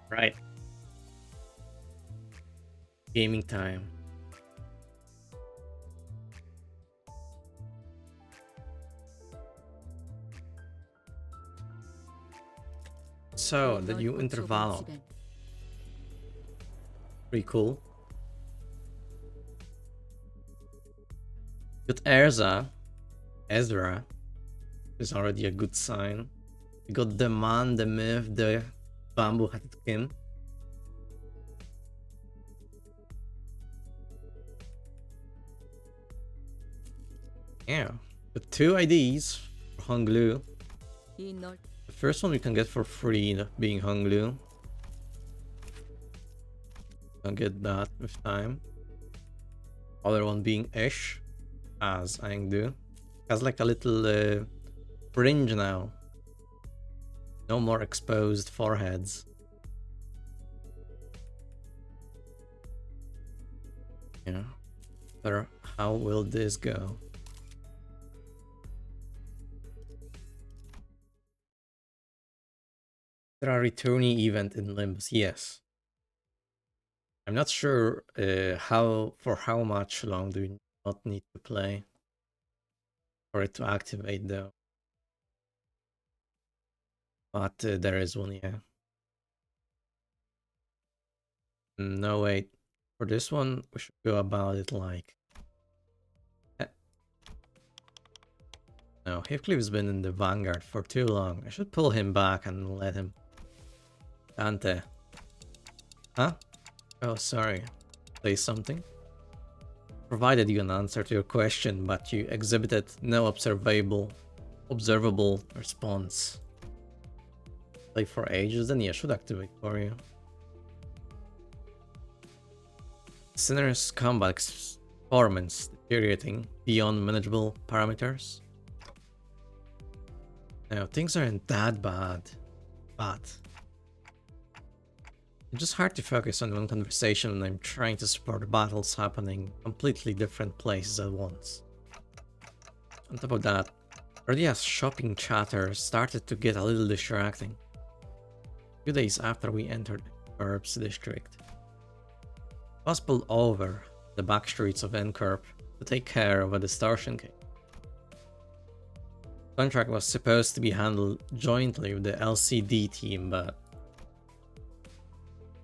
Right. Gaming time. So, the new intervalo. Pretty cool. Got Ezra is already a good sign. We got the man, the myth, the bamboo-hatted Kim. Yeah, the two IDs for Honglu. The first one we can get for free, being Honglu. Can get that with time. Other one being Ish, as Angdu. Has like a little fringe now. No more exposed foreheads. Yeah. But how will this go? There are returnee event in Limbus, yes. I'm not sure how much long do we not need to play for it to activate though. But there is one, yeah. No, wait. For this one, we should go about it like... No, Heathcliff's been in the vanguard for too long. I should pull him back and let him... Dante. Huh? Oh, sorry. Say something? Provided you an answer to your question, but you exhibited no observable response. Play for ages, then yeah, should activate for you. Sinner's combat performance deteriorating beyond manageable parameters. Now, things aren't that bad, but it's just hard to focus on one conversation when I'm trying to support battles happening completely different places at once. On top of that, Rodia's shopping chatter started to get a little distracting. A few days after we entered Curb's district, I was pulled over the back streets of Encorp to take care of a distortion case. The contract was supposed to be handled jointly with the LCD team, but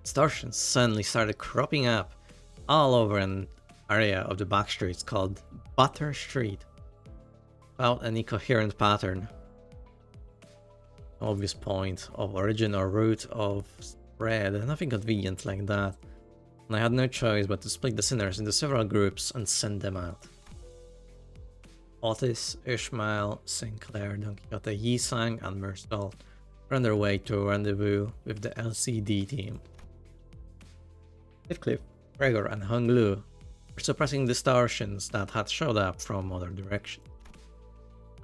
distortions suddenly started cropping up all over an area of the back streets called Butter Street, without any coherent pattern. No obvious point of origin or route of spread, nothing convenient like that. And I had no choice but to split the sinners into several groups and send them out. Otis, Ishmael, Sinclair, Don Quixote, Yisang, and Merstal were on their way to a rendezvous with the LCD team. Heathcliff, Gregor, and Hung Lu were suppressing distortions that had showed up from other directions.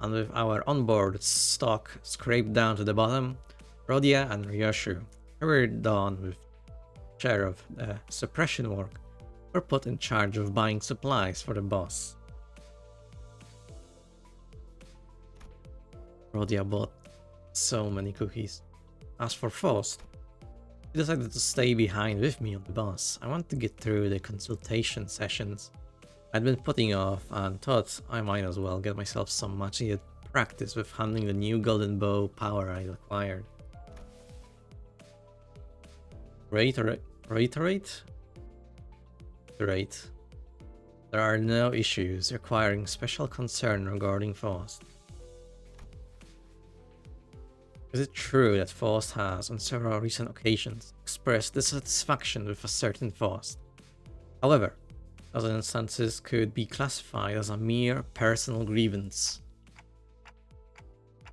And with our onboard stock scraped down to the bottom, Rodia and Ryoshu, who were done with share of the suppression work, were put in charge of buying supplies for the boss. Rodia bought so many cookies. As for Faust, he decided to stay behind with me on the bus. I wanted to get through the consultation sessions I'd been putting off and thought I might as well get myself some much needed practice with handling the new golden bow power I acquired. Reiterate? There are no issues requiring special concern regarding Faust. Is it true that Faust has, on several recent occasions, expressed dissatisfaction with a certain Faust? However, those instances could be classified as a mere personal grievance. I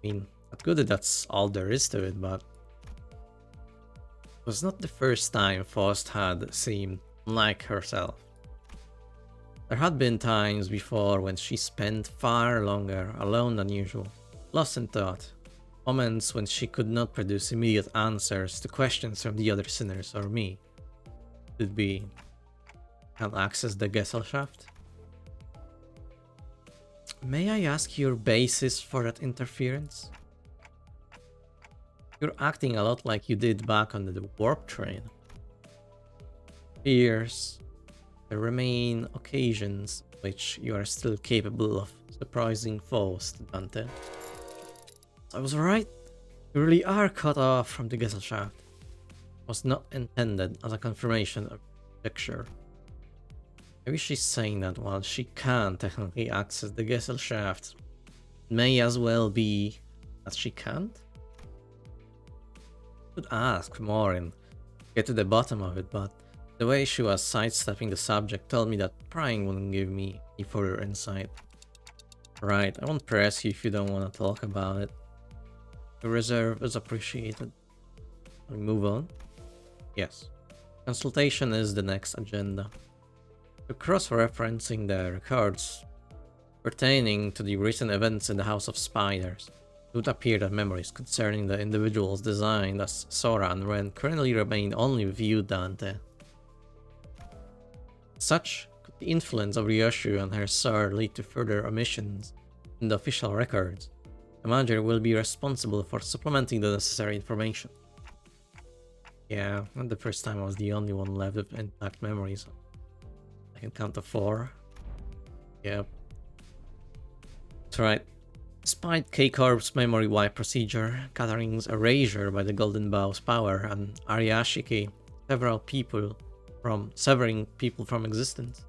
mean, not good that that's all there is to it, but it was not the first time Faust had seemed unlike herself. There had been times before when she spent far longer alone than usual, lost in thought. Moments when she could not produce immediate answers to questions from the other sinners or me. Could be, can't access the Gesellschaft? May I ask your basis for that interference? You're acting a lot like you did back on the warp train. Here's there remain occasions which you are still capable of surprising foes, Dante. I was right. You really are cut off from the Gesellschaft. Was not intended as a confirmation of picture. Maybe she's saying that while she can technically access the Gesellschaft, it may as well be that she can't? I could ask more and get to the bottom of it, but the way she was sidestepping the subject told me that prying wouldn't give me any further insight. Right, I won't press you if you don't want to talk about it. Your reserve is appreciated. We move on? Yes. Consultation is the next agenda. Cross-referencing the records pertaining to the recent events in the House of Spiders, it would appear that memories concerning the individuals designed as Sora and Ren currently remain only with you, Dante. Such could the influence of Ryoshu and her sword lead to further omissions in the official records. The manager will be responsible for supplementing the necessary information. Yeah, not the first time I was the only one left with intact memories. I can count to 4. Yep. That's right. Despite K-Corp's memory wipe procedure, Katarin's erasure by the Golden Bow's power, and Ariashiki severing people from existence,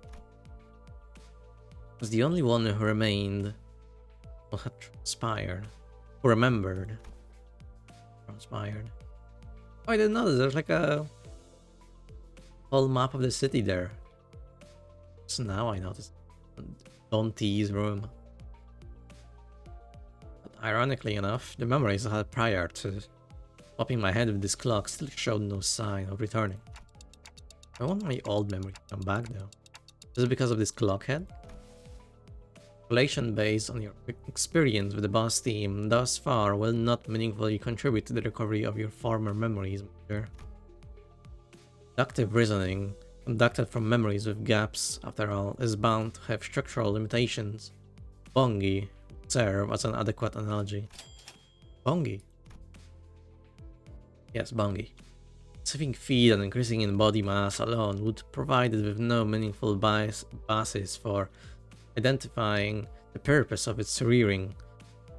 was the only one who remained, who had transpired, who remembered, transpired. Oh, I didn't know there's like a whole map of the city there. So now I noticed Dante's room. But ironically enough, the memories I had prior to popping my head with this clock still showed no sign of returning. I want my old memory to come back though. Is it because of this clock head? Calculation based on your experience with the boss team thus far will not meaningfully contribute to the recovery of your former memories, Major. Deductive reasoning, conducted from memories with gaps, after all, is bound to have structural limitations. Bongi would serve as an adequate analogy. Bongi? Yes, Bongi. Saving feed and increasing in body mass alone would provide it with no meaningful basis for identifying the purpose of its rearing.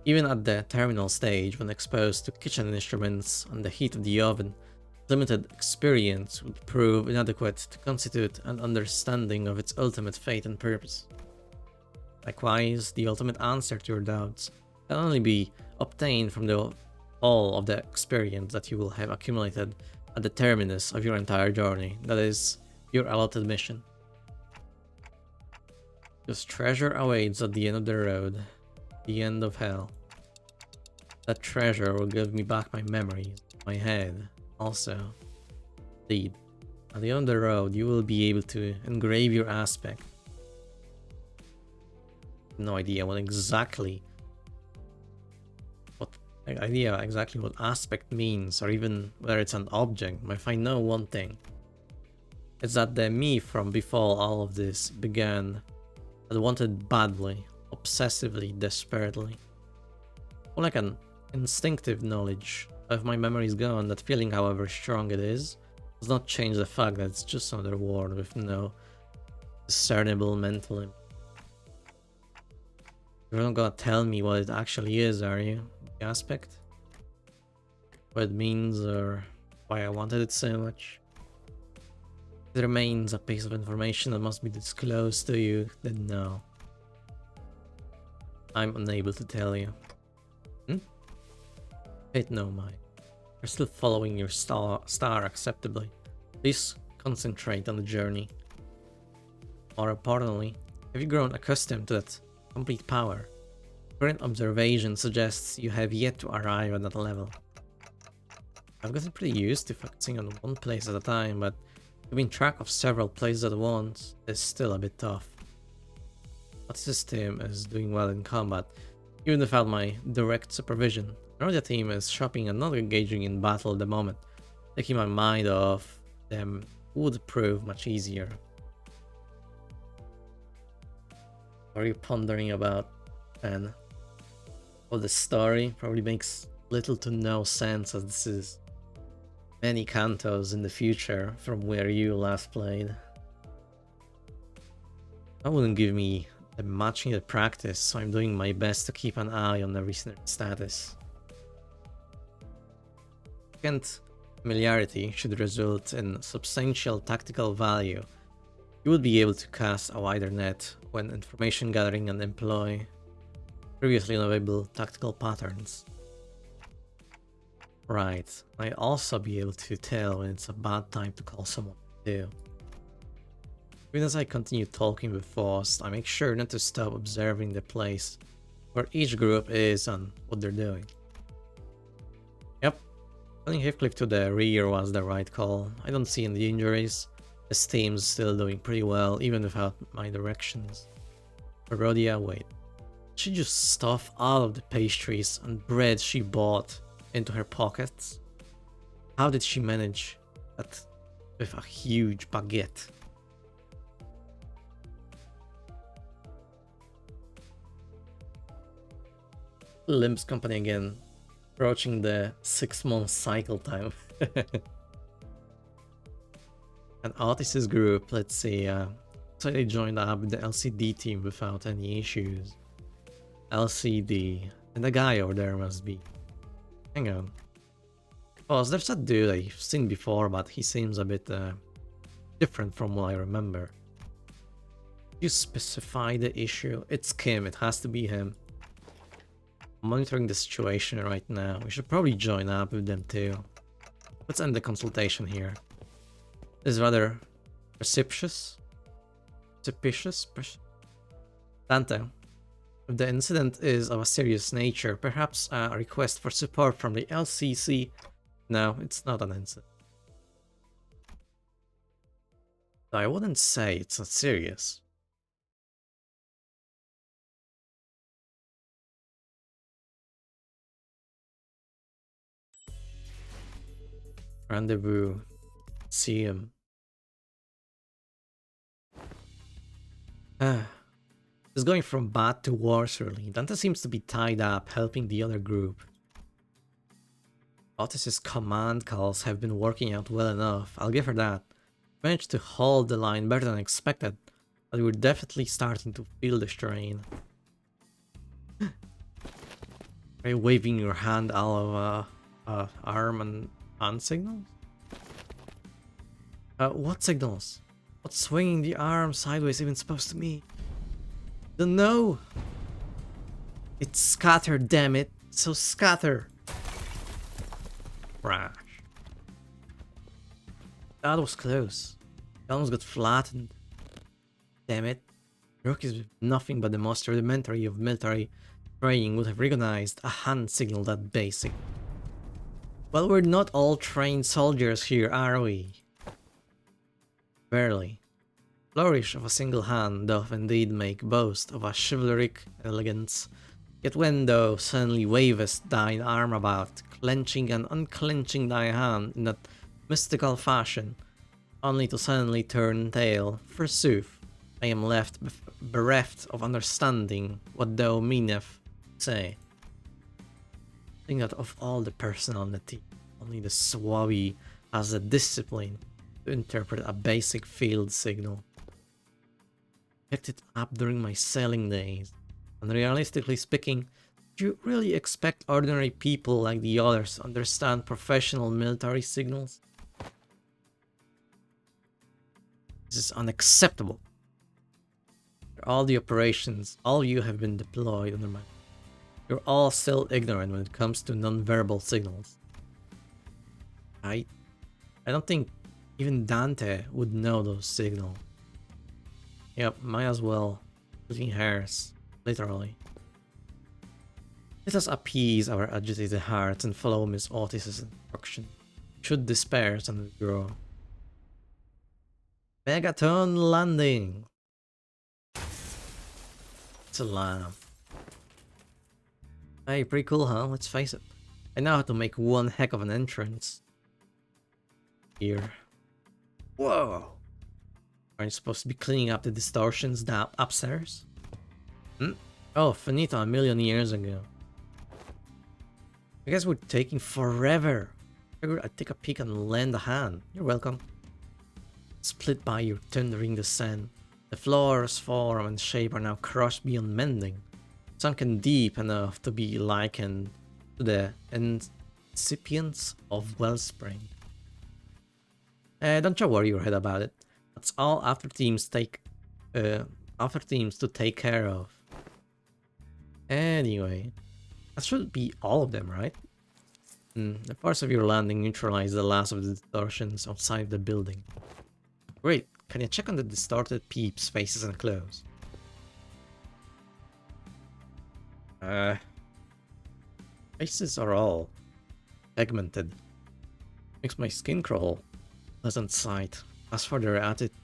Even at the terminal stage, when exposed to kitchen instruments and the heat of the oven, limited experience would prove inadequate to constitute an understanding of its ultimate fate and purpose. Likewise, the ultimate answer to your doubts can only be obtained from all of the experience that you will have accumulated at the terminus of your entire journey, that is, your allotted mission. Just treasure awaits at the end of the road, the end of hell. That treasure will give me back my memories, my head, also. Indeed, at the end of the road, you will be able to engrave your aspect. No idea exactly what aspect means, or even whether it's an object. But if I know one thing, it's that the me from before all of this began, that wanted badly, obsessively, desperately. More like an instinctive knowledge of my memories gone. That feeling, however strong it is, does not change the fact that it's just another word with no discernible mental impact. You're not gonna tell me what it actually is, are you? The aspect? What it means, or why I wanted it so much? If it remains a piece of information that must be disclosed to you, then no. I'm unable to tell you. Wait, no, Mike. You're still following your star acceptably. Please concentrate on the journey. More importantly, have you grown accustomed to that complete power? Current observation suggests you have yet to arrive at that level. I've gotten pretty used to focusing on one place at a time, but keeping track of several places at once is still a bit tough. But this team is doing well in combat, even without my direct supervision. I know the team is shopping and not engaging in battle at the moment. Taking my mind off them would prove much easier. What are you pondering about, Ben? Well, the story probably makes little to no sense as this is many cantos in the future from where you last played. That wouldn't give me the much needed practice, so I'm doing my best to keep an eye on the recent status. Second, familiarity should result in substantial tactical value. You would be able to cast a wider net when information gathering and employ previously unavailable tactical patterns. Right, I'd also be able to tell when it's a bad time to call someone to do. Even as I continue talking with Faust, I make sure not to stop observing the place where each group is and what they're doing. Yep, putting Heathcliff to the rear was the right call. I don't see any injuries. This team's still doing pretty well, even without my directions. Barodia, wait. She just stuffed all of the pastries and bread she bought into her pockets? How did she manage that with a huge baguette? Limbus company again, approaching the 6-month cycle time. And Otis's group, let's see, so they joined up with the LCD team without any issues. LCD, and the guy over there must be. Hang on. Oh, so there's a dude I've seen before, but he seems a bit different from what I remember. You specify the issue. It's Kim, it has to be him. I'm monitoring the situation right now. We should probably join up with them too. Let's end the consultation here. This is rather precipitous. Dante, if the incident is of a serious nature, perhaps a request for support from the LCC. No, it's not an incident. I wouldn't say it's not serious. Rendezvous. See him. It's going from bad to worse, really. Dante seems to be tied up helping the other group. Otis's command calls have been working out well enough, I'll give her that. Managed to hold the line better than expected, but we're definitely starting to feel the strain. Are you waving your hand all of arm and hand signals? What signals? What's swinging the arm sideways even supposed to mean? Don't know. It's scatter, damn it. So scatter. Crash. That was close. It almost got flattened. Damn it. Rookies with nothing but the most rudimentary of military training would have recognized a hand signal that basic. Well, we're not all trained soldiers here, are we? Barely. Flourish of a single hand doth indeed make boast of a chivalric elegance. Yet when thou suddenly wavest thine arm about, clenching and unclenching thy hand in that mystical fashion, only to suddenly turn tail, forsooth, I am left bereft of understanding what thou meaneth say. I think that of all the personnel in the team, only the Swabi has the discipline to interpret a basic field signal. Picked it up during my sailing days, and realistically speaking, do you really expect ordinary people like the others to understand professional military signals? This is unacceptable. For all the operations, all you have been deployed under my... You're all still ignorant when it comes to non-verbal signals. I don't think even Dante would know those signals. Yep, might as well. Splitting hairs, literally. Let us appease our agitated hearts and follow Miss Otis's instruction. Should despair and withdraw. Megaton landing! It's a lamb. Hey, pretty cool, huh? Let's face it. I know how to make one heck of an entrance. Here. Whoa! Aren't you supposed to be cleaning up the distortions down upstairs? Oh, finito a million years ago. You guys were taking forever. Figured I'd take a peek and lend a hand. You're welcome. Split by your thundering descent. The floor's form and shape are now crushed beyond mending, sunken deep enough to be likened to the incipience of wellspring. Don't you worry your head about it. That's all after teams to take care of. Anyway, that should be all of them, right? The force of your landing neutralized the last of the distortions outside the building. Great. Can you check on the distorted peeps' faces and clothes? Faces are all segmented. Makes my skin crawl. Pleasant sight. As for their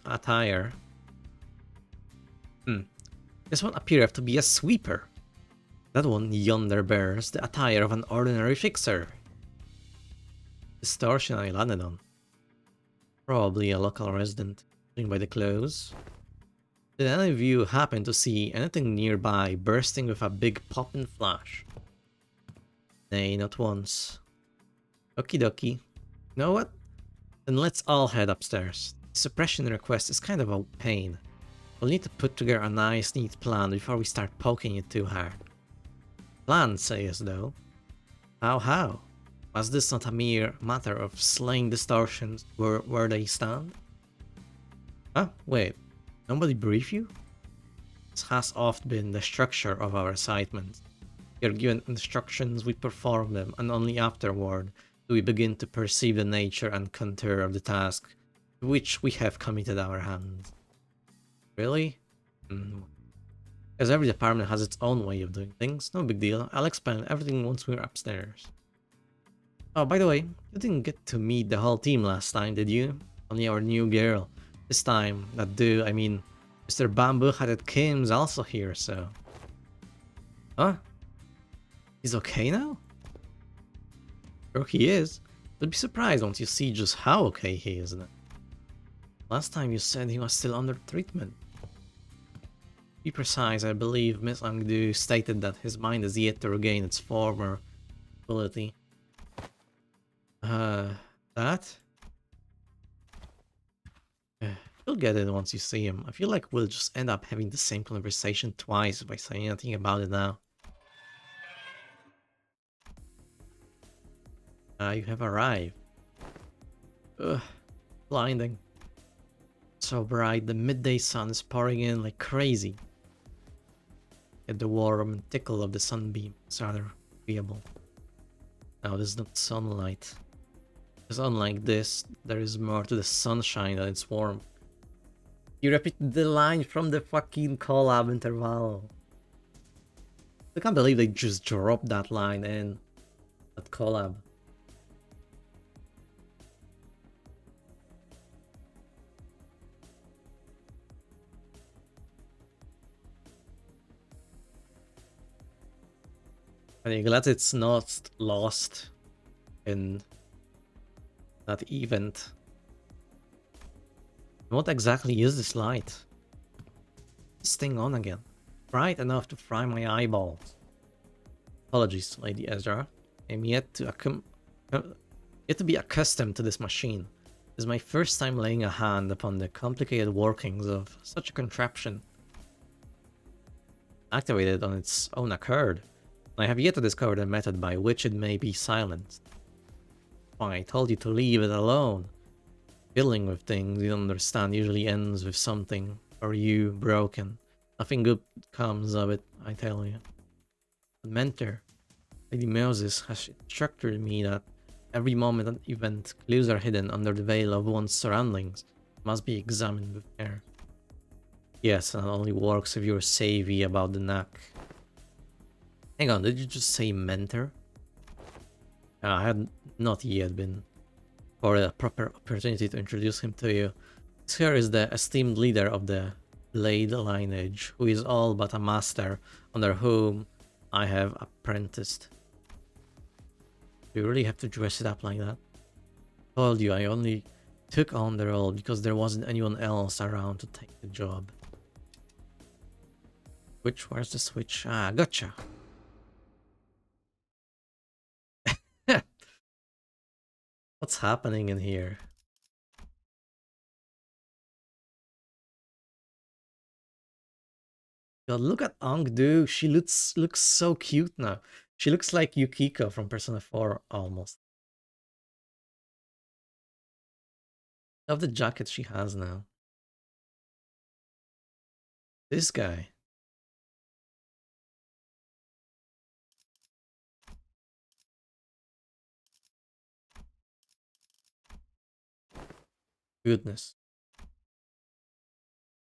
attire... This one appears to be a sweeper. That one yonder bears the attire of an ordinary fixer. Distortion I landed on. Probably a local resident, judging by the clothes. Did any of you happen to see anything nearby bursting with a big poppin' flash? Nay, not once. Okie dokie. You know what? Then let's all head upstairs. The suppression request is kind of a pain. We'll need to put together a nice, neat plan before we start poking it too hard. Plan, sayest thou? How? Was this not a mere matter of slaying distortions where they stand? Huh? Wait, nobody brief you? This has oft been the structure of our assignments. We are given instructions, we perform them, and only afterward do we begin to perceive the nature and contour of the task to which we have committed our hands. Really? As every department has its own way of doing things, no big deal. I'll explain everything once we're upstairs. Oh, by the way, you didn't get to meet the whole team last time, did you? Only our new girl. This time, that dude, I mean, Mr. Bamboo-Headed Kim's also here, so... Huh? He's okay now? Sure he is. You'll be surprised once you see just how okay he is now. Last time you said he was still under treatment. To be precise, I believe Miss Angdu stated that his mind is yet to regain its former ability. That? You'll get it once you see him. I feel like we'll just end up having the same conversation twice by saying anything about it now. You have arrived. Ugh, blinding. So bright, the midday sun is pouring in like crazy. Yet the warm and tickle of the sunbeam is rather agreeable. Now this is not sunlight. Because unlike this, there is more to the sunshine than its warmth. You repeated the line from the fucking collab interval. I can't believe they just dropped that line in that collab. I'm glad it's not lost in that event. What exactly is this light? This thing on again. Bright enough to fry my eyeballs. Apologies, Lady Ezra. I'm yet to be accustomed to this machine. This is my first time laying a hand upon the complicated workings of such a contraption. Activated on its own accord. I have yet to discover the method by which it may be silenced. Why, I told you to leave it alone. Fiddling with things you don't understand usually ends with something, or you, broken. Nothing good comes of it, I tell you. The mentor, Lady Moses, has instructed me that every moment and event, clues are hidden under the veil of one's surroundings, must be examined with care. Yes, and it only works if you're savvy about the knack. Hang on, did you just say mentor? I had not yet been for a proper opportunity to introduce him to you. This here is the esteemed leader of the Blade lineage, who is all but a master under whom I have apprenticed. Do you really have to dress it up like that? Told you I only took on the role because there wasn't anyone else around to take the job. Where's the switch? Ah, gotcha. What's happening in here? God, look at Ongdu. She looks so cute now. She looks like Yukiko from Persona 4 almost. Love the jacket she has now. This guy. Goodness.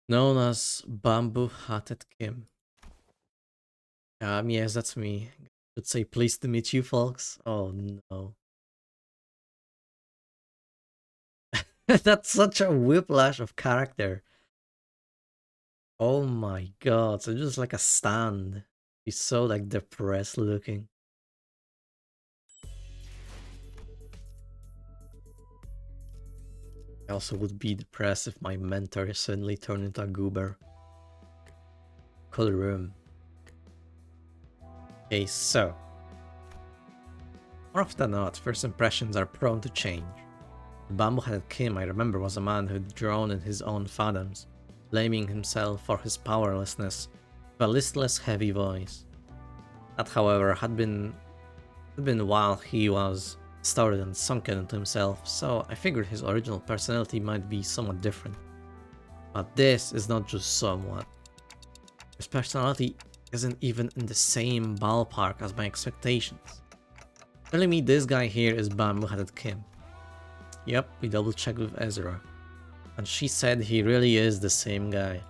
Known as Bamboo Hatted Kim. Yes, that's me. Should say pleased to meet you, folks. Oh no. That's such a whiplash of character. Oh my god, so just like a stand. He's so like depressed looking. I also would be depressed if my mentor suddenly turned into a goober. Cool room. Okay, so. More often than not, first impressions are prone to change. The bamboo-headed Kim I remember was a man who'd drowned in his own fathoms, blaming himself for his powerlessness with a listless, heavy voice. That, however, had been while he was started and sunken into himself, so I figured his original personality might be somewhat different. But this is not just somewhat. His personality isn't even in the same ballpark as my expectations. Telling me this guy here is Bamboo-Headed Kim. Yep, we double checked with Ezra. And she said he really is the same guy.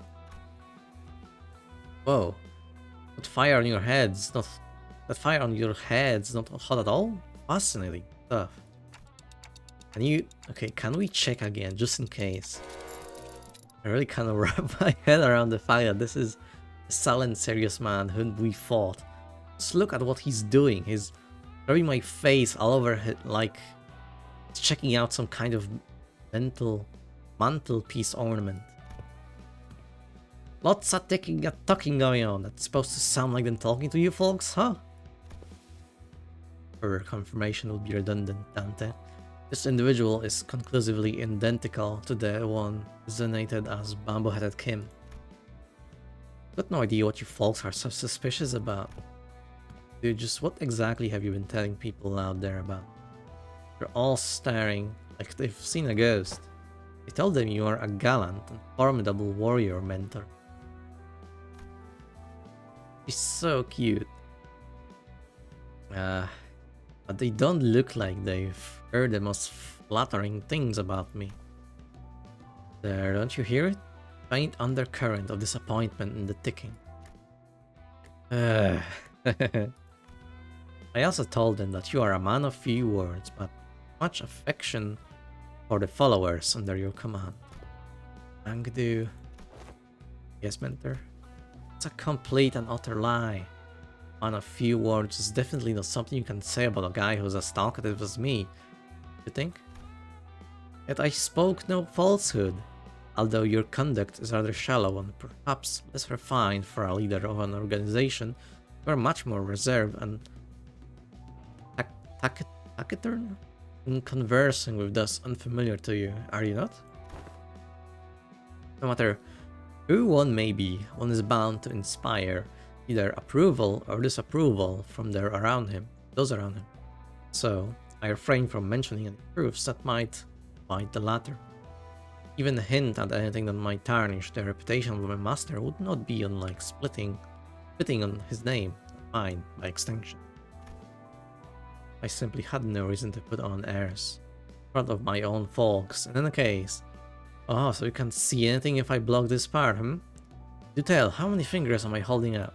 Whoa. That fire on your head's not... That fire on your head's not hot at all? Fascinating stuff. Can you... Okay, can we check again, just in case? I really kind of wrap my head around the fact that this is a silent, serious man whom we fought. Just look at what he's doing. He's rubbing my face all over it like he's checking out some kind of mantelpiece ornament. Lots of talking going on. That's supposed to sound like them talking to you folks, huh? For confirmation would be redundant, Dante. This individual is conclusively identical to the one designated as Bamboo-Headed Kim. Got no idea what you folks are so suspicious about. Dude, just what exactly have you been telling people out there about? They're all staring like they've seen a ghost. I told them you are a gallant and formidable warrior mentor. She's so cute. But they don't look like they've heard the most flattering things about me. There, don't you hear it? Faint undercurrent of disappointment in the ticking. I also told them that you are a man of few words, but much affection for the followers under your command. Angdu. Yes, mentor? It's a complete and utter lie. Man of few words is definitely not something you can say about a guy who's as talkative as me. You think? Yet I spoke no falsehood, although your conduct is rather shallow and perhaps less refined for a leader of an organization. You are much more reserved and taciturn in conversing with those unfamiliar to you, are you not? No matter who one may be, one is bound to inspire either approval or disapproval from those around him. So, I refrain from mentioning any proofs that might fight the latter. Even a hint at anything that might tarnish the reputation of my master would not be unlike spitting on his name, mine by extension. I simply had no reason to put on airs in front of my own folks. And in any case, oh, so you can't see anything if I block this part, Do tell, how many fingers am I holding up?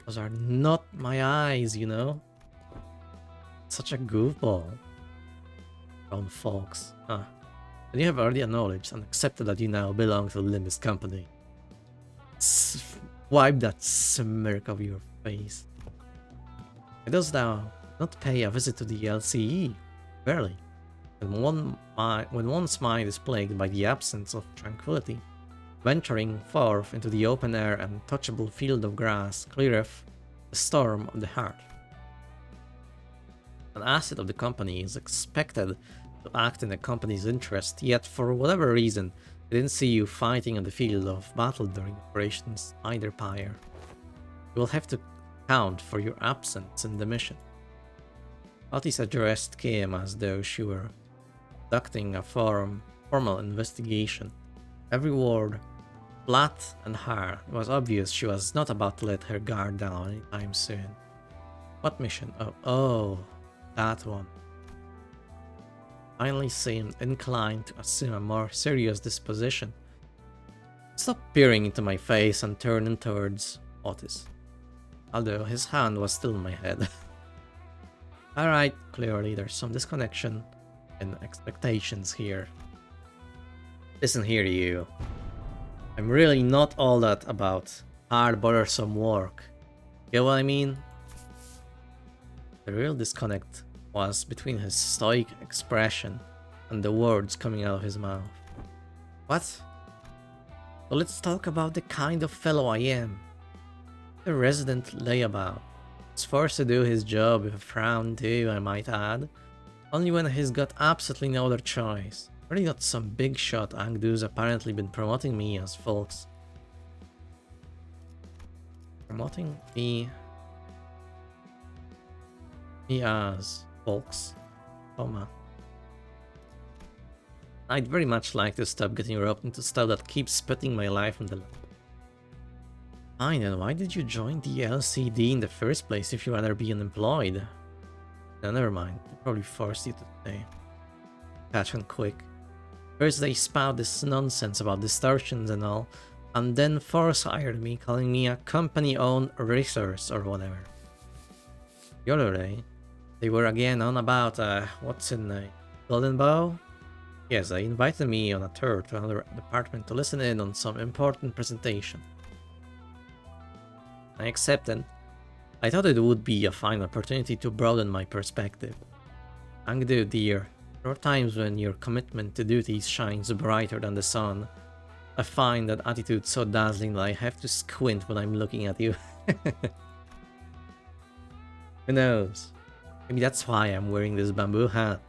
Those are not my eyes, you know? Such a goofball. Own folks, huh? And you have already acknowledged and accepted that you now belong to the Limbus company. Wipe that smirk off your face. Why dost thou not pay a visit to the LCE? Verily, when one's mind is plagued by the absence of tranquility, venturing forth into the open air and touchable field of grass cleareth the storm of the heart. An asset of the company is expected to act in the company's interest, yet for whatever reason, they didn't see you fighting on the field of battle during operations either pyre. You will have to account for your absence in the mission. Otis addressed Kim as though she were conducting a formal investigation. Every word flat and hard. It was obvious she was not about to let her guard down anytime soon. What mission? Oh, that one. Finally seemed inclined to assume a more serious disposition. Stopped peering into my face and turned towards Otis, although his hand was still in my head. Alright, clearly there's some disconnection in expectations here. Listen here, you. I'm really not all that about hard, bothersome work. Get what I mean? The real disconnect was between his stoic expression and the words coming out of his mouth. What? So let's talk about the kind of fellow I am. A resident layabout. He's forced to do his job with a frown too, I might add. Only when he's got absolutely no other choice. Really not some big shot Ang who's apparently been promoting me as folks. Promoting me as folks, comma. I'd very much like to stop getting roped into stuff that keeps putting my life on the line. Fine, then why did you join the LCD in the first place if you'd rather be unemployed? No, never mind. They probably forced you to stay. Catch on quick. First they spout this nonsense about distortions and all, and then force hired me, calling me a company-owned resource or whatever. The other day, they were again on about, what's in the Golden Bow? Yes, they invited me on a tour to another department to listen in on some important presentation. I accepted. I thought it would be a fine opportunity to broaden my perspective. Angdu, dear, there are times when your commitment to duties shines brighter than the sun. I find that attitude so dazzling that I have to squint when I'm looking at you. Who knows? Maybe that's why I'm wearing this bamboo hat,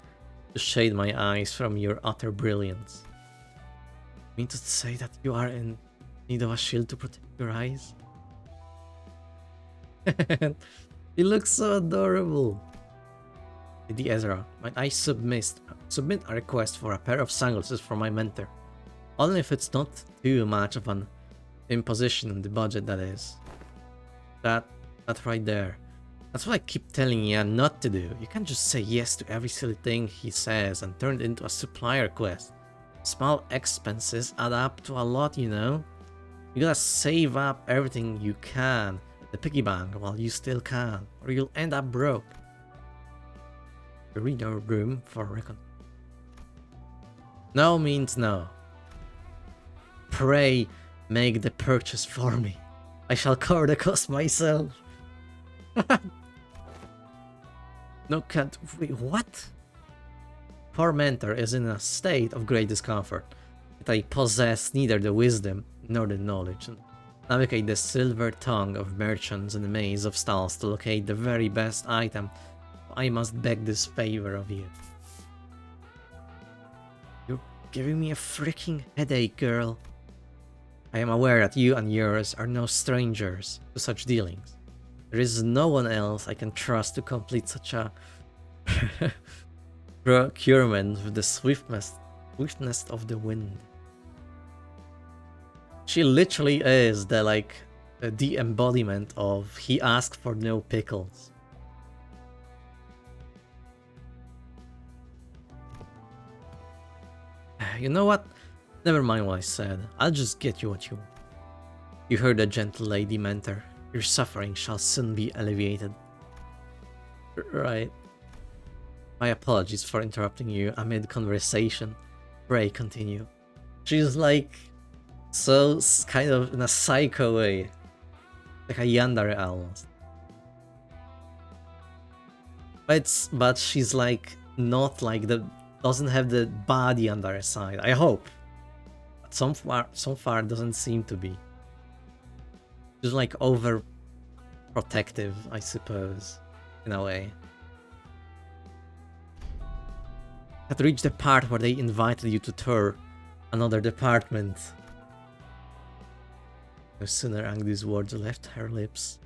to shade my eyes from your utter brilliance. You mean to say that you are in need of a shield to protect your eyes? You look so adorable. Lady Ezra, might I submit a request for a pair of sunglasses for my mentor? Only if it's not too much of an imposition on the budget, that is. That right there. That's what I keep telling you not to do. You can't just say yes to every silly thing he says and turn it into a supplier quest. Small expenses add up to a lot, you know? You gotta save up everything you can, the piggy bank, while you still can, or you'll end up broke. There is no room for recon. No means no. Pray, make the purchase for me. I shall cover the cost myself. No, can't. Wait, what? Poor mentor is in a state of great discomfort, that I possess neither the wisdom nor the knowledge to navigate the silver tongue of merchants in the maze of stalls to locate the very best item. I must beg this favor of you. You're giving me a freaking headache, girl. I am aware that you and yours are no strangers to such dealings. There is no one else I can trust to complete such a procurement with the swiftness of the wind. She literally is the embodiment of he asked for no pickles. You know what? Never mind what I said. I'll just get you what you want. You heard the gentle lady mentor. Your suffering shall soon be alleviated. Right. My apologies for interrupting you amid conversation. Pray continue. She's like so kind of in a psycho way. Like a yandere almost. But she's like not like doesn't have the body on her side. I hope. But so far doesn't seem to be. She's like over protective, I suppose, in a way. Had reached the part where they invited you to tour another department. No sooner Angdu's words left her lips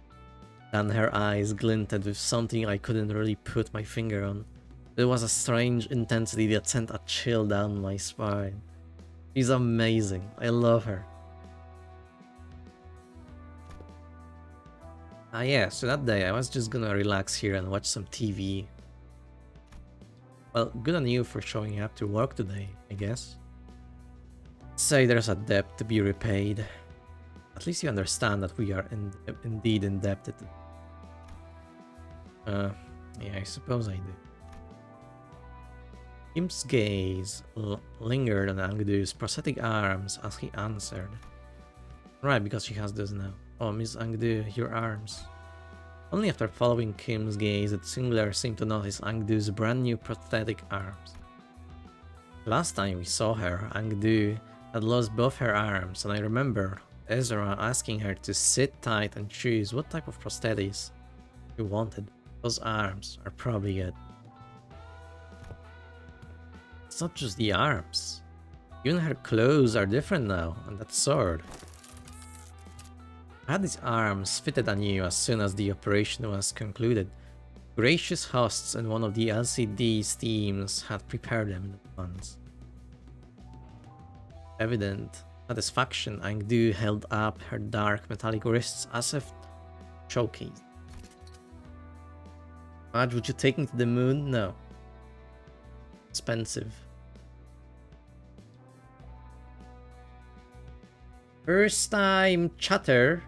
than her eyes glinted with something I couldn't really put my finger on. There was a strange intensity that sent a chill down my spine. She's amazing. I love her. Ah yeah, so that day I was just gonna relax here and watch some TV. Well, good on you for showing up to work today, I guess. Say there's a debt to be repaid. At least you understand that we are indeed indebted. Yeah, I suppose I do. Kim's gaze lingered on Angdu's prosthetic arms as he answered. Right, because she has those now. Oh, Miss Angdu, your arms. Only after following Kim's gaze did Singler seem to notice Angdu's brand new prosthetic arms. Last time we saw her, Angdu had lost both her arms, and I remember Ezra asking her to sit tight and choose what type of prosthetics she wanted. Those arms are probably it. It's not just the arms. Even her clothes are different now, and that sword. I had these arms fitted on you as soon as the operation was concluded. Gracious hosts in one of the LCD's teams had prepared them in advance. Evident satisfaction, Angdu held up her dark metallic wrists as if showcased. Madge, would you take me to the moon? No. Expensive. First time chatter.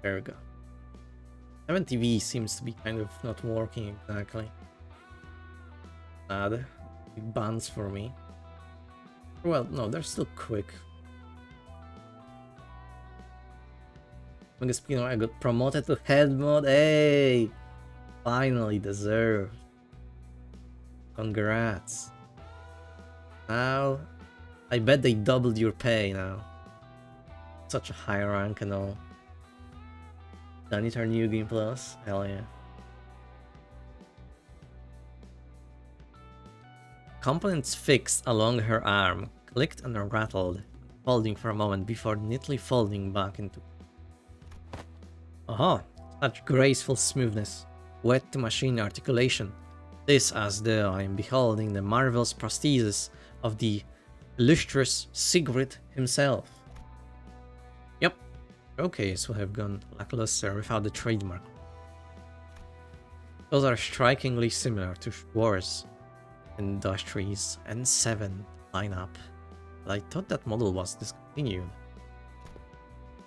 There we go. 7TV seems to be kind of not working exactly. Sad. Big bans for me. Well, no, they're still quick. I guess, you know, I got promoted to head mode. Hey! Finally deserved. Congrats. Now, I bet they doubled your pay now. Such a high rank and all. Done it our new game plus? Hell yeah. Components fixed along her arm clicked and rattled, holding for a moment before neatly folding back into. Aha! Such graceful smoothness, wet to machine articulation. This as though I am beholding the marvelous prosthesis of the illustrious Sigrid himself. Yep, showcase would have gone lackluster without the trademark. Those are strikingly similar to Schwarz Industries N7 lineup, but I thought that model was discontinued.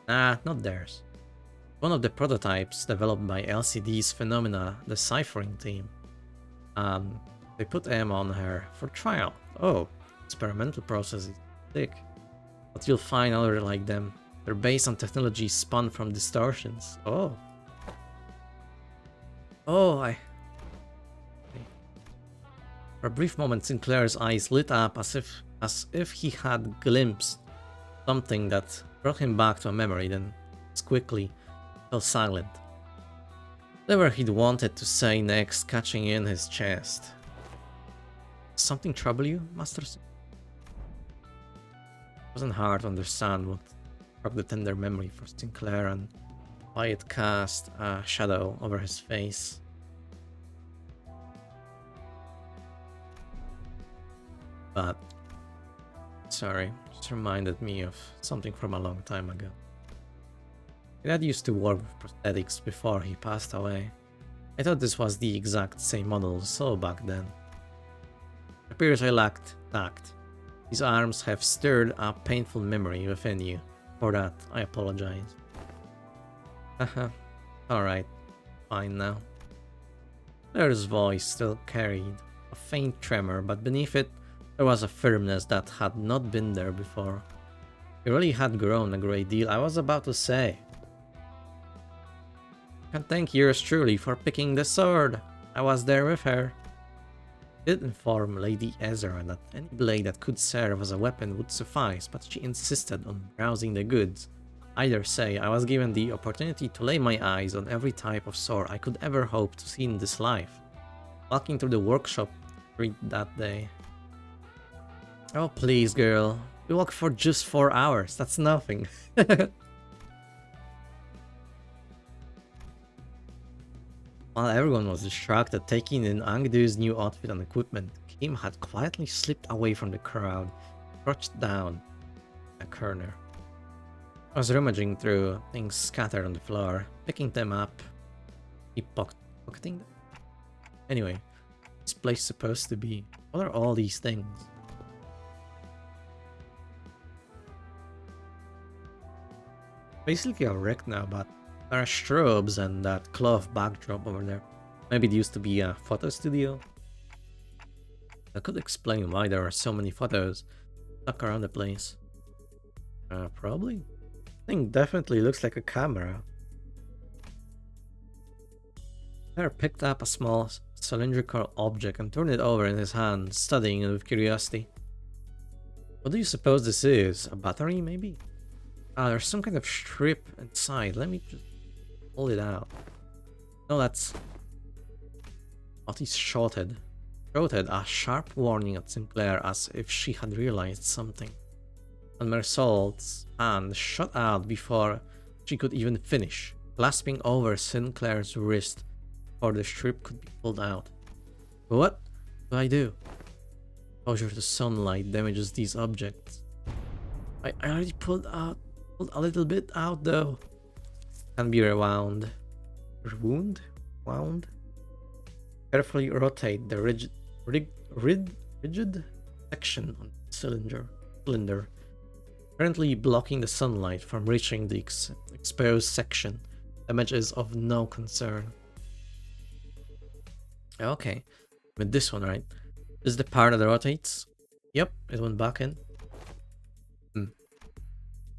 Nah, not theirs. One of the prototypes developed by LCD's Phenomena Deciphering team. They put M on her for trial. Oh, experimental process is sick. But you'll find other like them. They're based on technology spun from distortions. Oh. Oh, For a brief moment, Sinclair's eyes lit up as if he had glimpsed something that brought him back to a memory, then as quickly fell silent. Whatever he'd wanted to say next catching in his chest. Something trouble you, Master? It wasn't hard to understand what struck the tender memory for Sinclair and why it cast a shadow over his face. But, sorry, just reminded me of something from a long time ago. My dad used to work with prosthetics before he passed away. I thought this was the exact same model saw back then. It appears I lacked tact. These arms have stirred a painful memory within you. For that, I apologize. Haha, alright, fine now. Claire's voice still carried a faint tremor, but beneath it, there was a firmness that had not been there before. He really had grown a great deal. I was about to say. I can thank yours truly for picking the sword. I was there with her. Did inform Lady Ezra that any blade that could serve as a weapon would suffice, but she insisted on browsing the goods. I dare say I was given the opportunity to lay my eyes on every type of sword I could ever hope to see in this life. Walking through the workshop street that day. Oh please, girl. We walked for just 4 hours. That's nothing. While everyone was distracted taking in Angdu's new outfit and equipment, Kim had quietly slipped away from the crowd, crouched down a corner. I was rummaging through things scattered on the floor, picking them up, pocketing them. Anyway, this place supposed to be? What are all these things? Basically a wreck now, but there are strobes and that cloth backdrop over there. Maybe it used to be a photo studio. That could explain why there are so many photos stuck around the place. Probably. Thing definitely looks like a camera. Claire picked up a small cylindrical object and turned it over in his hand, studying it with curiosity. What do you suppose this is? A battery, maybe? There's some kind of strip inside. Let me just pull it out. No, that's... Otis shouted a sharp warning at Sinclair as if she had realized something. And Mersault's hand shot out before she could even finish, clasping over Sinclair's wrist before the strip could be pulled out. What do I do? Exposure to sunlight damages these objects. I already pulled a little bit out though. Can be rewound. Wound? Carefully rotate the rigid section on the cylinder. Currently blocking the sunlight from reaching the exposed section. Damage is of no concern. Okay, with this one, right? This is the part that rotates. Yep, it went back in.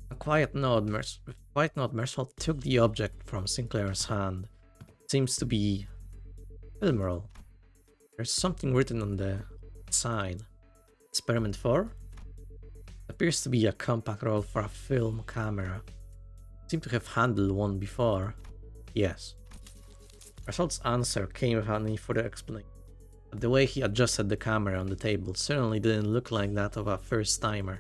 A quiet nod, Mersault took the object from Sinclair's hand. It seems to be film roll. There's something written on the side. Experiment 4? Appears to be a compact roll for a film camera. Seem to have handled one before. Yes. Mersault's answer came without any further explanation. But the way he adjusted the camera on the table certainly didn't look like that of a first-timer.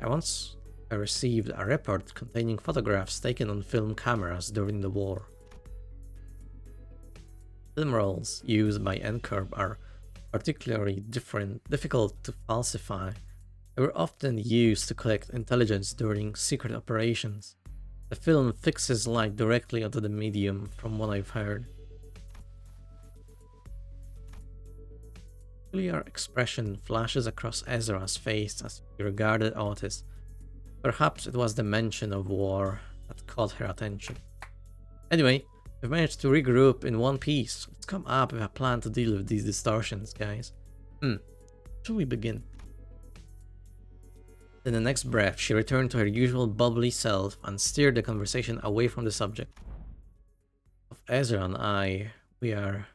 I received a report containing photographs taken on film cameras during the war. Film rolls used by NCORP are particularly difficult to falsify. They were often used to collect intelligence during secret operations. The film fixes light directly onto the medium, from what I've heard. A clear expression flashes across Ezra's face as he regarded Otis. Perhaps it was the mention of war that caught her attention. Anyway, we've managed to regroup in one piece. Let's come up with a plan to deal with these distortions, guys. Should we begin? In the next breath, she returned to her usual bubbly self and steered the conversation away from the subject. Of Ezra and I, we're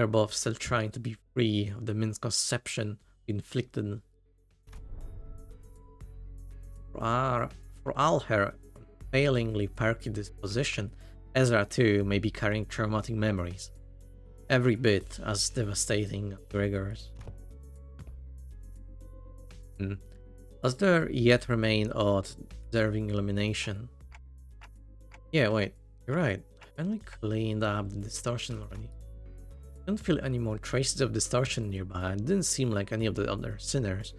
both still trying to be free of the misconception we inflicted. For all her unfailingly perky disposition, Ezra too may be carrying traumatic memories, every bit as devastating as Gregor's. Does there yet remain odd, deserving elimination? Yeah, wait, you're right. Haven't we cleaned up the distortion already? I don't feel any more traces of distortion nearby. It didn't seem like any of the other sinners,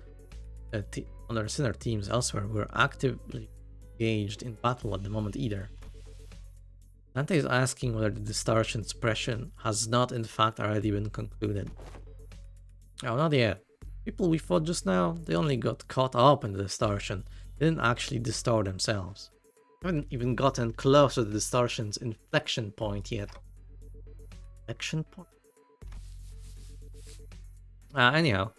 other sinner teams elsewhere were actively engaged in battle at the moment either. Dante is asking whether the distortion suppression has not in fact already been concluded. Oh, not yet. People we fought just now, they only got caught up in the distortion. They didn't actually distort themselves. They haven't even gotten close to the distortion's inflection point yet. Inflection point? Anyhow,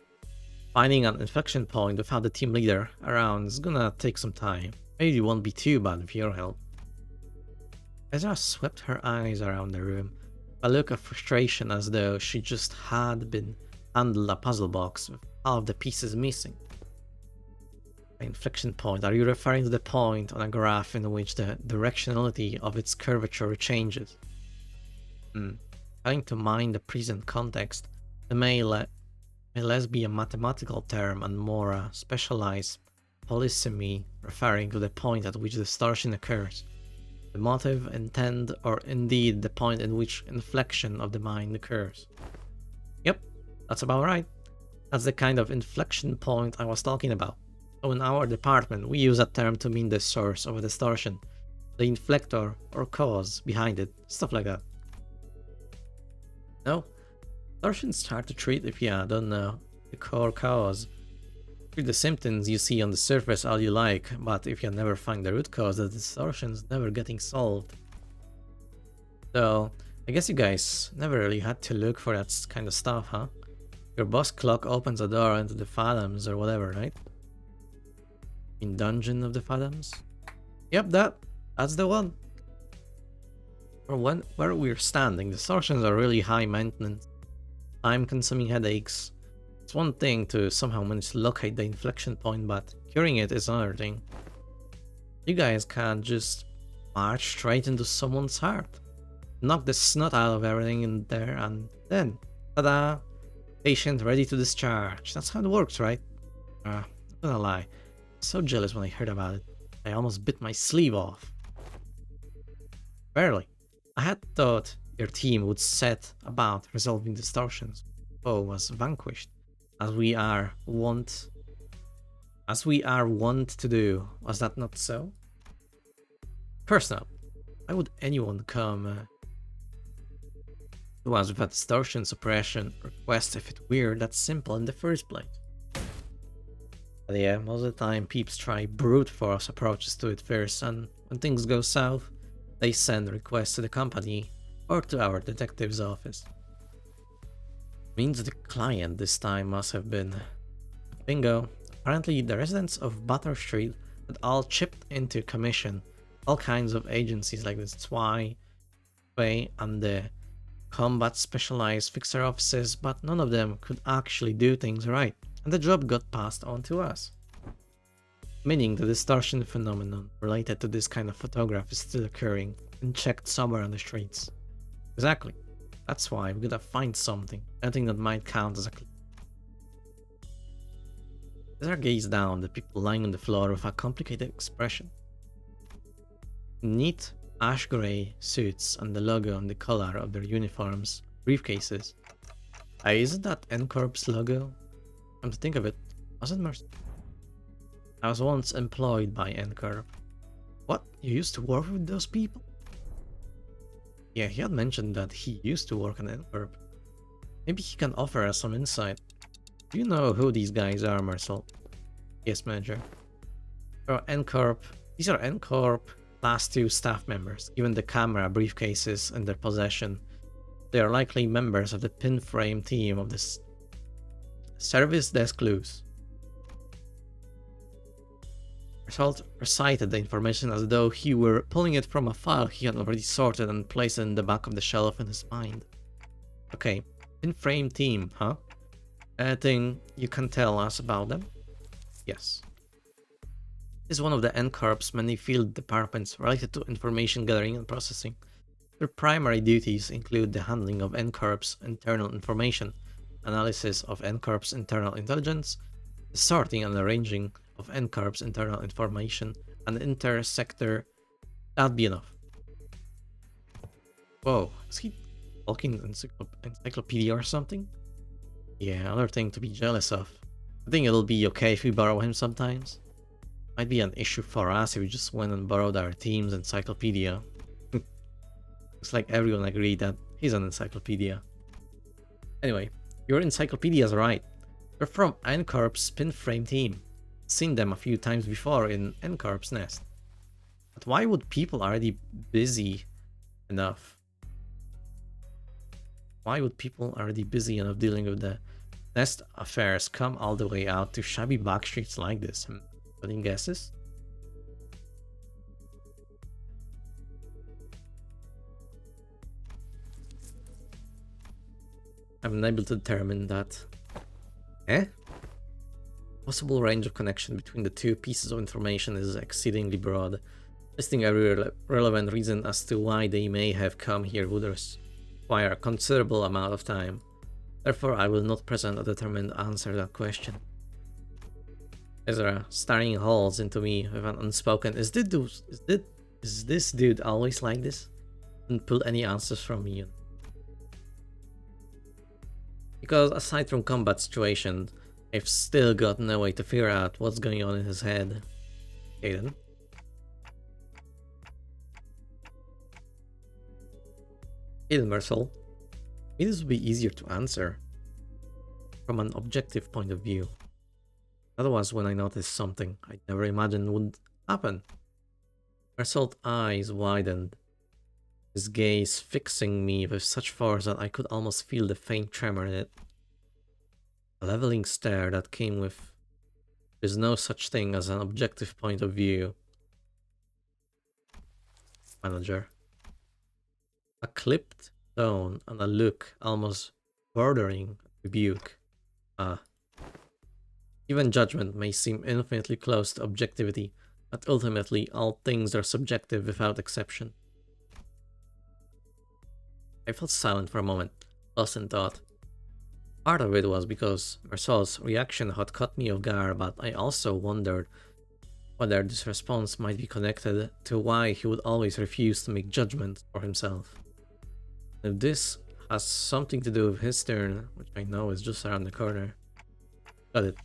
finding an inflection point without the team leader around is gonna take some time. Maybe it won't be too bad with your help. Ezra swept her eyes around the room. a look of frustration as though she just had been handled a puzzle box with all of the pieces missing. Inflection point. Are you referring to the point on a graph in which the directionality of its curvature changes? Trying to mind the present context, the may less be a mathematical term and more a specialized polysemy referring to the point at which distortion occurs, the motive, intent, or indeed the point in which inflection of the mind occurs. Yep, that's about right. That's the kind of inflection point I was talking about. So in our department, we use that term to mean the source of a distortion, the inflector or cause behind it, stuff like that. No, distortion's hard to treat if you don't know the core cause. Treat the symptoms you see on the surface all you like, but if you never find the root cause, the distortion's never getting solved. So, I guess you guys never really had to look for that kind of stuff, huh? Your boss clock opens a door into the Phantoms or whatever, right? In Dungeon of the Phantoms? Yep, that's the one. From where we're standing, distortions are really high maintenance, time-consuming headaches. It's one thing to somehow manage to locate the inflection point, but curing it is another thing. You guys can't just march straight into someone's heart, knock the snot out of everything in there, and then, ta-da! Patient ready to discharge. That's how it works, right? I'm not gonna lie. So jealous when I heard about it. I almost bit my sleeve off. Barely. I had thought your team would set about resolving distortions. Foe was vanquished, as we are wont to do. Was that not so? Personal. Why would anyone come to us with a distortion suppression request if it's weird that simple in the first place? But yeah, most of the time peeps try brute force approaches to it first, and when things go south, they send requests to the company or to our detective's office. Means the client this time must have been bingo. Apparently the residents of Butter Street had all chipped into commission all kinds of agencies like the SWI, and the combat specialized fixer offices, but none of them could actually do things right, and the job got passed on to us. Meaning the distortion phenomenon related to this kind of photograph is still occurring and checked somewhere on the streets. Exactly. That's why we gotta find something, anything that might count as a clue. As I gaze down the people lying on the floor with a complicated expression. Neat ash grey suits and the logo on the collar of their uniforms, briefcases. Isn't that N-Corp's logo? Come to think of it, wasn't Mercy? I was once employed by N-Corp. What? You used to work with those people? Yeah, he had mentioned that he used to work on N-Corp. Maybe he can offer us some insight. Do you know who these guys are, Marcel? Yes, manager. These are N-Corp Class 2 staff members. Given the camera briefcases in their possession, they are likely members of the pinframe team of this service desk clues. Result recited the information as though he were pulling it from a file he had already sorted and placed it in the back of the shelf in his mind. Okay, pinframe team, huh? Anything you can tell us about them? Yes. This is one of the N-Corp's many field departments related to information gathering and processing. Their primary duties include the handling of N-Corp's internal information, analysis of N-Corp's internal intelligence, the sorting and arranging of N-Corp's internal information, and intersector. That'd be enough. Whoa, is he talking encyclopedia or something? Yeah, another thing to be jealous of. I think it'll be okay if we borrow him sometimes. Might be an issue for us if we just went and borrowed our team's encyclopedia. Looks like everyone agreed that he's an encyclopedia. Anyway, your encyclopedia's right. They're from N-Corp's pinframe team. Seen them a few times before in N-Corp's nest. But why would people already busy enough? Why would people already busy enough dealing with the nest affairs come all the way out to shabby back streets like this? Any guesses? I'm unable to determine that. Eh? Possible range of connection between the two pieces of information is exceedingly broad. Listing every relevant reason as to why they may have come here would require a considerable amount of time. Therefore, I will not present a determined answer to that question. Ezra, staring holes into me with an unspoken, is this dude always like this? Didn't pull any answers from me. Because aside from combat situation, I've still got no way to figure out what's going on in his head. Okay then. Ilmersal. Maybe this would be easier to answer from an objective point of view. That was when I noticed something I never imagined would happen. Mersal's eyes widened, his gaze fixing me with such force that I could almost feel the faint tremor in it. A leveling stare that came with there's no such thing as an objective point of view. Manager. A clipped tone and a look almost bordering rebuke. Even judgment may seem infinitely close to objectivity, but ultimately all things are subjective without exception. I felt silent for a moment, lost in thought. Part of it was because Mersal's reaction had caught me off guard, but I also wondered whether this response might be connected to why he would always refuse to make judgment for himself. If this has something to do with his turn, which I know is just around the corner. Got it.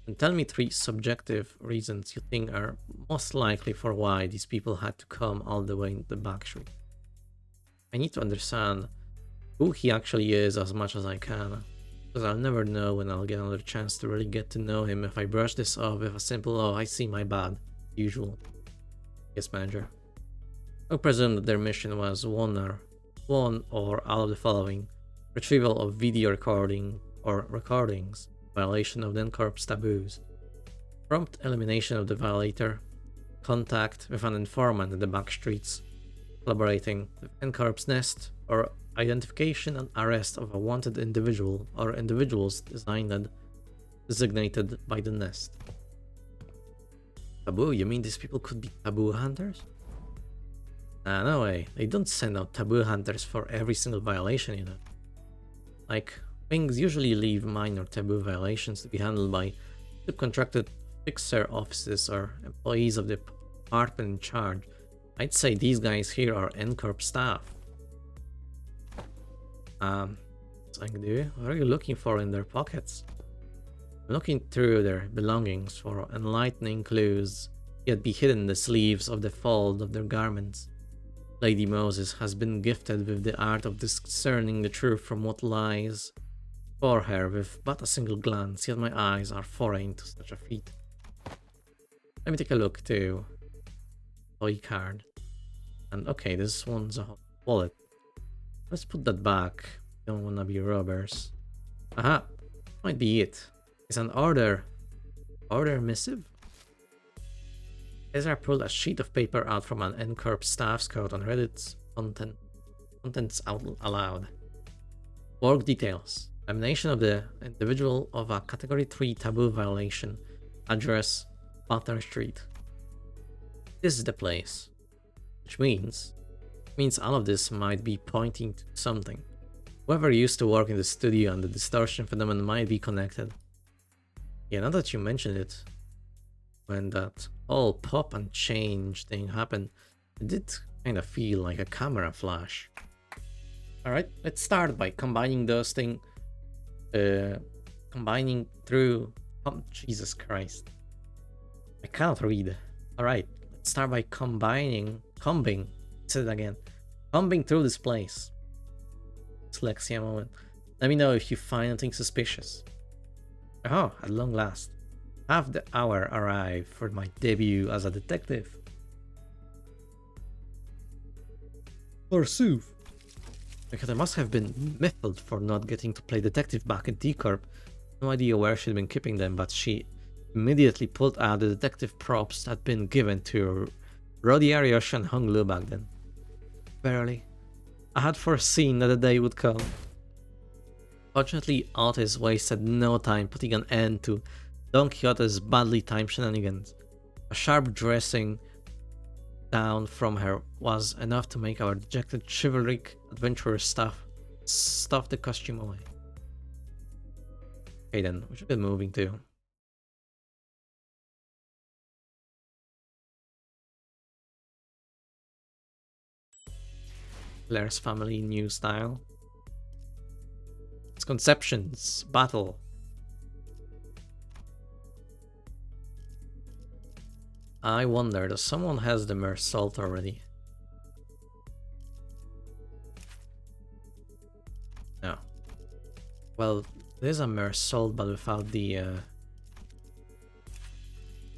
And tell me 3 subjective reasons you think are most likely for why these people had to come all the way into the back street. I need to understand who he actually is as much as I can, because I'll never know when I'll get another chance to really get to know him if I brush this off with a simple, oh, I see, my bad, usual. Yes, manager. I presume that their mission was one or all of the following: retrieval of video recording or recordings, violation of the N-Corp's taboos, prompt elimination of the violator, contact with an informant in the back streets, collaborating with N-Corp's nest, or identification and arrest of a wanted individual or individuals designated by the nest. Taboo? You mean these people could be taboo hunters? Nah, no way. They don't send out taboo hunters for every single violation, you know. Like, wings usually leave minor taboo violations to be handled by subcontracted fixer offices or employees of the department in charge. I'd say these guys here are N-Corp staff. Something to do? What are you looking for in their pockets? I'm looking through their belongings for enlightening clues, yet be hidden in the sleeves of the fold of their garments. Lady Moses has been gifted with the art of discerning the truth from what lies for her with but a single glance, yet my eyes are foreign to such a feat. Let me take a look too. Toy card. And okay, this one's a wallet. Let's put that back. Don't wanna be robbers. Aha! Might be it. It's an order. Order missive? Ezra pulled a sheet of paper out from an N-Corp staff's coat and read its contents out aloud. Work details. Elimination of the individual of a Category 3 taboo violation. Address, Butler Street. This is the place. Which means all of this might be pointing to something. Whoever used to work in the studio and the distortion phenomenon might be connected. Yeah, now that you mention it, when that whole pop and change thing happened, it did kind of feel like a camera flash. Alright, let's start by combining those things. Combining through... Oh, Jesus Christ. I can't read. Alright, let's start by combing through this place. Dyslexia moment. Let me know if you find anything suspicious. Oh, at long last. Have the hour arrived for my debut as a detective. Forsooth. Because I must have been miffled for not getting to play detective back in D-Corp. No idea where she'd been keeping them, but she immediately pulled out the detective props that had been given to Roddy Ariosh and Hung Lu back then. Verily, I had foreseen that the day would come. Fortunately, Otis wasted no time putting an end to Don Quixote's badly timed shenanigans. A sharp dressing down from her was enough to make our dejected chivalric adventurer stuff the costume away. Okay then, we should get moving too. Claire's family new style. Misconceptions. Battle. I wonder, does someone has the Mersault already? No. Well, there's a Mersault, but without the...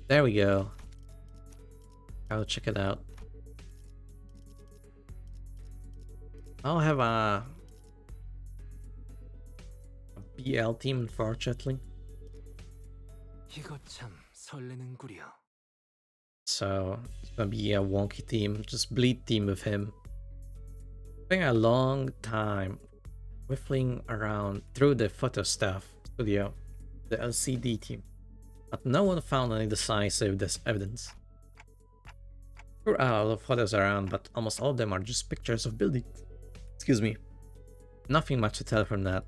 There we go. I'll check it out. I'll have a BL team, unfortunately. So it's gonna be a wonky team, just bleed team with him. Spending a long time whiffling around through the photo stuff studio, the LCD team, but no one found any decisive evidence. There are a lot of photos around, but almost all of them are just pictures of buildings. Excuse me. Nothing much to tell from that.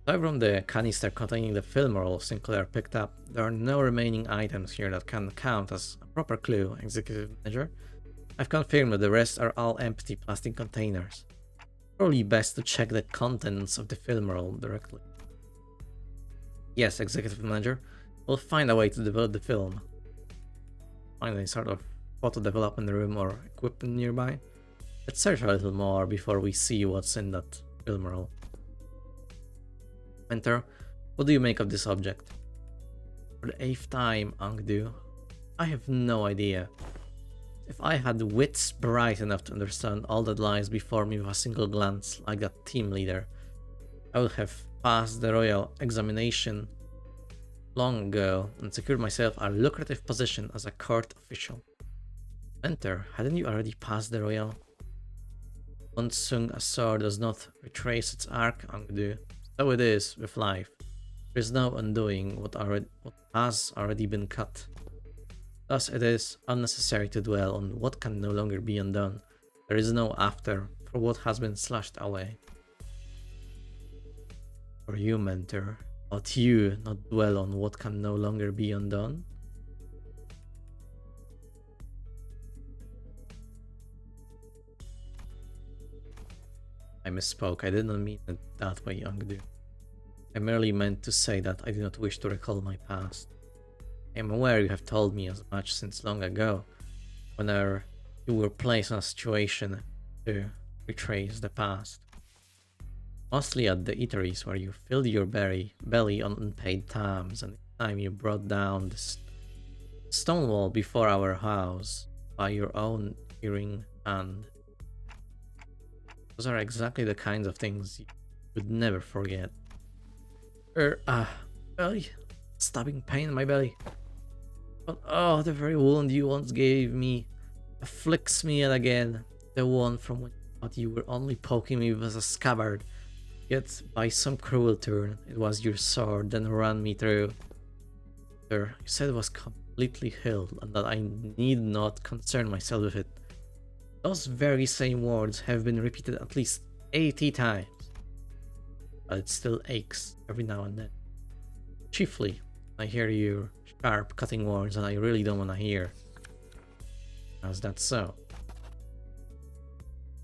Aside from the canister containing the film roll Sinclair picked up, there are no remaining items here that can count as a proper clue, Executive Manager. I've confirmed that the rest are all empty plastic containers. Probably best to check the contents of the film roll directly. Yes, Executive Manager. We'll find a way to develop the film. Find any sort of photo development room or equipment nearby. Let's search a little more before we see what's in that film roll. Mentor, what do you make of this object? For the 8th time, Angdu, I have no idea. If I had wits bright enough to understand all that lies before me with a single glance, like that team leader, I would have passed the royal examination long ago and secured myself a lucrative position as a court official. Mentor, hadn't you already passed the royal? Once sung a sword does not retrace its arc, Angdu. So it is with life. There is no undoing what has already been cut. Thus it is unnecessary to dwell on what can no longer be undone. There is no after for what has been slashed away. For you, Mentor, ought you not dwell on what can no longer be undone? I misspoke, I did not mean it that way, Angdu. I merely meant to say that I do not wish to recall my past. I am aware you have told me as much since long ago, whenever you were placed in a situation to retrace the past. Mostly at the eateries where you filled your belly on unpaid times, and the time you brought down the stone wall before our house by your own hearing hand. Those are exactly the kinds of things you would never forget. Belly. Stabbing pain in my belly. But oh, the very wound you once gave me afflicts me yet again. The one from when you thought you were only poking me with a scabbard. Yet, by some cruel turn, it was your sword that ran me through. Sir, you said it was completely healed and that I need not concern myself with it. Those very same words have been repeated at least 80 times. But it still aches every now and then. Chiefly, I hear your sharp, cutting words and I really don't want to hear. How's that so?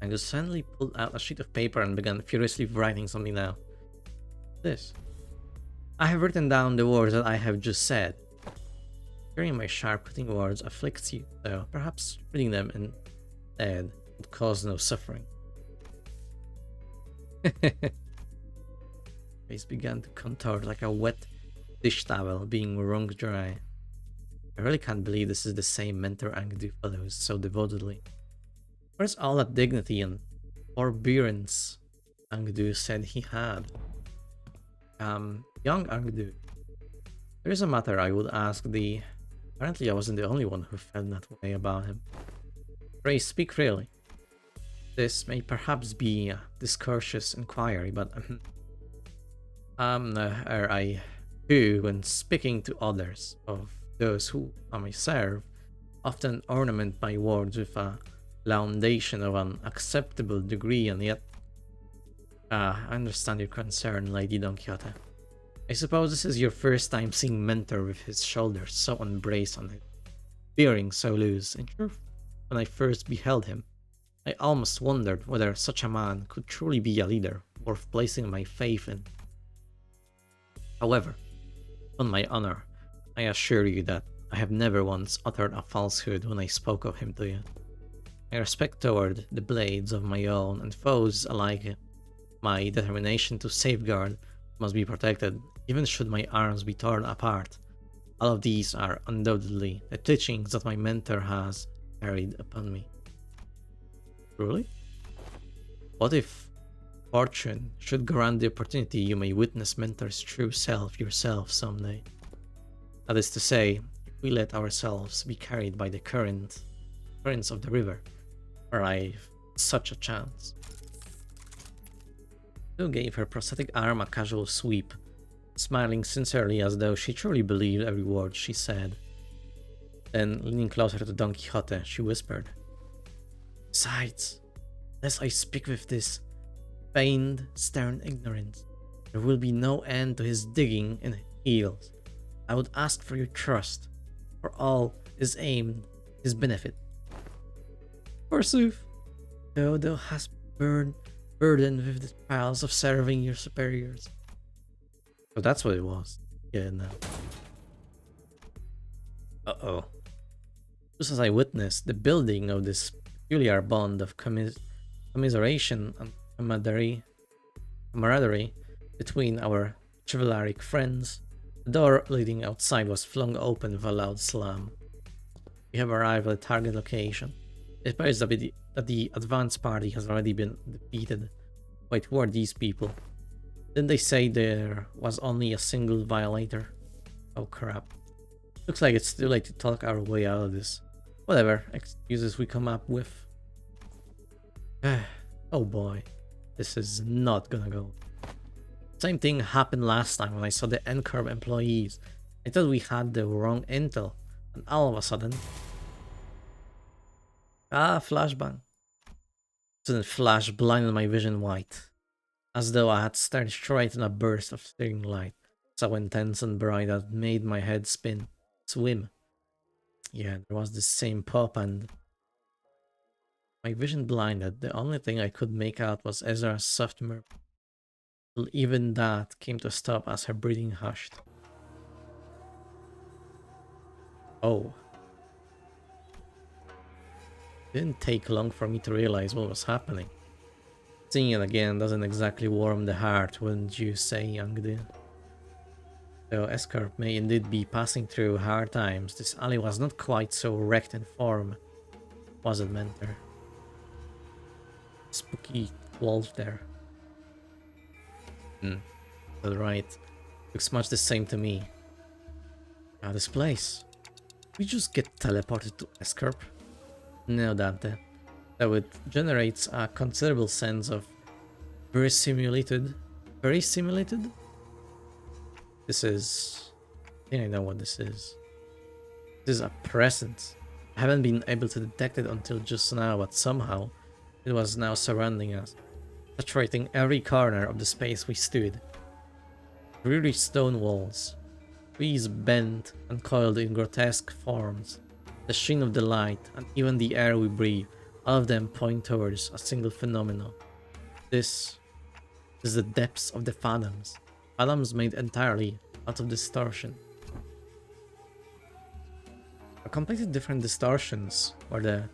Angus suddenly pulled out a sheet of paper and began furiously writing something down. This. I have written down the words that I have just said. Hearing my sharp, cutting words afflicts you, though perhaps reading them instead would cause no suffering. Face began to contort like a wet dish towel being wrung dry. I really can't believe this is the same mentor Angdu follows so devotedly. Where's all that dignity and forbearance Angdu said he had? Young Angdu, there is a matter I would ask thee. Apparently I wasn't the only one who felt that way about him. Pray speak freely. This may perhaps be a discourteous inquiry, but I who, when speaking to others of those who I may serve, often ornament my words with a laudation of an acceptable degree, and yet, I understand your concern, Lady Don Quixote. I suppose this is your first time seeing Mentor with his shoulders so unbraced and his bearing so loose. In truth, when I first beheld him, I almost wondered whether such a man could truly be a leader worth placing my faith in. However, on my honor, I assure you that I have never once uttered a falsehood when I spoke of him to you. My respect toward the blades of my own and foes alike, my determination to safeguard must be protected, even should my arms be torn apart. All of these are undoubtedly the teachings that my mentor has carried upon me. Truly? What if fortune should grant the opportunity you may witness Mentor's true self yourself someday? That is to say, if we let ourselves be carried by the currents of the river, arrive such a chance. Sue gave her prosthetic arm a casual sweep, smiling sincerely as though she truly believed every word she said. Then, leaning closer to Don Quixote, she whispered, "Besides, unless I speak with this feigned stern ignorance, there will be no end to his digging in heels. I would ask for your trust, for all is aimed his benefit. Forsooth, though thou hast burdened with the trials of serving your superiors." So that's what it was. Yeah, no. Uh-oh. Just as I witnessed the building of this peculiar bond of commiseration and camaraderie between our chivalric friends, the door leading outside was flung open with a loud slam. We have arrived at the target location. It appears that the advance party has already been defeated. Wait, who are these people? Didn't they say there was only a single violator? Oh crap. Looks like it's too late to talk our way out of this. Whatever excuses we come up with. Oh boy, this is not gonna go. Same thing happened last time when I saw the N-Curve employees. I thought we had the wrong intel, and all of a sudden... flashbang. Sudden flash blinded my vision white, as though I had stared straight in a burst of stirring light, so intense and bright that it made my head swim. Yeah, there was the same pop and... My vision blinded, the only thing I could make out was Ezra's soft murmur. Even that came to a stop as her breathing hushed. Oh. Didn't take long for me to realize what was happening. Seeing it again doesn't exactly warm the heart, wouldn't you say, young dear? Though Escarp may indeed be passing through hard times, this alley was not quite so wrecked in form, was it, Mentor? Spooky wolf there. That's right. Looks much the same to me. Now this place. We just get teleported to Escarp? No, Dante. That would generate a considerable sense of very simulated. This is... I think I know what this is. This is a presence. I haven't been able to detect it until just now, but somehow it was now surrounding us, saturating every corner of the space we stood. Dreary stone walls, trees bent and coiled in grotesque forms, the sheen of the light, and even the air we breathe, all of them point towards a single phenomenon. This is the depths of the fathoms. Fathoms made entirely out of distortion. A completely different distortions where the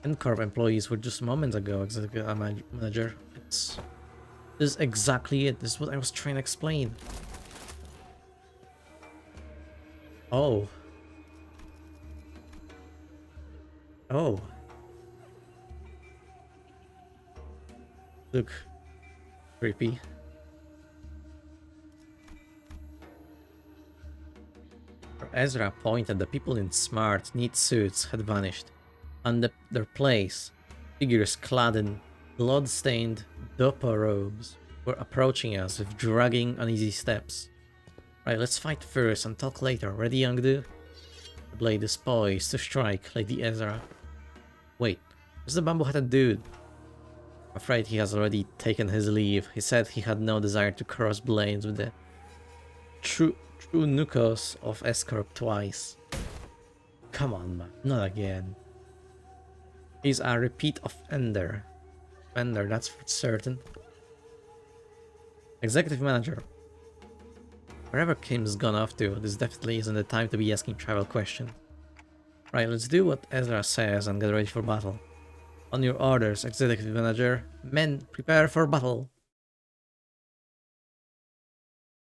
N-Corp employees were just moments ago, executive manager. This is exactly it. This is what I was trying to explain. Oh. Oh. Look. Creepy. Ezra pointed, the people in smart, neat suits had vanished, and their place, figures clad in blood-stained dopa robes, were approaching us with dragging, uneasy steps. Right, let's fight first and talk later. Ready, young dude? The blade is poised to strike, Lady Ezra. Wait, where's the bamboo-headed dude? I'm afraid he has already taken his leave. He said he had no desire to cross blades with the true Nukos of Escorp twice. Come on, man, not again. He's a repeat offender. That's for certain. Executive manager. Wherever Kim's gone off to, this definitely isn't the time to be asking travel questions. Right, let's do what Ezra says and get ready for battle. On your orders, executive manager. Men, prepare for battle.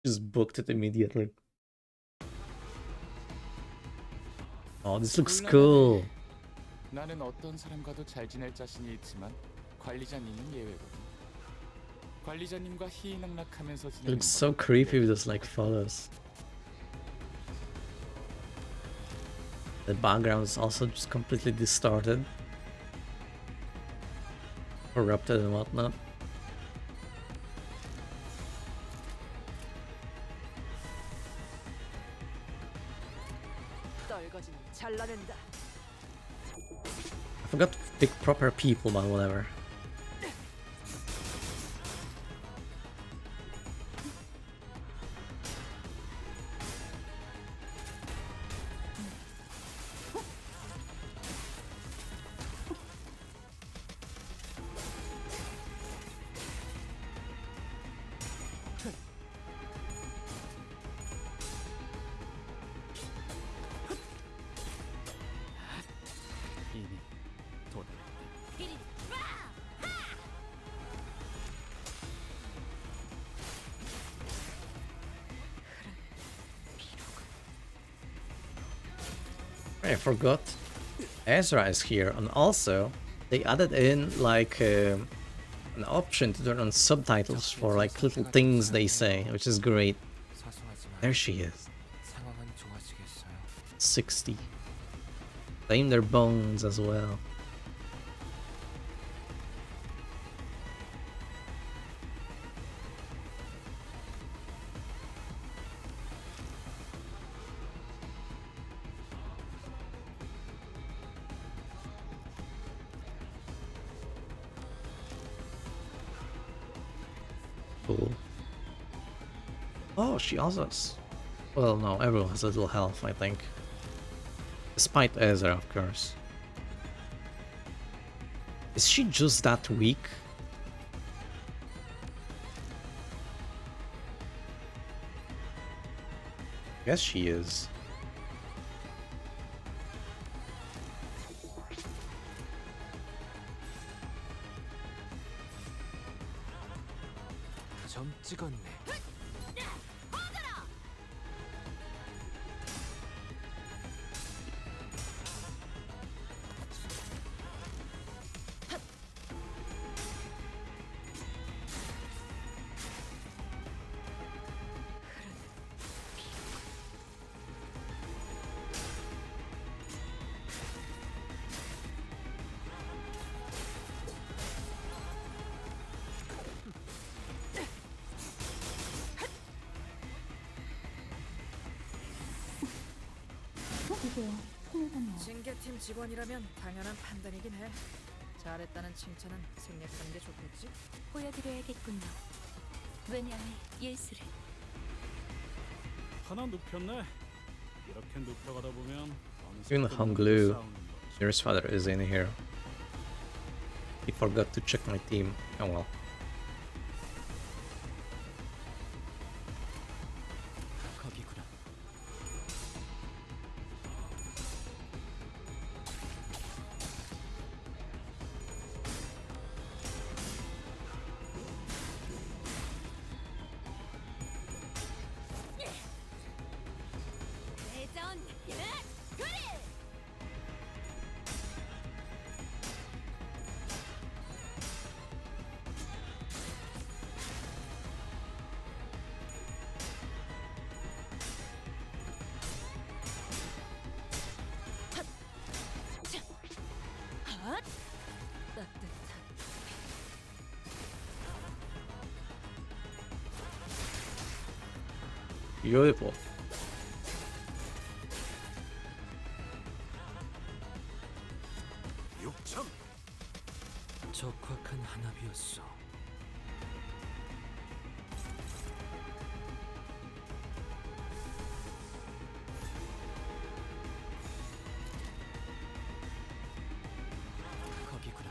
Just booked it immediately. Oh, this looks cool. 나는 어떤 사람과도 잘 지낼 자신이 있지만 관리자님은 예외거든. 관리자님과 희희낙낙하면서 It 지내는 looks so creepy with those like photos. The background is also just completely distorted, corrupted and whatnot. I forgot to pick proper people, but whatever. I forgot Ezra is here, and also they added in like an option to turn on subtitles for like little things they say, which is great. There she is. 60. Claim their bones as well. Cool. Oh, she also has... Well, no, everyone has a little health, I think. Despite Ezra, of course. Is she just that weak? Guess she is. 점 찍었네. 징계팀 직원이라면 당연한 판단이긴 해. 잘했다는 칭찬은 생략하는 게 좋겠지? 보여드려야겠군요. 왜냐하면 예술을. 하나 눕혔네. 이렇게 눕혀가다 보면 Even Honglu, Nearest father is in here. He forgot to check my team. Oh well. 거기구나. Beautiful. 적확한 한압이었어. 거기구나.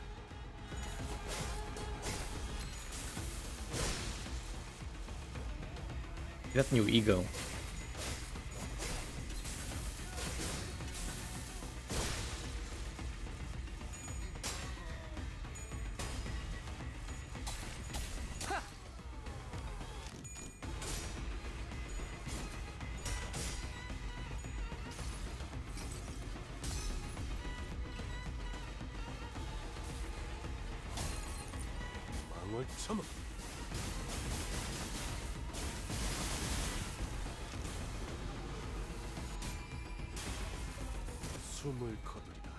That new ego. 숨을 거두리라.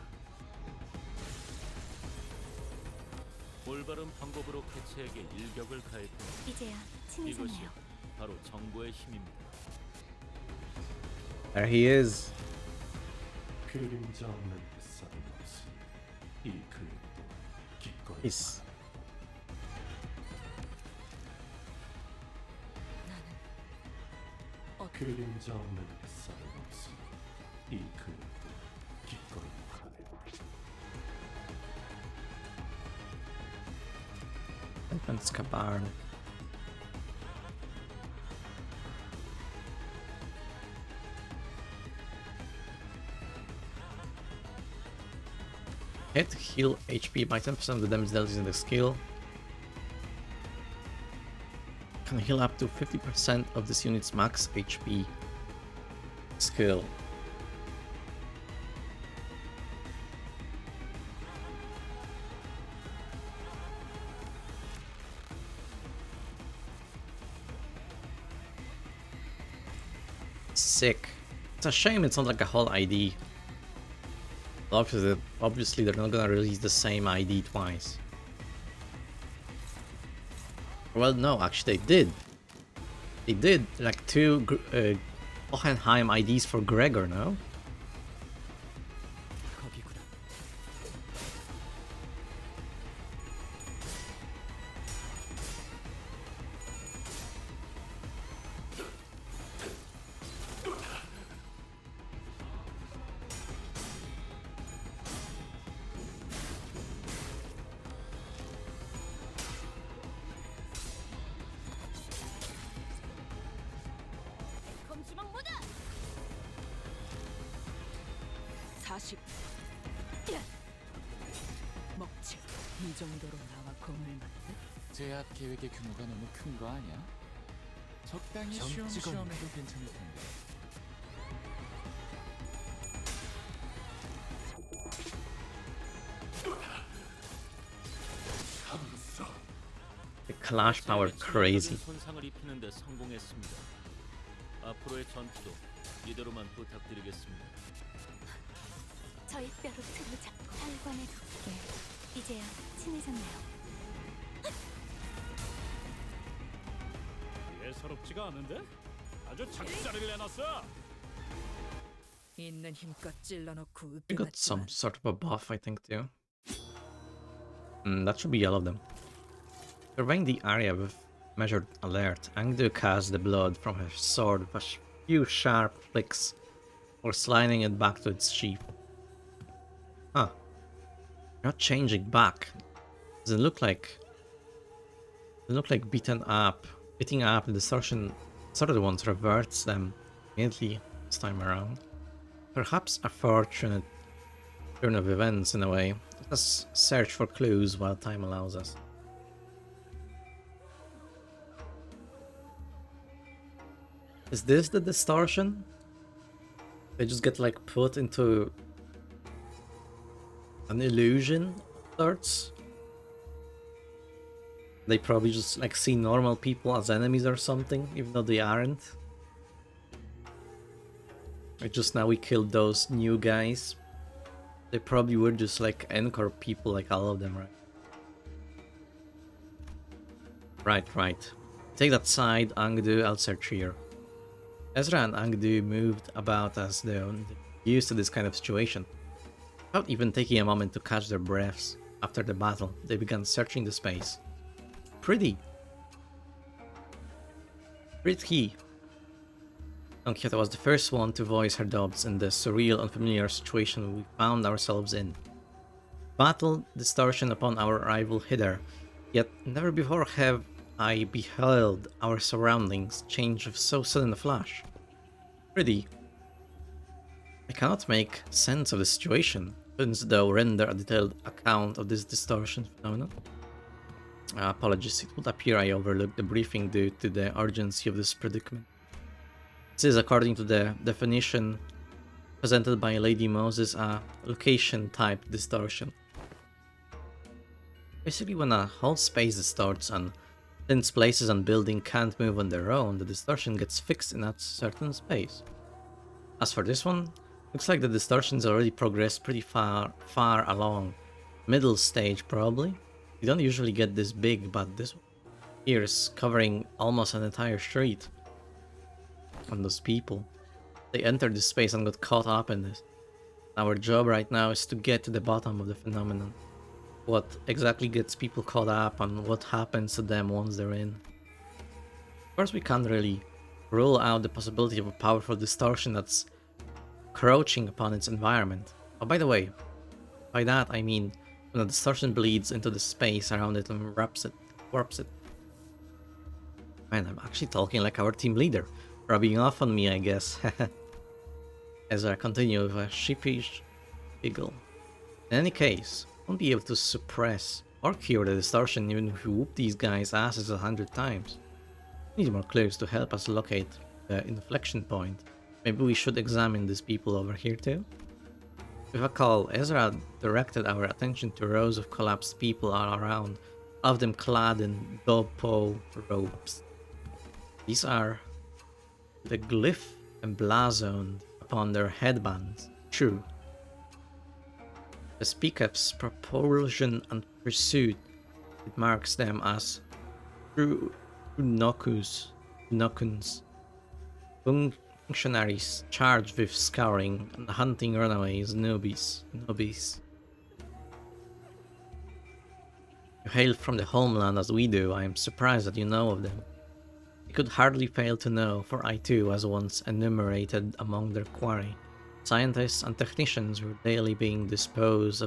올바른 방법으로 개체에게 일격을 가했던 이제야 이것이 친해졌네요. 바로 정보의 힘입니다. There he is. 그림자 없는 햇살은 없으니 이 근육도 기꺼이 He's 그림자 없는 햇살은 없으니 이 근육도 기꺼이 가네. Entrance Cabarn. Hit, heal HP by 10% of the damage dealt using the skill. Can heal up to 50% of this unit's max HP. Skill. Sick. It's a shame it's not like a whole ID. Obviously they're not gonna release the same ID twice. Well, no, actually they did. They did like two Hohenheim IDs for Gregor, no? 거기구나. 검수망 모드. 40. 먹칠. 이 정도로 나와 공을 맞대? 제압 계획의 규모가 너무 큰 거 아니야? 적당히 점 쉬엄쉬엄 찍었네. 해도 괜찮을 텐데. The clash power crazy. 손상을 입히는데 성공했습니다. 앞으로의 전투도 이대로만 부탁드리겠습니다. 저희 뼈로 틈을 잡고 혈관의 두께. 이제야 친해졌네요. 예사롭지가 않은데? 아주 작살을 내놨어. 있는 힘껏 찔러놓고 We got some 으깨봤지만 sort of a buff, I think, too. That should be all of them. Surveying the area with measured alert, Angdu casts the blood from her sword with a few sharp flicks or sliding it back to its sheath. Huh. Not changing back. Doesn't look like beating up. The distortion sort of the ones reverts them immediately this time around. Perhaps a fortunate turn of events in a way. Let us search for clues while time allows us. Is this the distortion? They just get like put into an illusion of sorts? They probably just like see normal people as enemies or something, even though they aren't. Like just now we killed those new guys. They probably were just like Encore people like all of them, right? Right. Take that side, Angdu, I'll search here. Ezra and Angdu moved about as though used to this kind of situation. Without even taking a moment to catch their breaths after the battle, they began searching the space. Pretty. Don Quixote was the first one to voice her doubts in the surreal, unfamiliar situation we found ourselves in. Battle distortion upon our arrival hither, yet never before have I beheld our surroundings change with so sudden a flash. Pretty. I cannot make sense of the situation, couldn't thou render a detailed account of this distortion phenomenon? Apologies, it would appear I overlooked the briefing due to the urgency of this predicament. This is, according to the definition presented by Lady Moses, a location-type distortion. Basically, when a whole space distorts and since places and buildings can't move on their own, the distortion gets fixed in that certain space. As for this one, looks like the distortion's already progressed pretty far along. Middle stage, probably. You don't usually get this big, but this here is covering almost an entire street. And those people, they entered this space and got caught up in this. Our job right now is to get to the bottom of the phenomenon. What exactly gets people caught up and what happens to them once they're in. Of course, we can't really rule out the possibility of a powerful distortion that's crouching upon its environment. Oh, by the way, by that I mean when a distortion bleeds into the space around it and warps it. Man, I'm actually talking like our team leader, rubbing off on me, I guess. As I continue with a sheepish giggle. In any case, won't be able to suppress or cure the distortion even if we whoop these guys' asses 100 times. We need more clues to help us locate the inflection point. Maybe we should examine these people over here too? If I recall, Ezra directed our attention to rows of collapsed people all around, all of them clad in dopo robes. These are the glyph emblazoned upon their headbands. True. The speakers propulsion and pursuit, it marks them as true Nokuns, functionaries charged with scouring and hunting runaways, nobbies. You hail from the homeland as we do. I am surprised that you know of them. I could hardly fail to know, for I too was once enumerated among their quarry. Scientists and technicians were daily being dispossessed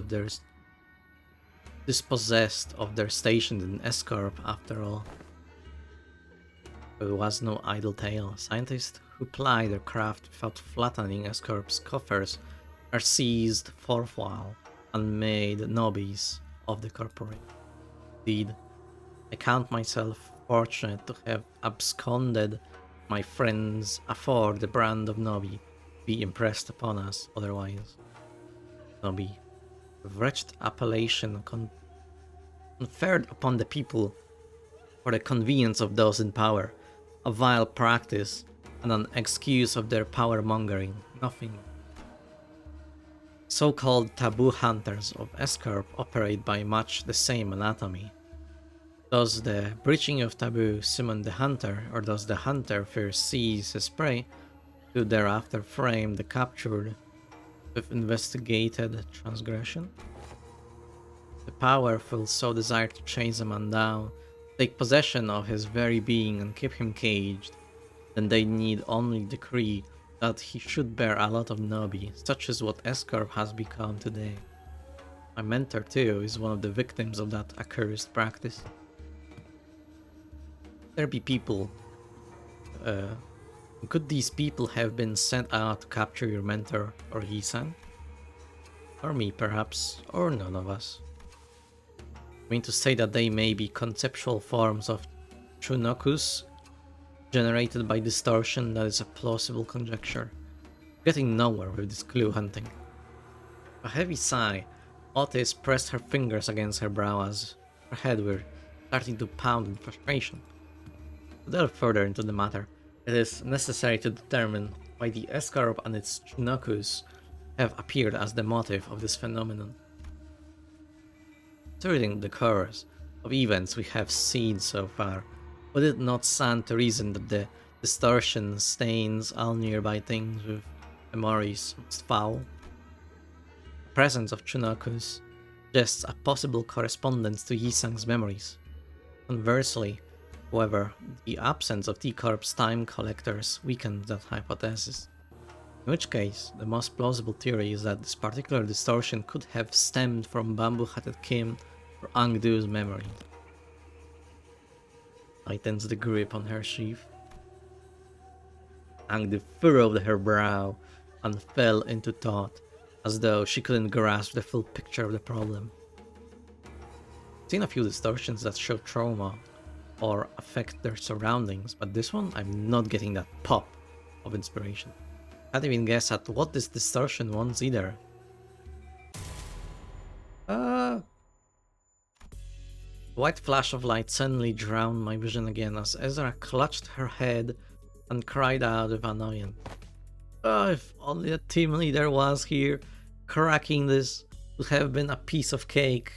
of their stations in Escorp after all. But it was no idle tale. Scientists who ply their craft without flattening Escorp's coffers are seized forthwhile and made nobbies of the corporate. Indeed, I count myself fortunate to have absconded my friends afore the brand of nobby be impressed upon us otherwise. Nobby, a wretched appellation conferred upon the people for the convenience of those in power, a vile practice and an excuse of their power-mongering, nothing. So-called taboo hunters of Escorp operate by much the same anatomy. Does the breaching of taboo summon the hunter, or does the hunter first seize his prey to thereafter frame the captured with investigated transgression? The powerful so desire to chase a man down, take possession of his very being and keep him caged, then they need only decree that he should bear a lot of nobby, such as what Escorp has become today. My mentor too is one of the victims of that accursed practice. There be people. Could these people have been sent out to capture your mentor or Hisan? Or me perhaps, or none of us. I mean to say that they may be conceptual forms of Chunokus generated by distortion. That is a plausible conjecture. Getting nowhere with this clue hunting. A heavy sigh, Otis pressed her fingers against her brow as her head were starting to pound in frustration. To delve further into the matter, it is necessary to determine why the Escorp and its Chunokus have appeared as the motive of this phenomenon. Considering the course of events we have seen so far, would it not stand to reason that the distortion stains all nearby things with memories. It's foul. The presence of Chunakus suggests a possible correspondence to Yisang's memories. Conversely, however, the absence of T-Corp's time collectors weakens that hypothesis. In which case, the most plausible theory is that this particular distortion could have stemmed from Bamboo-Hatted Kim or Angdu's memory. Tightens the grip on her sheath. Angdu furrowed her brow and fell into thought, as though she couldn't grasp the full picture of the problem. I've seen a few distortions that show trauma or affect their surroundings, but this one, I'm not getting that pop of inspiration. Can't even guess at what this distortion wants either. White flash of light suddenly drowned my vision again as Ezra clutched her head and cried out with annoyance. Oh, if only a team leader was here, cracking this would have been a piece of cake.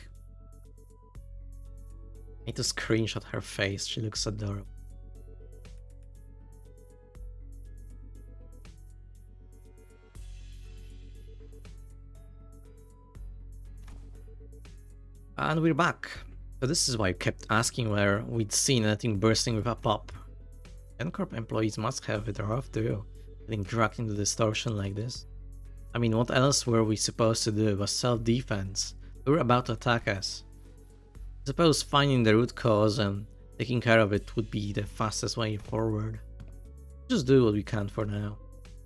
I need to screenshot her face, she looks adorable. And we're back. So this is why I kept asking where we'd seen anything bursting with a pop. N-Corp employees must have it rough too, getting dragged into distortion like this. I mean, what else were we supposed to do? It was self-defense. They were about to attack us. I suppose finding the root cause and taking care of it would be the fastest way forward. Just do what we can for now.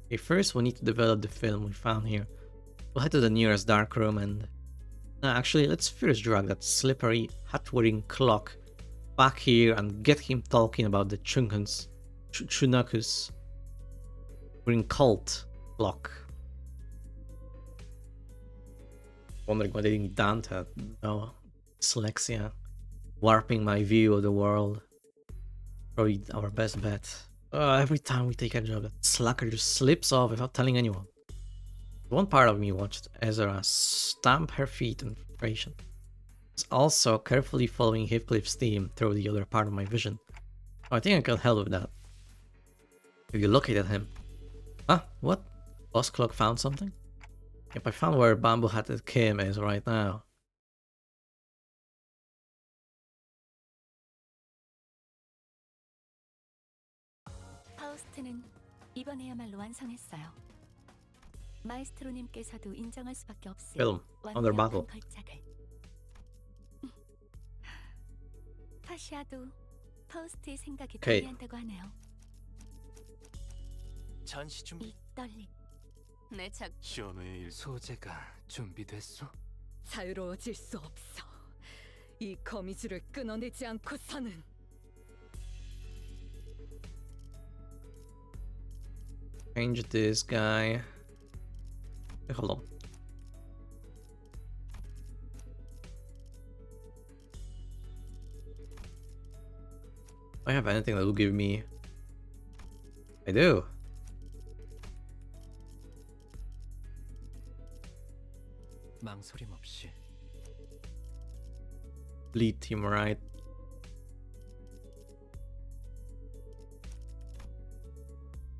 Okay, first we need to develop the film we found here. We'll head to the nearest dark room and... actually, let's first drag that slippery, hat-wearing clock back here and get him talking about the Chunakus wearing cult clock. Wondering why they didn't Dante. No, dyslexia. Warping my view of the world. Probably our best bet. Every time we take a job, that slacker just slips off without telling anyone. One part of me watched Ezra stamp her feet in frustration. It's also carefully following Heathcliff's theme through the other part of my vision. Oh, I think I can help with that. If you locate at him. Huh? What? Boss Clock found something? Yep, I found where Bamboo-Hatted Kim is right now. 파우스트는 이번에야말로 완성했어요. 마에스트로님께서도 인정할 수밖에 없을 Film. Under battle. 걸작을. 파시아도 파우스트의 생각에 Okay. 동의한다고 하네요. 전시 준비. 이 떨림. 내 작. 시연의 일 소재가 준비됐어? 자유로워질 수 없어. 이 거미줄을 끊어내지 않고서는. Change this guy. Hey, hold on. Do I have anything that will give me... I do. 망설임 없이. Lead team, right?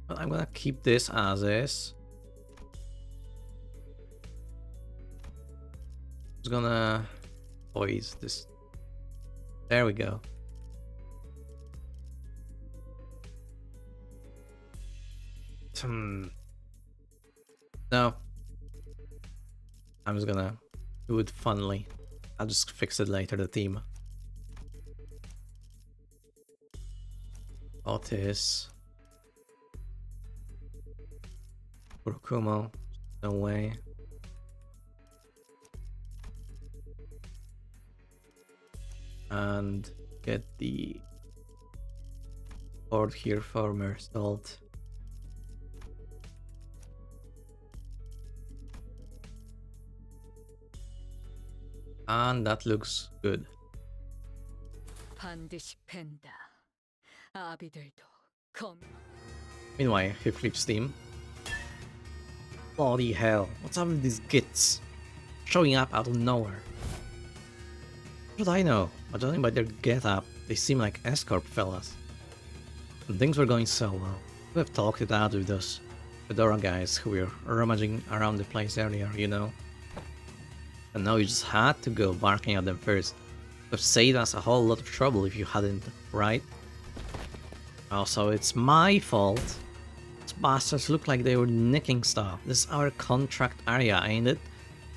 But I'm gonna keep this as is. Just gonna poise this. There we go. No. I'm just gonna do it funnily. I'll just fix it later, the theme. Otis. Kurokumo. No way. And get the board here for Merstalt. And that looks good. 반드시 팬다. 아비들도 검. Meanwhile, Heathcliff's team. Bloody hell, what's up with these gits? Showing up out of nowhere. What should I know? But judging by their get up, they seem like escort fellas. And things were going so well. We have talked it out with those Fedora guys who were rummaging around the place earlier, you know. And now you just had to go barking at them first. Would have saved us a whole lot of trouble if you hadn't, right? Also, it's my fault. These bastards look like they were nicking stuff. This is our contract area, ain't it?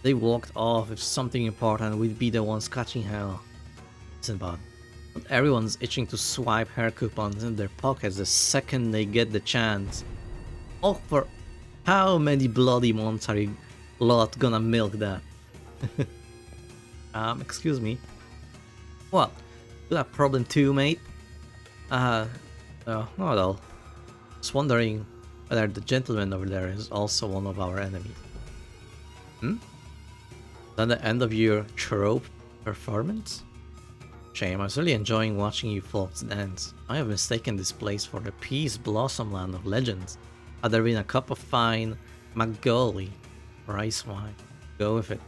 They walked off. If something important, we'd be the ones catching hell. Listen, bud. Not everyone's itching to swipe hair coupons in their pockets the second they get the chance. Oh, for how many bloody months are you lot gonna milk that? Excuse me. What? You got a problem too, mate? Oh well. Just wondering whether the gentleman over there is also one of our enemies. Hmm? Is that the end of your trope performance? Shame, I was really enjoying watching you folks dance. I have mistaken this place for the Peace Blossom Land of Legends. Had there been a cup of fine Magoli rice wine, go with it.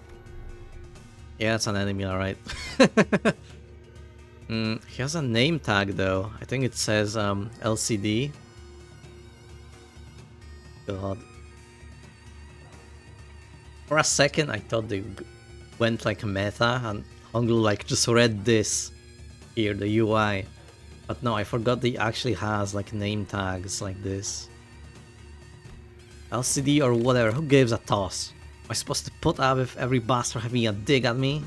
Yeah, it's an enemy, alright. He has a name tag though. I think it says LCD. God. For a second I thought they went like meta and Honglu like just read this here, the UI. But no, I forgot they actually has like name tags like this. LCD or whatever, who gives a toss? Am I supposed to put up with every bastard having a dig at me?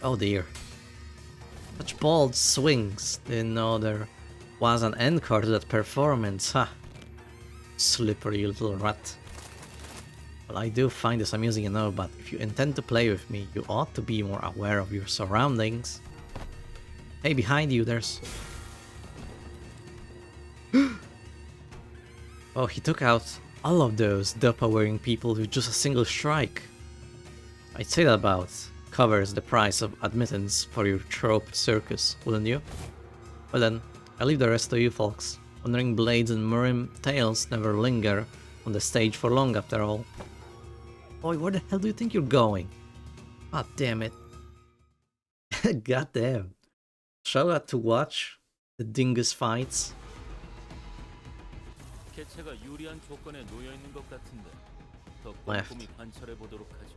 Oh dear. Such bold swings. Didn't know there was an encore to that performance, huh? Slippery little rat. Well, I do find this amusing enough, but if you intend to play with me, you ought to be more aware of your surroundings. Hey, behind you, there's... Oh, he took out all of those Dopa-wearing people with just a single strike. I'd say that about covers the price of admittance for your trope circus, wouldn't you? Well then, I'll leave the rest to you folks. Wandering blades and Murim tales never linger on the stage for long after all. Boy, where the hell do you think you're going? God damn it. God damn. Shall we have to watch the dingus fights? 개체가 유리한 조건에 놓여 있는 것 같은데 더 Left. 꼼꼼히 관찰해 보도록 하죠.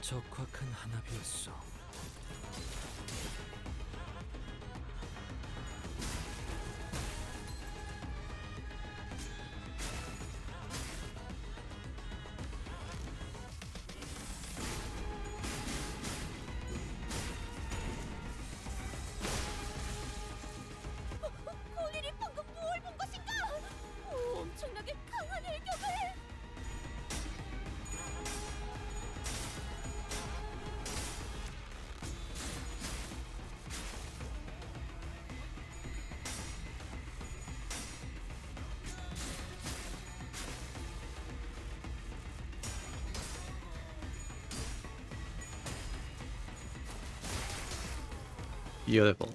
적확한 한압이었어. 폴린이 방금 뭘 본 것인가? 엄청나게 강한 일격을! Beautiful.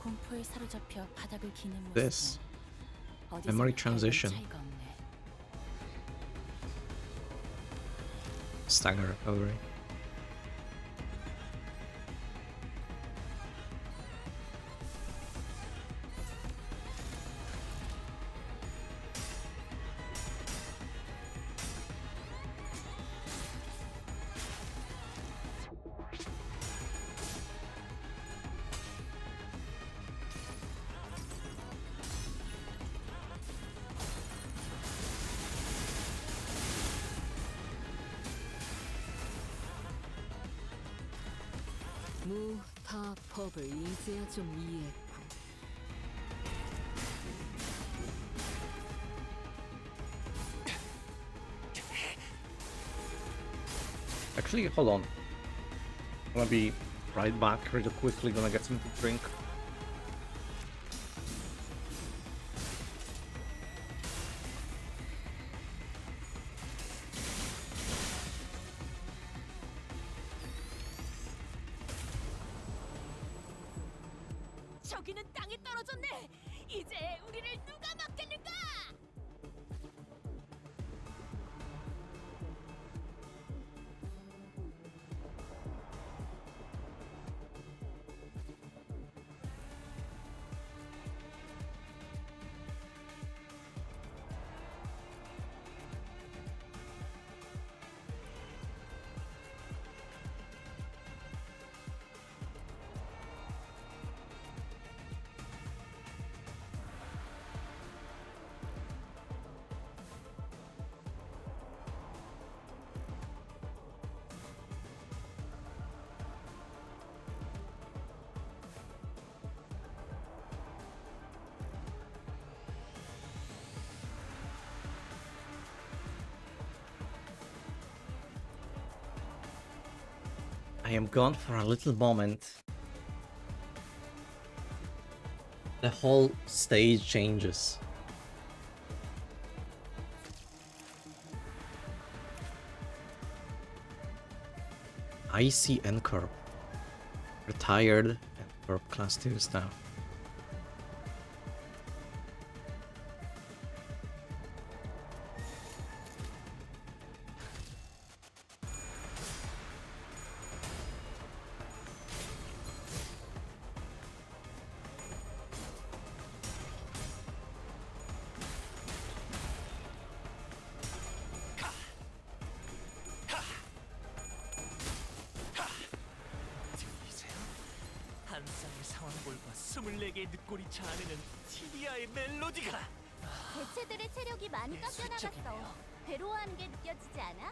공포에 사로잡혀 바닥을 기는 모습. This. Memory transition. Stagger recovery. 무, 타, 법을 이제야 좀 이해했고. Actually, hold on. I'm gonna be right back really quickly, gonna get something to drink. 저기는 땅에 떨어졌네. 이제 우리를 누가 막겠는가? I am gone for a little moment. The whole stage changes. IC N Corp. Retired and Corp Class 2 staff. 들리세요? 한 쌍의 상황볼과 24개의 늑골이 자아내는 티비아의 멜로디가 개체들의 체력이 많이 깎여 나갔어. 수적이네요. 괴로워하는 게 느껴지지 않아?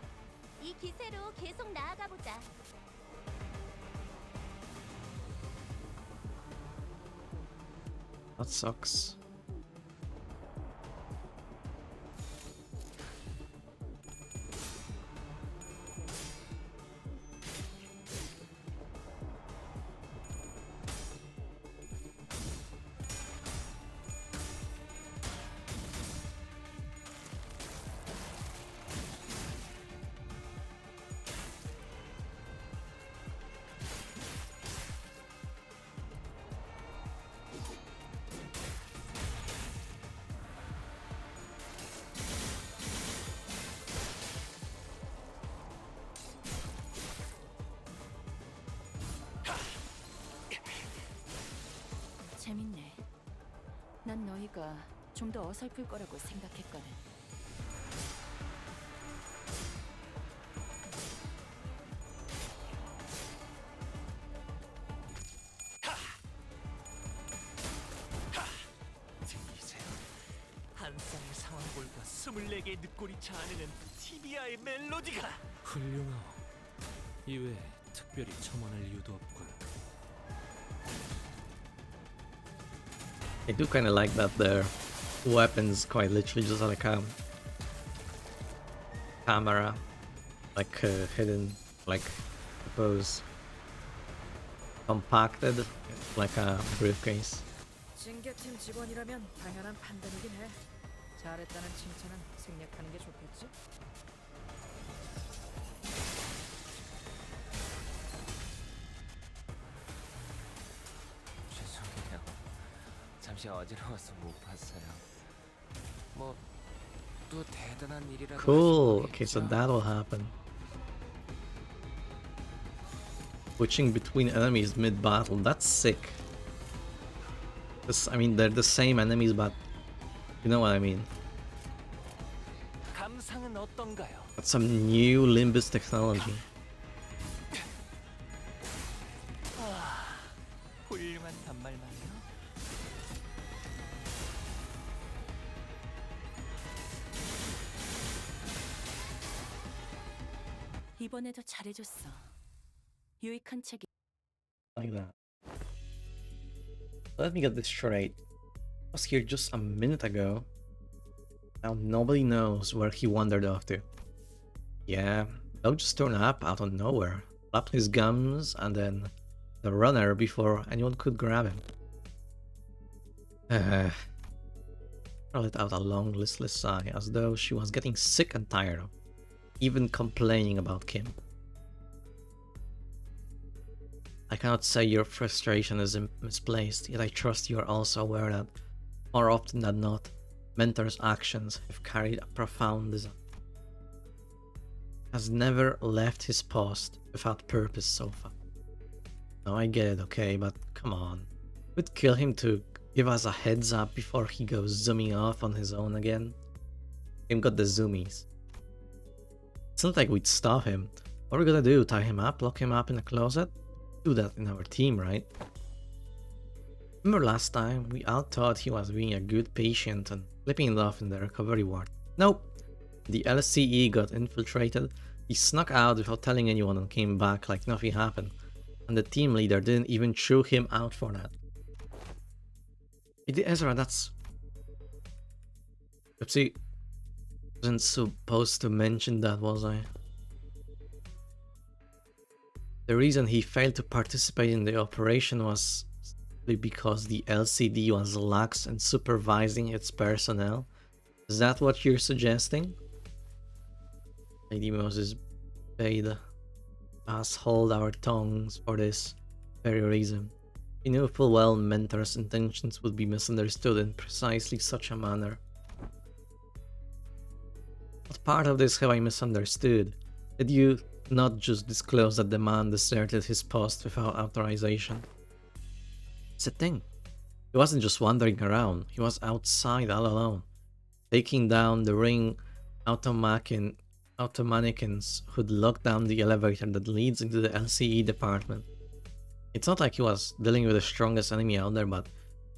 이 기세로 계속 나아가 보자. That sucks. 재밌네. 난 너희가 좀 더 어설플 거라고 생각했거든. 들리세요? 한 쌍의 상황볼과 24개의 늑골이 자아내는 티비아의 멜로디가 훌륭하오. 이외에 특별히 첨언할 이유도 없군. I do kind of like that their weapons quite literally just like a camera, like hidden, like suppose compacted like a briefcase. 징계팀 직원이라면 당연한 판단이긴 해. 잘했다는 칭찬은 생략하는 게 좋겠지? 죄송해요. 잠시 어지러워서 못 봤어요. 뭐 또 대단한 일이라도 Cool. 하신 Okay, so 거겠죠? that'll happen. Switching between enemies mid-battle. That's sick. I mean, they're the same enemies, but you know what I mean. 감상은 어떤가요? That's some new Limbus technology. 훌륭한 단말만요. 이번에도 잘해줬어. 유익한 책이 Like that. Let me get this straight. I was here just a minute ago. Now nobody knows where he wandered off to. Yeah, Dog just turned up out of nowhere, flapped his gums, and then the runner before anyone could grab him. I let out a long, listless sigh, as though she was getting sick and tired of even complaining about Kim. I cannot say your frustration is misplaced, yet I trust you are also aware that, more often than not, Mentor's actions have carried a profound design. Has never left his post without purpose so far. No, I get it, okay, but come on. We'd kill him to give us a heads up before he goes zooming off on his own again. Him got the zoomies. It's not like we'd stop him. What are we gonna do? Tie him up? Lock him up in a closet? Do that in our team, right? Remember last time? We all thought he was being a good patient and flipping it off in the recovery ward. Nope. The LCE got infiltrated. He snuck out without telling anyone and came back like nothing happened. And the team leader didn't even chew him out for that. Ezra, that's... Oopsie. Wasn't supposed to mention that, was I? The reason he failed to participate in the operation was simply because the LCD was lax in supervising its personnel. Is that what you're suggesting? Lady Moses bade us hold our tongues for this very reason. He knew full well Mentor's intentions would be misunderstood in precisely such a manner. What part of this have I misunderstood? Did you not just disclose that the man deserted his post without authorization? It's a thing. He wasn't just wandering around, he was outside all alone, taking down the ring automannequins who'd locked down the elevator that leads into the LCE department. It's not like he was dealing with the strongest enemy out there, but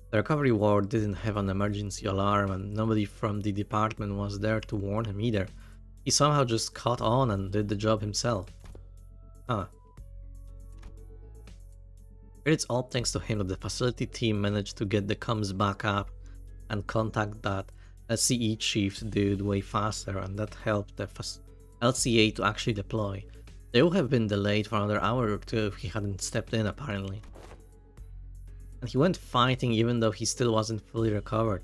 the recovery ward didn't have an emergency alarm and nobody from the department was there to warn him either. He somehow just caught on and did the job himself. Huh. It's all thanks to him that the facility team managed to get the comms back up and contact that LCE chief dude way faster, and that helped the LCA to actually deploy. They would have been delayed for another hour or two if he hadn't stepped in, apparently. And he went fighting even though he still wasn't fully recovered.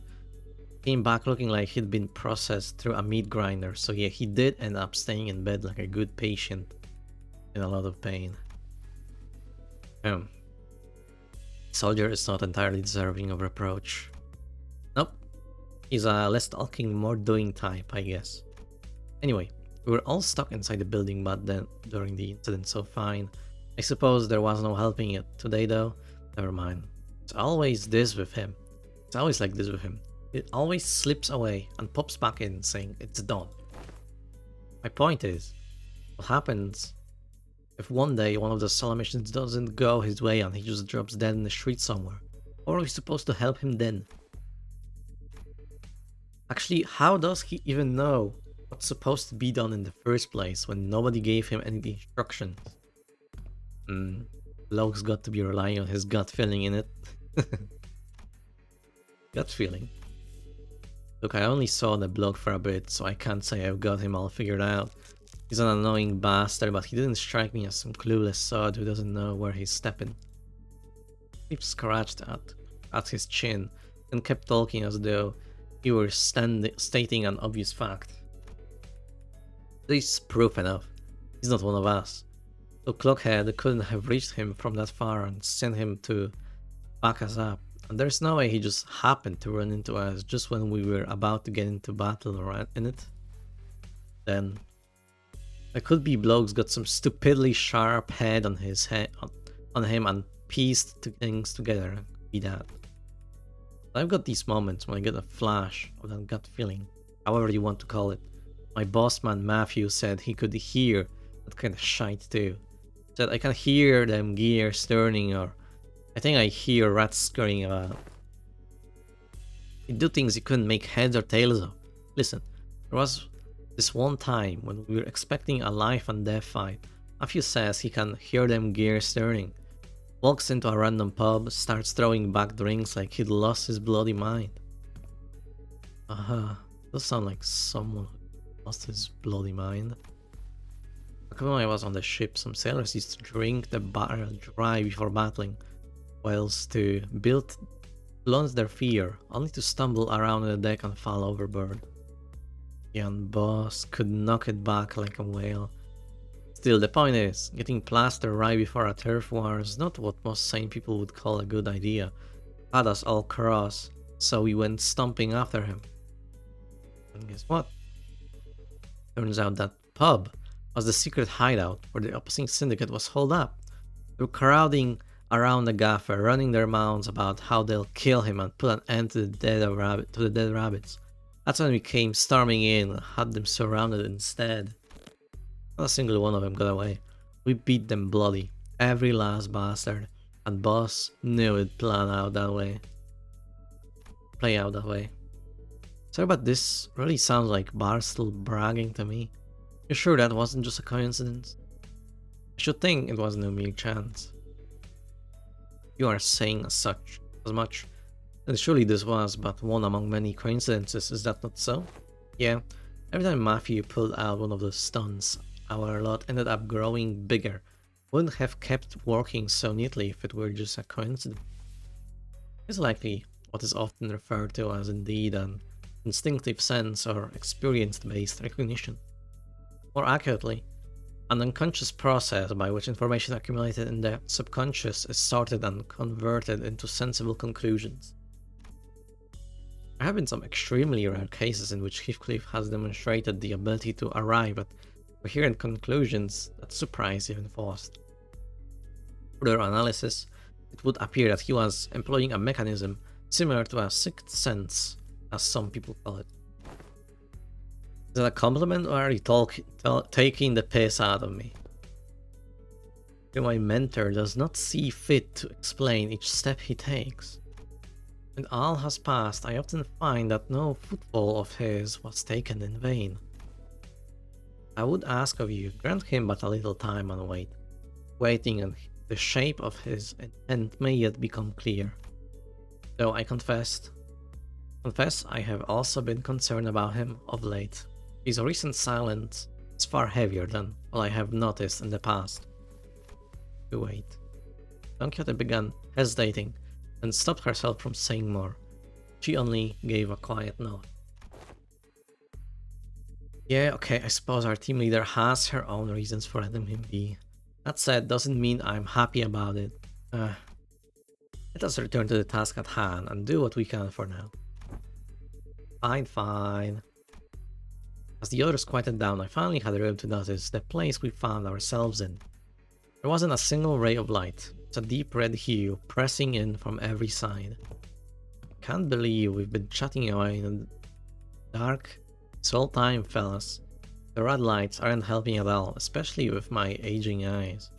Came back looking like he'd been processed through a meat grinder, so yeah, he did end up staying in bed like a good patient in a lot of pain. Soldier is not entirely deserving of reproach. Nope. He's a less talking, more doing type, I guess. Anyway, we were all stuck inside the building but then during the incident, so fine. I suppose there was no helping it. Today though, never mind. It's always this with him. It's always like this with him. It always slips away and pops back in saying it's done. My point is, what happens if one day one of the solo missions doesn't go his way and he just drops dead in the street somewhere? How are we supposed to help him then? Actually, how does he even know what's supposed to be done in the first place when nobody gave him any instructions? Loke's got to be relying on his gut feeling in it. Gut feeling? Look, I only saw the bloke for a bit, so I can't say I've got him all figured out. He's an annoying bastard, but he didn't strike me as some clueless sod who doesn't know where he's stepping. He scratched at his chin and kept talking as though he were stating an obvious fact. This is proof enough. He's not one of us. So Clockhead couldn't have reached him from that far and sent him to back us up. And there's no way he just happened to run into us just when we were about to get into battle or in it. Then it could be bloke's got some stupidly sharp head on his head on him and pieced things together. Be that. I've got these moments when I get a flash of that gut feeling, however you want to call it. My boss man Matthew said he could hear that kind of shite too. Said I can hear them gears turning, or I think I hear rats scurrying about. He'd do things you couldn't make heads or tails of. Listen, there was this one time when we were expecting a life and death fight. Matthew says he can hear them gears turning. walks into a random pub, starts throwing back drinks like he'd lost his bloody mind. Does sound like someone who lost his bloody mind. Back when I was on the ship, some sailors used to drink the barrel dry before battling, whilst to blunt their fear, only to stumble around the deck and fall overboard. The young boss could knock it back like a whale. Still, the point is, getting plastered right before a turf war is not what most sane people would call a good idea. Had us all cross, so we went stomping after him. And guess what? Turns out that pub was the secret hideout where the opposing syndicate was holed up. They were crowding around the gaffer, running their mouths about how they'll kill him and put an end to the dead rabbits. That's when we came storming in and had them surrounded instead. Not a single one of them got away. We beat them bloody, every last bastard, and boss knew it'd play out that way. Sorry, but this really sounds like Barstool bragging to me. You sure that wasn't just a coincidence? I should think it was no mere chance. You are saying as much, then surely this was but one among many coincidences, is that not so? Yeah, every time Matthew pulled out one of those stunts, our lot ended up growing bigger. Wouldn't have kept working so neatly if it were just a coincidence. It's likely what is often referred to as indeed an instinctive sense or experience-based recognition. More accurately, an unconscious process by which information accumulated in the subconscious is sorted and converted into sensible conclusions. There have been some extremely rare cases in which Heathcliff has demonstrated the ability to arrive at coherent conclusions that surprise even Faust. Further analysis, it would appear that he was employing a mechanism similar to a sixth sense, as some people call it. Is that a compliment, or are you taking the piss out of me? My mentor does not see fit to explain each step he takes. When all has passed, I often find that no footfall of his was taken in vain. I would ask of you, grant him but a little time and wait. Waiting and the shape of his intent may yet become clear. Though I confess I have also been concerned about him of late. His recent silence is far heavier than what I have noticed in the past. To wait. Don Quixote began hesitating and stopped herself from saying more. She only gave a quiet nod. Yeah, okay, I suppose our team leader has her own reasons for letting him be. That said, doesn't mean I'm happy about it. Let us return to the task at hand and do what we can for now. Fine. As the others quieted down, I finally had room to notice the place we found ourselves in. There wasn't a single ray of light. It's a deep red hue pressing in from every side. I can't believe we've been chatting away in the dark this whole time, fellas. The red lights aren't helping at all, especially with my aging eyes.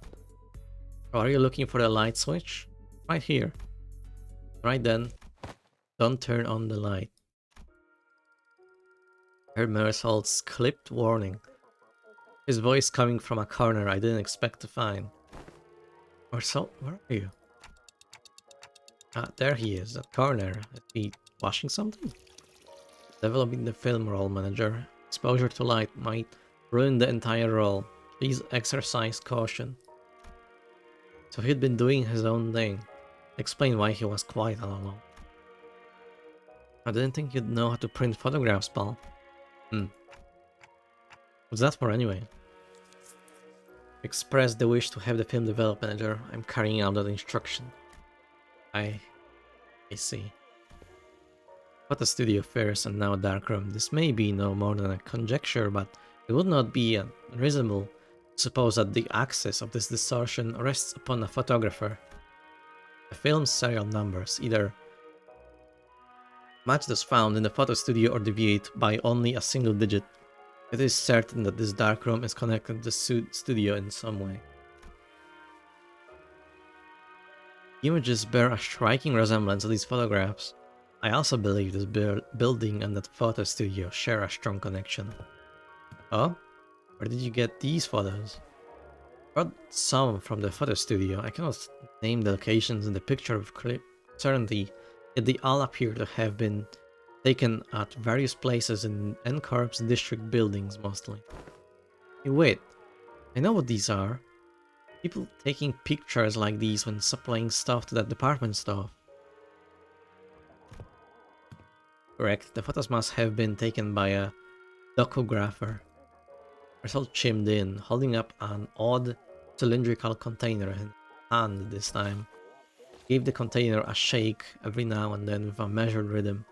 Or are you looking for the light switch? Right here. Right then, don't turn on the light. I heard Marisol's clipped warning. His voice coming from a corner I didn't expect to find. Marisol, where are you? Ah, there he is, that corner. Is he washing something? Developing the film role, manager. Exposure to light might ruin the entire role. Please exercise caution. So he'd been doing his own thing. Explain why he was quiet all along. I didn't think you'd know how to print photographs, pal. What's that for anyway? Express the wish to have the film developed, manager. I'm carrying out that instruction. I see. What a studio first and now a darkroom. This may be no more than a conjecture, but it would not be unreasonable to suppose that the axis of this distortion rests upon a photographer. The film's serial numbers either match those found in the photo studio or deviate by only a single digit. It is certain that this darkroom is connected to the studio in some way. The images bear a striking resemblance to these photographs. I also believe this building and that photo studio share a strong connection. Oh? Where did you get these photos? Brought some from the photo studio. I cannot name the locations in the picture with certainty, yet they all appear to have been taken at various places in NCORP's district buildings mostly. Hey, wait, I know what these are. People taking pictures like these when supplying stuff to that department store. Correct, the photos must have been taken by a docographer. Result chimed in, holding up an odd cylindrical container in hand this time. Gave the container a shake every now and then with a measured rhythm.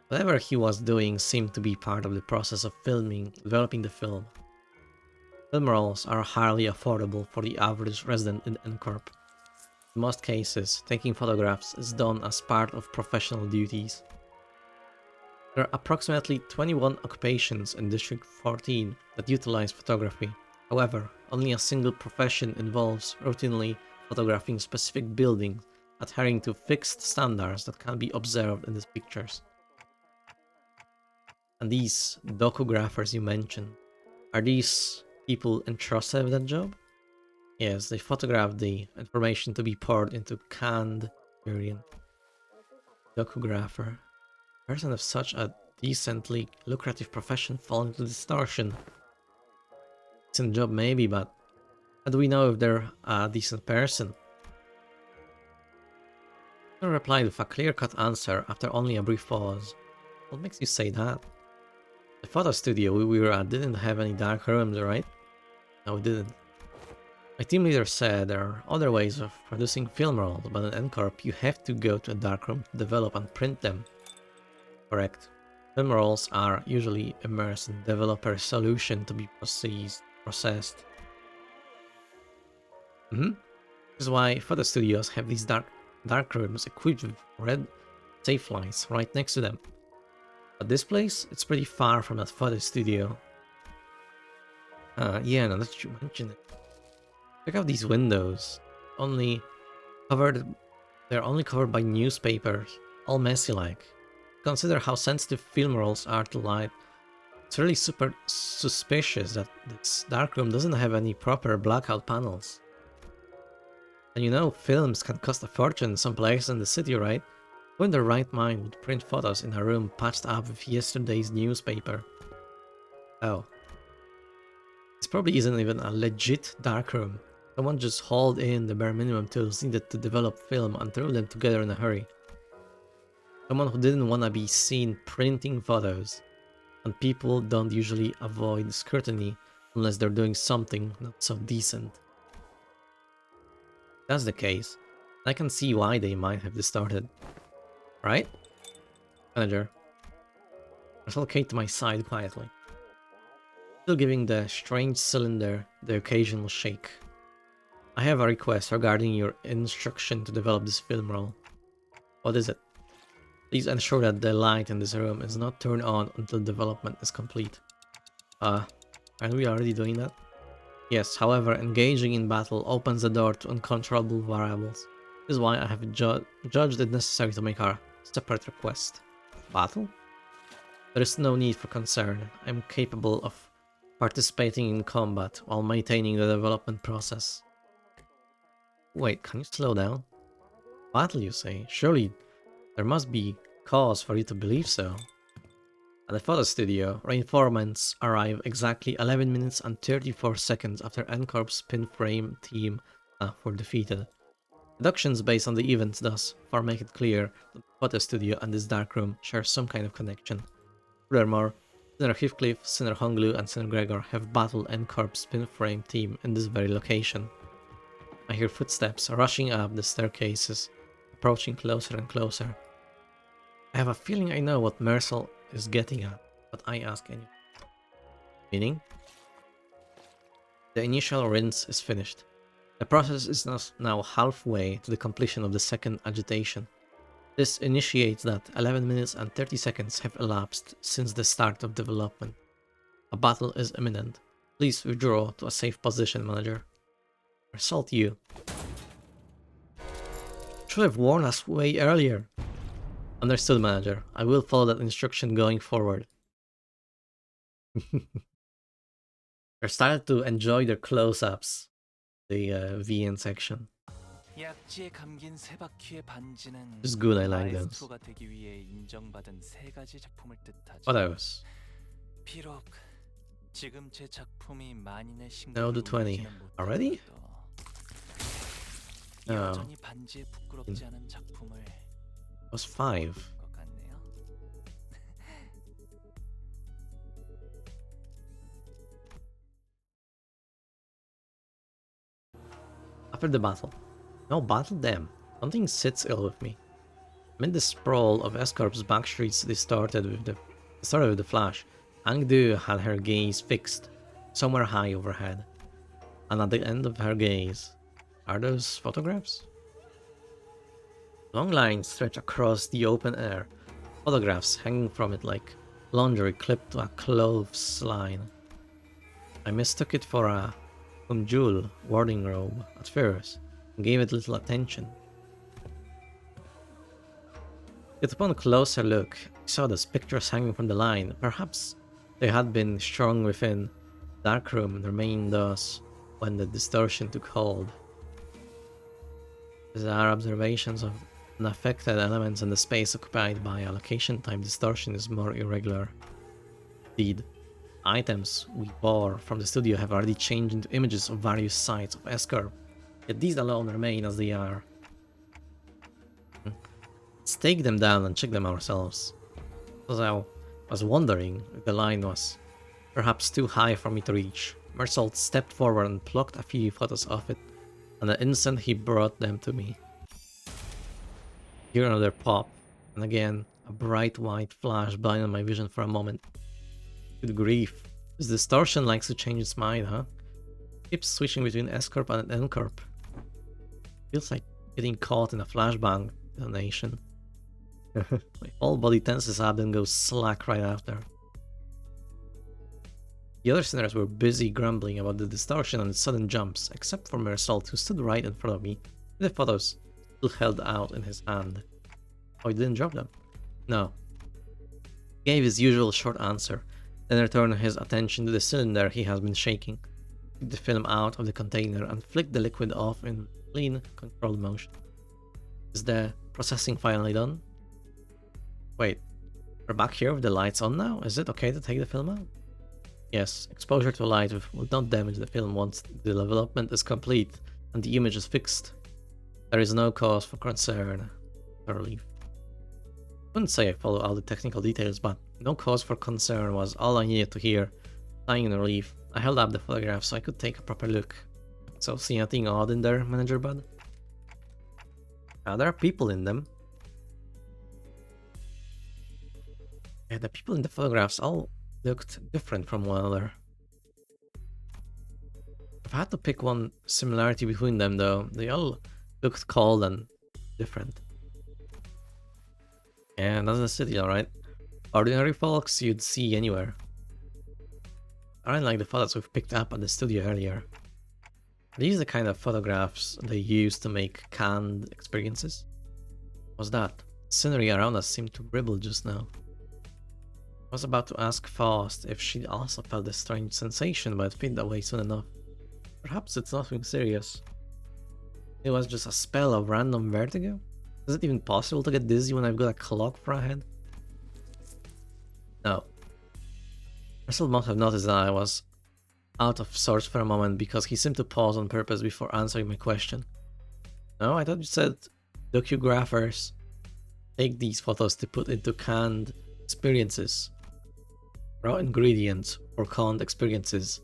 Whatever he was doing seemed to be part of the process of developing the film. Film rolls are highly affordable for the average resident in NCORP. In most cases, taking photographs is done as part of professional duties. There are approximately 21 occupations in District 14 that utilize photography. However, only a single profession involves routinely photographing specific buildings, adhering to fixed standards that can be observed in these pictures. And these docographers you mentioned, are these people entrusted with that job? Yes, they photograph the information to be poured into canned material. Docographer. Person of such a decently lucrative profession fall into distortion. Decent job maybe, but how do we know if they're a decent person? I replied with a clear-cut answer after only a brief pause. What makes you say that? The photo studio we were at didn't have any dark rooms, right? No, it didn't. My team leader said there are other ways of producing film rolls, but in NCORP you have to go to a darkroom to develop and print them. Correct. Film rolls are usually immersed in developer solution to be processed. This is why photo studios have these dark rooms equipped with red safe lights right next to them. But this place, it's pretty far from that photo studio. Yeah, now that you mention it. Check out these windows. They're only covered by newspapers, all messy like. Consider how sensitive film rolls are to light. It's really super suspicious that this darkroom doesn't have any proper blackout panels. And you know, films can cost a fortune someplace in the city, right? Who in their right mind would print photos in a room patched up with yesterday's newspaper? Oh. This probably isn't even a legit darkroom. Someone just hauled in the bare minimum tools needed to develop film and threw them together in a hurry. Someone who didn't want to be seen printing photos. And people don't usually avoid scrutiny unless they're doing something not so decent. If that's the case, I can see why they might have distorted. Right? Manager. I'll Kate to my side quietly. Still giving the strange cylinder the occasional shake. I have a request regarding your instruction to develop this film roll. What is it? Please ensure that the light in this room is not turned on until development is complete. Aren't we already doing that? Yes, however, engaging in battle opens the door to uncontrollable variables. This is why I have judged it necessary to make our separate request. Battle? There is no need for concern. I am capable of participating in combat while maintaining the development process. Wait, can you slow down? Battle, you say? Surely there must be cause for you to believe so. At the photo studio, reinforcements arrive exactly 11 minutes and 34 seconds after NCORP's pin frame team were defeated. Deductions based on the events thus far make it clear that the photo studio and this darkroom share some kind of connection. Furthermore, Senator Heathcliff, Senator Honglu, and Senator Gregor have battled NCORP's pin frame team in this very location. I hear footsteps rushing up the staircases, approaching closer and closer. I have a feeling I know what Mercel is getting at, but I ask anyway. Meaning? The initial rinse is finished. The process is now halfway to the completion of the second agitation. This initiates that 11 minutes and 30 seconds have elapsed since the start of development. A battle is imminent. Please withdraw to a safe position, Manager. Assault you. Should have warned us way earlier. Understood, Manager. I will follow that instruction going forward. They're starting to enjoy their close-ups. the VN section. 약지에 감긴 세 바퀴의 반지는 It's good, I like those. 마에스트로가 되기 위해 인정받은 세 가지 작품을 뜻하죠. What else? 비록 지금 제 작품이 만인의 Now 신경을 the 20. 울리지는 Already? 못하더라도 No. 여전히 반지에 부끄럽지 않은 작품을 It was 5. 것 같네요. After the battle. No battle, damn. Something sits ill with me. Amid the sprawl of Escorp's back streets, they started with the flash. Angdu had her gaze fixed, somewhere high overhead. And at the end of her gaze, are those photographs? Long lines stretch across the open air, photographs hanging from it like laundry clipped to a clothesline. I mistook it for a Umjul warding robe at first, and gave it little attention. Yet upon a closer look, I saw those pictures hanging from the line. Perhaps they had been strung within the darkroom and remained thus when the distortion took hold. These are observations of unaffected elements in the space occupied by a location-time distortion is more irregular. Indeed, items we bore from the studio have already changed into images of various sites of Escorp, yet these alone remain as they are. Let's take them down and check them ourselves. Because I was wondering if the line was perhaps too high for me to reach. Mersault stepped forward and plucked a few photos of it, and the instant he brought them to me. Here another pop, and again a bright white flash blinded my vision for a moment. Good grief, this distortion likes to change its mind, huh? Keeps switching between S-Corp and N-Corp. Feels like getting caught in a flashbang detonation. My whole body tenses up and goes slack right after. The other sinners were busy grumbling about the distortion and its sudden jumps, except for Mersault, who stood right in front of me, with the photos still held out in his hand. Oh, he didn't drop them? No. He gave his usual short answer, then returned his attention to the cylinder he has been shaking, took the film out of the container, and flicked the liquid off in clean, controlled motion. Is the processing finally done? Wait, we're back here with the lights on now? Is it okay to take the film out? Yes, exposure to light will not damage the film once the development is complete and the image is fixed. There is no cause for concern. I relief. I wouldn't say I follow all the technical details, but no cause for concern was all I needed to hear. Lying in relief, I held up the photograph so I could take a proper look. So, see anything odd in there, Manager Bud? There are people in them. Yeah, the people in the photographs all looked different from one another. If I had to pick one similarity between them though, they all looked cold and different. And that's the city, alright. Ordinary folks you'd see anywhere. Aren't like the photos we've picked up at the studio earlier. Are these the kind of photographs they use to make canned experiences? What's that? The scenery around us seemed to ripple just now. I was about to ask Faust if she also felt a strange sensation, but it faded away soon enough. Perhaps it's nothing serious. It was just a spell of random vertigo? Is it even possible to get dizzy when I've got a clock for a head? No. Russell must have noticed that I was out of sorts for a moment because he seemed to pause on purpose before answering my question. No, I thought you said docugraphers take these photos to put into canned experiences. Raw ingredients or canned experiences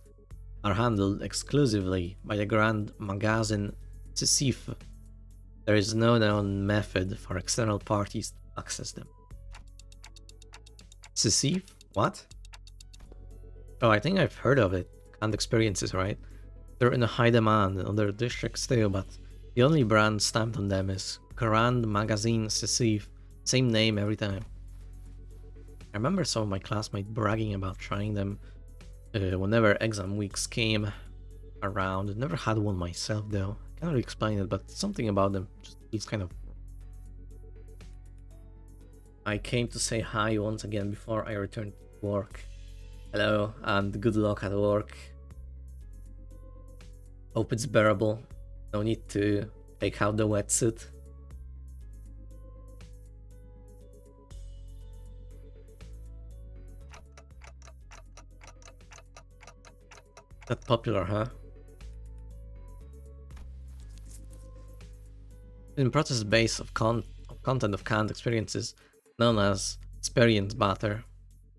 are handled exclusively by the Grand Magazine Sisyphe. There is no known method for external parties to access them. Sisyphe? What? Oh, I think I've heard of it. Canned experiences, right? They're in a high demand in other districts too, but the only brand stamped on them is Grand Magazine Sisyphe. Same name every time. I remember some of my classmates bragging about trying them whenever exam weeks came around. Never had one myself though. Can't really explain it, but something about them just feels kind of... I came to say hi once again before I returned to work. Hello, and good luck at work. Hope it's bearable. No need to take out the wetsuit. That popular, huh? In process base of content of canned experiences, known as experience matter,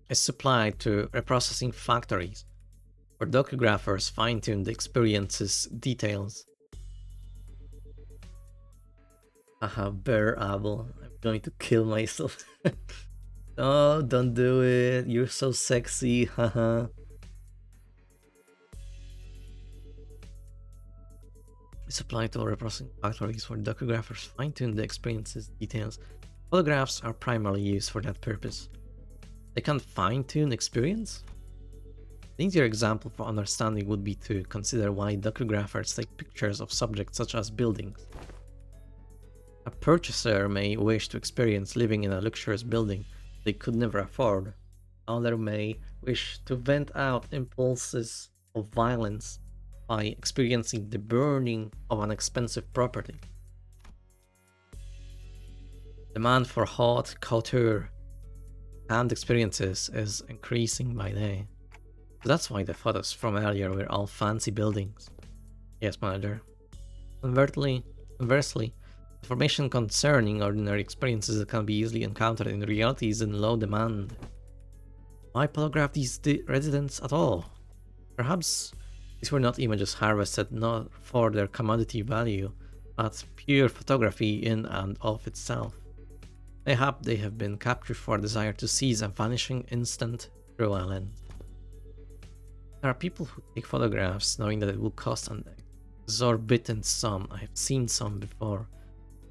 is supplied to reprocessing factories, where docugraphers fine-tune the experience's details. Haha, bearable. I'm going to kill myself. Oh, don't do it. You're so sexy, haha. It's applied to all reprocessing factories where docugraphers fine-tune the experience's details. Photographs are primarily used for that purpose. They can't fine-tune experience? An easier example for understanding would be to consider why docugraphers take pictures of subjects such as buildings. A purchaser may wish to experience living in a luxurious building they could never afford. Another may wish to vent out impulses of violence by experiencing the burning of an expensive property. Demand for haute couture and experiences is increasing by day. That's why the photos from earlier were all fancy buildings. Yes, manager. Conversely, information concerning ordinary experiences that can be easily encountered in reality is in low demand. Why photograph these residents at all? Perhaps these were not images harvested not for their commodity value, but pure photography in and of itself. Mayhap they have been captured for a desire to seize a vanishing instant through a lens. There are people who take photographs knowing that it will cost an exorbitant sum. I have seen some before.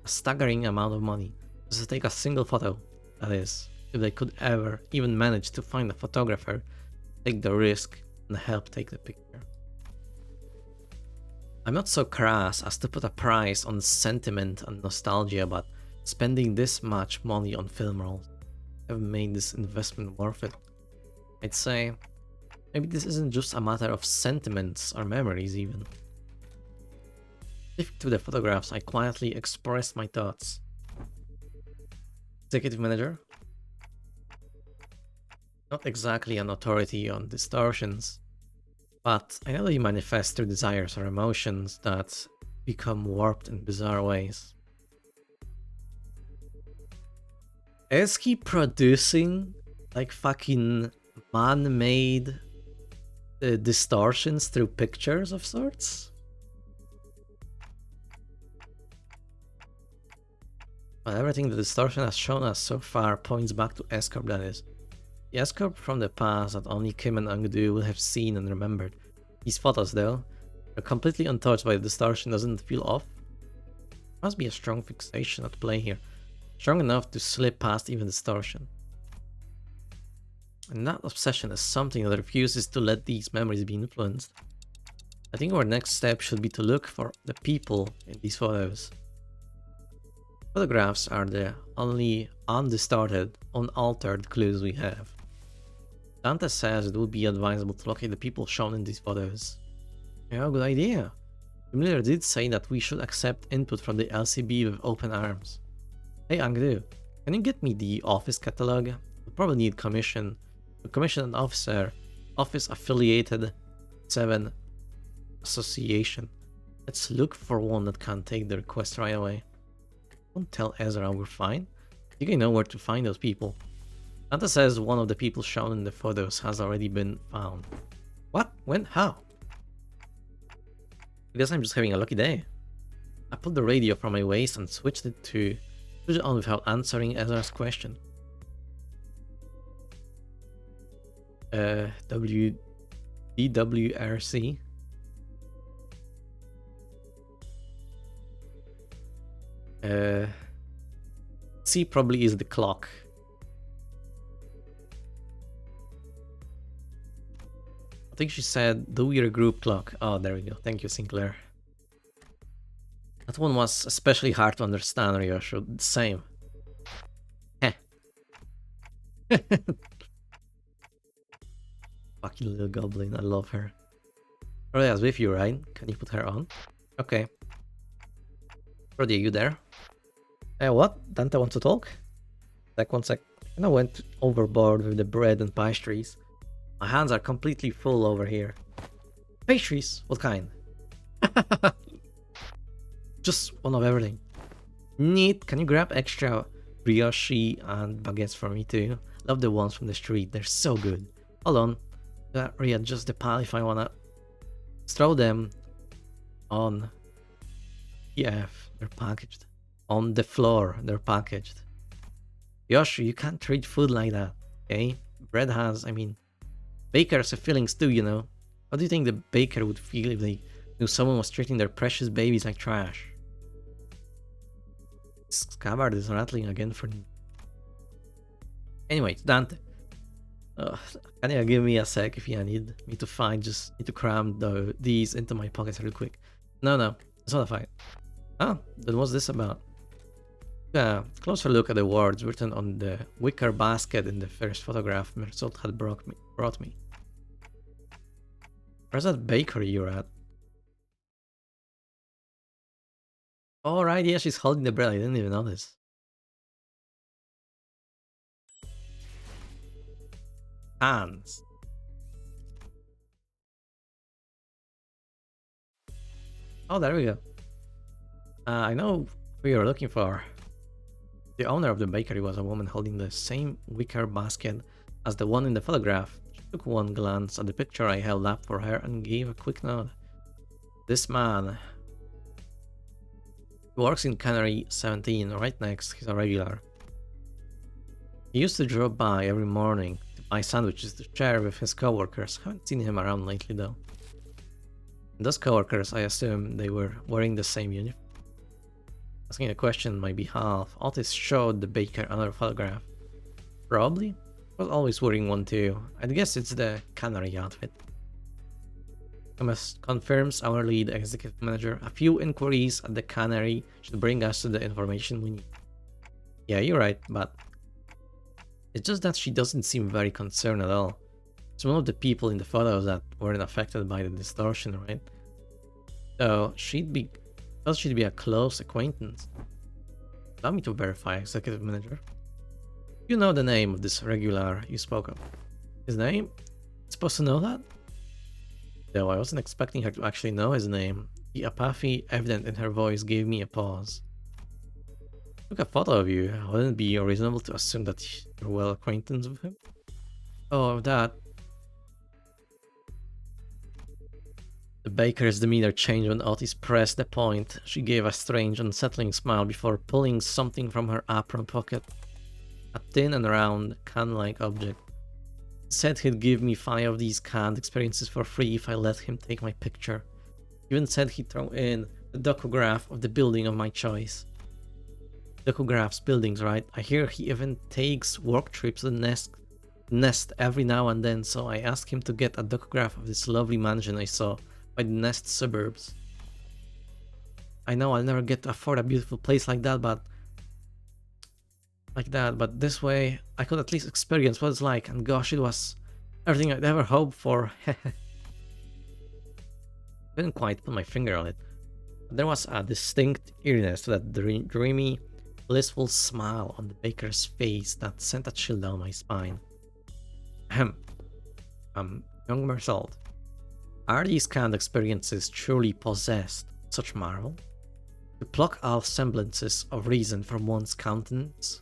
A staggering amount of money just to take a single photo. That is, if they could ever even manage to find a photographer, take the risk and help take the picture. I'm not so crass as to put a price on sentiment and nostalgia, but spending this much money on film rolls have made this investment worth it. I'd say maybe this isn't just a matter of sentiments or memories even. Specific to the photographs, I quietly expressed my thoughts. Executive manager? Not exactly an authority on distortions, but I know that he manifests through desires or emotions that become warped in bizarre ways. Is he producing like fucking man-made distortions through pictures of sorts? But everything the distortion has shown us so far points back to S-Corp, that is. The S-Corp from the past that only Kim and Angdu will have seen and remembered. These photos, though, are completely untouched by the distortion. Doesn't feel off. Must be a strong fixation at play here. Strong enough to slip past even distortion. And that obsession is something that refuses to let these memories be influenced. I think our next step should be to look for the people in these photos. Photographs are the only undistorted, unaltered clues we have. Dante says it would be advisable to locate the people shown in these photos. Yeah, good idea. Miller did say that we should accept input from the LCB with open arms. Hey Angdu, can you get me the office catalog? We'll probably need commission an officer, office affiliated 7 association. Let's look for one that can take the request right away. Don't tell Ezra we're fine. You can know where to find those people. Santa says one of the people shown in the photos has already been found. What? When? How? I guess I'm just having a lucky day. I pulled the radio from my waist and switched it on without answering Ezra's question. DWRC. C probably is the clock. I think she said, do your group clock. Oh, there we go. Thank you, Sinclair. That one was especially hard to understand, Ryosho. Same. Heh. Fucking little goblin, I love her. Rodia's with you, right? Can you put her on? Okay. Rodia, you there? What? Dante wants to talk? Like, one sec. I went overboard with the bread and pastries. My hands are completely full over here. Pastries? What kind? Just one of everything. Neat. Can you grab extra brioche and baguettes for me too? Love the ones from the street. They're so good. Hold on. Readjust the pile if I wanna throw them on. Yeah, they're packaged. On the floor, they're packaged. Yoshi, you can't treat food like that, okay? Bread has, bakers have feelings too, you know? How do you think the baker would feel if they knew someone was treating their precious babies like trash? Scabbard is rattling again for me. Anyway, it's Dante. Can you give me a sec if you need me to find? Just need to cram these into my pockets real quick. No, it's not a fight. Ah, then what's this about? Closer look at the words written on the wicker basket in the first photograph Mersault had brought me. Where's that bakery you're at? Alright, yeah, she's holding the bread. I didn't even notice. Hands. Oh, there we go. I know who you're looking for. The owner of the bakery was a woman holding the same wicker basket as the one in the photograph. She took one glance at the picture I held up for her and gave a quick nod. This man... He works in Cannery 17, right next. He's a regular. He used to drop by every morning to buy sandwiches to share with his coworkers. Haven't seen him around lately though. And those coworkers, I assume they were wearing the same uniform. Asking a question on my behalf, Otis showed the baker another photograph. Probably. Was always wearing one too. I'd guess it's the cannery outfit. Thomas confirms our lead executive manager. A few inquiries at the cannery should bring us to the information we need. Yeah, you're right, but it's just that she doesn't seem very concerned at all. It's one of the people in the photos that weren't affected by the distortion, right? So she'd be a close acquaintance. Allow me to verify, executive manager. You know the name of this regular you spoke of. His name? Supposed to know that? Though I wasn't expecting her to actually know his name. The apathy evident in her voice gave me a pause. Took a photo of you. Wouldn't it be reasonable to assume that you're well acquainted with him? Oh, that. The baker's demeanor changed when Otis pressed the point. She gave a strange, unsettling smile before pulling something from her apron pocket. A thin and round, can-like object. He said he'd give me 5 of these canned experiences for free if I let him take my picture. He even said he'd throw in the docograph of the building of my choice. Docographs, buildings, right? I hear he even takes work trips to the nest every now and then, so I asked him to get a docograph of this lovely mansion I saw by the Nest suburbs. I know I'll never get to afford a beautiful place like that, but this way I could at least experience what it's like, and gosh, it was everything I'd ever hoped for. Couldn't quite put my finger on it, but there was a distinct eeriness to that dreamy, blissful smile on the baker's face that sent a chill down my spine. Ahem. Young Mersault. Are these canned experiences truly possessed with such marvel? To pluck all semblances of reason from one's countenance?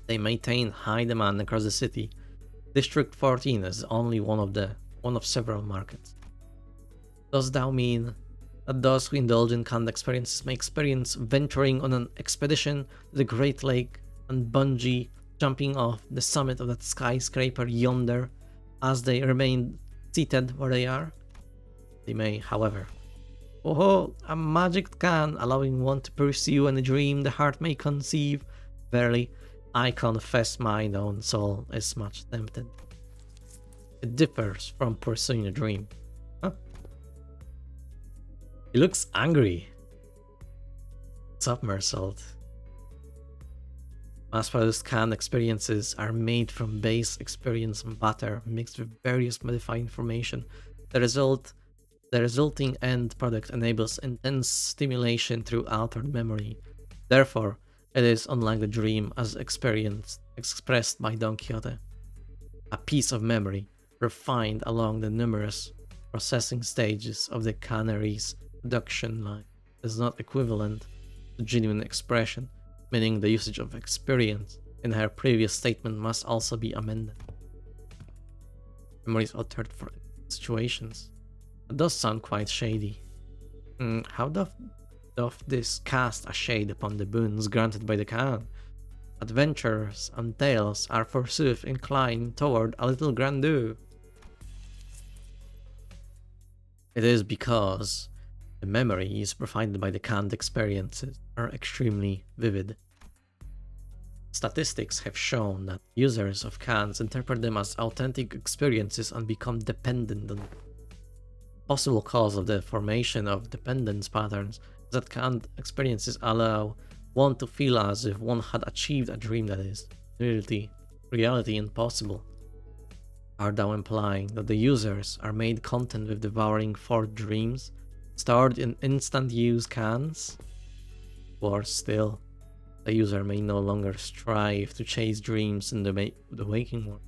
They maintain high demand across the city. District 14 is only one of several markets. Does thou mean that those who indulge in canned experiences may experience venturing on an expedition to the Great Lake and bungee jumping off the summit of that skyscraper yonder as they remain seated where they are? They may, however. Oh, a magic can allowing one to pursue any dream the heart may conceive. Verily, I confess mine own soul is much tempted. It differs from pursuing a dream. Huh? He looks angry. What's up, Mersault? Mass-produced canned experiences are made from base experience and butter mixed with various modified information The resulting end product enables intense stimulation through altered memory. Therefore, it is unlike the dream as expressed by Don Quixote. A piece of memory, refined along the numerous processing stages of the canary's production line, is not equivalent to genuine expression, meaning the usage of experience in her previous statement must also be amended. Memory is altered for situations. It does sound quite shady. How doth this cast a shade upon the boons granted by the Khan? Adventures and tales are forsooth inclined toward a little grandeur. It is because the memories provided by the canned experiences are extremely vivid. Statistics have shown that users of cans interpret them as authentic experiences and become dependent on them. Possible cause of the formation of dependence patterns is that canned experiences allow one to feel as if one had achieved a dream that is, in reality impossible. Are thou implying that the users are made content with devouring forth dreams, stored in instant use cans? Worse still, the user may no longer strive to chase dreams in the waking world.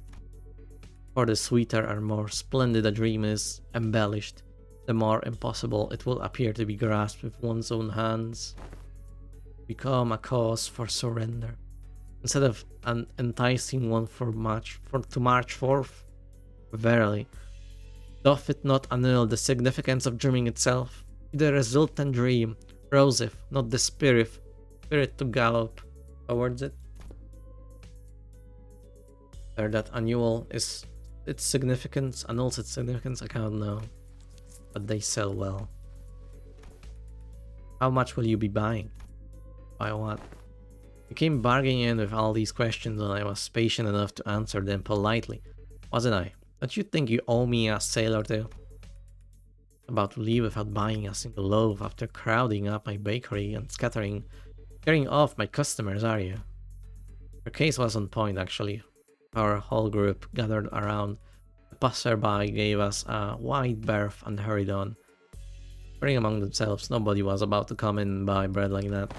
For the sweeter and more splendid a dream is embellished, the more impossible it will appear to be grasped with one's own hands. Become a cause for surrender, instead of an enticing one to march forth. Verily, doth it not annul the significance of dreaming itself? The resultant dream rouseth not the spirit to gallop towards it. Or that annual is its significance, annuls its significance, I can't know. But they sell well. How much will you be buying? Buy what? You came bargaining in with all these questions and I was patient enough to answer them politely, wasn't I? Don't you think you owe me a sale or two? About to leave without buying a single loaf after crowding up my bakery and scattering off my customers, are you? Her case was on point, actually. Our whole group gathered around. The passerby gave us a wide berth and hurried on. Whispering among themselves, nobody was about to come in and buy bread like that.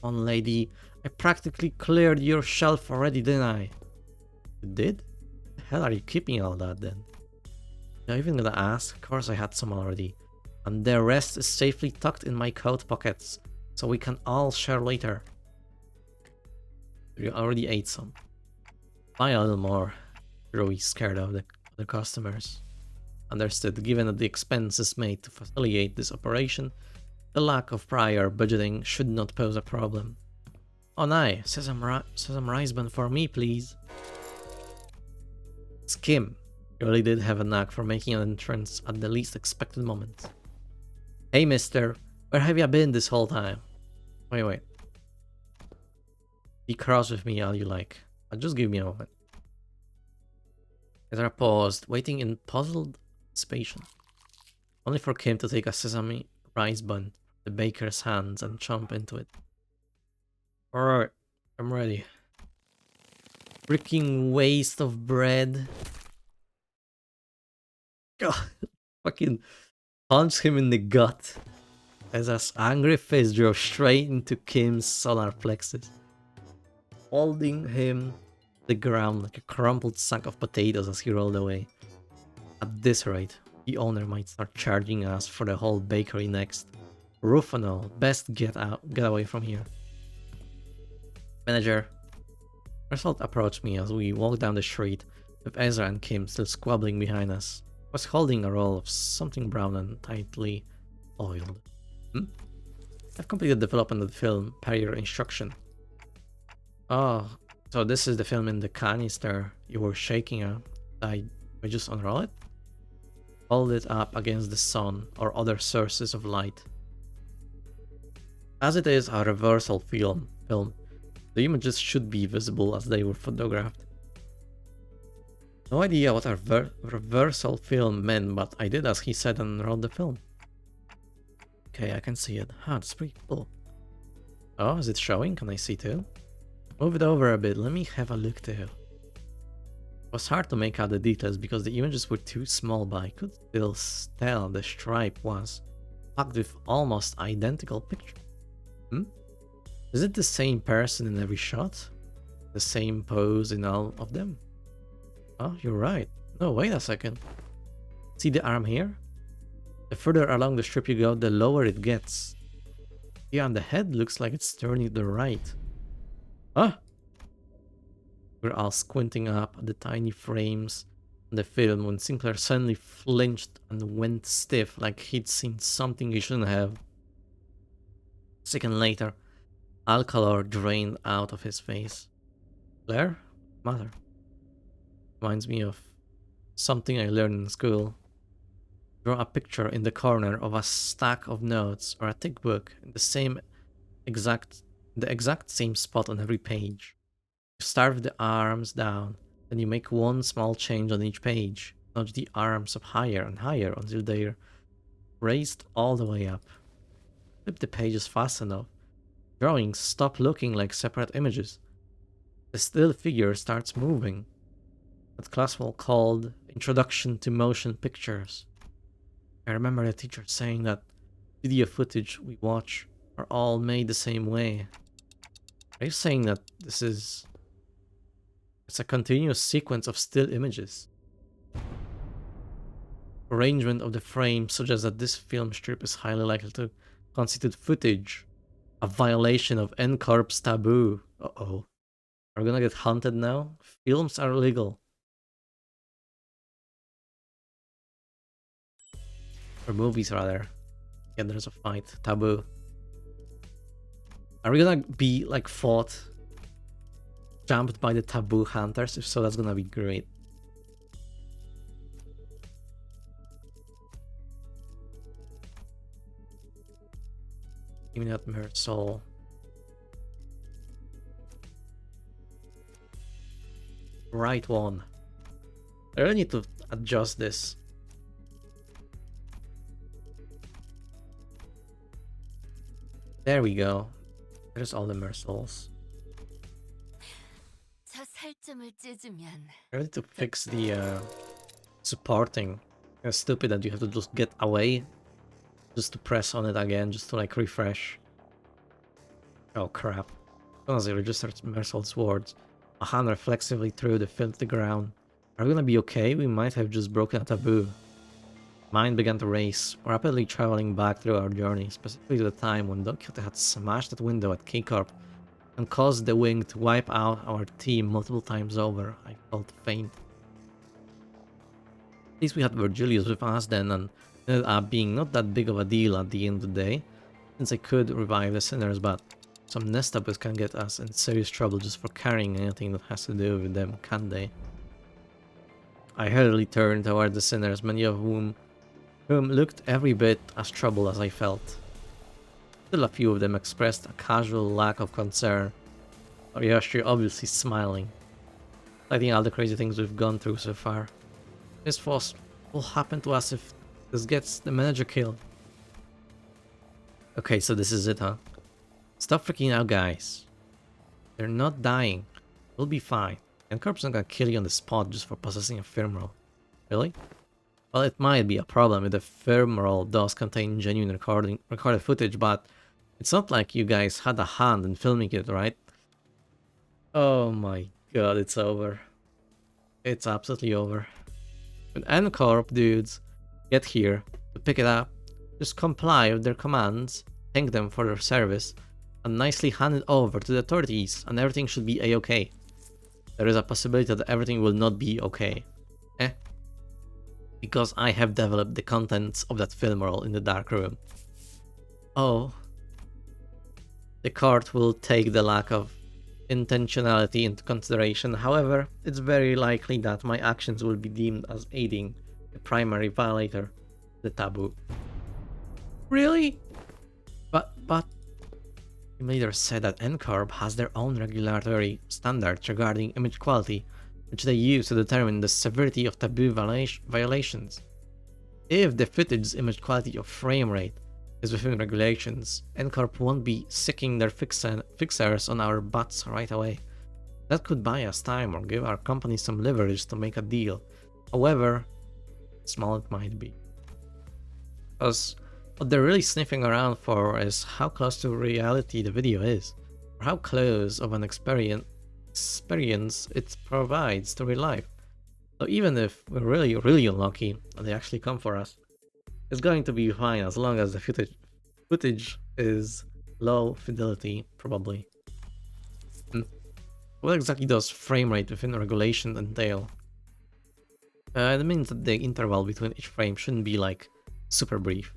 On, lady, I practically cleared your shelf already, didn't I? You did? The hell are you keeping all that then? You're even gonna ask? Of course I had some already. And the rest is safely tucked in my coat pockets, so we can all share later. You already ate some. Buy a little more. You're always scared of the customers. Understood, given that the expenses made to facilitate this operation, the lack of prior budgeting should not pose a problem. Oh nay, sesame rice bun for me, please. Skim really did have a knack for making an entrance at the least expected moment. Hey mister, where have you been this whole time? Wait. Be cross with me all you like, but just give me a moment. Ezra paused, waiting in puzzled anticipation, only for Kim to take a sesame rice bun from the baker's hands and chomp into it. Alright, I'm ready. Freaking waste of bread. God, fucking punch him in the gut as his angry face drove straight into Kim's solar plexus, holding him to the ground like a crumpled sack of potatoes as he rolled away. At this rate, the owner might start charging us for the whole bakery next. Roof and all, best get away from here. Manager. Result approached me as we walked down the street, with Ezra and Kim still squabbling behind us. I was holding a roll of something brown and tightly oiled. I've completed development of the film, per your instruction. Oh, so this is the film in the canister you were shaking out. I just unroll it? Hold it up against the sun or other sources of light. As it is a reversal film, the images should be visible as they were photographed. No idea what a reversal film meant, but I did as he said and unrolled the film. Okay, I can see it. That's pretty cool. Oh, is it showing? Can I see too? Move it over a bit, let me have a look too. It was hard to make out the details because the images were too small, but I could still tell the stripe was packed with almost identical pictures. Is it the same person in every shot? The same pose in all of them? Oh, you're right. No, wait a second. See the arm here? The further along the strip you go, the lower it gets. Yeah, and the head looks like it's turning to the right. Huh? We're all squinting up at the tiny frames on the film when Sinclair suddenly flinched and went stiff like he'd seen something he shouldn't have. A second later, all color drained out of his face. Claire? Mother. Reminds me of something I learned in school. Draw a picture in the corner of a stack of notes or a thick book in the exact same spot on every page. You start with the arms down, then you make one small change on each page. Nudge the arms up higher and higher until they're raised all the way up. Flip the pages fast enough. Drawings stop looking like separate images. The still figure starts moving. That class was called Introduction to Motion Pictures. I remember the teacher saying that video footage we watch are all made the same way. Are you saying that it's a continuous sequence of still images? Arrangement of the frame suggests that this film strip is highly likely to constitute footage, a violation of NCARB's taboo. Uh-oh. Are we gonna get hunted now? Films are illegal. Or movies, rather. Yeah, there's a fight. Taboo. Are we gonna be, like, fought? Jumped by the taboo hunters? If so, that's gonna be great. Give me that mirror soul. Right one. I really need to adjust this. There we go. There's all the mirror souls. I need to fix the supporting. It's stupid that you have to just get away just to press on it again, just to like refresh. Oh crap. As it registers Mersol's words, a hand reflexively threw the film to the ground. Are we gonna be okay? We might have just broken a taboo. Mine began to race, rapidly traveling back through our journey, specifically to the time when Don Quixote had smashed that window at K-Corp and caused the wing to wipe out our team multiple times over. I felt faint. At least we had Virgilius with us then, and it ended up being not that big of a deal at the end of the day, since I could revive the sinners, but some Nestabus can get us in serious trouble just for carrying anything that has to do with them, can't they? I hurriedly turned toward the sinners, many of whom looked every bit as troubled as I felt. Still a few of them expressed a casual lack of concern. Oriyoshi obviously smiling, citing all the crazy things we've gone through so far. This was will happen to us if this gets the manager killed. Okay, so this is it, huh? Stop freaking out, guys. They're not dying. We'll be fine. And Corp's not gonna kill you on the spot just for possessing a firmware. Really? Well, it might be a problem if the firmware does contain genuine recorded footage, but it's not like you guys had a hand in filming it, right? Oh my god, it's over. It's absolutely over. When NCorp dudes get here to pick it up, just comply with their commands, thank them for their service, and nicely hand it over to the authorities, and everything should be a-okay. There is a possibility that everything will not be okay. Because I have developed the contents of that film roll in the dark room. Oh. The court will take the lack of intentionality into consideration, however, it's very likely that my actions will be deemed as aiding the primary violator, the taboo. Really? But... The leader said that NCorp has their own regulatory standards regarding image quality, which they use to determine the severity of taboo violations. If the footage's image quality or frame rate is within regulations, NCorp won't be sicking their fixers on our butts right away. That could buy us time or give our company some leverage to make a deal. However small it might be. Because what they're really sniffing around for is how close to reality the video is, or how close of an experience it provides to real life. So even if we're really unlucky and they actually come for us, it's going to be fine as long as the footage is low fidelity, probably. What exactly does frame rate within regulation entail? It means that the interval between each frame shouldn't be like super brief.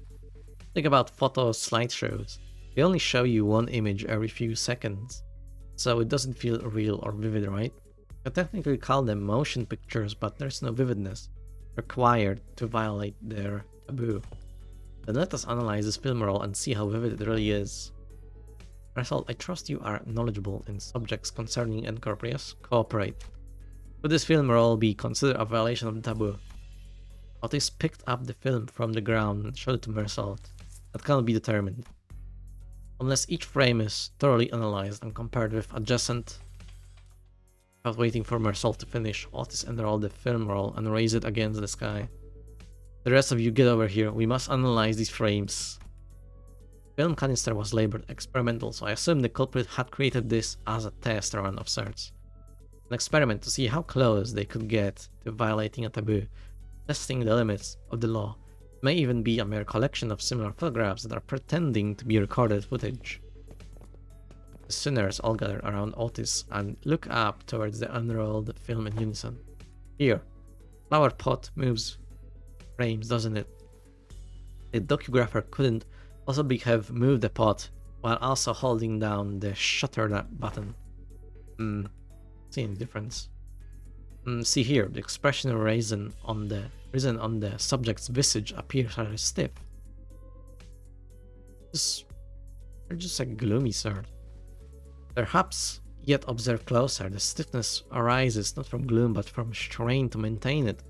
Think about photo slideshows. They only show you one image every few seconds, so it doesn't feel real or vivid, right? I technically call them motion pictures, but there's no vividness required to violate their taboo. Then let us analyze this film roll and see how vivid it really is. Result, I trust you are knowledgeable in subjects concerning Encorprius. Cooperate. Could this film roll be considered a violation of the taboo? Otis picked up the film from the ground and showed it to Mersault. That cannot be determined. Unless each frame is thoroughly analyzed and compared with adjacent. Without waiting for Mersault to finish, Otis unrolled the film roll and raised it against the sky. The rest of you get over here, we must analyze these frames. Film canister was labeled experimental, so I assume the culprit had created this as a test run of sorts. An experiment to see how close they could get to violating a taboo, testing the limits of the law. It may even be a mere collection of similar photographs that are pretending to be recorded footage. The sinners all gather around Otis and look up towards the unrolled film in unison. Here, flower pot moves frames, doesn't it? The docugrapher couldn't possibly have moved the pot while also holding down the shutter button. See any difference? See here, the expression risen on the subject's visage appears rather stiff. They're just a gloomy sort. Perhaps, yet observe closer, the stiffness arises not from gloom but from strain to maintain it.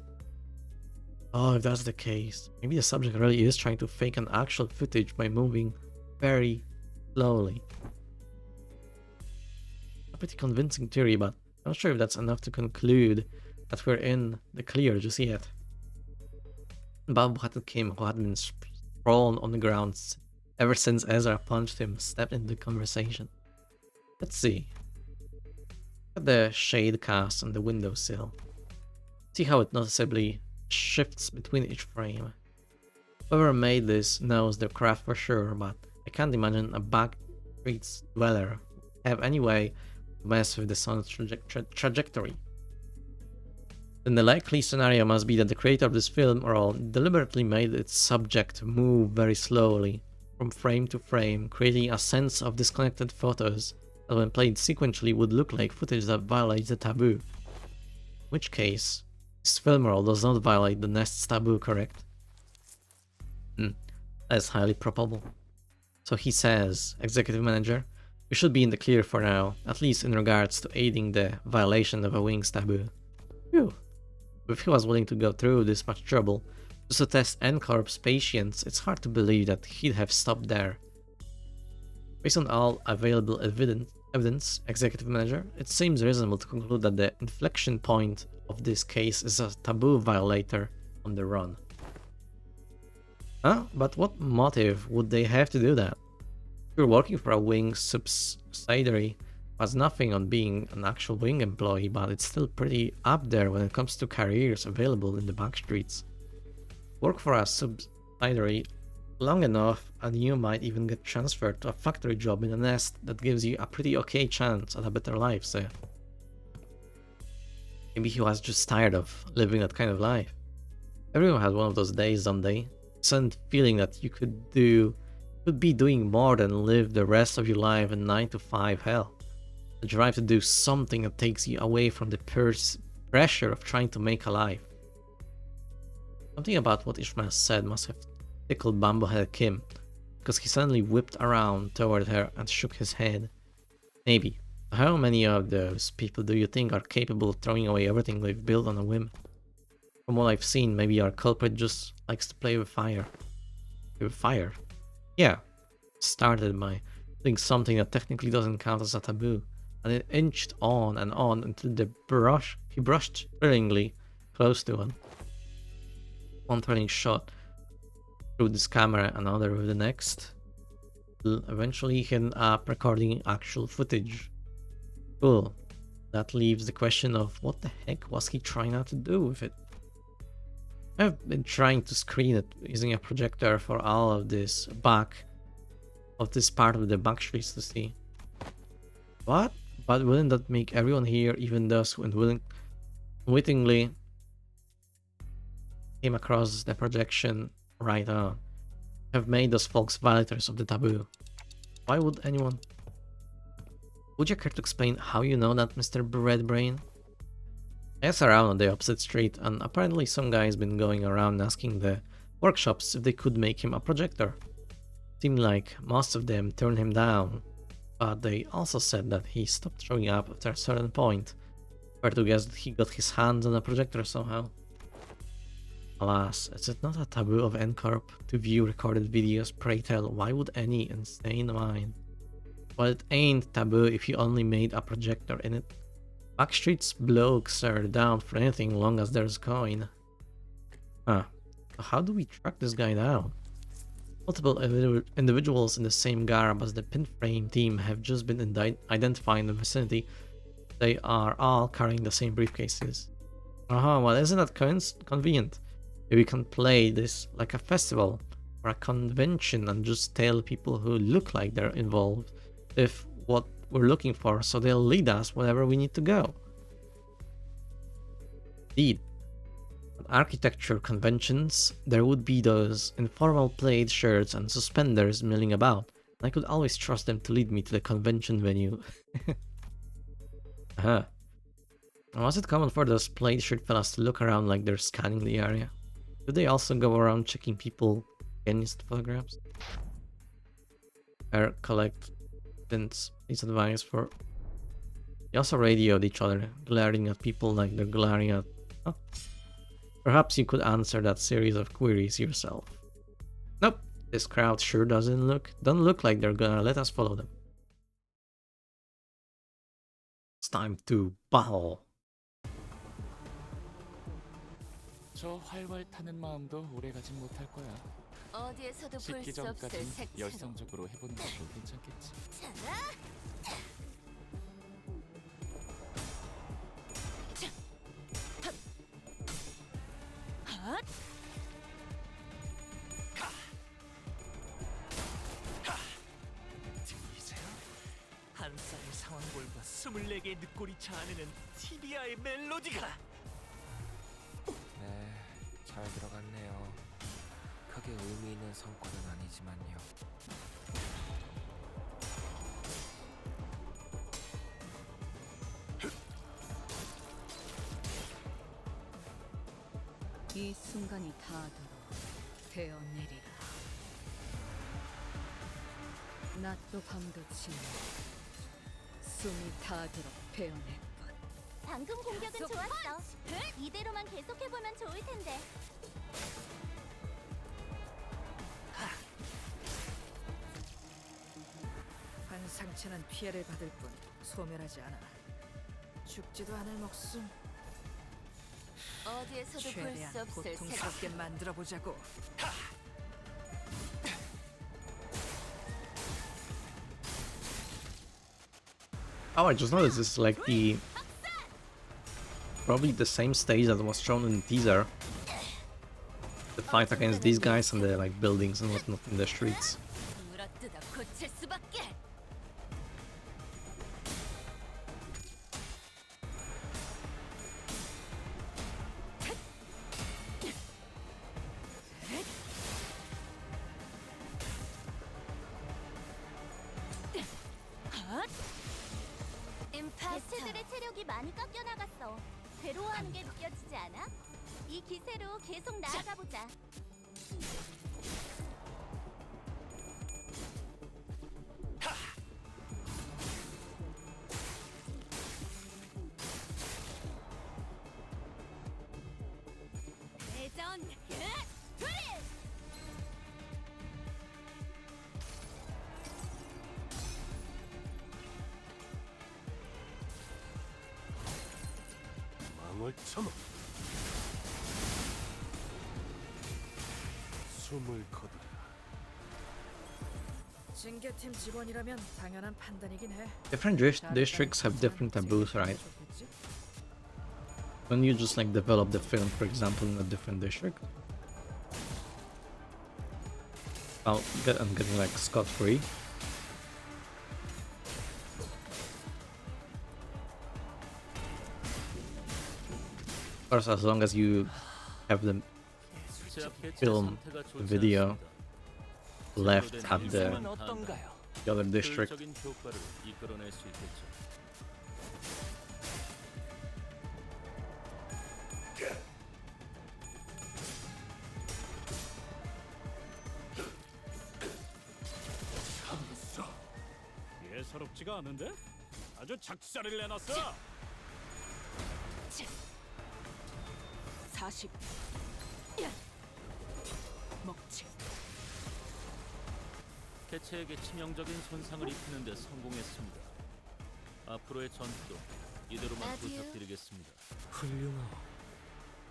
Oh, if that's the case, maybe the subject really is trying to fake an actual footage by moving very slowly. A pretty convincing theory, but I'm not sure if that's enough to conclude that we're in the clear just yet. Babu Kim, who had been sprawled on the ground ever since Ezra punched him, stepped into the conversation. Let's see. Look at the shade cast on the windowsill. See how it noticeably shifts between each frame. Whoever made this knows their craft for sure, but I can't imagine a back streets dweller have any way to mess with the sun's trajectory. Then the likely scenario must be that the creator of this film roll deliberately made its subject move very slowly from frame to frame, creating a sense of disconnected photos that when played sequentially would look like footage that violates the taboo. In which case, this film roll does not violate the nest's taboo, correct? That's highly probable. So he says, Executive Manager, we should be in the clear for now, at least in regards to aiding the violation of a wing's taboo. Phew. If he was willing to go through this much trouble just to test N-Corp's patience, it's hard to believe that he'd have stopped there. Based on all available evidence, Executive Manager, it seems reasonable to conclude that the inflection point of this case is a taboo violator on the run. Huh? But what motive would they have to do that? If you're working for a wing subsidiary, has nothing on being an actual wing employee, but it's still pretty up there when it comes to careers available in the back streets. Work for a subsidiary long enough and you might even get transferred to a factory job in a nest that gives you a pretty okay chance at a better life, so maybe he was just tired of living that kind of life. Everyone has one of those days, don't they? Sudden feeling that you could be doing more than live the rest of your life in 9 to 5 hell. The drive to do something that takes you away from the pressure of trying to make a life. Something about what Ishmael said must have tickled Bamboo-headed Kim, because he suddenly whipped around toward her and shook his head. Maybe. How many of those people do you think are capable of throwing away everything they've built on a whim? From what I've seen, maybe our culprit just likes to play with fire. With fire? Yeah. Started by doing something that technically doesn't count as a taboo. and it inched on and on until he brushed thrillingly close to one. One thrilling shot through this camera, another with the next. Eventually he ended up recording actual footage. Cool. That leaves the question of what the heck was he trying out to do with it? I've been trying to screen it using a projector for all of this part of the back streets to see. What? But wouldn't that make everyone here, even those who unwittingly came across the projection right on, have made those folks violators of the taboo? Why would anyone? Would you care to explain how you know that, Mr. Breadbrain? I asked around on the opposite street, and apparently some guy's been going around asking the workshops if they could make him a projector. Seemed like most of them turned him down, but they also said that he stopped showing up after a certain point. Fair to guess that he got his hands on a projector somehow. Alas, is it not a taboo of NCorp to view recorded videos? Pray tell, why would any insane mind? Well, it ain't taboo if you only made a projector in it. Backstreet's blokes are down for anything long as there's coin. Huh. So how do we track this guy down? Multiple individuals in the same garb as the Pinframe team have just been identified in the vicinity. They are all carrying the same briefcases. Well, isn't that convenient? Maybe we can play this like a festival or a convention and just tell people who look like they're involved if what we're looking for, so they'll lead us wherever we need to go. Indeed. At architecture conventions, there would be those informal plaid shirts and suspenders milling about, and I could always trust them to lead me to the convention venue. Was it common for those plaid shirt fellas to look around like they're scanning the area? Do they also go around checking people against photographs? Or collect piece of advice for... They also radioed each other, glaring at people like they're glaring at... Oh. Perhaps you could answer that series of queries yourself. Nope, this crowd sure don't look like they're gonna let us follow them. It's time to battle. 저 활활 타는 마음도 오래가진 못할 거야. 어디에서도 볼 식기 수 없을 전까진 색채로. 열성적으로 해보는 것도 괜찮겠지. 들리세요? 한 쌍의 상황볼과 24개의 늑골이 자아내는 티비아의 멜로디가! 네, 잘 들어갔네요. 크게 의미 있는 성과는 아니지만요. 이 순간이 닿도록 베어내리라. 낮도 밤도 지나 숨이 닿도록 베어낼 것. 방금 공격은 좋았어. 이대로만 계속해보면 좋을 텐데. 한 상체는 피해를 받을 뿐 소멸하지 않아. 죽지도 않을 목숨. 어디에서도 볼 최대한 수 없을 고통스럽게 만들어 보자고. Oh, I just noticed this is like probably the same stage that was shown in the teaser. The fight against these guys and the like buildings and whatnot in the streets. 물어뜯어 고칠 수밖에. 개체들의 체력이 많이 깎여 나갔어. 괴로워하는 게 느껴지지 않아? 이 기세로 계속 나아가 보자. 대전 상을 참아. 숨을 거두라. 징계팀 직원이라면 당연한 판단이긴 해. Different districts have different taboos, right? When you just like develop the film, for example, in a different district, I'm getting like scot-free. Of course, as long as you have the film video left at the other district. 효과를 이끌어낼 수 있겠죠. 예사롭지가 않은데? 아주 작살을 내놨어. 40. 먹지. 개체에게 치명적인 손상을 입히는 데 성공했습니다. 앞으로의 전투도 이대로만 부탁드리겠습니다. 훌륭하오.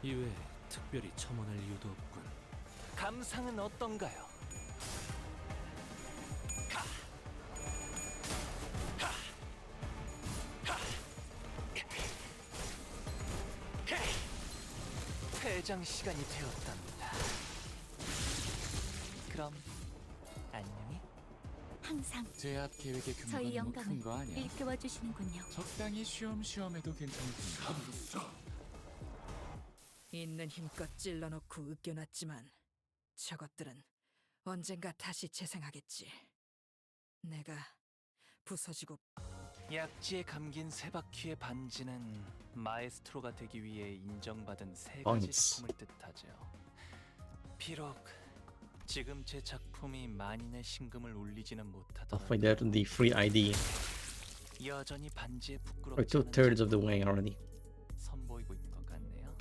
이외에 특별히 첨언할 이유도 없군. 감상은 어떤가요? 퇴장 시간이 되었답니다. 그럼 안녕히. 항상 제압 계획의 규모가 저희 너무 큰 거 영감을 아니야? 일깨워 주시는군요. 적당히 쉬엄쉬엄 해도 괜찮군요. 있는 힘껏 찔러놓고 으깨놨지만 저것들은 언젠가 다시 재생하겠지. 내가 부서지고 약지에 감긴 세 바퀴의 반지는 마에스트로가 되기 위해 인정받은 세 가지 Points. 작품을 뜻하죠. 비록 지금 제 작품이 만인의 신금을 울리지는 Halfway 못하더라도 there to the free ID. 여전히 반지에 We're 부끄럽지 않은 2/3 of the way already. 선보이고 있는 것 같네요.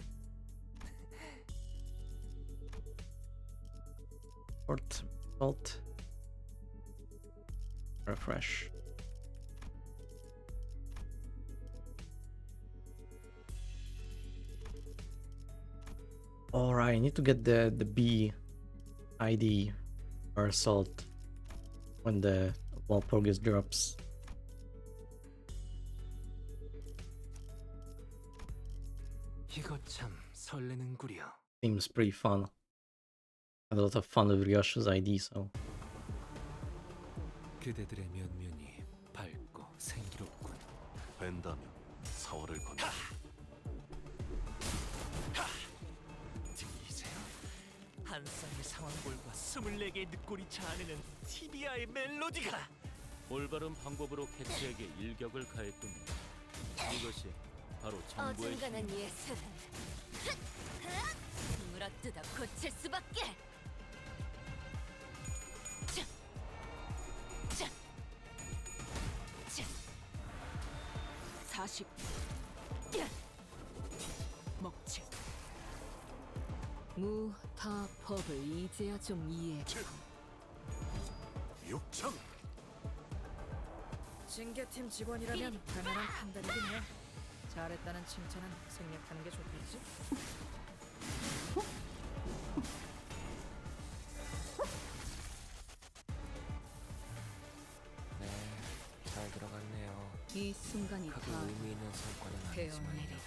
Port, salt, refresh. Alright, I need to get the B ID or salt when the Walpurgis drops. 이거 참 설레는구려. Seems pretty fun. Had a lot of fun with Ryoshi's ID, so 그대들의 면면이 밝고 생기롭군. 된다면 사월을 건너. 들리세요? 한 쌍의 상황골과 24개의 늑골이 자아내는 티비아의 멜로디가 올바른 방법으로 개체에게 일격을 가했군요. 이것이 바로 정부의 어중간한 예술은 물어뜯어 고칠 수밖에. 자, 자, 자. 40. 먹지. 무타 법을 이제야 좀 이해해. 육창. 징계팀 직원이라면 당연한 판단이긴 해. 잘했다는 칭찬은 생략하는 게 좋겠지? 네, 잘 들어갔네요. 이 순간이 크게 다 의미 있는 성과는 배운 아니지만요. 일이다.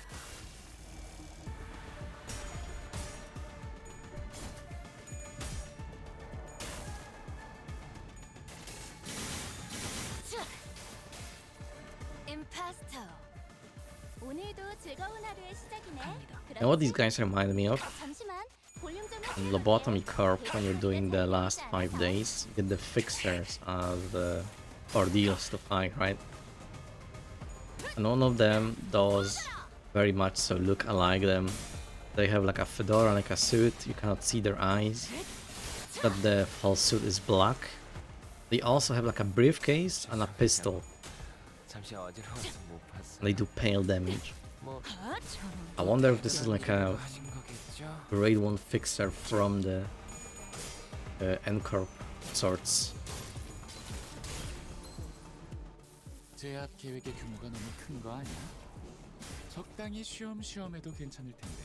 임파스터. 오늘도 즐거운 하루의 시작이네. and what these guys remind me of 잠시만. 볼륨 좀 on the lobotomy curve when you're doing the last 5 days, you get the fixers as the ordeals to fight, right? And none of them does very much so look alike them. They have like a fedora, like a suit, you cannot see their eyes, but the full suit is black. They also have like a briefcase and a pistol, 잠시 어지러워서 못 봤어. and they do pale damage. 뭐 I wonder if this is like a 하신 거겠죠? grade 1 fixer from the N-Corp sorts. 제압 계획의 규모가 너무 큰 거 아니야? 적당히 쉬엄쉬엄해도 괜찮을 텐데.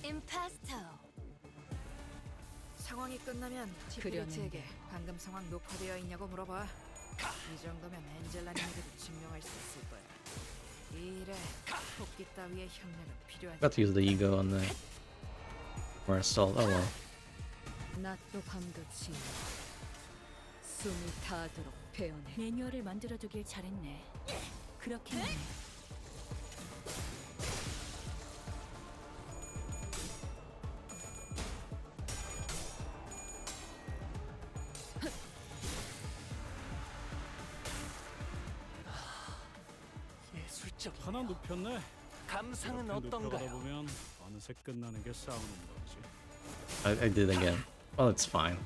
임파스터. 상황이 끝나면 티프리트에게 방금 상황 녹화되어 있냐고 물어봐. 이 정도면 엔젤라님에게도 증명할 수 있을 거야. 이 일에 토끼 따위의 협력은 필요하지. Got to use the ego on the more assault. Oh well. 낮도 밤도 지 숨이 닿도록 배우네. 매뉴얼을 만들어두길 잘했네. 그렇게 해. 예술적. 하나 눕혔네. 감상은 이렇게 눕혀가다 어떤가요? 보면 어느새 끝나는 게 싸우는 거지. I did again. Well, it's fine.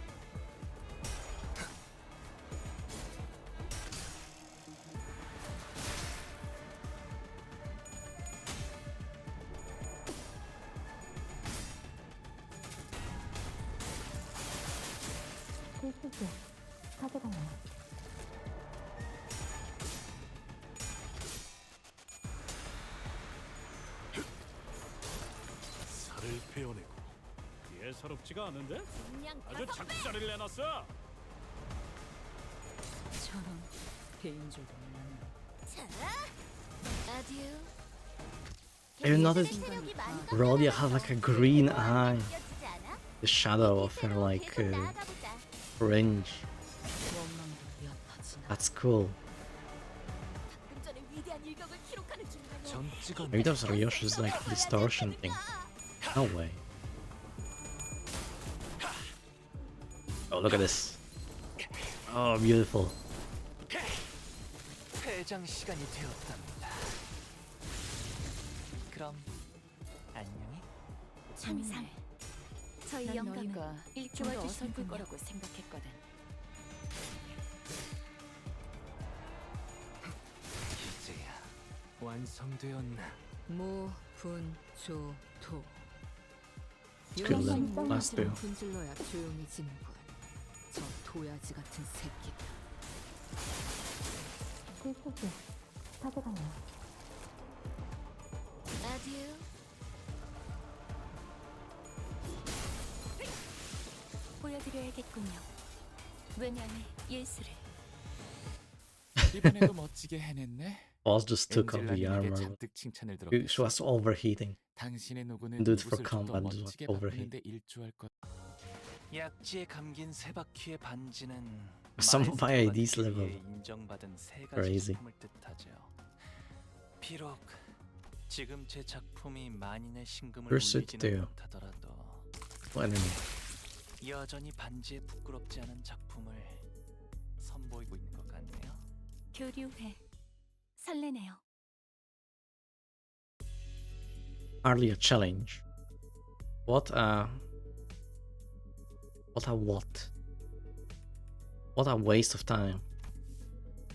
살을 베어내고 예사롭지가 않은데? 그냥 아주 다섯 배. 작살을 내놨어. 저런 개인적인 면 아듀. Have you noticed 체력이 많이 Rhodia has like a green eye? 느껴지지 않아? The shadow of her 기세로 like 계속 나아가보자. range. 원망도 엿하지나. That's cool. 방금 전에 위대한 일격을 기록하는 중이라뇨. 전 찍어. Maybe that's Ryoshi's like distortion thing. No way. Oh, look at this. Oh, beautiful. 퇴장 시간이 되었답니다. 그럼 안녕히. 항상 저희 난 영감은 너희가 일조와 좀더 어설플 어설픈 거라고 생각했거든. 이제야 완성되었나? 무분조토. Cool then. Last two. 분질러야 조용해지는군. 저 도야지 같은 새끼. 아듀. 보여드려야겠군요. 왜냐면 예술을. 이번에도 멋지게 해냈네. Boss just took off the 엔젤라님에게 armor. 잔뜩 칭찬을 She 들었겠어. was overheating. 당신의 노고는 Do it for 이곳을 좀더 combat, just 멋지게 overheat. 바꾸는데 일조할 것. 약지에 감긴 세 바퀴의 반지는 Some of my 마에스트로가 IDs 되기 level. 위해 인정받은 세 가지 Crazy. 작품을 뜻하죠. 비록 지금 제 작품이 만인의 신금을 Pursuit 울리지는 too. 못하더라도 Enemy. 여전히 반지에 부끄럽지 않은 작품을 선보이고 있는 것 같네요. 교류해. 설레네요. Hardly a challenge. What a what? What a waste of time.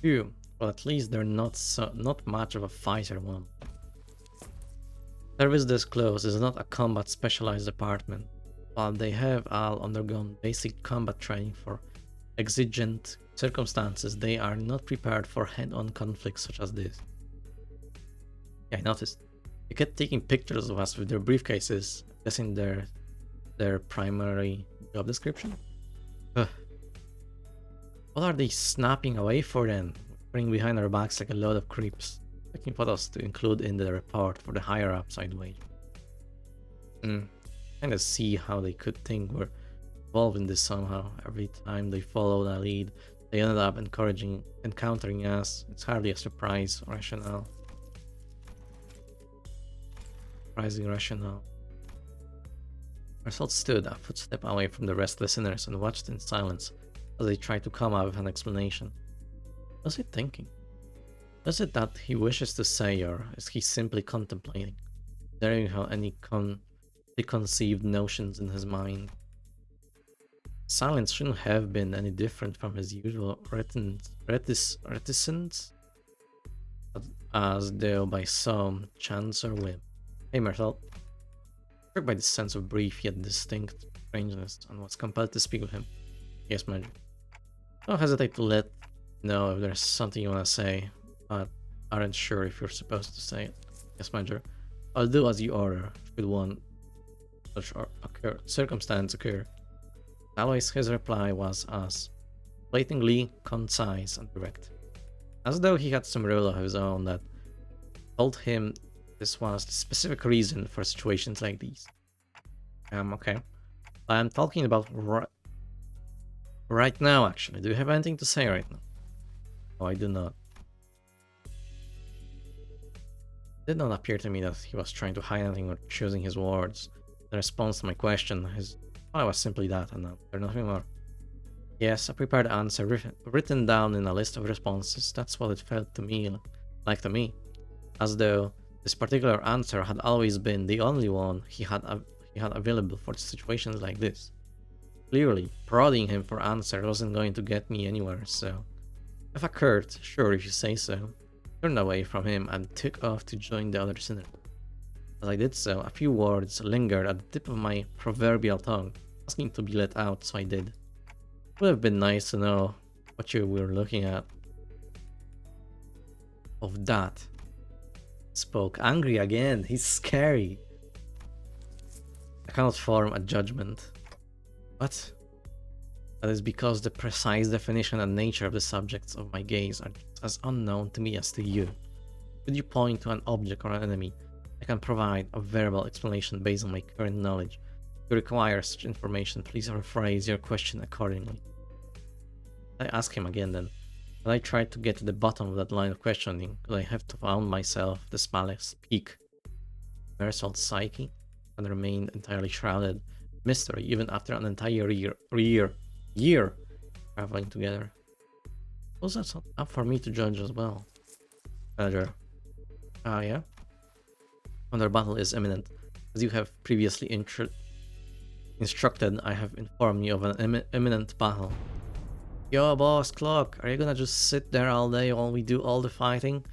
Phew. Well, at least they're not much of a fighter one. Service Disclosed is not a combat specialized department, while they have all undergone basic combat training for exigent circumstances. They are not prepared for head-on conflicts such as this. Yeah, I noticed. They kept taking pictures of us with their briefcases, guessing their primary job description. Ugh. What are they snapping away for then? Putting behind our backs like a load of creeps, taking photos to include in the report for the higher ups, I'd wager. Kinda see how they could think we're involved in this somehow. Every time they followed our lead, they ended up encountering us. It's hardly a surprise or rationale. Surprising rationale. Marcel stood a footstep away from the rest listeners and watched in silence as they tried to come up with an explanation. What's he thinking? What is it that he wishes to say, or is he simply contemplating? There you have any preconceived notions in his mind. Silence shouldn't have been any different from his usual reticence, as though by some chance or whim. Hey Marcel. Struck by the sense of brief yet distinct strangeness, and was compelled to speak with him. Yes, Magic. Don't hesitate to let know if there's something you want to say, but aren't sure if you're supposed to say it. Yes, Manager. I'll do as you order should one such circumstance occur. Always his reply was as blatantly concise and direct, as though he had some rule of his own that told him this was the specific reason for situations like these. Okay. I'm talking about right now, actually. Do you have anything to say right now? Oh, I do not. It did not appear to me that he was trying to hide anything or choosing his words. The response to my question, his reply was simply that, and nothing more. Yes, a prepared answer written down in a list of responses. That's what it felt to me like to me, as though this particular answer had always been the only one he had available for situations like this. Clearly, prodding him for answer wasn't going to get me anywhere, so if occurred, sure if you say so, turned away from him and took off to join the other sinner. As I did so, a few words lingered at the tip of my proverbial tongue, asking to be let out, so I did. It would have been nice to know what you were looking at. Of that. Spoke angry again. He's scary. I cannot form a judgment. What? That is because the precise definition and nature of the subjects of my gaze are just as unknown to me as to you. Should you point to an object or an enemy, I can provide a verbal explanation based on my current knowledge. If you require such information, please rephrase your question accordingly. I ask him again then. When I tried to get to the bottom of that line of questioning, could I have found myself the smallest peak? Mersol's psyche and remained entirely shrouded in mystery even after an entire year traveling together. Was that not up for me to judge as well? Manager. Yeah? Another battle is imminent. As you have previously instructed, I have informed you of an imminent battle. Yo, boss, Clock, are you gonna just sit there all day while we do all the fighting?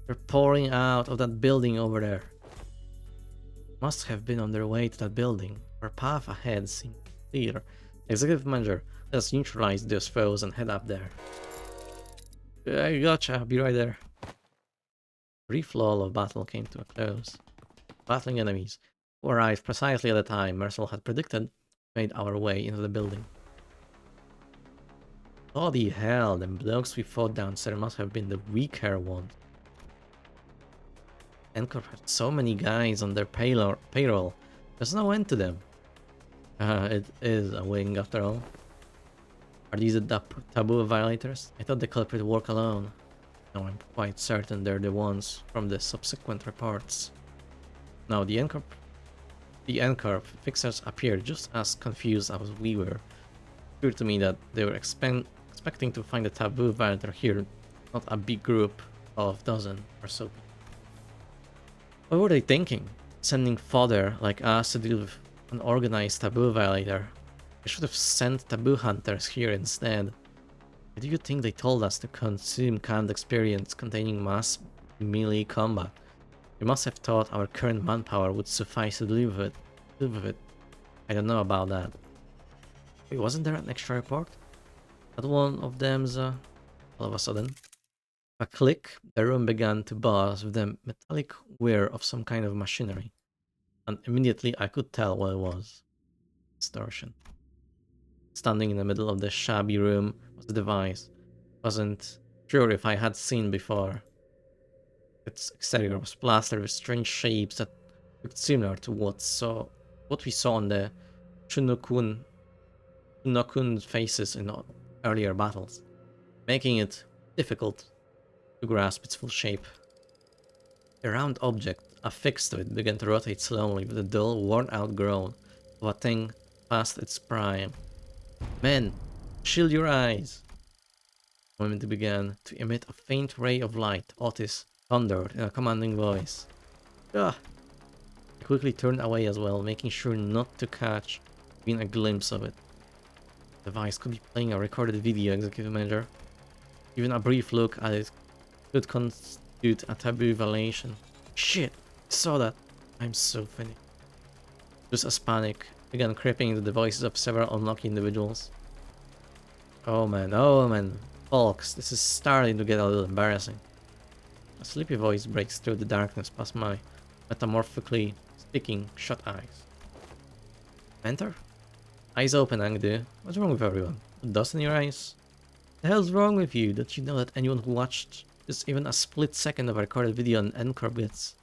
They're pouring out of that building over there. Must have been on their way to that building. Our path ahead seemed clear. Executive Manager, let's neutralize those foes and head up there. Yeah, gotcha, I'll be right there. Brief lull of battle came to a close. Battling enemies, who arrived precisely at the time Mercel had predicted, made our way into the building. Bloody hell, them blokes we fought downstairs must have been the weaker ones. Encore had so many guys on their payroll. There's no end to them. It is a wing after all. Are these the taboo violators? I thought the culprit would work alone. No, I'm quite certain they're the ones from the subsequent reports. Now, the Encore fixers appeared just as confused as we were. It appeared to me that they were expecting to find a taboo violator here, not a big group of dozen or so. What were they thinking? Sending fodder like us to deal with an organized taboo violator? They should have sent taboo hunters here instead. Why do you think they told us to consume canned experience containing mass melee combat? We must have thought our current manpower would suffice to deal with it. I don't know about that. Wait, wasn't there an extra report? That one of them's all of a sudden. A click, the room began to buzz with the metallic whir of some kind of machinery. And immediately I could tell what it was. Distortion. Standing in the middle of the shabby room was the device. Wasn't sure if I had seen before. Its exterior was plastered with strange shapes that looked similar to what we saw on the Chunokun faces in earlier battles, making it difficult to grasp its full shape. A round object affixed to it began to rotate slowly with a dull, worn-out groan of a thing past its prime. Men, shield your eyes! The moment it began to emit a faint ray of light, Otis thundered in a commanding voice. Ah! I quickly turned away as well, making sure not to catch even a glimpse of it. The device could be playing a recorded video, Executive Manager. Even a brief look at it could constitute a taboo violation. Shit! I saw that! I'm so finished. Just as panic began creeping into the voices of several unlucky individuals. Oh man. Folks, this is starting to get a little embarrassing. A sleepy voice breaks through the darkness past my metamorphically speaking shut eyes. Enter? Eyes open, Angdu. What's wrong with everyone? Dust in your eyes? The hell's wrong with you? Don't you know that anyone who watched just even a split second of a recorded video on Encore gets?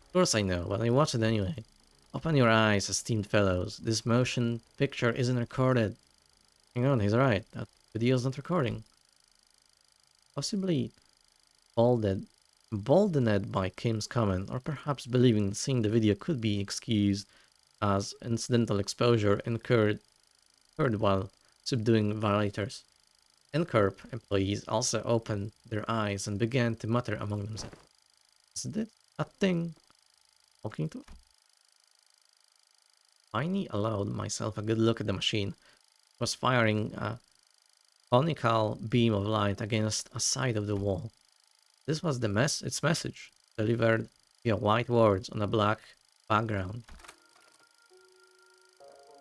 Of course I know, but I watched it anyway. Open your eyes, esteemed fellows. This motion picture isn't recorded. Hang on, he's right. That video's not recording. Possibly emboldened by Kim's comment, or perhaps believing seeing the video could be excused as incidental exposure incurred while subduing violators. Ncorp employees also opened their eyes and began to mutter among themselves. Is this a thing? Talking to? Finally allowed myself a good look at the machine. It was firing a conical beam of light against a side of the wall. This was its message, delivered via white words on a black background.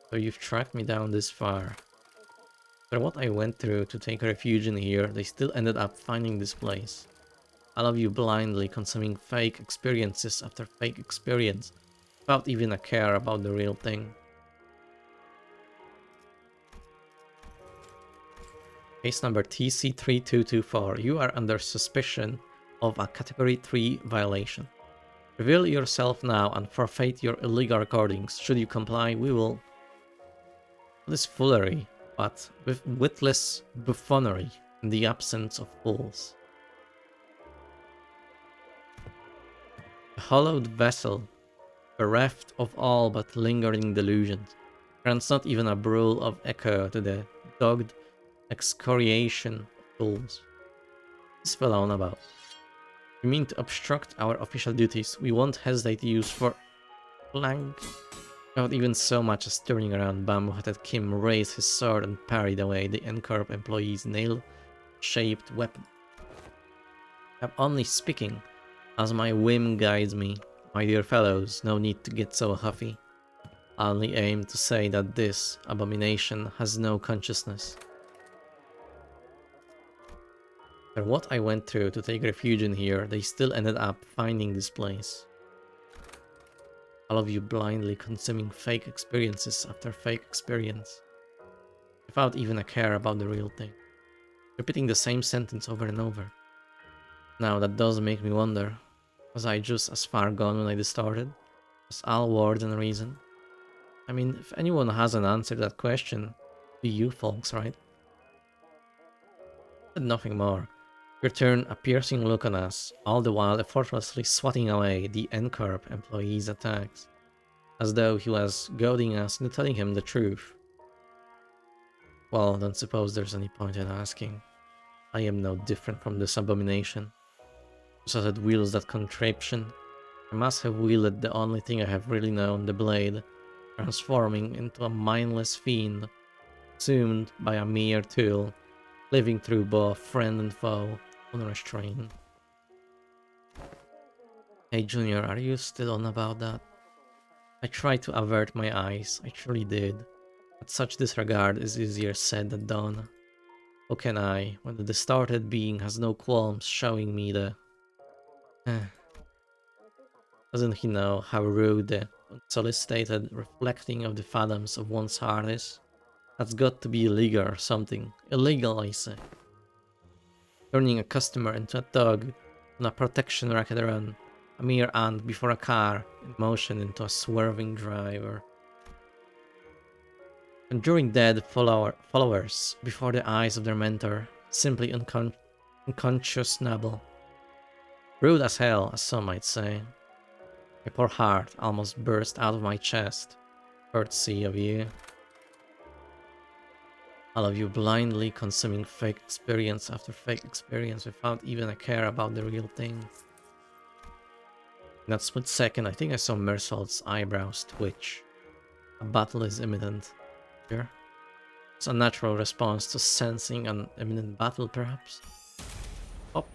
So you've tracked me down this far. After what I went through to take refuge in here, they still ended up finding this place. All of you blindly consuming fake experiences after fake experience, without even a care about the real thing. Case number TC3224, you are under suspicion of a Category 3 violation. Reveal yourself now and forfeit your illegal recordings. Should you comply, we will... This foolery, but with witless buffoonery in the absence of fools. A hollowed vessel, bereft of all but lingering delusions, grants not even a brull of echo to the dogged excoriation of fools. This fell on about. You mean to obstruct our official duties? We won't hesitate to use for flank. Without even so much as turning around, bamboo-headed Kim raised his sword and parried away the Ncorp employee's nail-shaped weapon. I'm only speaking as my whim guides me. My dear fellows, no need to get so huffy. I only aim to say that this abomination has no consciousness. After what I went through to take refuge in here, they still ended up finding this place. All of you blindly consuming fake experiences after fake experience, without even a care about the real thing. Repeating the same sentence over and over. Now that does make me wonder, was I just as far gone when I started? Was all words and reason? I mean, if anyone has an answer to that question, be you folks, right? But nothing more. Return a piercing look on us, all the while effortlessly swatting away the Ncorp employee's attacks, as though he was goading us into telling him the truth. Well, don't suppose there's any point in asking. I am no different from this abomination. Just as it wields that contraption, I must have wielded the only thing I have really known, the blade, transforming into a mindless fiend, consumed by a mere tool, living through both friend and foe, unrestrained. Hey Junior, are you still on about that? I tried to avert my eyes, I truly did. But such disregard is easier said than done. How can I, when the distorted being has no qualms showing me the... Doesn't he know how rude the unsolicited reflecting of the phantoms of one's heart is? That's got to be illegal or something. Illegal, I say. Turning a customer into a thug on a protection racket run. A mere ant before a car in motion into a swerving driver. Conjuring dead followers before the eyes of their mentor. Simply unconscious nabble. Rude as hell, as some might say. My poor heart almost burst out of my chest. Courtesy of you. All of you blindly consuming fake experience after fake experience without even a care about the real thing. In that split second, I think I saw Mersault's eyebrows twitch. A battle is imminent. Here. It's a natural response to sensing an imminent battle, perhaps. Pop.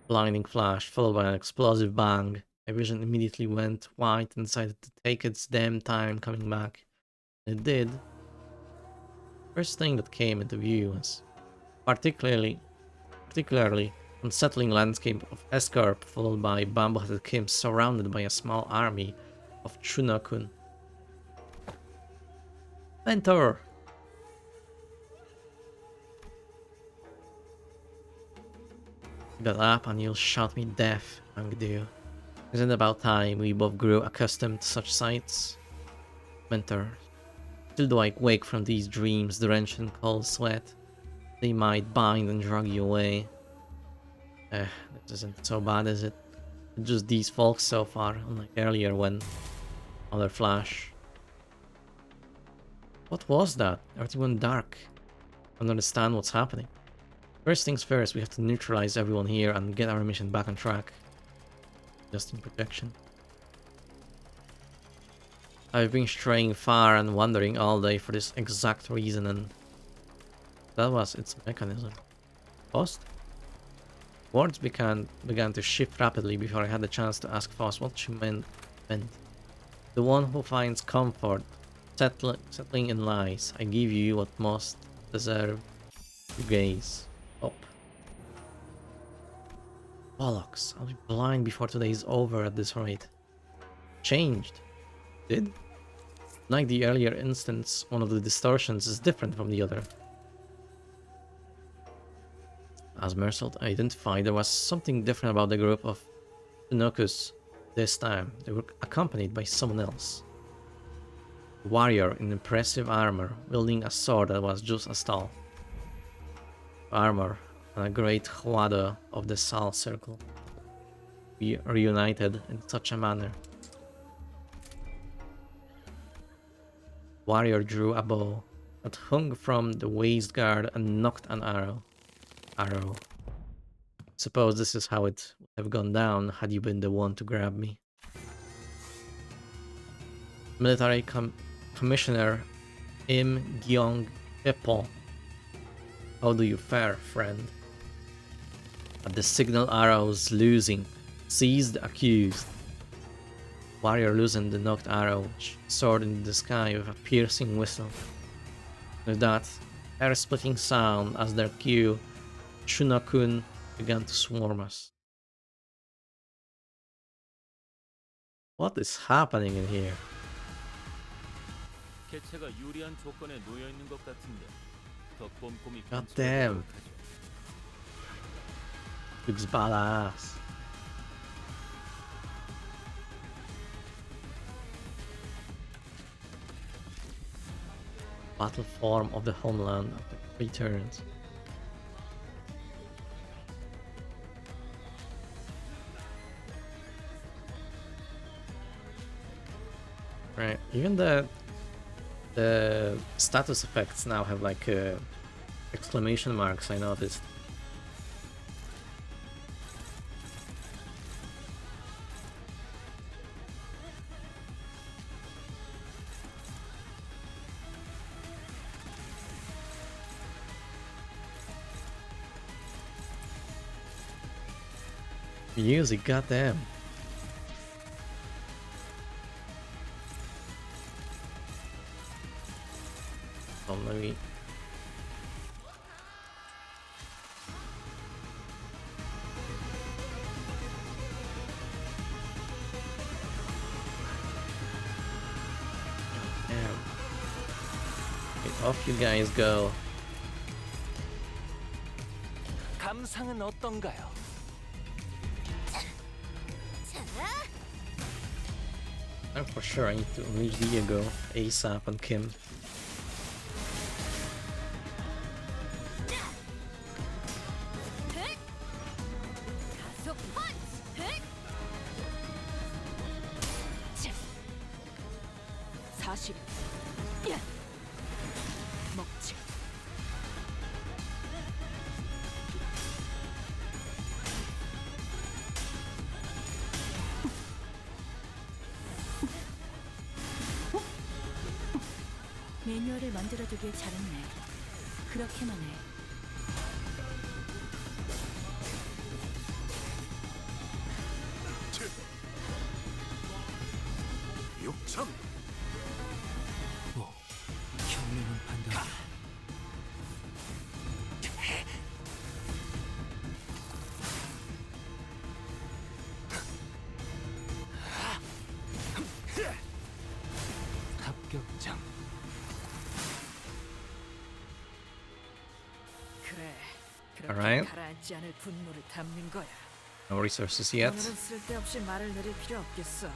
Blinding flash, followed by an explosive bang. My vision immediately went white and decided to take its damn time coming back. It did. First thing that came into view was particularly unsettling landscape of Escarp, followed by bamboo-headed Kim surrounded by a small army of Chunakun. Mentor! Get up and you'll shout me death, Angdu. Isn't it about time we both grew accustomed to such sights? Mentor. Still do I wake from these dreams drenched in cold sweat? They might bind and drag you away. This isn't so bad, is it? It's just these folks so far, unlike earlier when other flash. What was that? Everything went dark. I don't understand what's happening. First things first, we have to neutralize everyone here and get our mission back on track. Just in protection. I've been straying far and wandering all day for this exact reason, and that was its mechanism. Post? Words began to shift rapidly before I had the chance to ask Foss what she meant. The one who finds comfort settling in lies. I give you what most deserve. You gaze up. Bollocks, I'll be blind before today is over at this rate. Changed. Did? Like the earlier instance, one of the distortions is different from the other. As Mersault identified, there was something different about the group of Pinokus this time. They were accompanied by someone else. A warrior in impressive armor, wielding a sword that was just as tall. Armor and a great Huada of the Sal Circle. We reunited in such a manner. Warrior drew a bow that hung from the waist guard and knocked an arrow. Suppose this is how it would have gone down had you been the one to grab me. Military Commissioner Im Gyeong Epo. How do you fare, friend? At the signal arrows losing, seized the accused. Warrior loosened the knocked arrow, which soared into the sky with a piercing whistle. With that hair-splitting sound as their cue, Chunakun began to swarm us. What is happening in here? 개체가 유리한 조건에 놓여 있는 것 같은데 더 꼼꼼히 God damn. Looks badass. Battle form of the homeland returns. Right, even the status effects now have like exclamation marks, I noticed. Music, goddamn. Let me. Damn. Okay, off you guys go. 감상은 어떤가요? I'm for sure I need to unleash the ego ASAP on Kim. 매뉴얼을 만들어두길 잘했네. 그렇게만 해. 육참 경륜은 판단. 자격장. 그래. Alright. 그렇게 가라앉지 않을 분노를 담는 거야. No resources yet. 오늘은 쓸데없이 말을 내릴 필요 없겠어.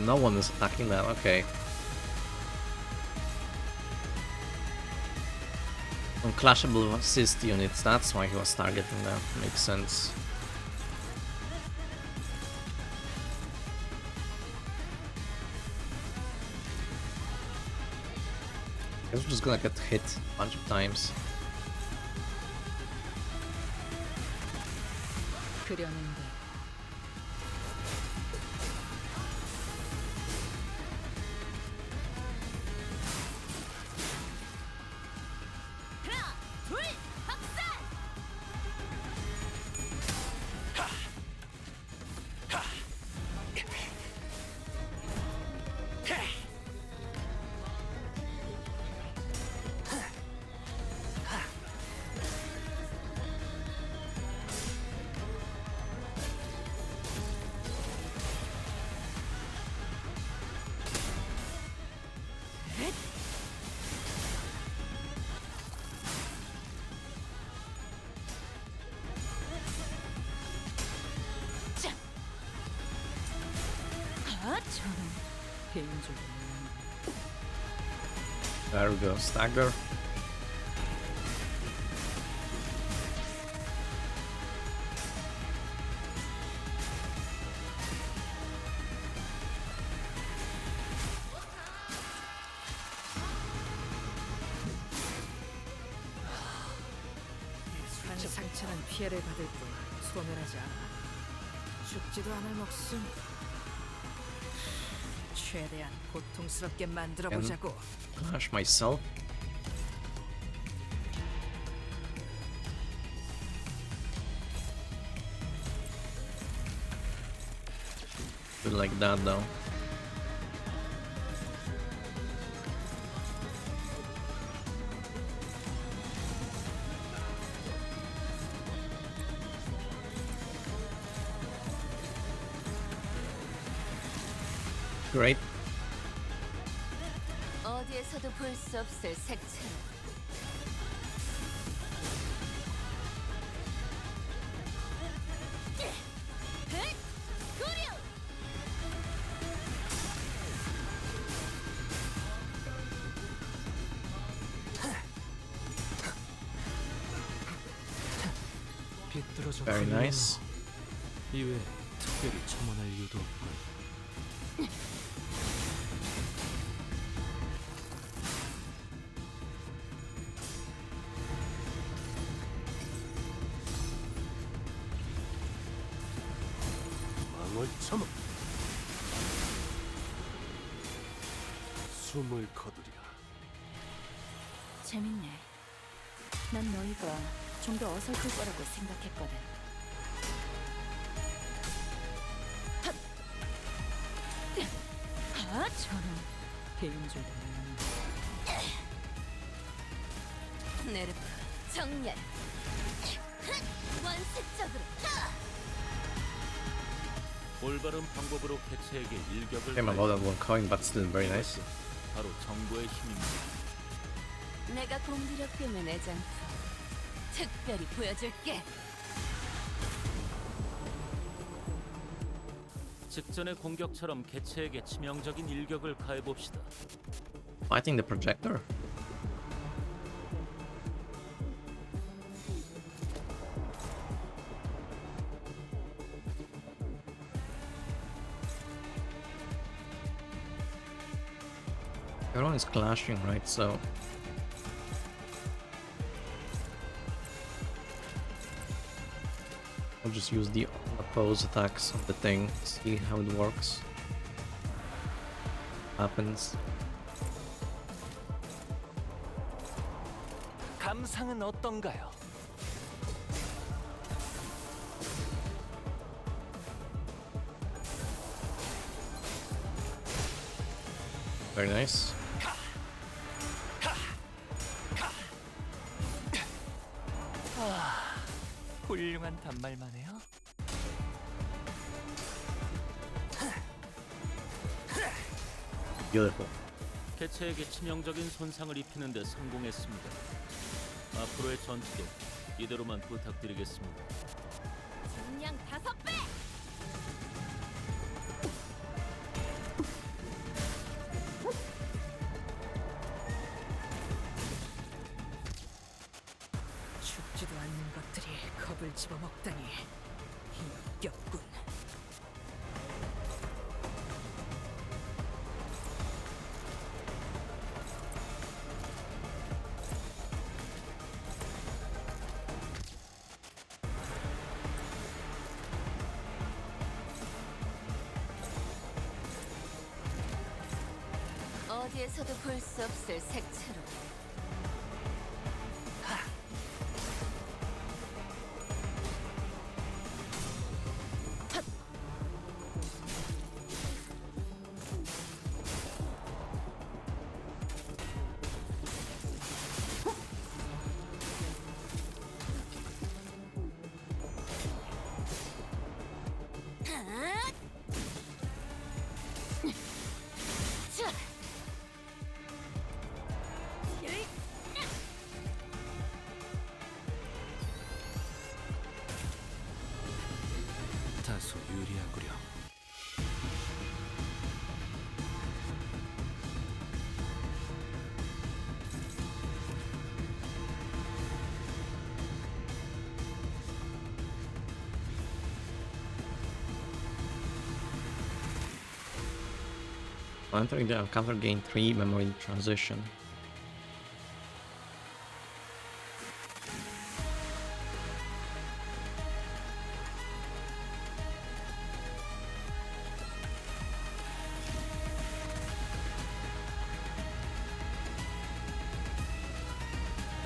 No one is attacking that, okay. Unclashable assist units, that's why he was targeting them. Makes sense. Guess we're just gonna get hit a bunch of times. 그려는데 하나, 둘, 박살! 저런 개인적인 There we go, stagger. 한 상처는 피해를 받을 뿐 소멸하지 않아. 죽지도 않을 목숨. 최대한 고통스럽게 만들어 보자고. Clash myself. Do like that though. Great. 어디에서도 볼 수 없을 색채로. 구려! 비뚤어져. Very nice. 이외에 특별히 첨언할 이유도 없고. 망월 참아. 숨을 거두리라. 재밌네. 난 너희가 좀 더 어설플 거라고 생각했거든. 저런 개인적인 네르프 정렬. 원색적으로. 올바른 방법으로 개체에게 일격을 Came a lot of one coin, but still very nice. 바로 정보의 힘입니다. 내가 공기력 때문에 애장품 특별히 보여줄게. 직전의 공격처럼 개체에게 치명적인 일격을 가해봅시다. Fighting the projector? Everyone is clashing, right? So I'll just use the oppose attacks of the thing, see how it works. Happens. 감상은 어떤가요? Very nice. 훌륭한 단말만 해요. Beautiful. 개체에게 치명적인 손상을 입히는 데 성공했습니다. 앞으로의 전투도 이대로만 부탁드리겠습니다. 증량 5배! 죽지도 않는 것들이 겁을 집어먹다니 역겹군. 어디에서도 볼 수 없을 색채로. 다소 유리하구려. Entering the encounter, gain 3 memory transition.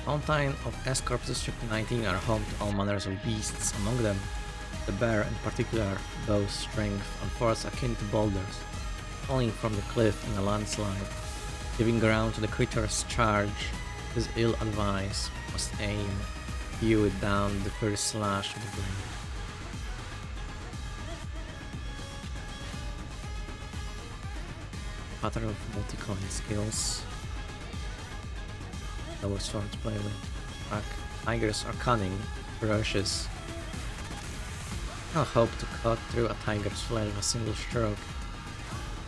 Mountain of Escorps District 19 are home to all manners of beasts, among them the bear in particular boasts strength and force akin to boulders, falling from the cliff in a landslide. Giving ground to the creature's charge is ill-advised, must aim, hew it down the first slash of the blade. Pattern of multi-coin skills. Double sword to play with. Tigers are cunning, ferocious. Cannot hope to cut through a tiger's flesh with a single stroke.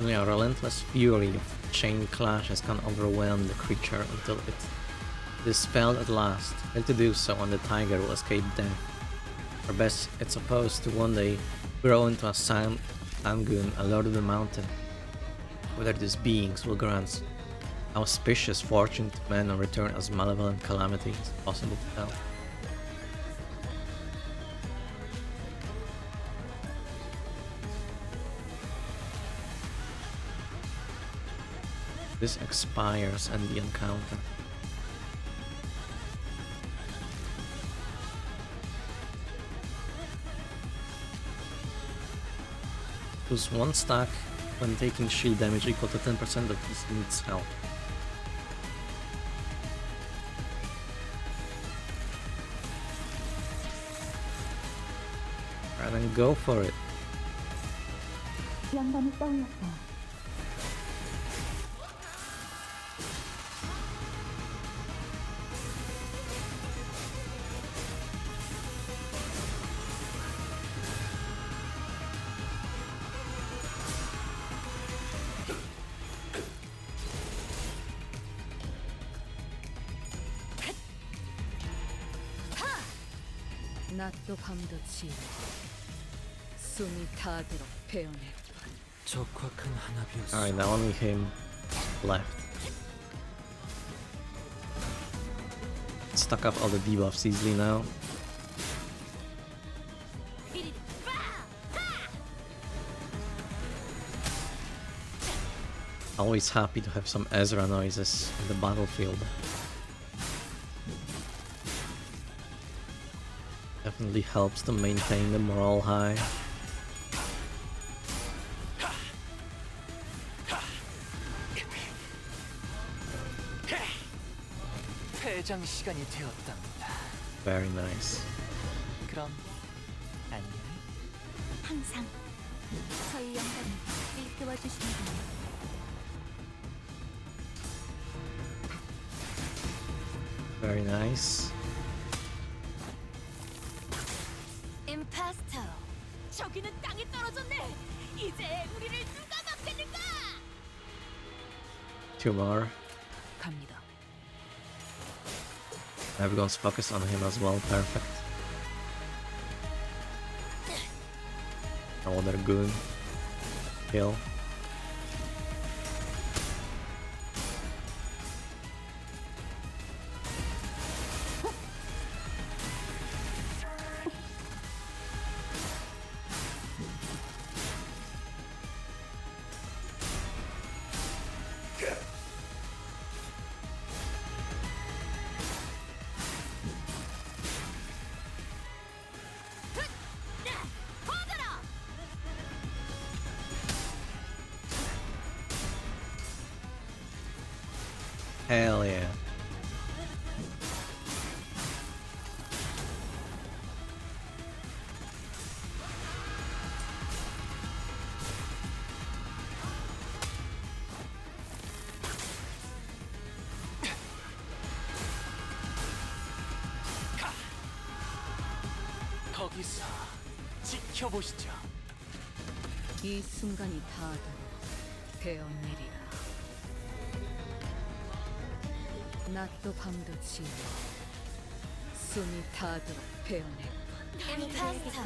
Only a relentless fury of chain clashes can overwhelm the creature until it is felled at last. Fail to do so and the tiger will escape death. Or best, it's supposed to one day grow into a sangoon, a lord of the mountain. Whether these beings will grant auspicious fortune to men and return as malevolent calamity is possible to tell. This expires and the encounter. Plus 1 stack when taking shield damage equal to 10% of this needs health. Right, then go for it. 양반이 떠올랐어. 낮도 밤도 지루 숨이 닿도록 베어내. 적확한 한압이었어. Alright, now only him left. Stuck up all the debuffs easily now. Always happy to have some Ezra noises in the battlefield. Definitely helps to maintain the morale high. 퇴장 시간이 되었답니다. Very nice. 그럼 안녕. 항상 저희 영감을 일깨워 주시는군요. Very nice. 임파스터, 저기는 땅에 떨어졌네. 이제 우리를 누가 막겠는가? 2 more. 갑니다. Everyone's focused on him as well. Perfect. Another goon. Kill. Hell yeah. 거기서 지켜보시죠. 이 순간이 다들 배운 일이야. 낮도 밤도 지워 숨이 다도록 배워냈군. 임파스터,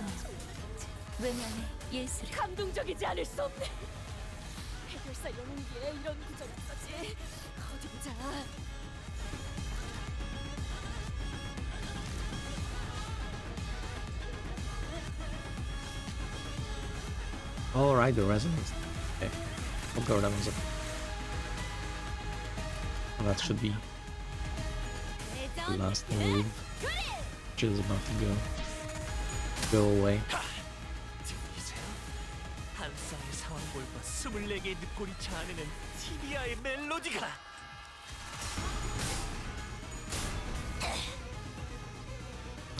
외면의 예술. 감동적이지 않을 수 없네. 해결사 영웅기에 이런 구절이 있었지. 어디 보자. Alright, the resonance. Okay. We'll go that one's up. Well, that should be the last move. Which is about to go away. 들리세요? 한 쌍의 상황골과 24개의 늑골이 자아내는 티비아의 멜로디가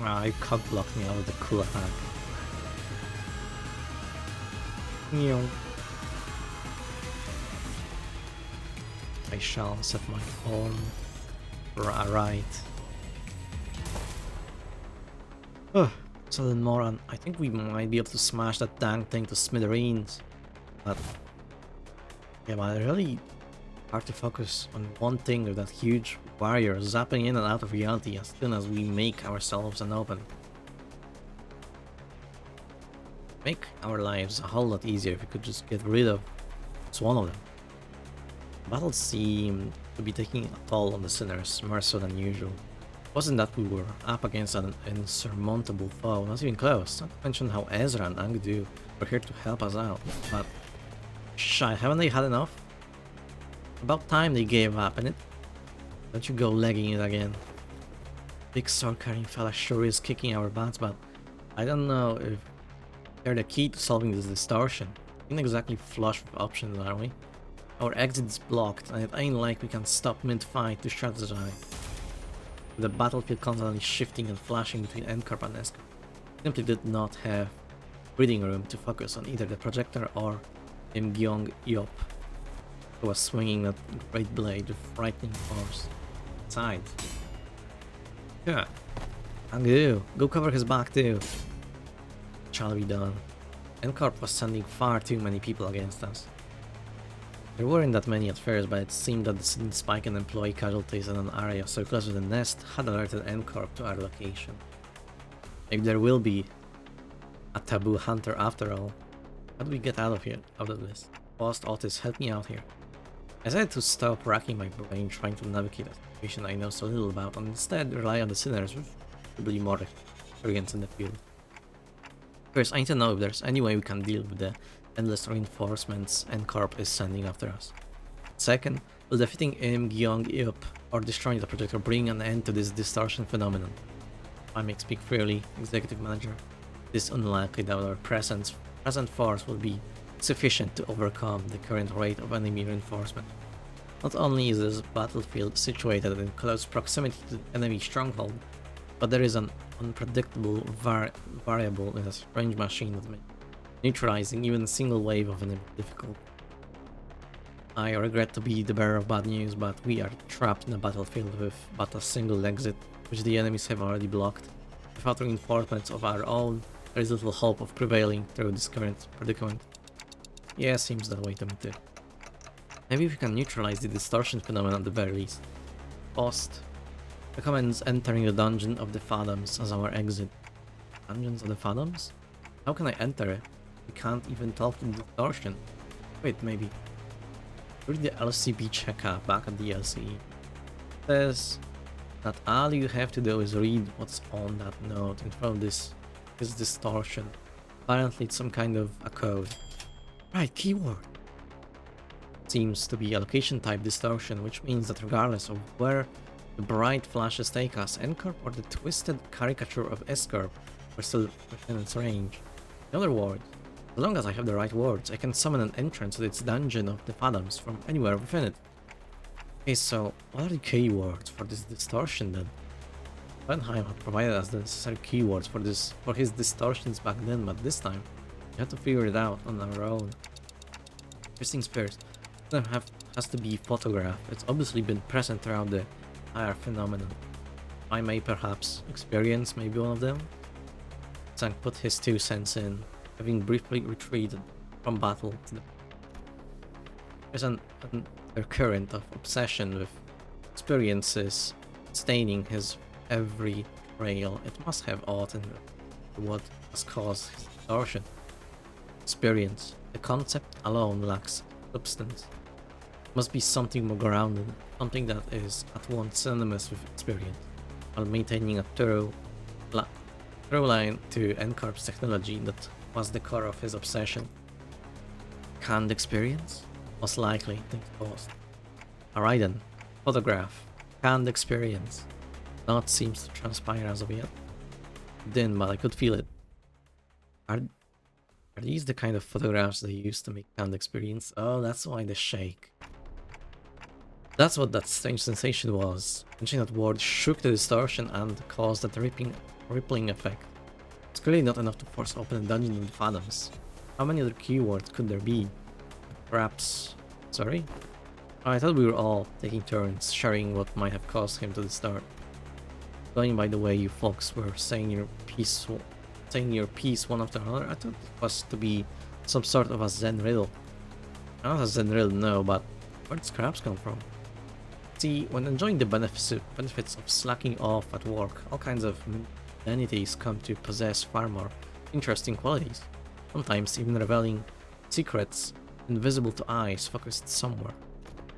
Ah, you cock blocked me out of the cool attack. Meow. I shall set my arm right. So more, and I think we might be able to smash that dang thing to smithereens. But yeah, but really hard to focus on one thing with that huge warrior zapping in and out of reality as soon as we make ourselves an open. Make our lives a whole lot easier if we could just get rid of just one of them. Battles seem to be taking a toll on the sinners more so than usual. It wasn't that we were up against an insurmountable foe, not even close. Not to mention how Ezra and Angdu were here to help us out. But shy, haven't they had enough? About time they gave up, and don't you go legging it again. Big sword carrying fella sure is kicking our butts, but I don't know if they're the key to solving this distortion. We ain't exactly flush with options, are we? Our exit's blocked, and it ain't like we can stop mid-fight to strategize. With the battlefield constantly shifting and flashing between NCorp and SCorp, we simply did not have breathing room to focus on either the projector or Imgyong Yop, who was swinging that great blade with frightening force. Side. Yeah. Angu, go cover his back too. Shall be done. NCorp was sending far too many people against us. There weren't that many at first, but it seemed that the sudden spike in employee casualties in an area so close to the nest had alerted NCorp to our location. Maybe there will be a taboo hunter after all. How do we get out of this? Post Otis, help me out here. I decided to stop racking my brain trying to navigate a situation I know so little about and instead rely on the sinners with probably more experience in the field. First, I need to know if there's any way we can deal with the endless reinforcements NCorp is sending after us. Second, will defeating Imgyong or destroying the projector bring an end to this distortion phenomenon? If I may speak freely, Executive Manager, it is unlikely that our present force will be sufficient to overcome the current rate of enemy reinforcement. Not only is this battlefield situated in close proximity to the enemy stronghold, but there is an unpredictable variable in a strange machine that makes neutralizing even a single wave of enemy difficult. I regret to be the bearer of bad news, but we are trapped in a battlefield with but a single exit, which the enemies have already blocked. Without reinforcements of our own, there is little hope of prevailing through this current predicament. Yeah, seems that way to me too. Maybe we can neutralize the distortion phenomenon at the very least. Post recommends entering the Dungeon of the Phantoms as our exit. Dungeons of the Phantoms? How can I enter it? We can't even talk to the distortion. Wait, maybe. Read the LCB checkup back at the LCE. It says that all you have to do is read what's on that note in front of this distortion. Apparently it's some kind of a code. Right, keyword. Seems to be a location type distortion, which means that regardless of where the bright flashes take us, N-Corp or the twisted caricature of S-Corp, we're still within its range. In other words, as long as I have the right words, I can summon an entrance to its Dungeon of the Phantoms from anywhere within it. Okay, so what are the keywords for this distortion then? Wenheim had provided us the necessary keywords for his distortions back then, but this time we had to figure it out on our own. First things first, it has to be photographed. It's obviously been present throughout the entire phenomenon. I may perhaps experience maybe one of them. Sang put his 2 cents in, having briefly retreated from battle to the... There's an current of obsession with experiences staining his every trail. It must have aught in what has caused his distortion. Experience. The concept alone lacks substance. It must be something more grounded, something that is at once synonymous with experience, while maintaining a thorough line to N-Corp's technology that was the core of his obsession. Canned experience? Most likely, think post. Alright then, photograph, canned experience. Not seems to transpire as of yet. Didn't, but I could feel it. Are these the kind of photographs they use to make canned experience? Oh, that's why they shake. That's what that strange sensation was. Mentioning that word shook the distortion and caused that rippling effect. It's clearly not enough to force open a dungeon with Phantoms. How many other keywords could there be? Perhaps... Sorry? I thought we were all taking turns sharing what might have caused him to distort. Going by the way you folks were saying your piece one after another, I thought it was to be some sort of a Zen riddle. Not a Zen riddle, no, but where did scraps come from? See, when enjoying the benefits of slacking off at work, all kinds of entities come to possess far more interesting qualities, sometimes even revealing secrets invisible to eyes focused somewhere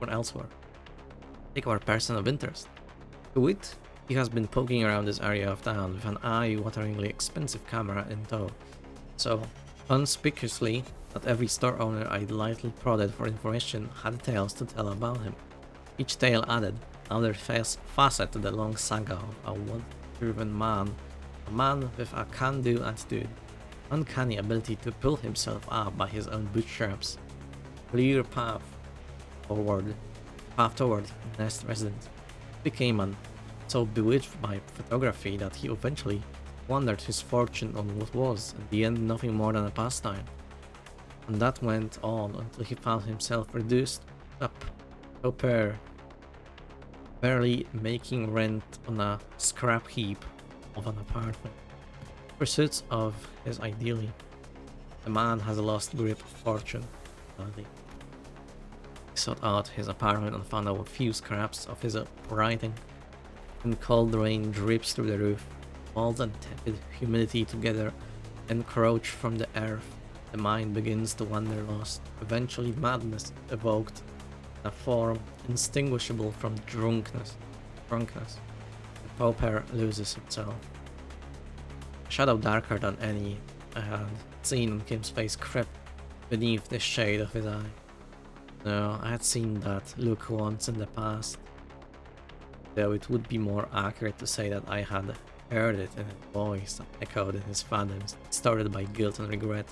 or elsewhere. Take our person of interest. To wit, he has been poking around this area of town with an eye-wateringly expensive camera in tow, so conspicuously that every store owner I lightly prodded for information had tales to tell about him. Each tale added another facet to the long saga of a once-driven man, a man with a can-do attitude, uncanny ability to pull himself up by his own bootstraps, clear path toward Nest residence. Became so bewitched by photography that he eventually squandered his fortune on what was, in the end, nothing more than a pastime. And that went on until he found himself reduced up to barely making rent on a scrap heap of an apartment. Pursuits of his ideally. The man has lost grip of fortune. He sought out his apartment and found a few scraps of his writing. When cold rain drips through the roof, mold and tepid humidity together encroach from the earth. The mind begins to wander lost. Eventually madness evoked in a form indistinguishable from drunkenness. The pauper loses himself. A shadow darker than any I had seen on Kim's face crept beneath the shade of his eye. No, I had seen that look once in the past, though it would be more accurate to say that I had heard it in his voice that echoed in his phantoms, started by guilt and regret.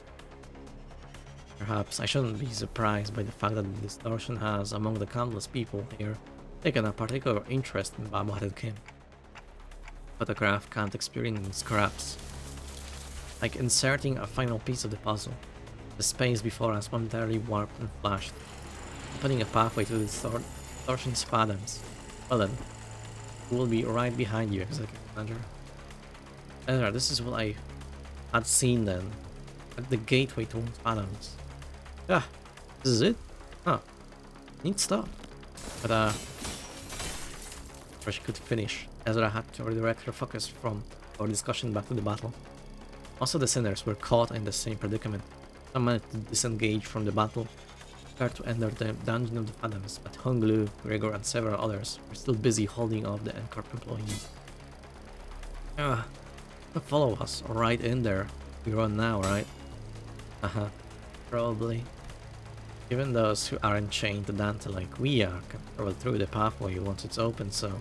Perhaps I shouldn't be surprised by the fact that the distortion has, among the countless people here, taken a particular interest in Bamboo-headed Kim. Photograph can't experience scraps. Like inserting a final piece of the puzzle. The space before us momentarily warped and flashed, opening a pathway to the distortion's fathoms. Well then, we'll be right behind you, Executive Manager. Ezra, this is what I had seen then, at the gateway towards fathoms. Ah, this is it? Huh. Neat stuff. But before she could finish, Ezra had to redirect her focus from our discussion back to the battle. Most of the sinners were caught in the same predicament. Some managed to disengage from the battle, prepared to enter the Dungeon of the Fathoms, but Honglu, Gregor, and several others were still busy holding off the NCARP employees. Follow us, or right in there. We run now, right? Probably. Even those who aren't chained to Dante like we are can travel through the pathway once it's open, so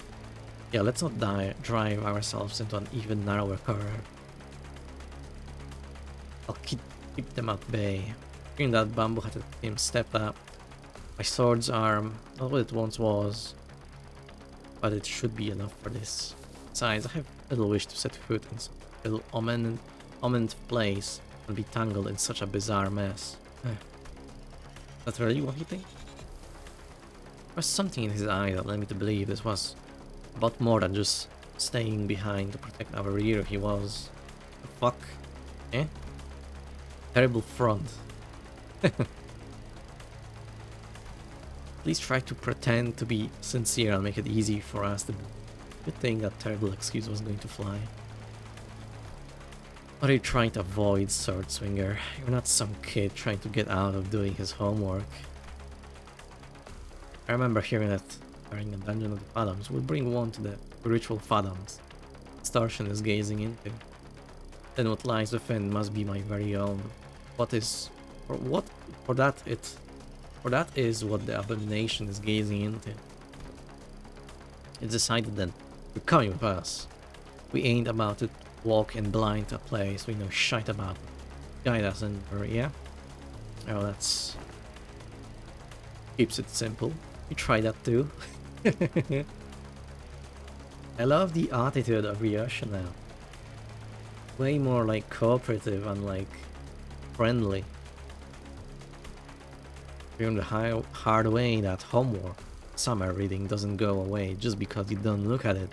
yeah, let's not drive ourselves into an even narrower corridor. I'll keep them at bay. Hearing that Bamboo-headed Kim stepped up, my sword's arm, not what it once was, but it should be enough for this. Besides, I have little wish to set foot in some little ominous place and be tangled in such a bizarre mess. That's really what he thinks? There was something in his eye that led me to believe this was about more than just staying behind to protect our rear. He was... the fuck? Eh? Terrible front. Please try to pretend to be sincere and make it easy for us to... Good thing that terrible excuse was going to fly. What are you trying to avoid, Sword Swinger? You're not some kid trying to get out of doing his homework. I remember hearing that during the Dungeon of the Fathoms would bring one to the spiritual Fathoms Distortion is gazing into. Then what lies within must be my very own. For that is what the abomination is gazing into. It's decided then, you're coming with us. We ain't about to walk in blind to a place we know shite about. Guide us in, or yeah? Oh, that's... keeps it simple. You try that too. I love the attitude of Ryosha now. Way more like cooperative and like friendly. Learn the hard way that homework, summer reading doesn't go away just because you don't look at it.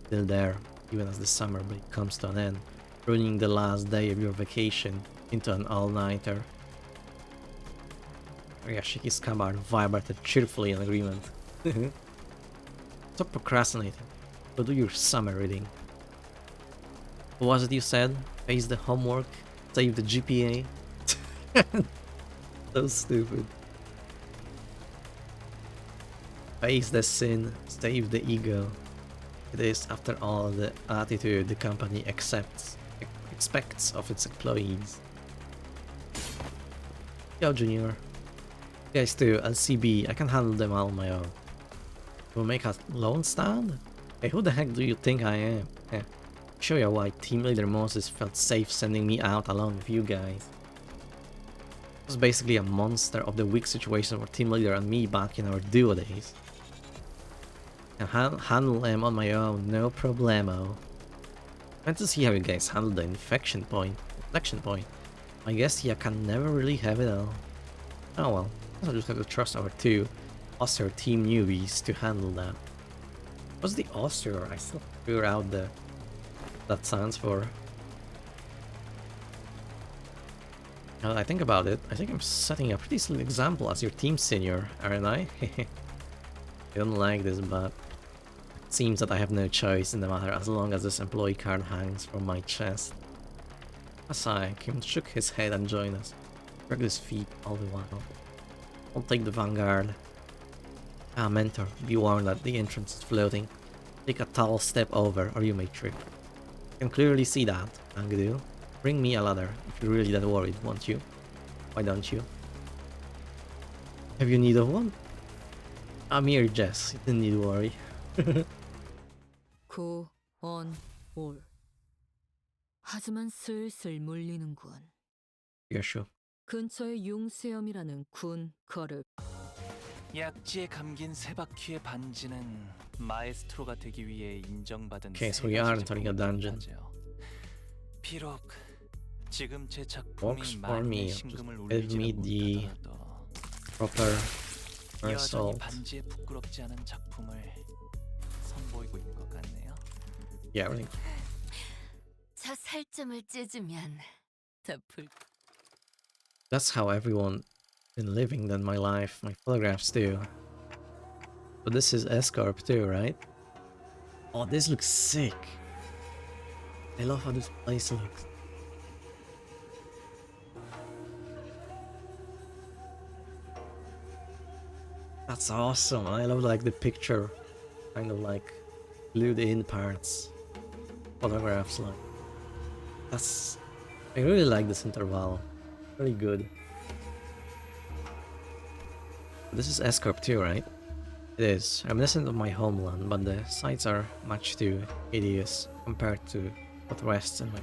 Still there, even as the summer break comes to an end, ruining the last day of your vacation into an all-nighter. Ryoshiki's scabbard vibrated cheerfully in agreement. Stop procrastinating. Go do your summer reading. What was it you said? Face the homework? Save the GPA? So stupid. Face the sin, save the ego. It is, after all, the attitude the company expects of its employees. Yo, Junior. You guys too, LCB, I can handle them all on my own. We'll make a lone stand? Hey, who the heck do you think I am? Show you why Team Leader Moses felt safe sending me out along with you guys. It was basically a monster of the week situation for Team Leader and me back in our duo days. I can handle them on my own, no problemo. Trying to see how you guys handle the inflection point. I guess you can never really have it all. Oh well, I'll just have to trust our two Oster team newbies to handle that. What's the Oster? I still figure out that stands for. Now that I think about it, I think I'm setting a pretty solid example as your team senior, aren't I? I don't like this, but it seems that I have no choice in the matter as long as this employee card hangs from my chest. Asai, Kim shook his head and joined us. Dragged his feet all the while. I'll take the vanguard. Ah, mentor, be warned that the entrance is floating. Take a tall step over or you may trip. I can clearly see that, Angdu. Bring me a ladder if you're really that worried, won't you? Why don't you? Have you need of one? A mere jest, you didn't need to worry. 구, 언, 올. 하지만 슬슬 물리는군. Yeah, sure. 근처에 융수염이라는 군 거를 약지에 감긴 세 바퀴의 반지는 마에스트로가 되기 위해 인정받은 Okay, 세 so we are 가지 entering a dungeon. 제품이죠. 비록 지금 제 Works 작품이 for me. 만인의 Just 심금을 give me 울리지는 the 못하더라도 proper 여전히 result. 반지에 부끄럽지 않은 작품을 선보이고 있는 것 같네요. Yeah, everything. 저 살점을 찢으면 더 불. That's how everyone been living than my life, my photographs too. But this is S-Corp too, right? Oh, this looks sick. I love how this place looks. That's awesome. I love like the picture, kind of like glued in parts, photographs like. That's. I really like this interval. Really good. This is S-Corp too, right? It is reminiscent of my homeland, but the sights are much too hideous compared to what the rest in my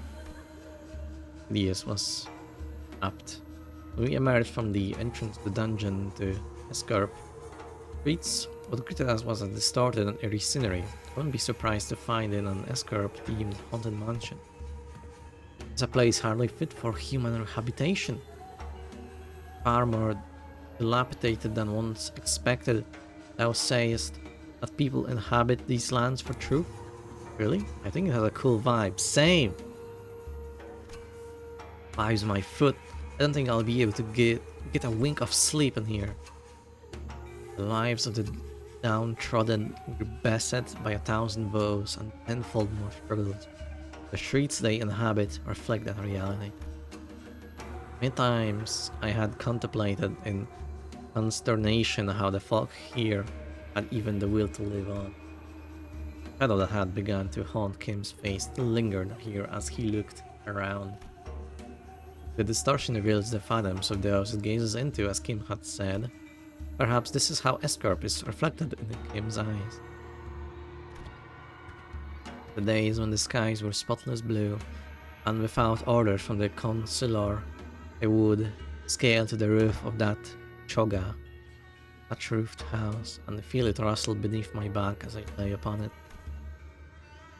hideous was apt. When we emerged from the entrance to the dungeon to escape streets, what greeted us was a distorted and eerie scenery. I wouldn't be surprised to find in an escape-themed haunted mansion. It's a place hardly fit for human habitation. Far more dilapidated than once expected. Thou sayest that people inhabit these lands for truth? Really? I think it has a cool vibe. Same! Vibes my foot. I don't think I'll be able to get a wink of sleep in here. The lives of the downtrodden were beset by 1,000 woes and tenfold more struggles. The streets they inhabit reflect that reality. Many times I had contemplated in consternation how the folk here had even the will to live on. The shadow that had begun to haunt Kim's face still lingered here as he looked around. The distortion reveals the phantoms of those it gazes into, as Kim had said. Perhaps this is how Escorp is reflected in Kim's eyes. The days when the skies were spotless blue, and without orders from the consular, I would scale to the roof of that choga, that roofed house, and feel it rustle beneath my back as I lay upon it.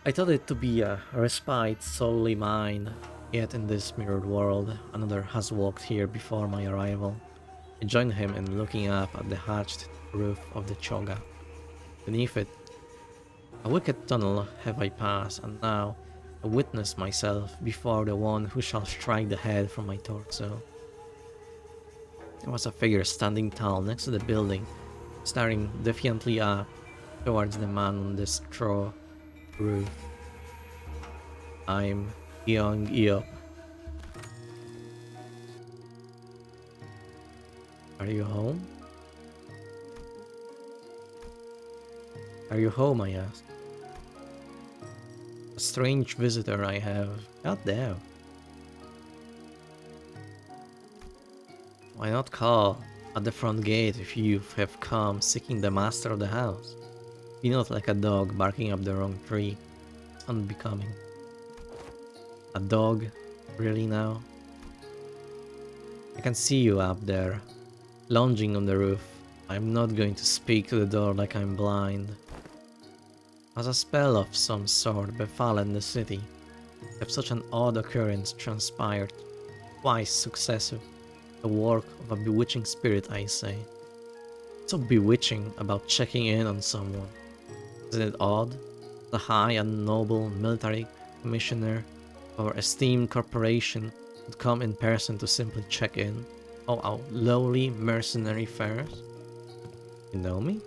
I thought it to be a respite solely mine, yet in this mirrored world, another has walked here before my arrival. I joined him in looking up at the hatched roof of the choga. Beneath it, a wicked tunnel have I passed, and now I witness myself before the one who shall strike the head from my torso. There was a figure standing tall next to the building, staring defiantly up towards the man on the straw roof. I'm Young Eop. Are you home? Are you home, I asked. A strange visitor I have. God damn. Why not call at the front gate if you have come seeking the master of the house? Be not like a dog barking up the wrong tree. It's unbecoming. A dog? Really now? I can see you up there, lounging on the roof. I'm not going to speak to the door like I'm blind. Has a spell of some sort befallen the city? If such an odd occurrence transpired, twice successive, the work of a bewitching spirit, I say. What's so bewitching about checking in on someone? Isn't it odd? The high and noble military commissioner of our esteemed corporation would come in person to simply check in. Oh, our lowly mercenary fares? You know me?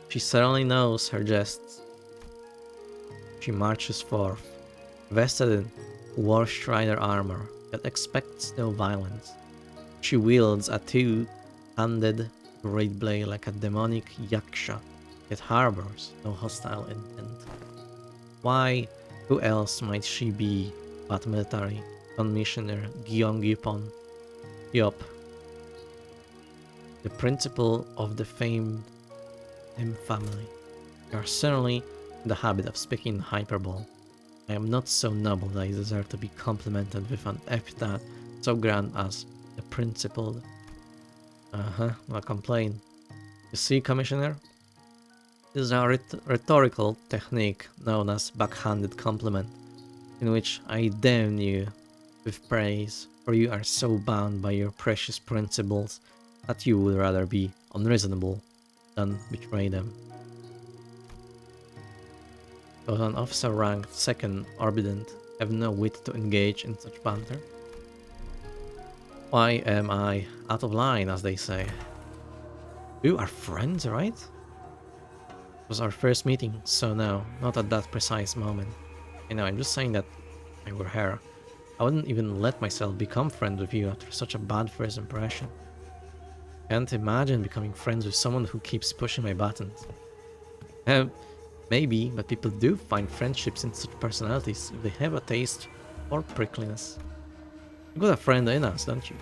She certainly knows her jests. She marches forth, vested in war strider armor, yet expects no violence. She wields a two-handed great blade like a demonic yaksha, yet harbors no hostile intent. Why, who else might she be but military commissioner Gyeongyupon Yop, the principal of the famed Im family? You are certainly in the habit of speaking in hyperbole. I am not so noble that I deserve to be complimented with an epithet so grand as the principled. No complaint. You see, Commissioner? This is a rhetorical technique known as backhanded compliment, in which I damn you with praise, for you are so bound by your precious principles that you would rather be unreasonable than betray them. But an officer ranked second Orbident have no wit to engage in such banter. Why am I out of line, as they say? You are friends, right? It was our first meeting, so no, not at that precise moment. You know, I'm just saying that if I were her, I wouldn't even let myself become friends with you after such a bad first impression. Can't imagine becoming friends with someone who keeps pushing my buttons. Maybe, but people do find friendships in such personalities if they have a taste for prickliness. You got a friend in us, don't you?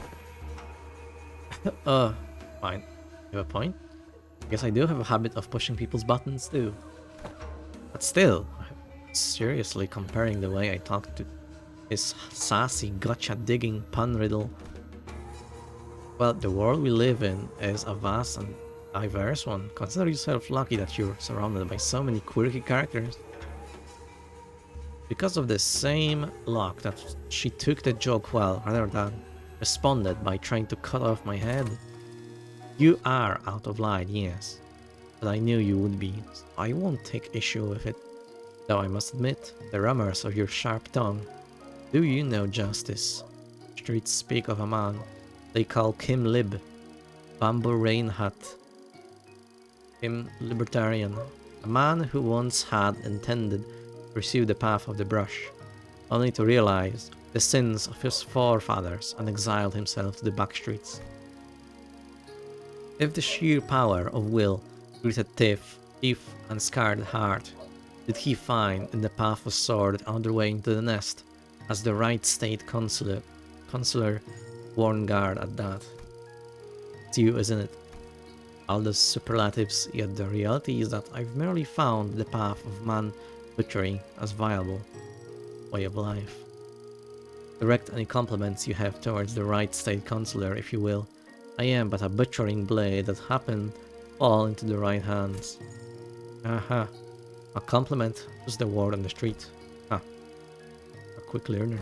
Fine. You have a point? Guess I do have a habit of pushing people's buttons too. But still, seriously comparing the way I talk to this sassy, gotcha-digging pun riddle. Well, the world we live in is a vast and diverse one. Consider yourself lucky that you're surrounded by so many quirky characters. Because of the same luck that she took the joke well, rather than responded by trying to cut off my head. You are out of line, yes, but I knew you would be, so I won't take issue with it. Though I must admit, the rumors of your sharp tongue. Do you know justice? Streets speak of a man they call Kim Lib, Bamboo Rain Hat. Kim Libertarian, a man who once had intended to pursue the path of the brush, only to realize the sins of his forefathers and exiled himself to the back streets. If the sheer power of will greeted thief and scarred heart, did he find in the path of sword on their way into the nest, as the right state consular warned guard at that? It's you, isn't it? All those superlatives, yet the reality is that I've merely found the path of man butchering as viable way of life. Direct any compliments you have towards the right state consular, if you will. I am but a butchering blade that happened to fall into the right hands. Aha. A compliment was the word on the street. Ah. A quick learner.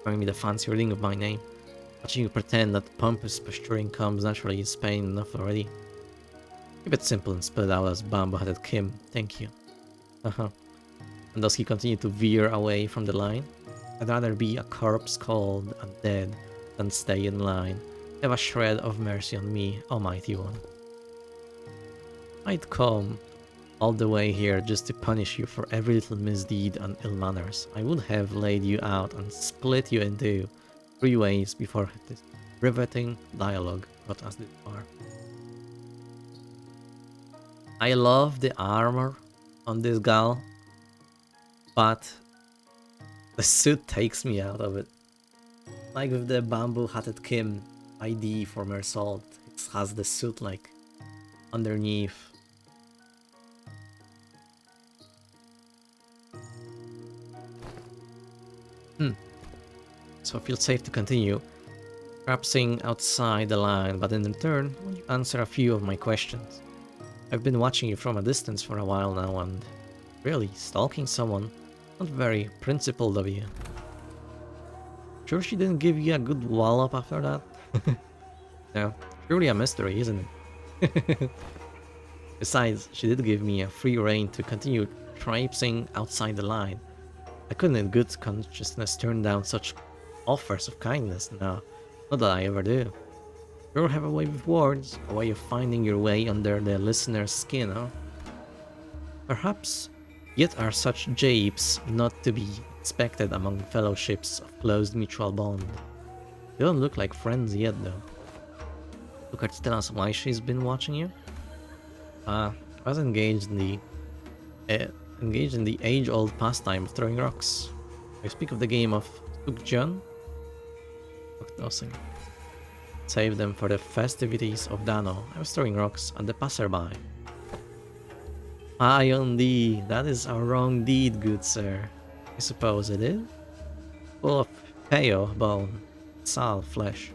Showing me the fancy reading of my name. Watching you pretend that pompous posturing comes naturally is pain enough already. Keep it simple and spell it out as Bamboo-Headed Kim. Thank you. And does he continue to veer away from the line? I'd rather be a corpse cold and dead than stay in line. Have a shred of mercy on me, almighty one. I'd come all the way here just to punish you for every little misdeed and ill manners. I would have laid you out and split you into 3 ways before this riveting dialogue got us this far. I love the armor on this gal, but the suit takes me out of it. Like with the Bamboo-Hatted Kim ID for Mersault, it has the suit like underneath. So I feel safe to continue, perhapsing outside the line, but in return, will you answer a few of my questions? I've been watching you from a distance for a while now, and really, stalking someone, not very principled of you. Sure she didn't give you a good wallop after that? No, surely a mystery, isn't it? Besides, she did give me a free rein to continue traipsing outside the line. I couldn't in good consciousness turn down such offers of kindness, no, not that I ever do. Sure have a way with words, a way of finding your way under the listener's skin, huh? Perhaps, yet are such japes not to be expected among fellowships of closed mutual bond. You don't look like friends yet, though. Look at tell us why she's been watching you? I was engaged in the age-old pastime of throwing rocks. I speak of the game of Sukjeon. Save them for the festivities of Dano. I was throwing rocks at the passerby. Aye on thee, that is a wrong deed, good sir. I suppose it is. Full of Peo bone, sal flesh,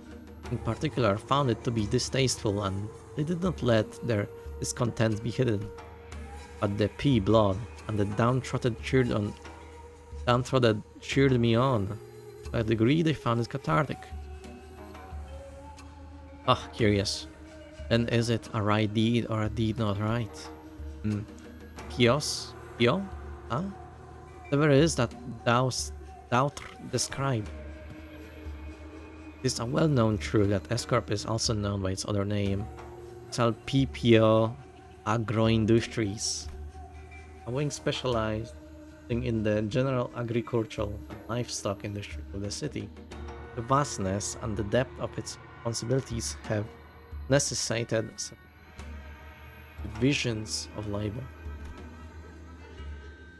in particular, found it to be distasteful, and they did not let their discontent be hidden. But the pea blood and the downtrodden cheered me on. To a degree, they found it cathartic. Ah, curious. And is it a right deed or a deed not right? Kios? Kio? Huh? Whatever it is that thou describe. It is a well-known truth that Escorp is also known by its other name, Salpipio Agroindustries, a wing specialized in the general agricultural and livestock industry of the city. The vastness and the depth of its responsibilities have necessitated divisions of labor.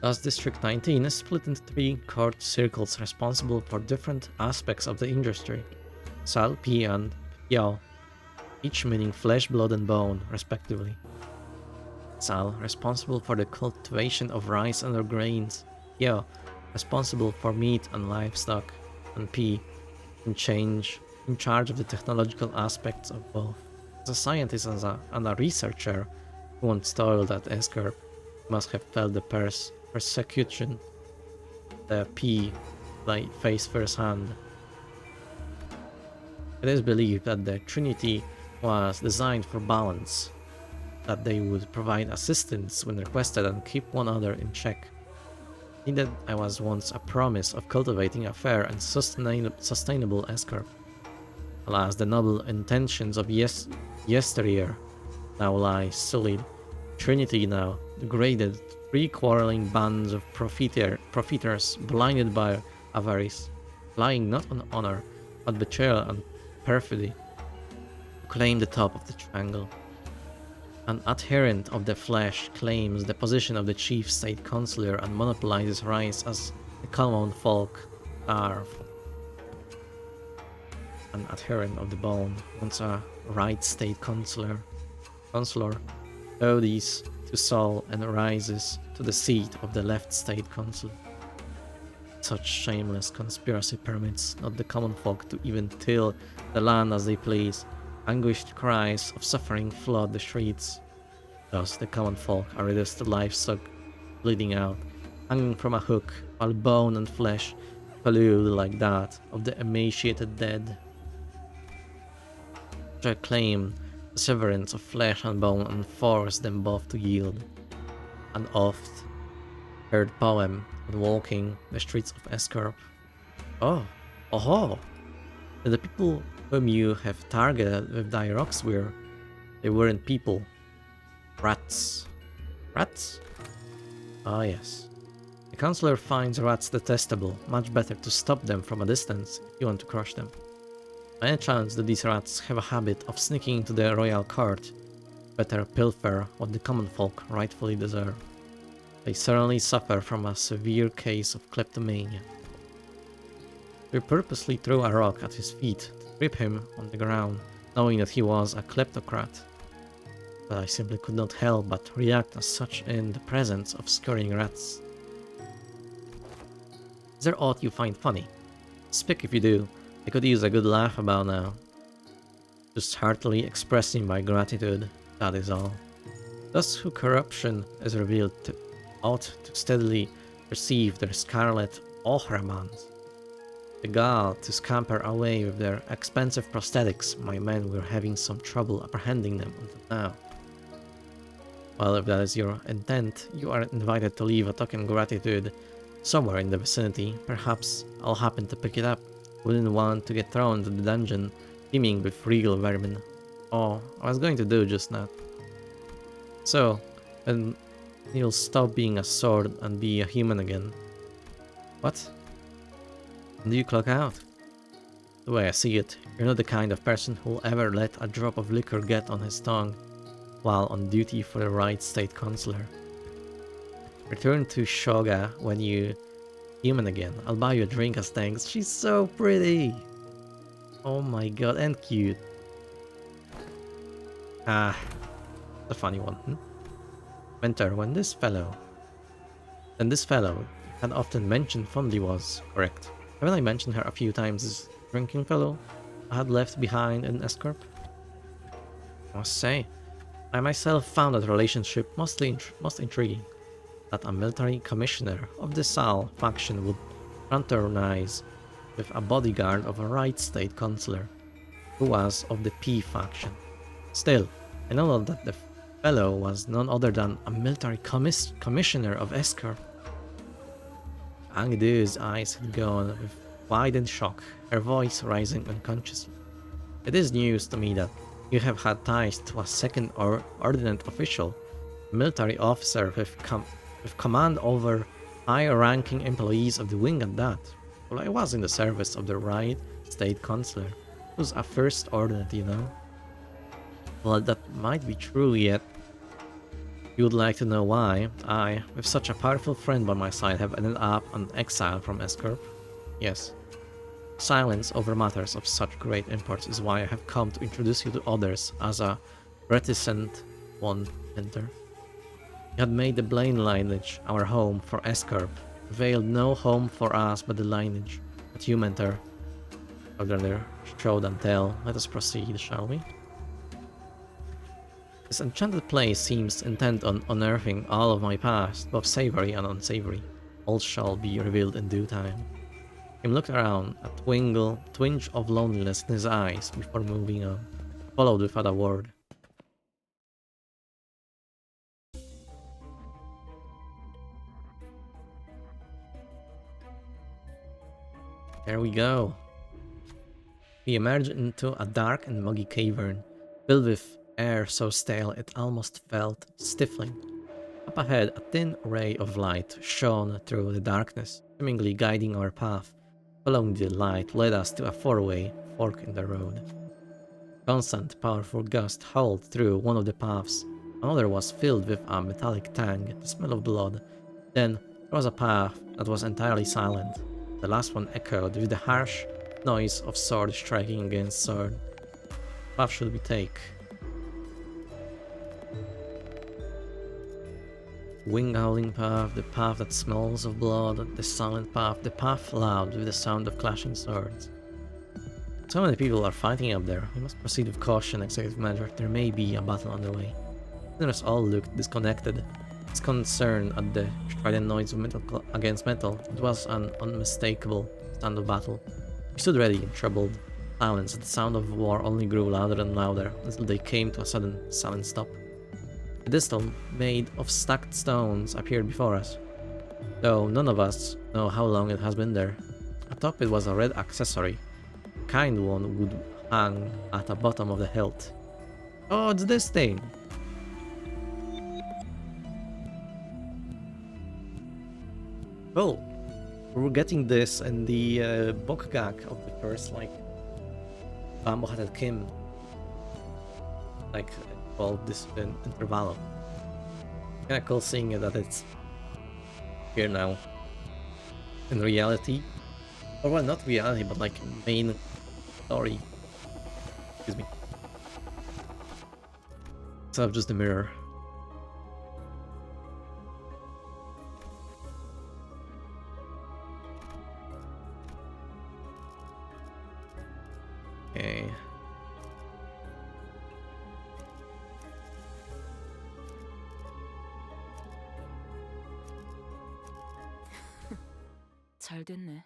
Thus, District 19 is split into 3 court circles responsible for different aspects of the industry: Sal, Pi, and Piao, each meaning flesh, blood, and bone, respectively. Sal, responsible for the cultivation of rice and other grains; Piao, responsible for meat and livestock; and Pi, in charge of the technological aspects of both. As a scientist and a researcher who once toiled at Escorp, must have felt the persecution the P faced firsthand. It is believed that the Trinity was designed for balance, that they would provide assistance when requested and keep one another in check. Indeed, I was once a promise of cultivating a fair and sustainable Escorp. Alas, the noble intentions of yesteryear now lie sullied. Trinity now degraded, 3 quarreling bands of profiteers blinded by avarice, relying not on honor, but betrayal and perfidy, claim the top of the triangle. An adherent of the flesh claims the position of the chief state councillor and monopolizes rights as the common folk are. An adherent of the bone wants a right state councillor, odies to Saul and rises to the seat of the left state council. Such shameless conspiracy permits not the common folk to even till the land as they please. Anguished cries of suffering flood the streets. Thus the common folk are reduced to livestock, bleeding out, hanging from a hook, while bone and flesh pollute like that of the emaciated dead. I claim the severance of flesh and bone and force them both to yield. An oft heard poem on walking the streets of Escorp. Oh, the people whom you have targeted with thy rocks they weren't people. Rats. Rats? Ah, yes. The councillor finds rats detestable. Much better to stop them from a distance if you want to crush them. By any chance do these rats have a habit of sneaking into the royal court? Better pilfer what the common folk rightfully deserve. They certainly suffer from a severe case of kleptomania. We purposely threw a rock at his feet to trip him on the ground, knowing that he was a kleptocrat. But I simply could not help but react as such in the presence of scurrying rats. Is there aught you find funny? Speak if you do. I could use a good laugh about now. Just heartily expressing my gratitude, that is all. Thus who corruption is revealed to ought to steadily receive their scarlet ohramans. The gall to scamper away with their expensive prosthetics, my men were having some trouble apprehending them until now. Well, if that is your intent, you are invited to leave a token gratitude somewhere in the vicinity. Perhaps I'll happen to pick it up. Wouldn't want to get thrown into the dungeon teeming with regal vermin. Oh, I was going to do just that. So, and you'll stop being a sword and be a human again. What? When do you clock out? The way I see it, you're not the kind of person who'll ever let a drop of liquor get on his tongue while on duty for the right state councillor. Return to Shoga when you human again. I'll buy you a drink as thanks. She's so pretty! Oh my god, and cute. Ah, a funny one. Mentor, when this fellow had often mentioned fondly was correct. Haven't I mentioned her a few times as drinking fellow I had left behind in Escorp? I must say, I myself found that relationship most intriguing. That a military commissioner of the Sal faction would fraternize with a bodyguard of a right state consular who was of the P faction. Still, I know that the fellow was none other than a military commissioner of Escorp. Angdu's eyes had gone wide in shock, her voice rising unconsciously. It is news to me that you have had ties to a second or ordinate official, a military officer with command over high-ranking employees of the wing at that. Well, I was in the service of the right state consular. It was a first ordinate, you know. Well, that might be true, yet you would like to know why I, with such a powerful friend by my side, have ended up on exile from Escorp? Yes. Silence over matters of such great import is why I have come to introduce you to others as a reticent one, Enter. You had made the Blaine lineage our home for Escorp, veiled no home for us but the lineage. But you, Mentor, other show than tell. Let us proceed, shall we? This enchanted place seems intent on unearthing all of my past, both savory and unsavory. All shall be revealed in due time. Him looked around, a twinge of loneliness in his eyes before moving on, followed without a word. There we go. We emerged into a dark and muggy cavern, filled with air so stale it almost felt stifling. Up ahead, a thin ray of light shone through the darkness, seemingly guiding our path. Following the light led us to a four-way fork in the road. Constant, powerful gust howled through one of the paths. Another was filled with a metallic tang, the smell of blood. Then there was a path that was entirely silent. The last one echoed with the harsh noise of sword striking against sword. What path should we take? Wing howling path, the path that smells of blood, the silent path, the path loud with the sound of clashing swords. So many people are fighting up there. We must proceed with caution, executive measure. There may be a battle underway. Listeners all looked disconnected. Disconcerted at the strident noise of metal against metal. It was an unmistakable stand of battle. We stood ready in troubled silence. The sound of war only grew louder and louder until they came to a sudden silent stop. A distal made of stacked stones appeared before us, though none of us know how long it has been there. Atop it was a red accessory. The kind one would hang at the bottom of the hilt. Oh, it's this thing! Oh, we're getting this in the Bokgak of the first, like, Bambohatel Kim. Like, called this interval. Kinda cool seeing that it's here now. In reality. Or well, not reality, but like main story. Excuse me. Instead of just the mirror. Okay. 잘 됐네.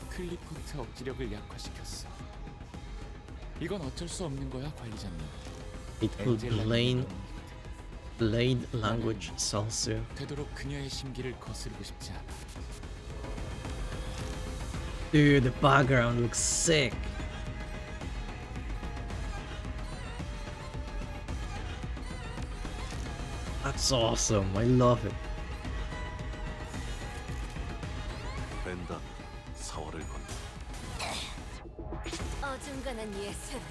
클리포트 억지력을 약화시켰어. 이건 어쩔 수 없는 거야, 관리자님. It could blade language salsu. 되도록 그녀의 심기를 거스르고 싶지 않아. Dude, the background looks sick. That's awesome. I love it. 벤다 사활을 건 어중간한 예술은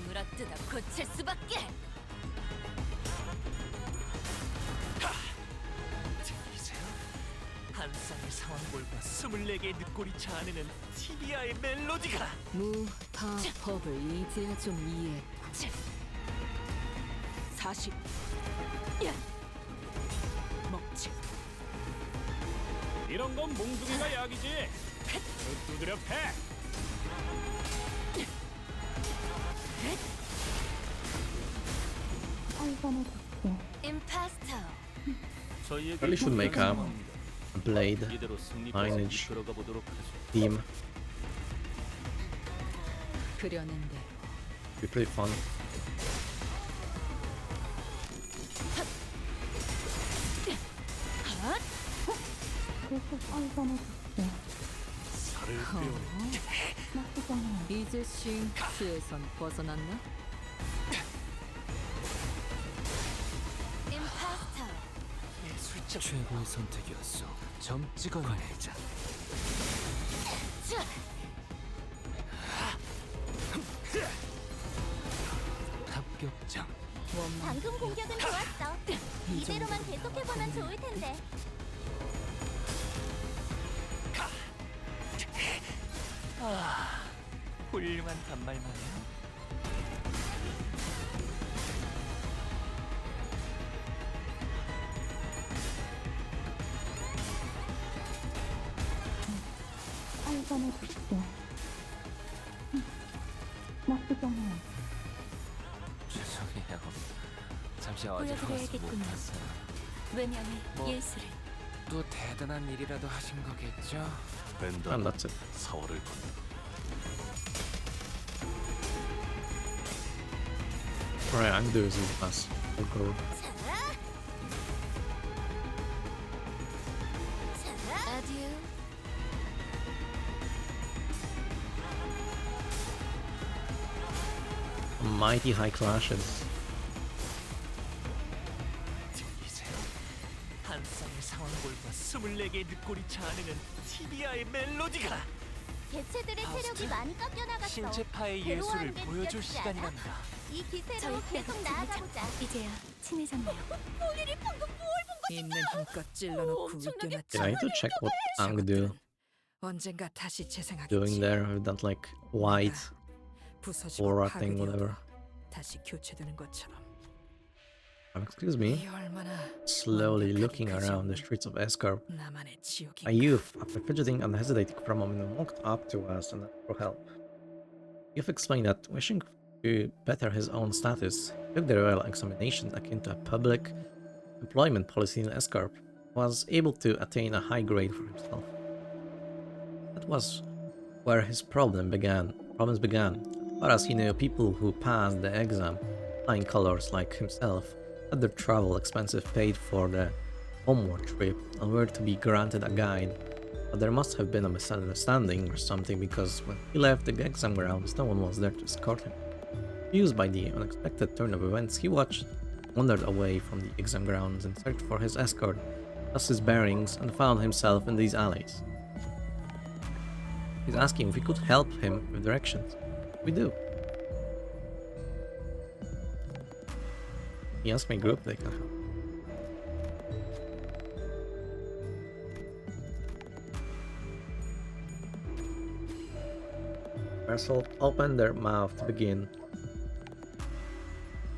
물어뜯어 고칠 수밖에. 들리세요? 한 쌍의 상황골과 24개의 늑골이 자아내는 티비아의 멜로디가 무파법을 이제야 좀 이해했다. 다시 먹지. 이런 건 몽둥이가 약이지. 두드려 패. 임파스터. 저희에게 Really should make a 상황입니다. blade 이대로 승리까지 lineage 이끌어가 보도록 하죠. theme. 그려낸 대로. Be pretty fun. 살을 빼오니 이제 싱크스에선 벗어났나? 임파스터. 예술적 최고의 선택이었어. 점 찍어내자. 합격장. 방금 공격은 좋았어. 이대로만 계속해보면 좋을 텐데. 훌륭한 단말만이야. 죄송해요. 잠시 어지러워서 못 보여드려야겠군요. 봤어요. 외면의 뭐. 예술을. 또 대단한 일이라도 하신 거겠죠? And 벤다는 that's it. 사활을 건너 Alright, I'm doing this pass. We'll go. 아듀. Mighty high clashes. 들리세요? 한 쌍의 상황골과 24개의 늑골이 자아내는 티비아의 멜로디가 개체들의 체력이 많이 깎여나갔어. 신체파의 괴로워하는 예술을 게 보여줄 느껴지지 않아? 시간이란다. 이 기세로 계속 나아가보자. 이제야 친해졌네요. 볼일이 방금 있는 힘껏 찔러놓고 엄청나게 웃겨놨지. Yeah, I need to check what Angdu 언젠가 다시 재생하겠지. doing there with that like white 부서지고 aura thing, 파괴되어도 whatever. 다시 교체되는 것처럼. Excuse me. 이 얼마나 Slowly looking around the streets of Escarp, 나만의 지옥이. a youth, after fidgeting and hesitating for a moment, walked up to us and asked for help. Youth explained that, wishing to better his own status, he took the royal examination akin to a public employment policy in Escarp, was able to attain a high grade for himself. That was where his problems began. As far as he knew, people who passed the exam, flying colors like himself, had their travel expenses paid for the homeward trip and were to be granted a guide. But there must have been a misunderstanding or something, because when he left the exam grounds, no one was there to escort him. Confused by the unexpected turn of events, he wandered away from the exam grounds and searched for his escort, lost his bearings, and found himself in these alleys. He's asking if we could help him with directions. We do. He asked my group they can help. Vessel opened their mouth to begin,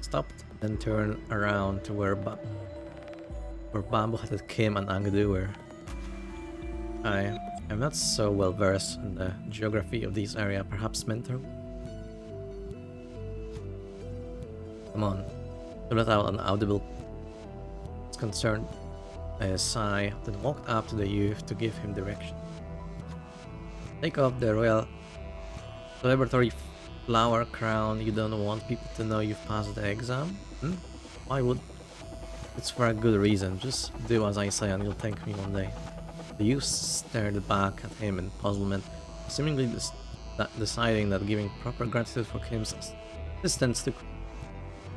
stopped, then turned around to where Bamboo had Kim and Angadu were. I am not so well versed in the geography of this area, perhaps Mentor? Come on. To let out an audible, concerned sigh, then walked up to the youth to give him direction. Take off the royal celebratory flower crown. You don't want people to know you've passed the exam? Why would? It's for a good reason. Just do as I say and you'll thank me one day. The youth stared back at him in puzzlement, seemingly deciding that giving proper gratitude for Kim's assistance took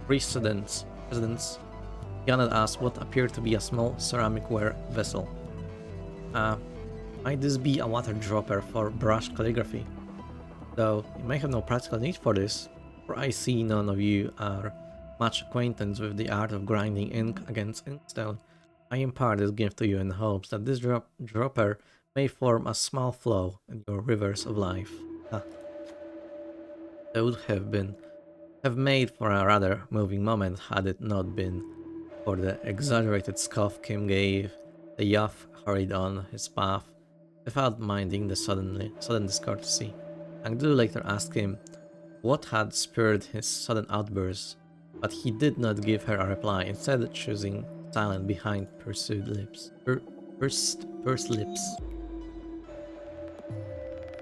precedence. Janet asked what appeared to be a small ceramicware vessel. Might this be a water dropper for brush calligraphy? Though you may have no practical need for this, for I see none of you are much acquaintance with the art of grinding ink against inkstone. I impart this gift to you in hopes that this dropper may form a small flow in your rivers of life. That would have been have made for a rather moving moment had it not been for the exaggerated scoff Kim gave. The youth hurried on his path without minding the sudden discourtesy. Angdu later asked him what had spurred his sudden outburst, but he did not give her a reply, instead choosing silence behind pursed lips.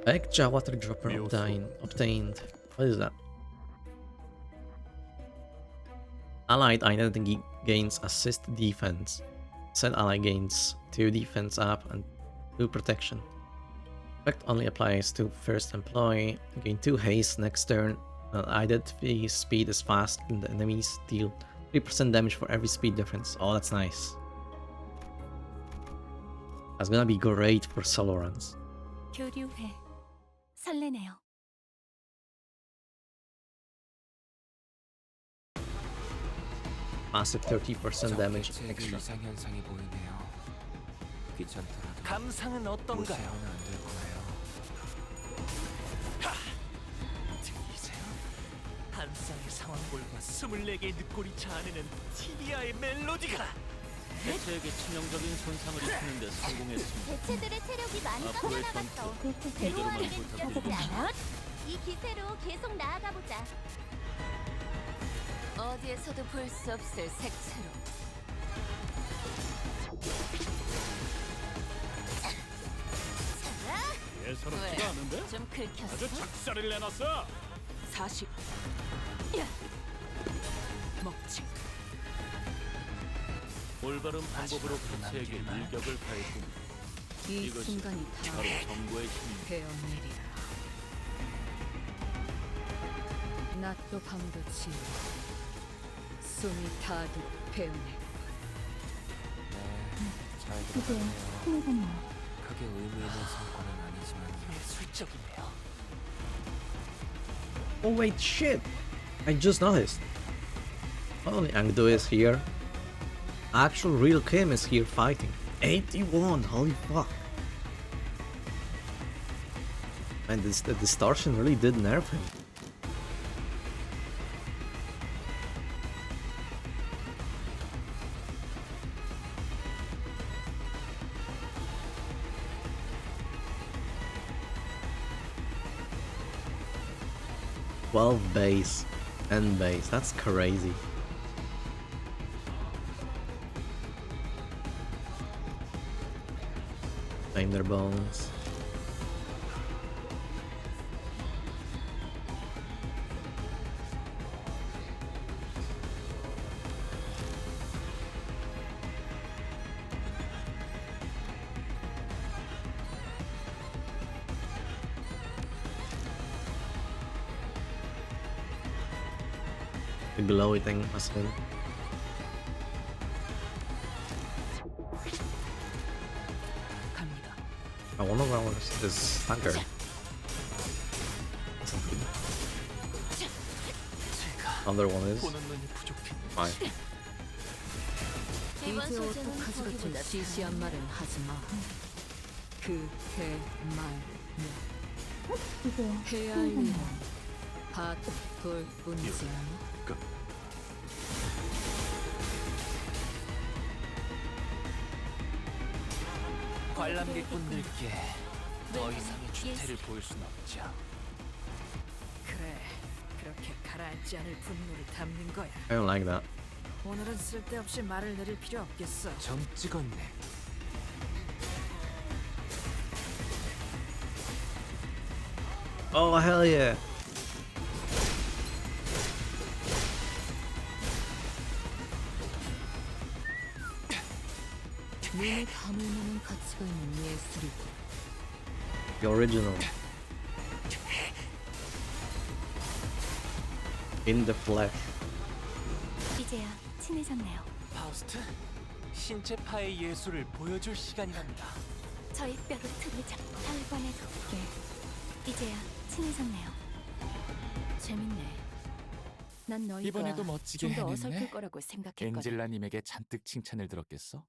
Ekja water dropper obtained. What is that? Allied identity gains assist defense. Said ally gains 2 defense up and 2 protection. Effect only applies to first employee. Gain 2 haste next turn. Identity speed is fast and the enemies deal 3% damage for every speed difference. Oh, that's nice. That's gonna be great for solo runs. 교류해. 설레네요. Massive 30% damage 개체에게 extra. 이상 현상이 보이네요. 귀찮더라도 감상은 어떤가요? 무시하면 안 될 거예요. 들리세요? 한 쌍의 상황볼과 24개의 늑골이 자아내는 티비아의 멜로디가 개체에게 치명적인 손상을 입히는 데 성공했습니다. 개체들의 체력이 많이 앞으로의 깎여나갔어. 전투 괴로워하는 게 이대로만 느껴지지 부탁드립니다. 않아? 이 기세로 계속 나아가 보자. 어디에서도 볼 수 없을 색채로. 예사롭지가 않은데? 좀 긁혔어? 아주 작살을 내놨어. 40. 먹지. 올바른 방법으로 개체에게 일격을 가했군요. 이 이것이 순간이 다 바로 정보의 힘입니다. 배어내리라. 낮도 밤도 지우. 숨이 다도 배우네. 네, 잘 들어가네요. 크게 의미 있는 성과는 아니지만 예술적이네요. Oh wait, shit! I just noticed. Not only Angdo is here, actual real Kim is here fighting. 81, holy fuck. Man, the distortion really did nerf him. Base and base, that's crazy. Claim their bones. The glowy thing must have been. 갑니다. One of ours is tanker. Another one is 보는 눈이 부족해. fine. 이번 이제 소재는 어떡하지 같은 저기보다 시시한 말은 하지 마. 해야 할 일은 밭돌뿐이지 않아? 관람객분들께 더 이상의 주태를 보일 순 없죠. 그래, 그렇게 가라앉지 않을 분노를 담는 거야. I don't like that. 오늘은 쓸데없이 말을 내릴 필요 없겠어. 점 찍었네. Oh hell yeah! 눈에 감을 만한 가치가 있는 예술이고. The original. In the flesh. 이제야 친해졌네요. 파우스트, 신체파의 예술을 보여줄 시간이랍니다. 저희 뼈로 틈을 잡. 다음번에도 이제야 친해졌네요. 재밌네. 난 너희가 이번에도 멋지게 좀 더 해냈네. 어설플 거라고 생각했거든. 엔젤라님에게 잔뜩 칭찬을 들었겠어?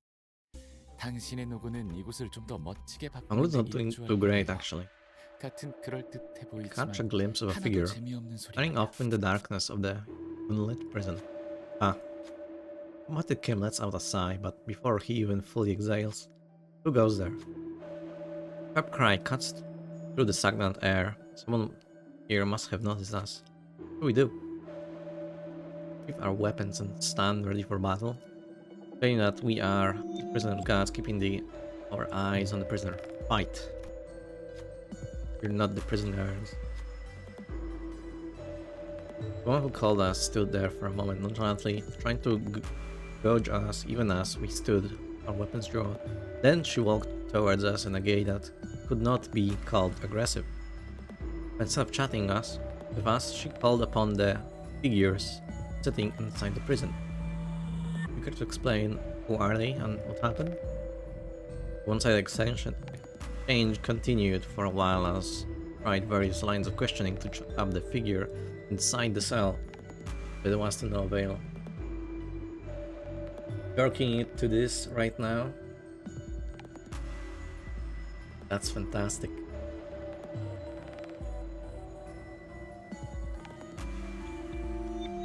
당신의 노고는 이곳을 좀 더 멋지게 Anglo's 바꾸는 not 데 doing 일조할 too great 거예요. actually. 같은 그럴듯해 Catch a 보이지만 glimpse of a 하나도 figure 재미없는 standing 소리야. off in the darkness of the unlit prison. Ah, muttered Kim lets out a sigh, but before he even fully exhales, who goes there? A sharp cry cuts through the stagnant air. Someone here must have noticed us. What do we do? Keep our weapons and stand ready for battle, saying that we are the prisoner guards keeping our eyes on the prisoner. Fight. You're not the prisoners. The one who called us stood there for a moment nonchalantly, trying to gauge us even as we stood, our weapons drawn. Then she walked towards us in a gait that could not be called aggressive. Instead of chatting with us, she called upon the figures sitting inside the prison. You could explain who are they and what happened? One-sided exchange continued for a while as tried various lines of questioning to trap up the figure inside the cell, but it was to no avail. Working it to this right now. That's fantastic.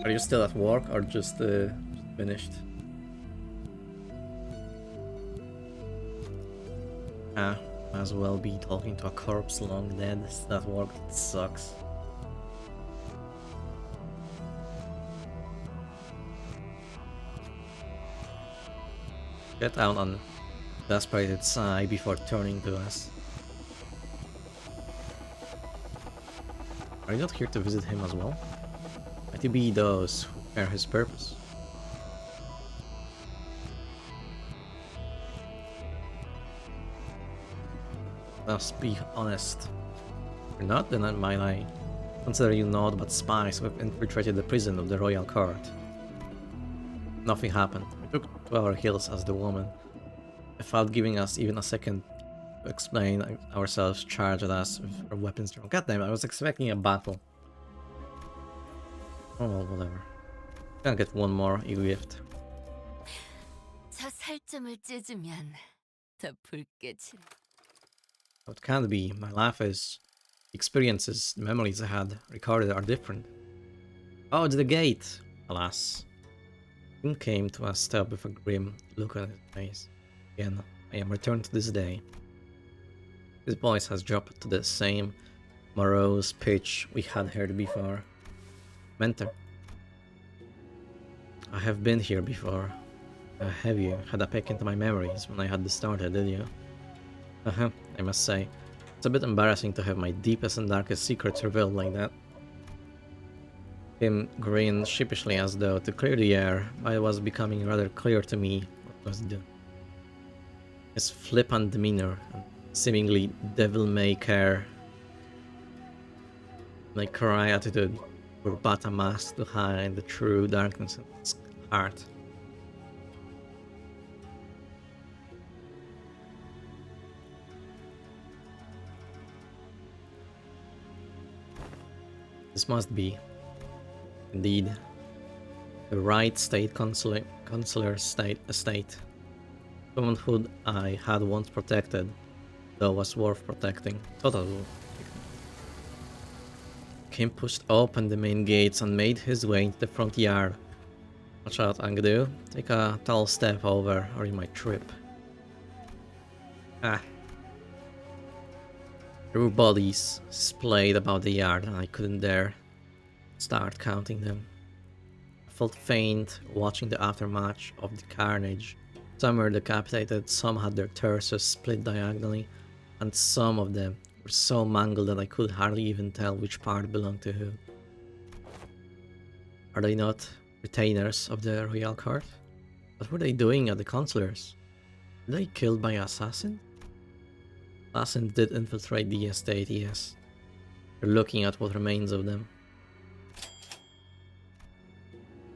Are you still at work or just finished? Ah, might as well be talking to a corpse long dead. That work sucks. Get out on exasperated sigh before turning to us. Are you not here to visit him as well? Might it be those who share his purpose? Let's be honest. If you're not, then might I consider you naught but spies who have infiltrated the prison of the royal court. Nothing happened. We took to our heels as the woman, without giving us even a second to explain ourselves, charged at us with our weapons drawn. Goddamn, I was expecting a battle. Oh well, whatever. Gonna get one more gift. 저 살점을 찢으면 더 붉게 칠. It can't be. My life is experiences, the memories I had recorded are different. Oh, it's the gate! Alas. Kim came to a stop with a grim look on his face. Again, I am returned to this day. His voice has dropped to the same morose pitch we had heard before. Mentor. I have been here before. Have you had a peek into my memories when I had started, did you? I must say, it's a bit embarrassing to have my deepest and darkest secrets revealed like that. Kim grinned sheepishly as though to clear the air, but it was becoming rather clear to me what was due. His flippant demeanor and seemingly devil-may-care like cry attitude were but a mask to hide the true darkness in his heart. This must be, indeed, the right state consular estate. Someone who I had once protected, though was worth protecting. Totally. Kim pushed open the main gates and made his way into the front yard. Watch out, Angdu. Take a tall step over or you might trip. Ah. There were bodies splayed about the yard and I couldn't dare start counting them. I felt faint watching the aftermath of the carnage. Some were decapitated, some had their torsos split diagonally, and some of them were so mangled that I could hardly even tell which part belonged to who. Are they not retainers of the royal court? What were they doing at the consulars? Were they killed by an assassin? Assassins did infiltrate the estate, yes. We're looking at what remains of them.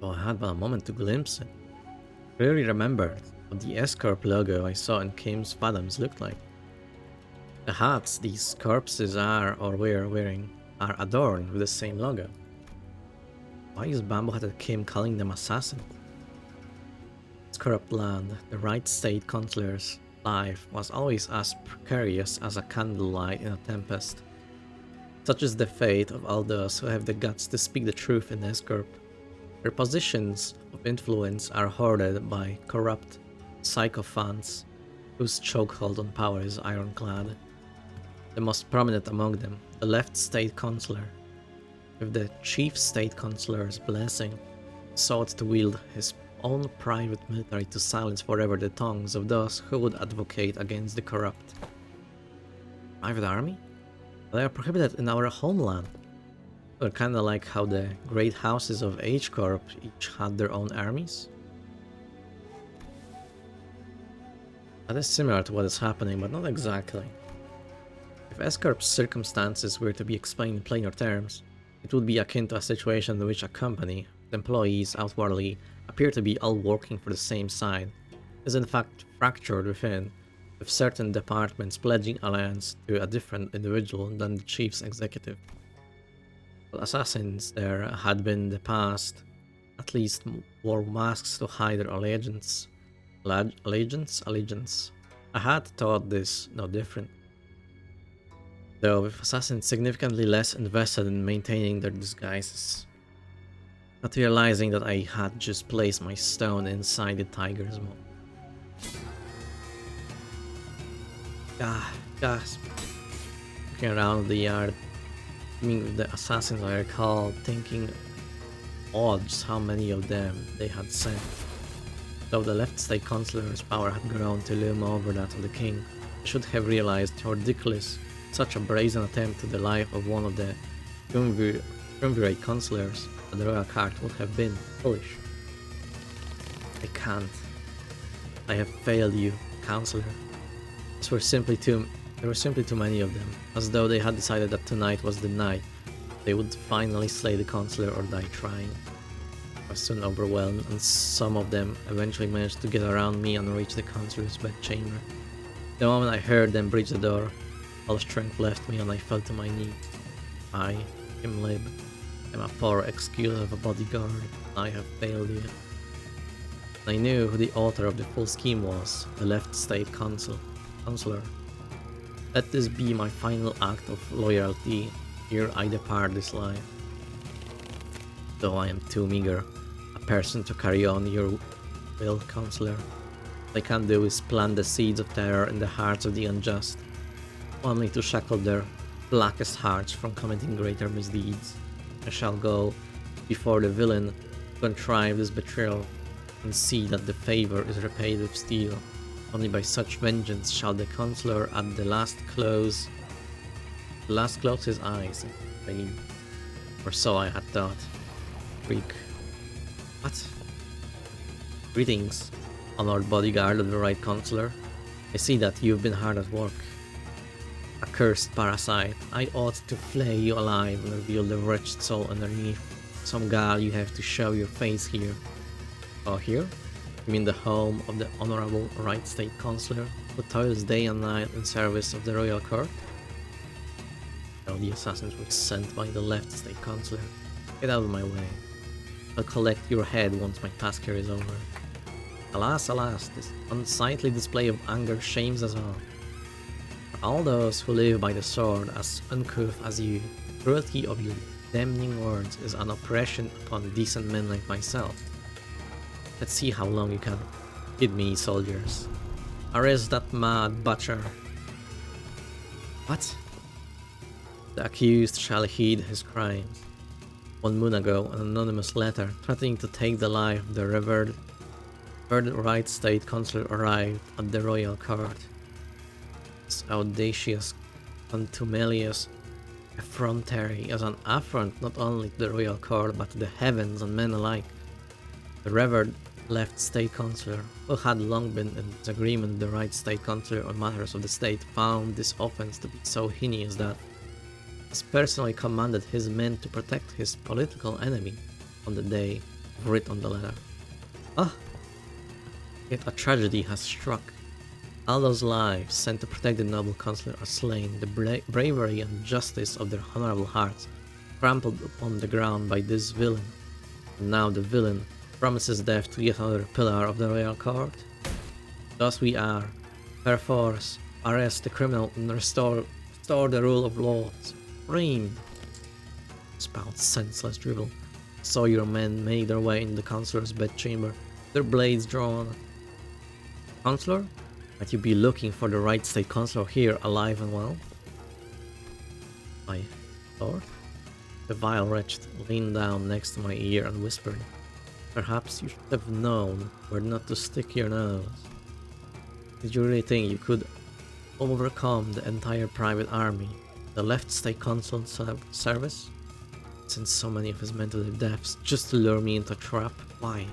Oh, I had but a moment to glimpse it. I clearly remembered what the S-Corp logo I saw in Kim's Phantoms looked like. The hats these corpses are or were wearing are adorned with the same logo. Why is Bamboo-Hatted Kim calling them assassins? This corrupt land, the right state consular's life was always as precarious as a candlelight in a tempest. Such is the fate of all those who have the guts to speak the truth in S-Corp. Their positions of influence are hoarded by corrupt sycophants whose chokehold on power is ironclad. The most prominent among them, the left state consular, with the chief state consular's blessing, sought to wield his own private military to silence forever the tongues of those who would advocate against the corrupt. Private army? They are prohibited in our homeland. They're kinda like how the great houses of H-Corp each had their own armies. That is similar to what is happening, but not exactly. If S-Corp's circumstances were to be explained in plainer terms, it would be akin to a situation in which a company, with employees outwardly appear to be all working for the same side, is in fact fractured within, with certain departments pledging allegiance to a different individual than the chief's executive. While assassins there had been in the past, at least wore masks to hide their allegiance. I had thought this no different. Though with assassins significantly less invested in maintaining their disguises. Not realizing that I had just placed my stone inside the tiger's maw. Gasp. Looking around the yard, teaming with the assassins, I recall thinking odd just how many of them they had sent. Though the left state consular's power had grown to loom over that of the king, I should have realized how ridiculous such a brazen attempt to the life of one of the triumvirate consulars at the royal court would have been foolish. I can't. I have failed you, counselor. There were simply too many of them, as though they had decided that tonight was the night they would finally slay the consular or die trying. I was soon overwhelmed, and some of them eventually managed to get around me and reach the consular's bedchamber. The moment I heard them breach the door, all strength left me and I fell to my knees. I, Lib, am a poor excuse of a bodyguard, and I have failed you. I knew who the author of the full scheme was, the left state consular. Let this be my final act of loyalty, ere I depart this life. Though I am too meager a person to carry on your will, counselor, what I can do is plant the seeds of terror in the hearts of the unjust, only to shackle their blackest hearts from committing greater misdeeds. I shall go before the villain to contrive this betrayal, and see that the favor is repaid with steel. Only by such vengeance shall the consular at the last close his eyes in pain. Or so I had thought. Greek. What? Greetings, honored bodyguard of the right consular. I see that you've been hard at work. Accursed parasite, I ought to flay you alive and reveal the wretched soul underneath. Some guile you have to show your face here. Oh, here? You mean the home of the honorable right state consular who toils day and night in service of the royal court? No, the assassins were sent by the left state consular. Get out of my way. I'll collect your head once my task here is over. Alas, alas, this unsightly display of anger shames us all. For all those who live by the sword as uncouth as you, the cruelty of your damning words is an oppression upon decent men like myself. Let's see how long you can kid me, soldiers. Arrest that mad butcher. What? The accused shall heed his crimes. 1 moon ago, an anonymous letter threatening to take the life of the revered right state consular arrived at the royal court. This audacious, contumelious effrontery is an affront not only to the royal court but to the heavens and men alike. The revered left state consular, who had long been in disagreement with the right state consular on matters of the state, found this offense to be so heinous that has personally commanded his men to protect his political enemy on the day writ on the letter. Ah! Yet a tragedy has struck. All those lives sent to protect the noble consular are slain, the bravery and justice of their honorable hearts trampled upon the ground by this villain. And now the villain promises death to yet another pillar of the royal court. Thus we are, perforce, arrest the criminal and restore the rule of laws. Screamed. Spout senseless drivel. Saw your men make their way in the Counselor's bedchamber, their blades drawn. Counselor? Might you be looking for the right state Counselor here, alive and well? I thought. The vile wretch leaned down next to my ear and whispered, "Perhaps you should have known where not to stick your nose. Did you really think you could overcome the entire private army, the left state consul service? Since so many of his men to their deaths just to lure me into a trap? Why?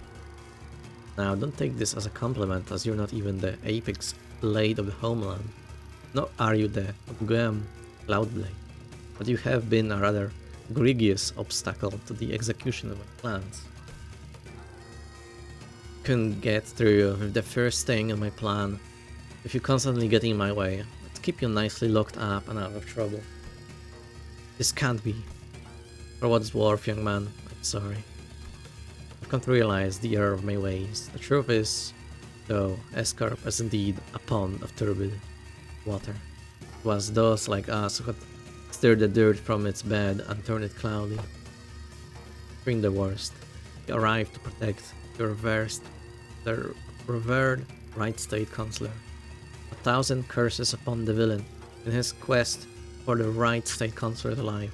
Now, don't take this as a compliment, as you're not even the apex blade of the homeland. Nor are you the Guam Cloudblade, but you have been a rather egregious obstacle to the execution of my plans. Couldn't get through with the first thing in my plan. If you constantly get in my way, let's keep you nicely locked up and out of trouble. This can't be. For what it's worth, young man, I'm sorry. I've come to realize the error of my ways. The truth is, though, Escarp is indeed a pond of turbid water. It was those like us who had stirred the dirt from its bed and turned it cloudy. During the worst, he arrived to protect the revered right state Counselor. 1,000 curses upon the villain in his quest for the right state Counselor alive.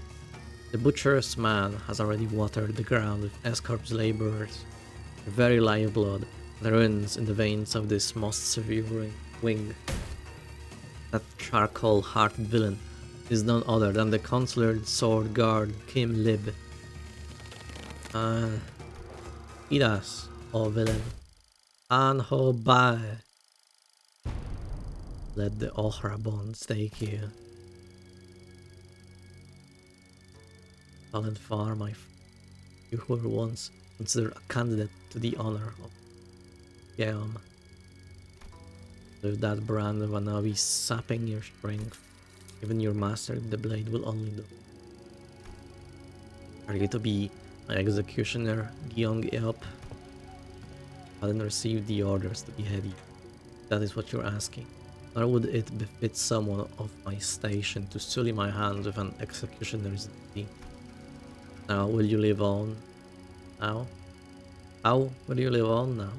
The butcherous man has already watered the ground with Escarp's laborers. The very lifeblood that runs in the veins of this most severe wing. That charcoal-hearted villain is none other than the Counselor's sword guard, Kim Lib. Eat us, oh villain. And ho bye. Let the Ohra bonds take you. Talent far, my you who were once considered a candidate to the honor of Geom. With that brand of Anabi sapping your strength, even your master the blade will only do. Are you to be my executioner, Gyeong Eop? I didn't receive the orders to behead you. That is what you're asking. Nor would it befit someone of my station to sully my hands with an executioner's duty. Now, will you live on? Now? How will you live on now?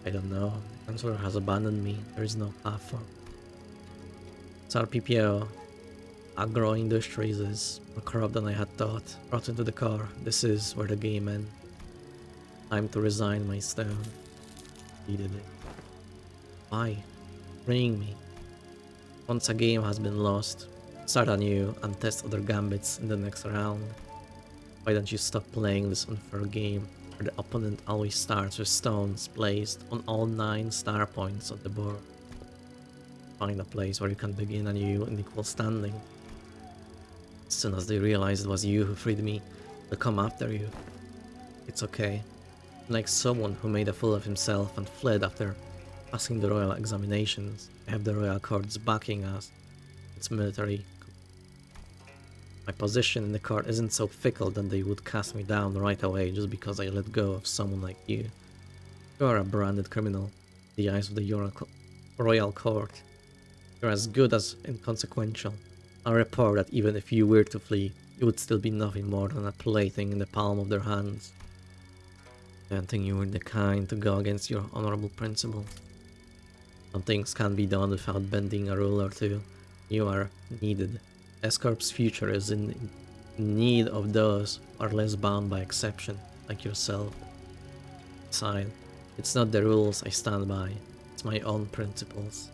I don't know. The Chancellor has abandoned me. There is no path for me. SRPPO, Agro Industries is more corrupt than I had thought. Brought into the car. This is where the game ends. Time to resign my stone. He did it. Why? Bring me. Once a game has been lost, start anew and test other gambits in the next round. Why don't you stop playing this unfair game where the opponent always starts with stones placed on all 9 star points on the board? Find a place where you can begin anew in equal standing. As soon as they realize it was you who freed me, they'll come after you. It's okay. Like someone who made a fool of himself and fled after passing the royal examinations, I have the royal courts backing us. It's military. My position in the court isn't so fickle that they would cast me down right away just because I let go of someone like you. You are a branded criminal in the eyes of the royal court. You're as good as inconsequential. I report that even if you were to flee, you would still be nothing more than a plaything in the palm of their hands. I don't think you were the kind to go against your honorable principles. Some things can't be done without bending a rule or two. You are needed. Escarp's future is in need of those who are less bound by exception, like yourself. Besides, it's not the rules I stand by, it's my own principles.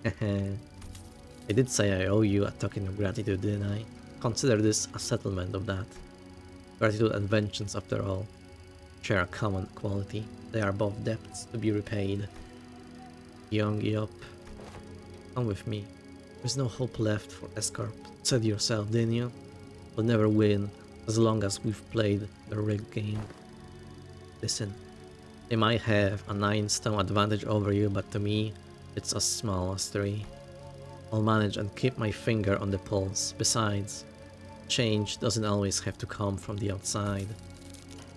I did say I owe you a token of gratitude, didn't I? Consider this a settlement of that. Gratitude and vengeance, after all, share a common quality. They are both debts to be repaid. Young Eop, come with me. There's no hope left for Escarp. Said yourself, didn't you? We'll never win as long as we've played the rigged game. Listen, they might have a 9-stone advantage over you, but to me, it's as small as 3. I'll manage and keep my finger on the pulse. Besides, change doesn't always have to come from the outside.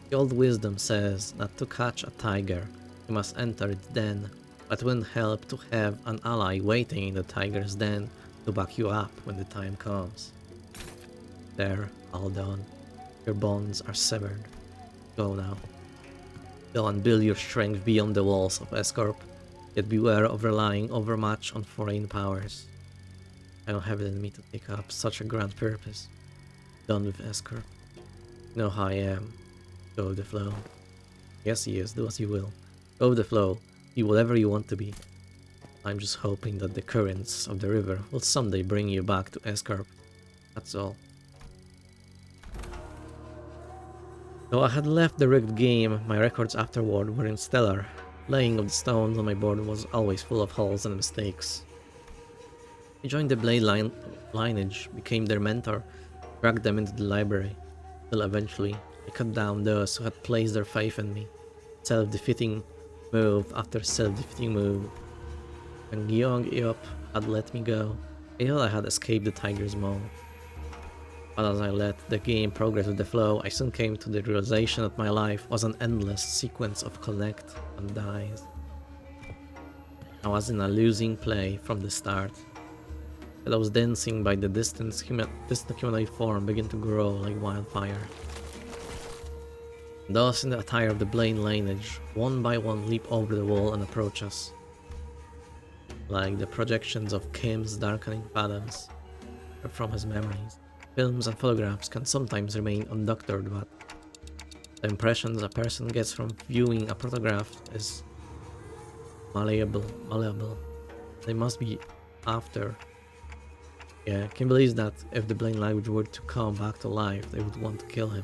The old wisdom says that to catch a tiger, you must enter its den, but it wouldn't help to have an ally waiting in the tiger's den to back you up when the time comes. There, all done. Your bonds are severed. Go now. Go and build your strength beyond the walls of Escorp, yet beware of relying overmuch on foreign powers. I don't have it in me to take up such a grand purpose. Done with Escorp. You know how I am. Go with the flow. Yes, do as you will. Go with the flow. Be whatever you want to be. I'm just hoping that the currents of the river will someday bring you back to Escorp. That's all. Though I had left the rigged game, my records afterward were in stellar. Laying of the stones on my board was always full of holes and mistakes. I joined the blade lineage, became their mentor, dragged them into the library, till eventually I cut down those who had placed their faith in me. Self-defeating move after self-defeating move. When Gyeong Eop had let me go, I thought I had escaped the tiger's maw. But as I let the game progress with the flow, I soon came to the realization that my life was an endless sequence of collect and dies. I was in a losing play from the start. As I was dancing by the distant humanoid form began to grow like wildfire. Those in the attire of the Blade lineage, one by one leap over the wall and approach us. Like the projections of Kim's darkening phantoms from his memories. Films and photographs can sometimes remain undoctored, but the impressions a person gets from viewing a photograph is malleable. They must be after. Yeah, Kim believes that if the Blade language were to come back to life, they would want to kill him.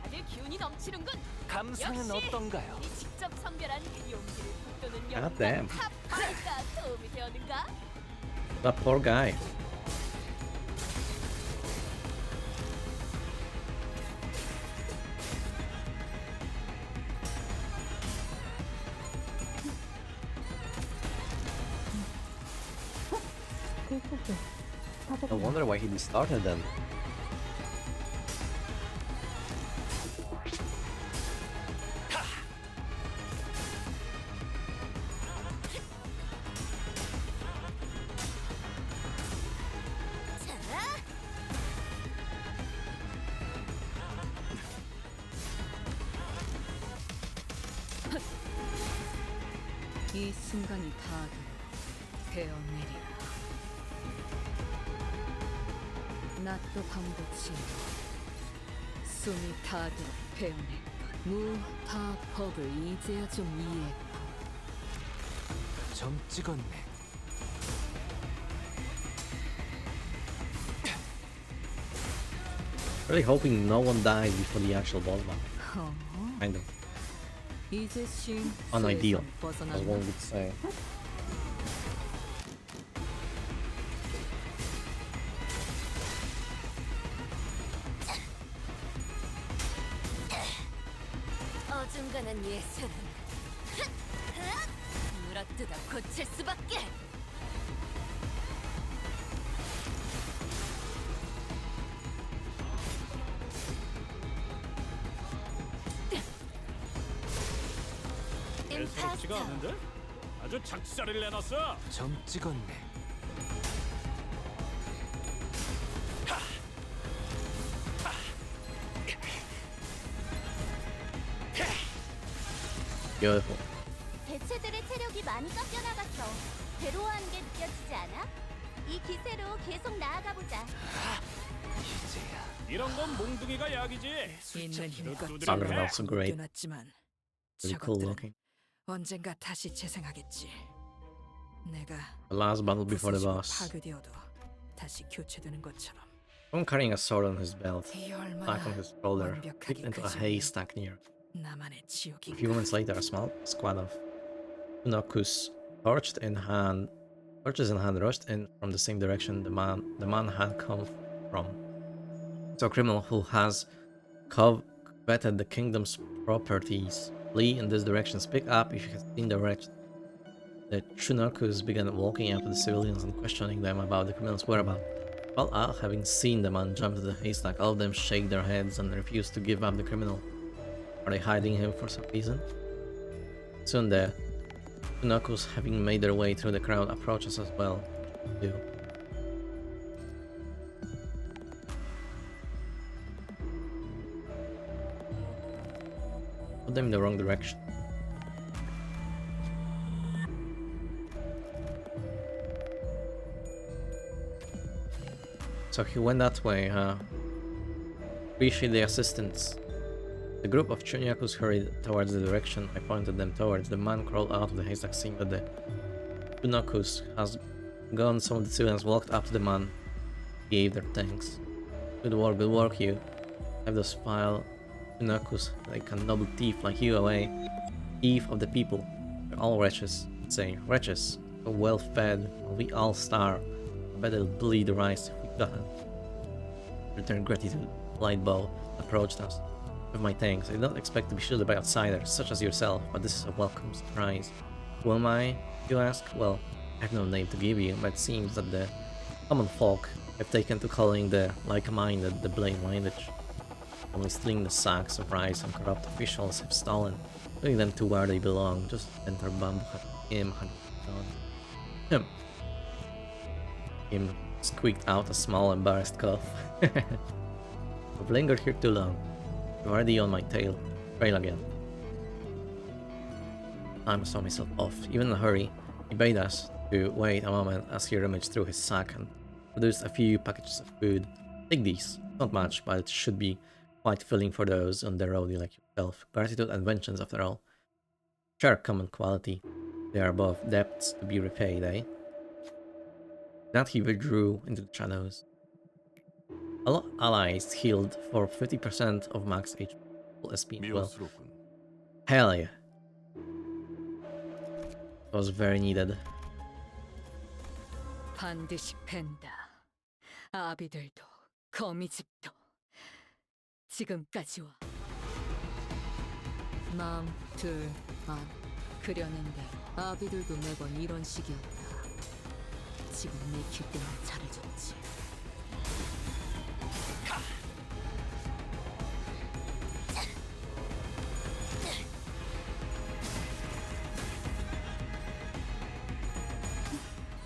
다들 기운이 넘치는군. 감상은 역시! 어떤가요? 이 직접 선별한 용기를 북돋는 God damn. 탑파이가 도움이 되었는가? That poor guy. I wonder why he started then. 이 순간이 다 베어내리라. 낫도 방법이 숨이 다도록 베어냈건 무파법을 이제야 좀 이해했고. 점 찍었네. Really hoping no one dies before the actual boss battle. Kind of 이제 신 unideal, as 벗어났나? one would say. 어중간한 예술은 물어뜯어 고칠 수밖에. 예사롭지가 않은데? 아주 작살을 내놨어. 점 찍었네. Beautiful. 대체들의 체력이 많이 깎여 나갔어. 괴로워하는 게 느껴지지 않아? 이 기세로 계속 나아가 보자. 이제야. 이런 건 몽둥이가 약이지. 있는 힘껏 Thunder Melts are great. 뛰어났지만 Really cool 저것들은 looking. 언젠가 다시 재생하겠지. 내가 The last battle before the 부서지고 boss. 파괴되어도 다시 교체되는 것처럼. Someone carrying a sword on his belt, 이 back 얼마나 on his shoulder, 완벽하게 flipped into a 그저 haystack near. 나만의 A 지옥인가. few moments later, a small squad of Unokus, torches in hand, rushed in from the same direction the man had come from. So a criminal who has coveted the kingdom's properties. Flee in this direction. Speak up if you have seen the wretch. The Chunokus began walking after the civilians and questioning them about the criminal's whereabouts. Well, having seen the man jump to the haystack, all of them shake their heads and refuse to give up the criminal. Are they hiding him for some reason? Soon the Knuckles, having made their way through the crowd, approach us as well. Do. Put them in the wrong direction. So he went that way, huh? Appreciate the assistance. The group of Chunyakus hurried towards the direction I pointed them towards. The man crawled out of the haystack, seeing that the Chunyakus has gone. Some of the civilians walked up to the man, gave their thanks. Good work, you. Have those vile Chunyakus, like a noble thief like you, away. Thief of the people. They're all wretches. Say, wretches, so well fed, while we all starve. I bet they'll bleed their eyes if we got them. Return gratitude. Light bow approached us. With my thanks, I don't expect to be shielded by outsiders, such as yourself, but this is a welcome surprise. Who am I, you ask? Well, I have no name to give you, but it seems that the common folk have taken to calling the like-minded the blame lineage. Only stealing the sacks of rice and corrupt officials have stolen, putting them to where they belong. Just enter bamboo him had gone. Him squeaked out a small embarrassed cough. I've lingered here too long. I'm already on my trail again. I saw myself off. Even in a hurry, he bade us to wait a moment as he rummaged through his sack and produced a few packages of food. Take these. Not much, but it should be quite filling for those on the road like yourself. Gratitude and vengeance, after all. Share common quality. They are both debts to be repaid, eh? That he withdrew into the shadows. All allies healed for 50% of max HP SP as well. Hell yeah. It was very needed. 반드시 팬다. 아비들도 거미집도 지금까지 와. 마음 둘 안 그려낸데 아비들도 매번 이런 식이었다. 지금 내 길 때문에 잘해줬지.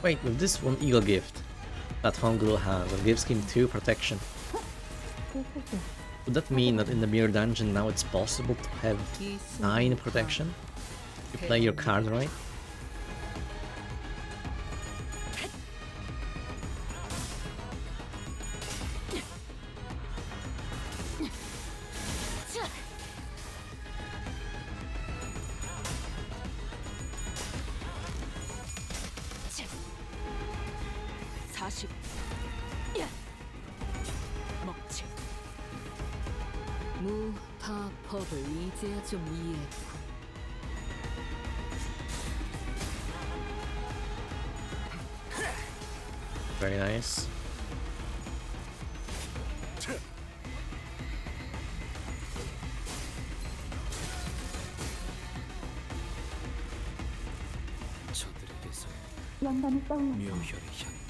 Wait, with this one eagle gift that Hongulu has, it gives him 2 protection. Would that mean that in the mirror dungeon now it's possible to have 9 protection? If you play your card right? 먹지. 무파법을 이제야 좀 이해했고. Very nice. 저들에게서 묘혈의 향.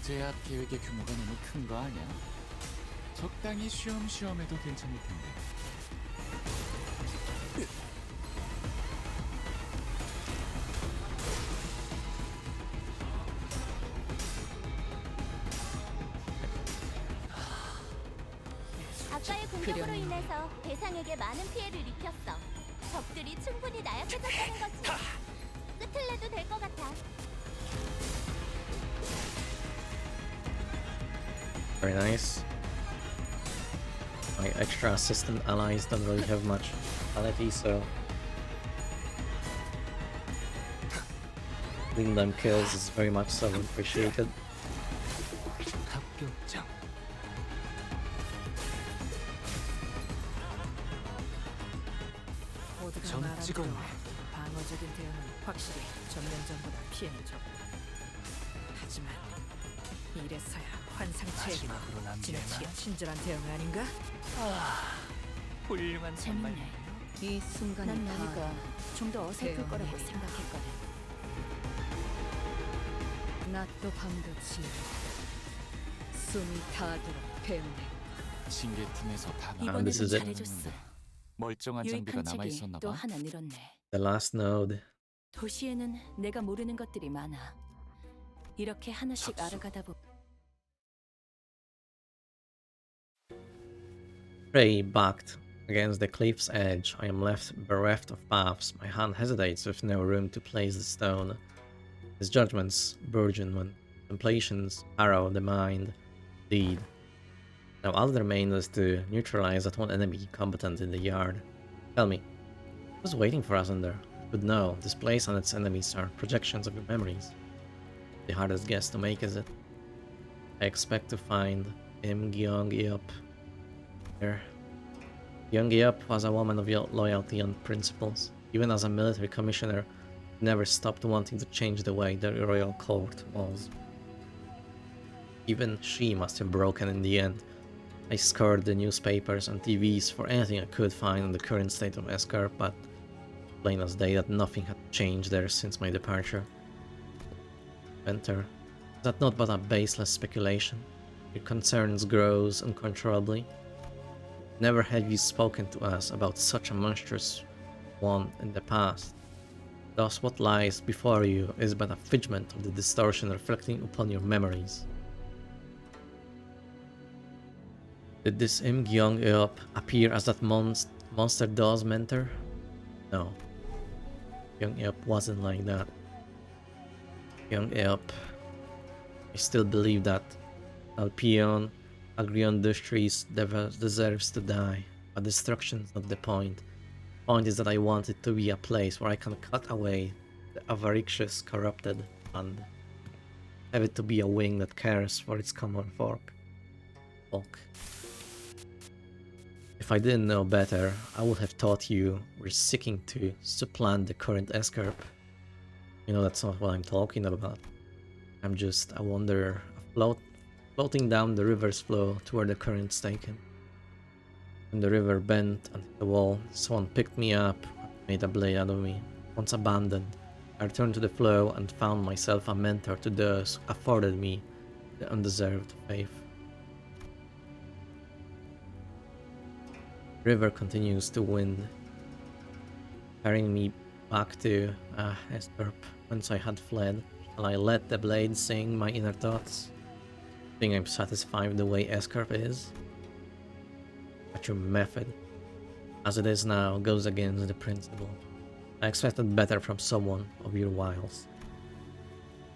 제압 계획의 규모가 너무 큰 거 아니야? 적당히 쉬엄쉬엄 해도 괜찮을 텐데. 아까의 공격으로 인해서 대상에게 많은 피해를 입혔어. 적들이 충분히 나약해졌다는 거지. 끝을 내도 될 것 같아. Very nice. My extra assistant allies don't really have much quality, so giving them kills is very much so appreciated. 합격장. 모두가 말한 대로 방어적인 대응은 확실히 전면전보다 피해는 적고. 하지만 이래서야 환상체에게는 지나치게 친절한 대응 아닌가? 훌륭한 선물. 재밌네. 이 순간이 난 너희가 좀 더 어설플 거라고 생각했거든. 낮도 밤도 지루. 숨이 닿도록 배우네. 징계팀에서 다 Ah, this is it. 잘해줬어. 멀쩡한 장비가 유익한 남아 책이 있었나 또 봐. 하나 늘었네. The last node. 도시에는 내가 모르는 것들이 많아. 이렇게 하나씩 알아가다 보면 Prey backed against the cliff's edge. I am left bereft of paths. My hand hesitates with no room to place the stone. His judgments burgeon when contemplations harrow the mind. Deed. Now all that remains is to neutralize that one enemy combatant in the yard. Tell me, who's waiting for us in there? Good know, this place and its enemies are projections of your memories. The hardest guess to make, is it? I expect to find Im Gyeong-yeop there. Gyeong-yeop was a woman of loyalty and principles. Even as a military commissioner, never stopped wanting to change the way the royal court was. Even she must have broken in the end. I scoured the newspapers and TVs for anything I could find on the current state of Escarp, but plain as day that nothing had changed there since my departure. Enter. Is that not but a baseless speculation? Your concerns grows uncontrollably. Never have you spoken to us about such a monstrous one in the past. Thus what lies before you is but a figment of the distortion reflecting upon your memories. Did this Im Gyeong-yeop appear as that monster does, mentor? No. Gyeong-yeop wasn't like that. Gyeong-yeop, I still believe that Alpion Agri-Industries deserves to die, but destruction's not the point. The point is that I want it to be a place where I can cut away the avaricious, corrupted, and have it to be a wing that cares for its common folk. If I didn't know better, I would have thought you were seeking to supplant the current Escarp. You know, that's not what I'm talking about. I'm just a wanderer, floating down the river's flow to where the current's taken. When the river bent and hit the wall, someone picked me up and made a blade out of me. Once abandoned, I returned to the flow and found myself a mentor to those who afforded me the undeserved faith. The river continues to wind, carrying me back to Escarp, whence I had fled. Shall I let the blade sing my inner thoughts? Think I'm satisfied with the way Escarp is? But your method, as it is now, goes against the principle. I expected better from someone of your wiles.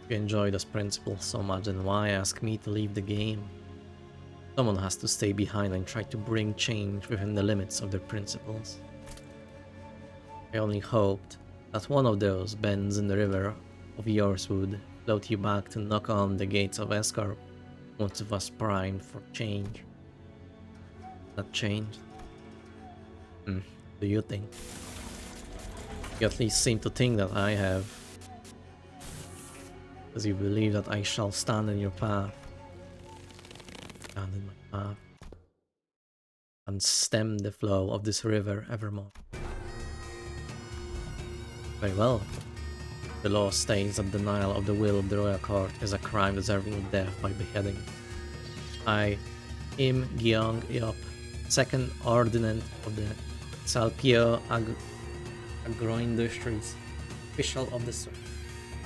If you enjoy this principle so much, then why ask me to leave the game? Someone has to stay behind and try to bring change within the limits of their principles. I only hoped that one of those bends in the river of yours would float you back to knock on the gates of Escarp once it was primed for change. That changed? Do you think? You at least seem to think that I have. Because you believe that I shall stand in your path. Stand in my path. And stem the flow of this river evermore. Very well. The law states that denial of the will of the royal court is a crime deserving of death by beheading. I, Im Gyeong-yeop, second ordinand of the Salpio Agro-Industries, official of the Sword,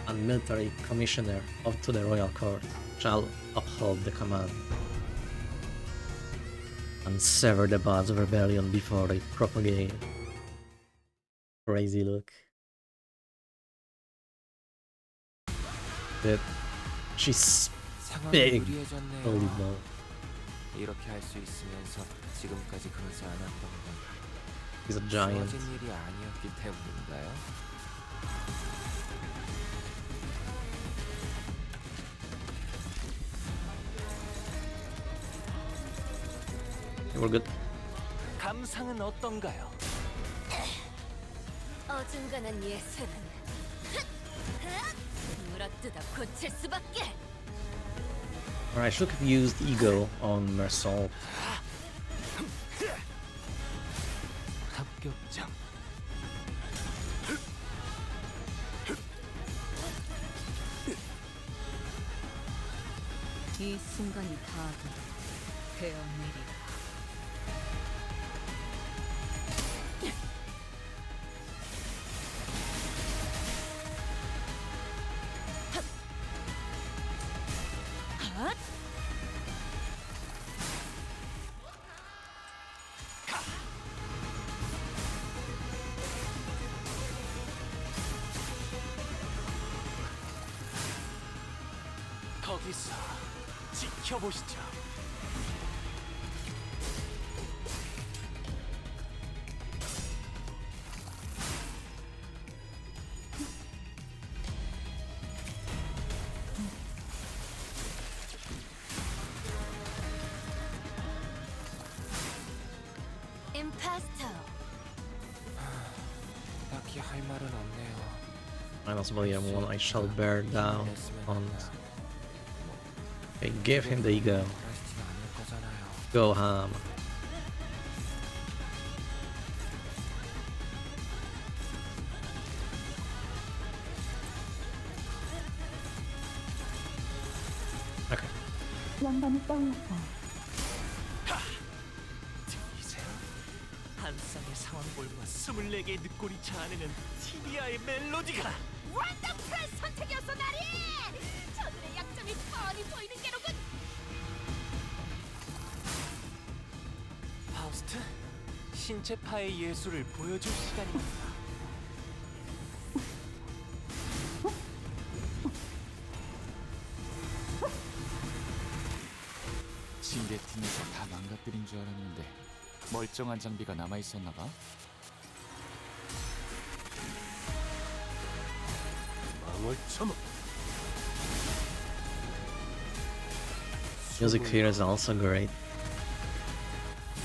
and military commissioner to the royal court, shall uphold the command and sever the buds of rebellion before they propagate. Crazy look. That she's 상황이 big. 무리해졌네요. Holy moly. 이렇게 할 수 있으면서 지금까지 그러지 않았던 건 He's a giant. 주어진 일이 아니었기 때문인가요? We're good. 감상은 어떤가요? 어중간한 예술은 물어뜯어 고칠 수밖에. Or I should have used Ego on Mersault. 자격장. 이 순간이 다도 되어내리라. 거기서 지켜보시죠. 임파스터. 딱히 할 말은 없네요. Minus William 1, I shall bear down on. Okay, give him the ego. 그러시진 않을 거잖아요. Go ham. Okay. 들리세요? 한 쌍의 상황볼과 24개의 늑골이 자아내는 티비아의 멜로디가. 원더풀한 선택이었어, 나리! 저들의 약점이 뻔히 보이는 게로군! 파우스트, 신체파의 예술을 보여줄 시간입니다. 징계팀에서 다 망가뜨린 줄 알았는데 멀쩡한 장비가 남아있었나봐. 망을 쳐먹. Music here is also great.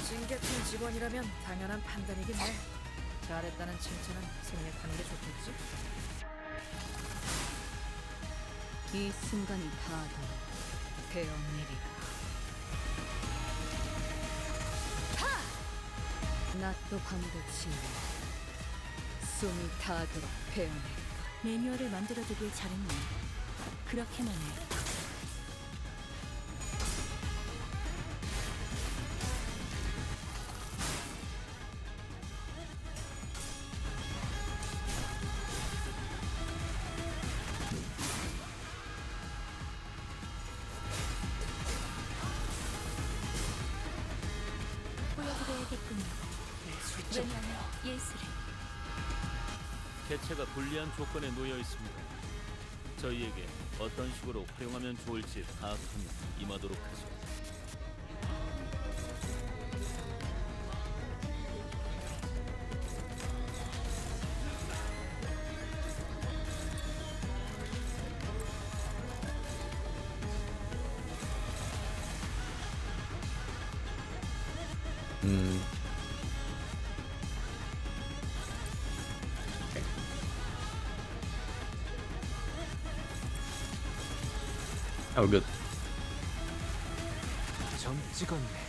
징계팀 직원이라면 당연한 판단이겠네. 잘했다는 칭찬은 생략하는 게 좋겠지? 이 순간이 다도 되어내리라. 낮도 밤도 치며 숨이 닿도록 배우네. 매뉴얼을 만들어두길 잘했네. 그렇게만 해. 보여드려야겠군요. 왜냐하면 예술을. 개체가 불리한 조건에 놓여 있습니다. 저희에게 어떤 식으로 활용하면 좋을지 파악하며 임하도록 하죠. Oh, good. 점 찍었네.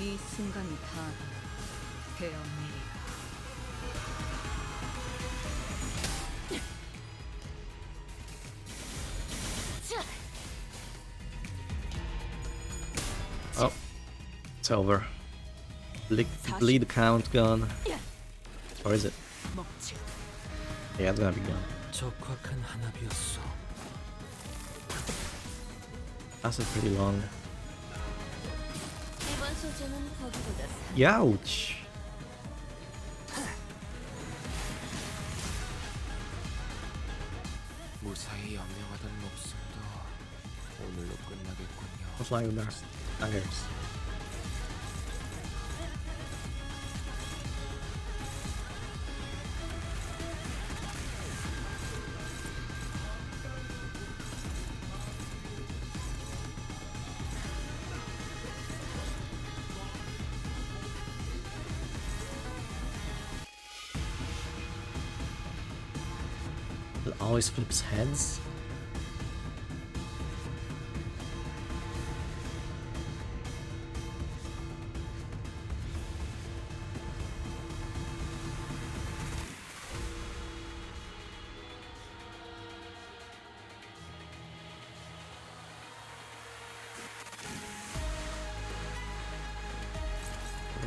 이 순간이 다도 되어내리라. Oh, it's over. Bleed count gone. Or is it? 먹지. Yeah, it's gonna be gone. 적확한 한압이었어. Lasted pretty long. 이번 소재는 거기보다 Youch! 무사히 연명하던 목숨도 오늘로 끝나겠군요. What's like there? Daggers. It always flips heads.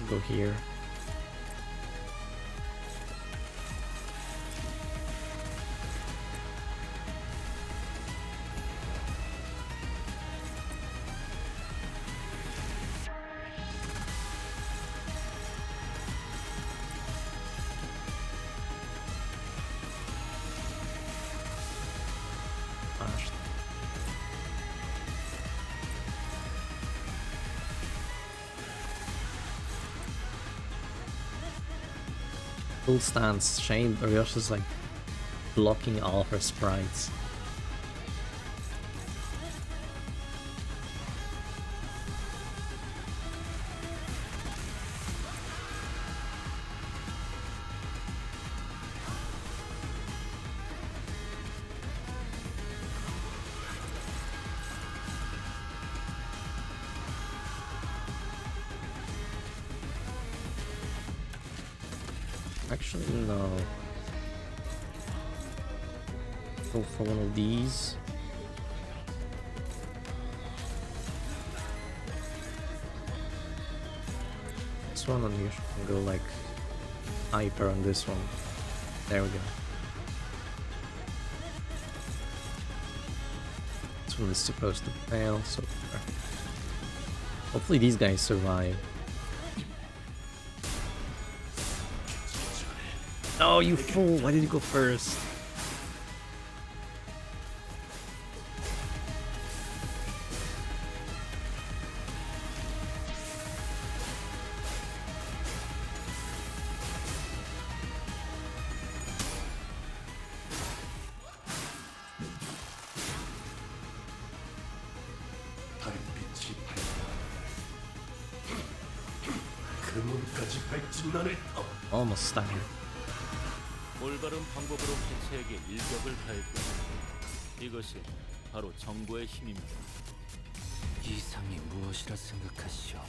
Go here. Gosh. Full stance. Shane Ryoshi's like blocking all of her sprites. Actually, no. Go for one of these. This one on here can go like hyper on this one. There we go. This one is supposed to fail so far. Hopefully these guys survive. Oh, you fool! Why did you go first? 달빛이 밝다. 그 문까지 발진난을 터. Almost staggered. 올바른 방법으로 개체에게 일격을 가했고 이것이 바로 정보의 힘입니다. 이상이 무엇이라 생각하시오?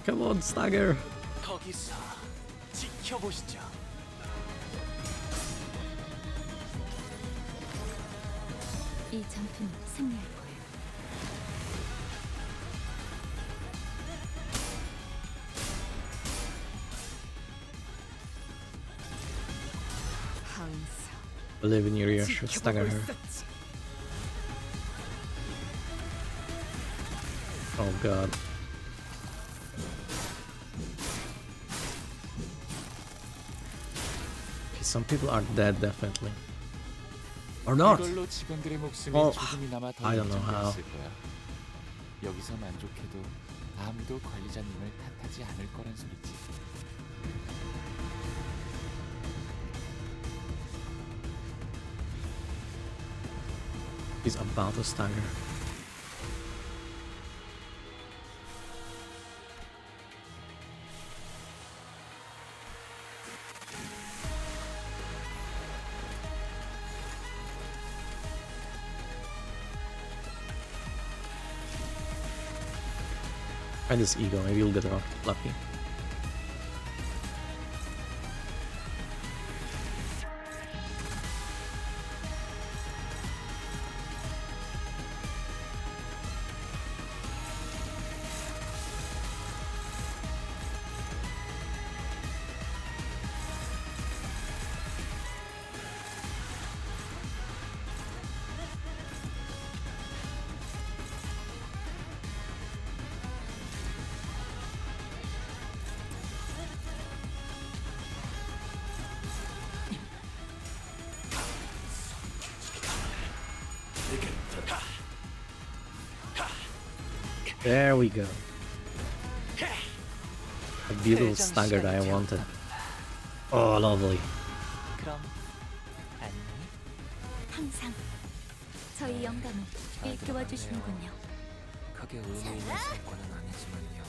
Come on, stagger! 거기서 지켜보시죠. 이 전투는 승리할 거예요. 항상 Believe in your ear, should stagger her. Oh god. Okay, some people are dead, definitely. Or not! 이걸로 직원들의 목숨이 Well, 조금이나마 더 I don't know how. 인정됐을 거야. 여기서 만족해도 아무도 관리자님을 탓하지 않을 거란 소리지. He's about to stagger. Try this ego, maybe you'll get lucky. There we go. A beautiful stagger that I wanted. Oh, lovely. 그럼 안녕. 항상 저희 영감을 일깨워 주시는군요. 크게 의미 있는 성과는 아니지만요.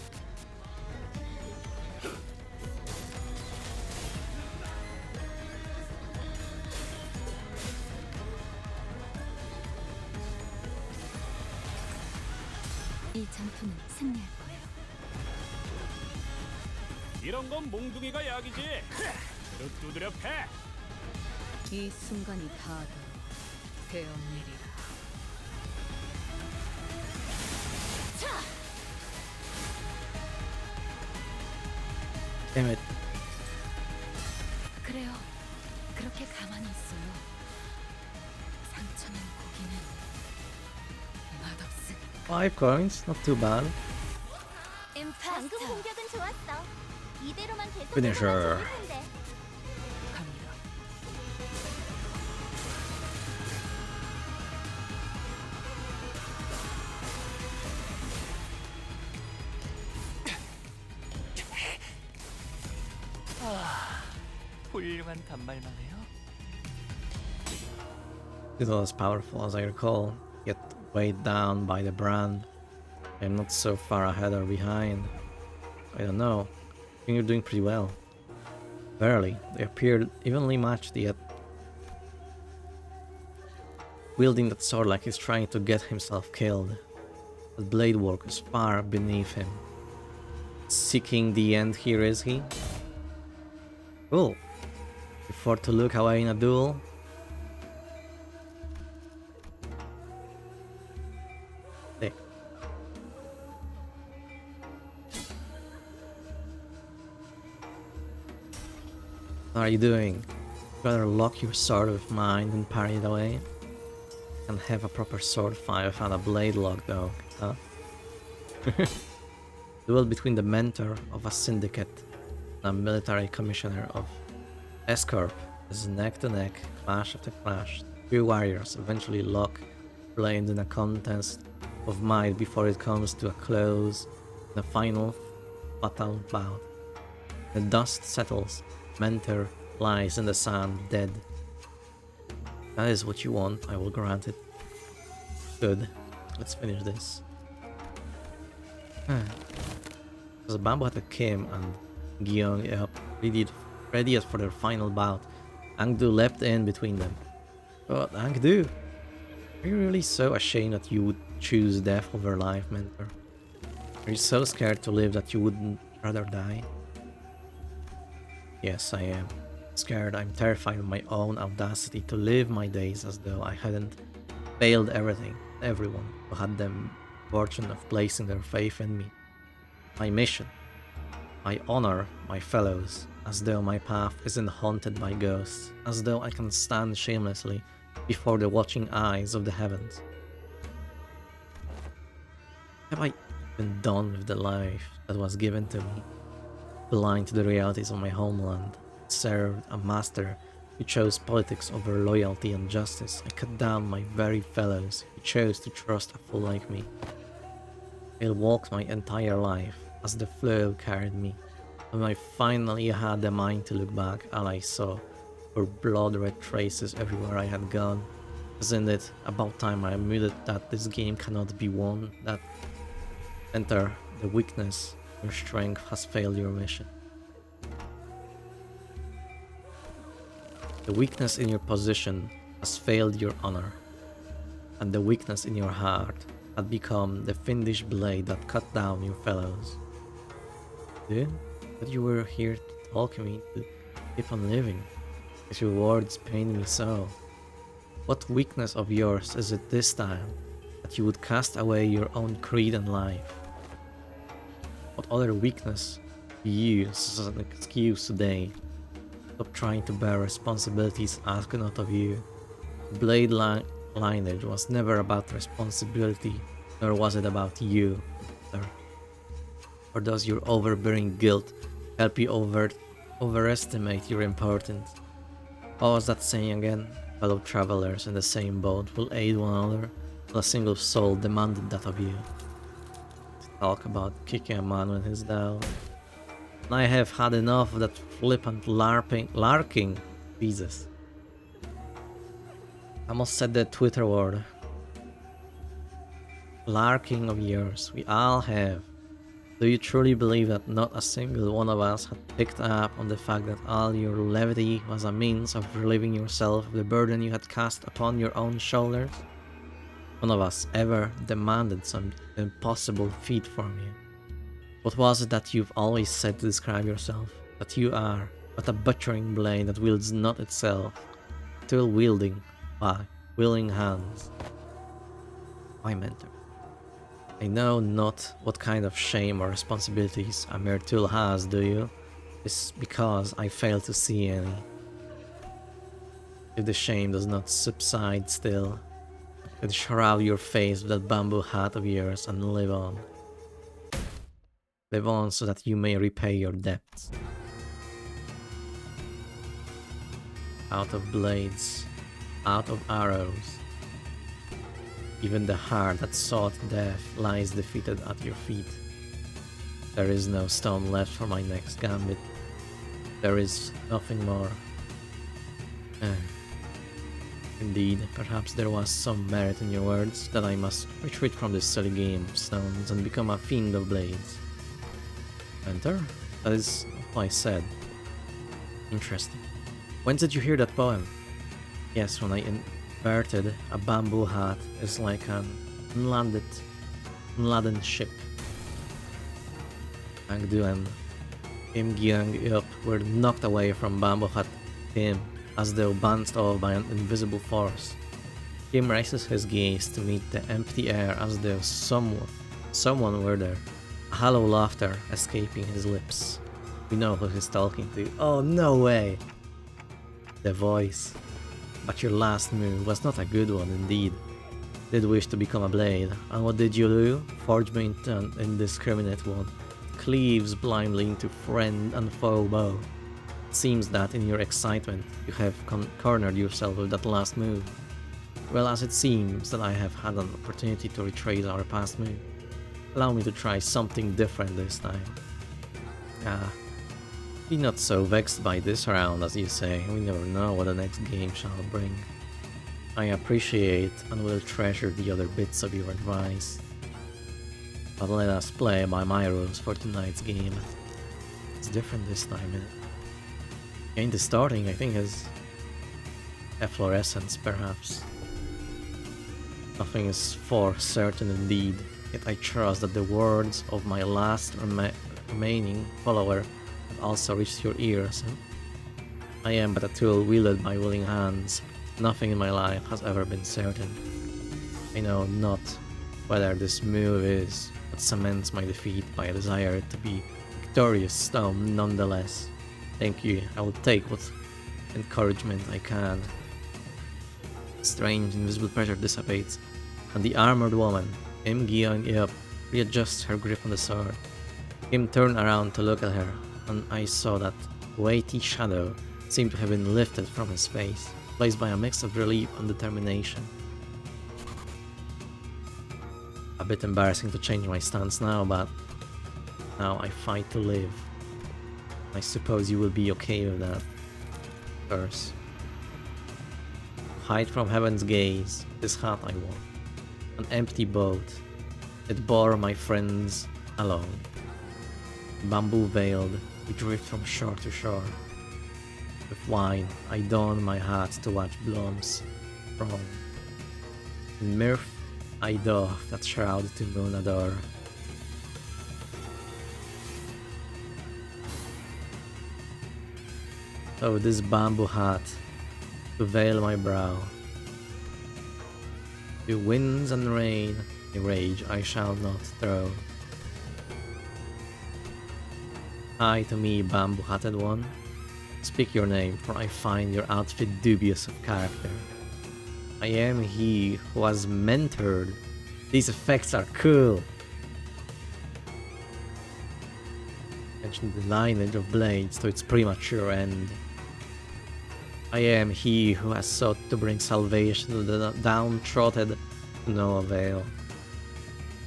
이 전투는 승리할 거예요. 이런 건 몽둥이가 약이지. 그릇 두드려 패. 이 순간이 닿아도록 되어내리라. Damn it. 그래요. 그렇게 가만히 있어요. 상처는 고기는 맛없으니까. 5 coins, not too bad. 방금 공격은 좋았어. 이대로만 계속 Finisher. 좋을 텐데. 갑니다. 훌륭한 단말만 해요. It's not as powerful as I recall, yet weighed down by the brand. I'm not so far ahead or behind. I don't know. I think you're doing pretty well. Barely. They appeared evenly matched, yet wielding that sword like he's trying to get himself killed. The blade work is far beneath him. Seeking the end here, is he? Cool. Before to look away in a duel. Sick. What are you doing? Rather lock your sword with mine than parry it away? Can have a proper sword fight without a blade lock though, huh? Duel between the mentor of a syndicate and a military commissioner of S-Corp is neck to neck, clash after clash. Two warriors eventually lock blades in a contest of might before it comes to a close in a final fatal bout. The dust settles, mentor lies in the sand dead. That is what you want, I will grant it. Good, let's finish this. As Bamboo Hatter Kim and Gyeong up ready for their final bout, Angdu leapt in between them. But Angdu, are you really so ashamed that you would choose death over life, mentor? Are you so scared to live that you wouldn't rather die? Yes, I am. Scared, I'm terrified of my own audacity to live my days as though I hadn't failed everyone who had the fortune of placing their faith in me. My mission, I honor my fellows, as though my path isn't haunted by ghosts, as though I can stand shamelessly before the watching eyes of the heavens. Have I been done with the life that was given to me, blind to the realities of my homeland, served a master who chose politics over loyalty and justice? I cut down my very fellows who chose to trust a fool like me. I walked my entire life as the flow carried me. When I finally had the mind to look back, all I saw were blood-red traces everywhere I had gone. Isn't it about time I admitted that this game cannot be won, that enter the weakness, your strength has failed your mission. The weakness in your position has failed your honor, and the weakness in your heart had become the fiendish blade that cut down your fellows. Dude, but you were here to talk me to keep on living, but your words pain me so. What weakness of yours is it this time that you would cast away your own creed and life? What other weakness do you use as an excuse today? Stop trying to bear responsibilities asked not of you. Blade lineage was never about responsibility, nor was it about you, sir. Or does your overbearing guilt help you overestimate your importance? What was that saying again? Fellow travelers in the same boat will aid one another, but a single soul demanded that of you. Talk about kicking a man when he's down. I have had enough of that flippant larking. Jesus. I almost said the Twitter word. larking of years. We all have. Do you truly believe that not a single one of us had picked up on the fact that all your levity was a means of relieving yourself of the burden you had cast upon your own shoulders? None of us ever demanded some impossible feat from you. What was it that you've always said to describe yourself? That you are but a butchering blade that wields not itself, still wielding by willing hands. My mentor. I know not what kind of shame or responsibilities a mere tool has, do you? It's because I fail to see any. If the shame does not subside still, then shroud your face with that bamboo hat of yours and live on. Live on so that you may repay your debts. Out of blades, out of arrows. Even the heart that sought death lies defeated at your feet. There is no stone left for my next gambit. There is nothing more. Indeed, perhaps there was some merit in your words that I must retreat from this silly game of stones and become a fiend of blades. Enter? That is what I said. Interesting. When did you hear that poem? Yes, when I inverted a bamboo hat is like an unladen ship. Angdu and Imgyang were knocked away from bamboo hat him as though bounced off by an invisible force. Kim raises his gaze to meet the empty air as though someone were there. A hollow laughter escaping his lips. We know who he's talking to. Oh, no way! The voice. But your last move was not a good one indeed. Did wish to become a blade, and what did you do? Forge me into an indiscriminate one. Cleaves blindly into friend and foe bow. It seems that in your excitement you have cornered yourself with that last move. Well, as it seems that I have had an opportunity to retrace our past move. Allow me to try something different this time. Be not so vexed by this round, as you say. We never know what the next game shall bring. I appreciate and will treasure the other bits of your advice. But let us play by my rules for tonight's game. It's different this time. In the starting, I think, is efflorescence, perhaps. Nothing is for certain indeed, yet I trust that the words of my last remaining follower have also reached your ears. I am but a tool wielded by willing hands. Nothing in my life has ever been certain. I know not whether this move is what cements my defeat, but I desire it to be victorious, though nonetheless. Thank you, I will take what encouragement I can. Strange invisible pressure dissipates, and the armored woman, Im readjusts her grip on the sword. Im turned around to look at her, and I saw that weighty shadow seemed to have been lifted from his face, placed by a mix of relief and determination. A bit embarrassing to change my stance now, but now I fight to live. I suppose you will be okay with that. Curse. Hide from heaven's gaze, this hat I wore. An empty boat. It bore my friends alone. Bamboo veiled, we drift from shore to shore. With wine, I don my hat to watch blooms from. In mirth, I doff that shroud to moon adore. So this bamboo hat to veil my brow. To winds and rain, a rage I shall not throw. Hi to me, bamboo-hatted one. Speak your name, for I find your outfit dubious of character. I am he who was mentored. These effects are cool. Mention the lineage of blades to its premature end. I am he who has sought to bring salvation to the downtrodden to no avail.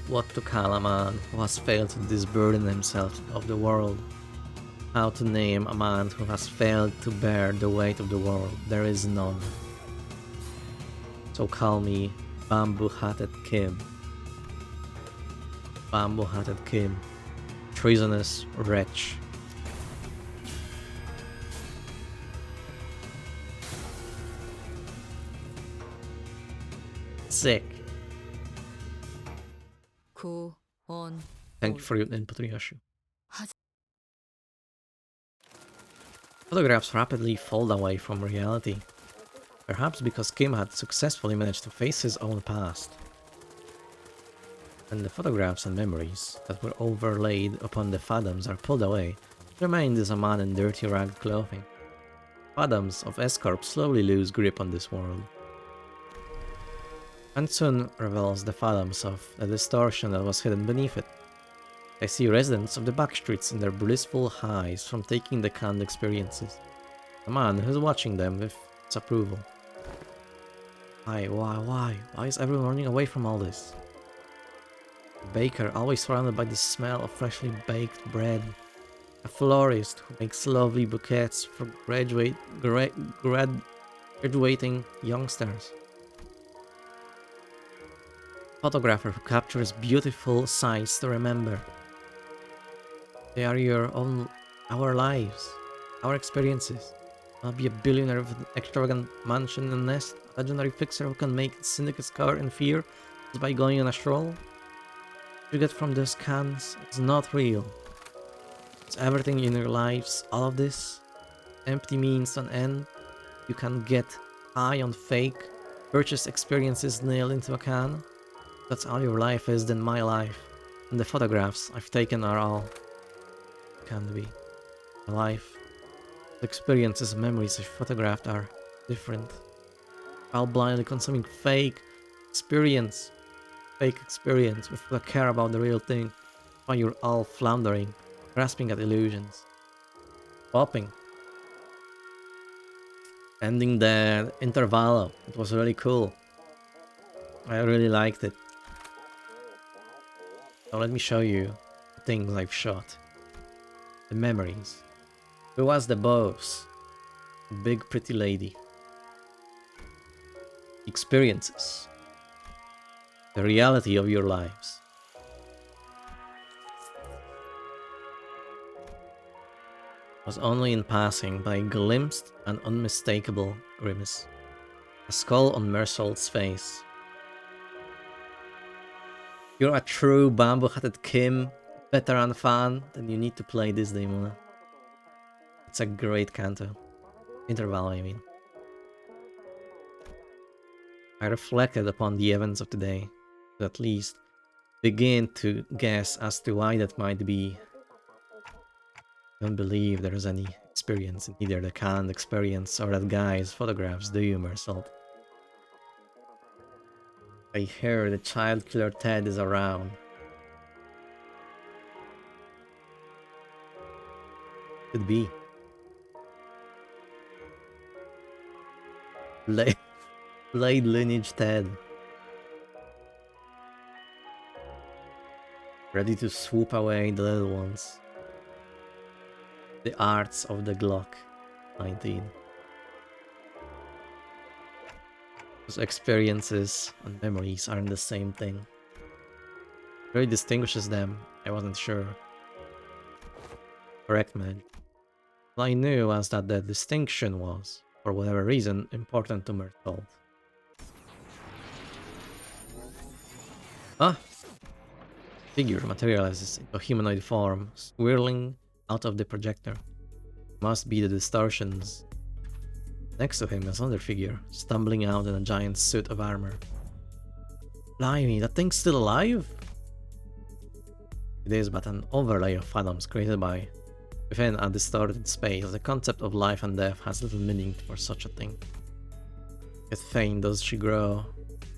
What to call a man who has failed to disburden himself of the world? How to name a man who has failed to bear the weight of the world? There is none. So call me Bamboo-Hatted Kim. bamboo-hatted Kim, treasonous wretch. Sick. 구, 온, Thank you for your input, Ryoshu. Photographs rapidly fold away from reality, perhaps because Kim had successfully managed to face his own past. When the photographs and memories that were overlaid upon the phantoms are pulled away, there remained is a man in dirty ragged clothing. Phantoms of S-Corp slowly lose grip on this world, and soon reveals the phantoms of the distortion that was hidden beneath it. I see residents of the backstreets in their blissful highs from taking the canned experiences. A man who's watching them with disapproval. Why is everyone running away from all this? A baker always surrounded by the smell of freshly baked bread. A florist who makes lovely bouquets for graduating youngsters. Photographer who captures beautiful sights to remember. They are our lives, our experiences. I'll be a billionaire with an extravagant mansion and nest, a legendary fixer who can make syndicates cower in fear just by going on a stroll. What you get from those cans is not real. It's everything in your lives, all of this. Empty means an end. You can get high on fake, purchase experiences nailed into a can. That's all your life is, then my life. And the photographs I've taken are all can be. My life, the experiences and memories I've photographed are different. While blindly consuming fake experience without a care about the real thing, while you're all floundering, grasping at illusions. Popping. Ending the intervallo. It was really cool. I really liked it. So let me show you the things I've shot. The memories. Who was the boss? Big pretty lady. Experiences. The reality of your lives. Was only in passing by a glimpsed and unmistakable grimace. A skull on Mersault's face. You're a true bamboo-hatted Kim veteran fan, then you need to play this Daimona. It's a great canto. Interval, I mean. I reflected upon the events of today, to at least begin to guess as to why that might be. I don't believe there is any experience in either the canned experience or that guy's photographs, do you, Mersault? I hear the child killer Ted is around. Could be. Blade lineage Ted. Ready to swoop away the little ones. The arts of the Glock 19. Those experiences and memories aren't the same thing. What really distinguishes them, I wasn't sure. Correct, man. All I knew was that the distinction was, for whatever reason, important to Mersault. Ah! Figure materializes into humanoid form, swirling out of the projector. Must be the distortions. Next to him is another figure, stumbling out in a giant suit of armor. Blimey, that thing's still alive? It is but an overlay of phantoms created by within a distorted space. The concept of life and death has little meaning for such a thing. Yet faint does she grow.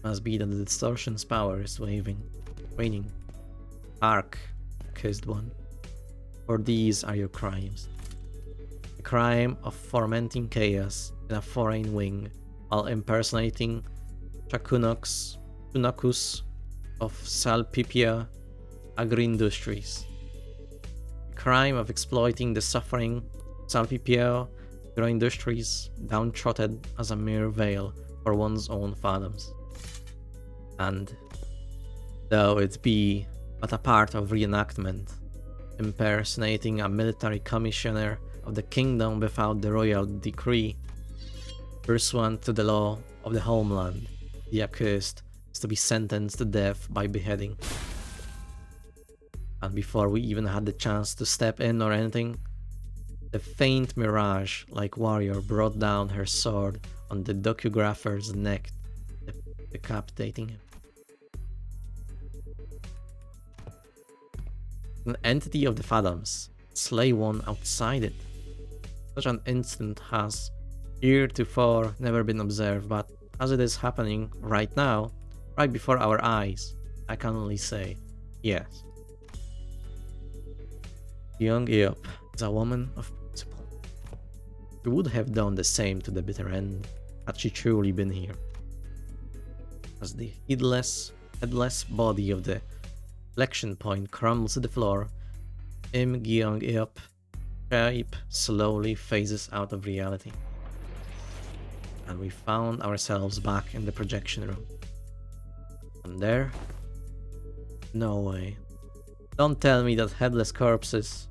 Must be that the distortion's power is waning. Hark, accursed one. For these are your crimes. The crime of fomenting chaos in a foreign wing while impersonating Chakunakus of Salpipia Agri-Industries. The crime of exploiting the suffering Salpipia Agri-Industries, downtrodden as a mere veil for one's own phantoms. And though it be but a part of reenactment, impersonating a military commissioner of the kingdom without the royal decree. Pursuant to the law of the homeland, the accused is to be sentenced to death by beheading. And before we even had the chance to step in or anything, the faint mirage-like warrior brought down her sword on the docugrapher's neck, decapitating him. An entity of the Phantoms, slay one outside it. Such an instant has heretofore never been observed, but as it is happening right now, right before our eyes, I can only say yes. Young Eop is a woman of principle. She would have done the same to the bitter end had she truly been here. As the headless body of the flexion point crumbles to the floor, Im Gyeong Eop shape slowly phases out of reality. And we found ourselves back in the projection room. And there? No way. Don't tell me that headless corpses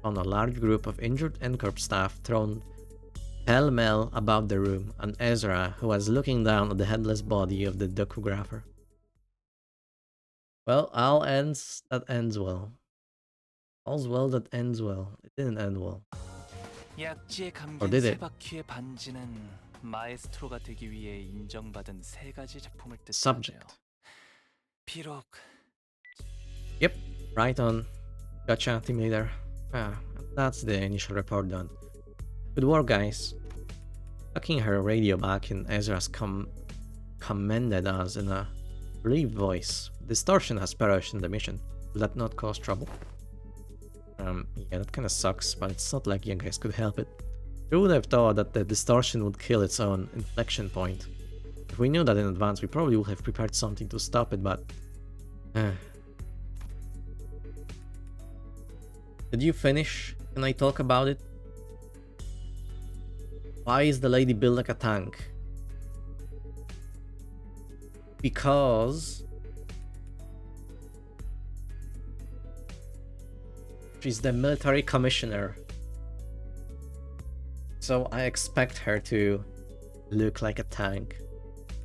found a large group of injured NCorp staff thrown pell-mell about the room, and Ezra, who was looking down at the headless body of the docugrapher. Well, all ends that ends well. All's well that ends well. It didn't end well. 약지에 Or 감긴 did 세 it? 바퀴의 반지는 마에스트로가 되기 위해 인정받은 세 가지 작품을 뜻하네요. Subject. 비록 Yep, right on. Gotcha, team leader. That's the initial report done. Good work, guys. Tucking her radio back in, Ezra's commended us in a relieved voice. Distortion has perished in the mission. Will that not cause trouble? Yeah, that kinda sucks, but it's not like you guys could help it. Who would have thought that the distortion would kill its own inflection point? If we knew that in advance, we probably would have prepared something to stop it, but... Did you finish? Can I talk about it? Why is the lady built like a tank? Because... she's the military commissioner. So I expect her to look like a tank.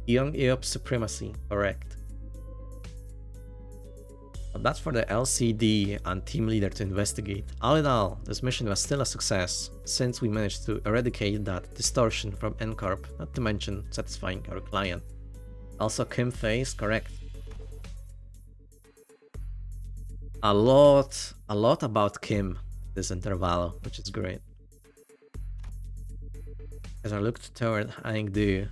Young Eop supremacy, correct. But that's for the LCD and team leader to investigate. All in all, this mission was still a success, since we managed to eradicate that distortion from NCorp, not to mention satisfying our client. Also Kim face, correct. A lot about Kim this interval, which is great. As I looked toward Hangdu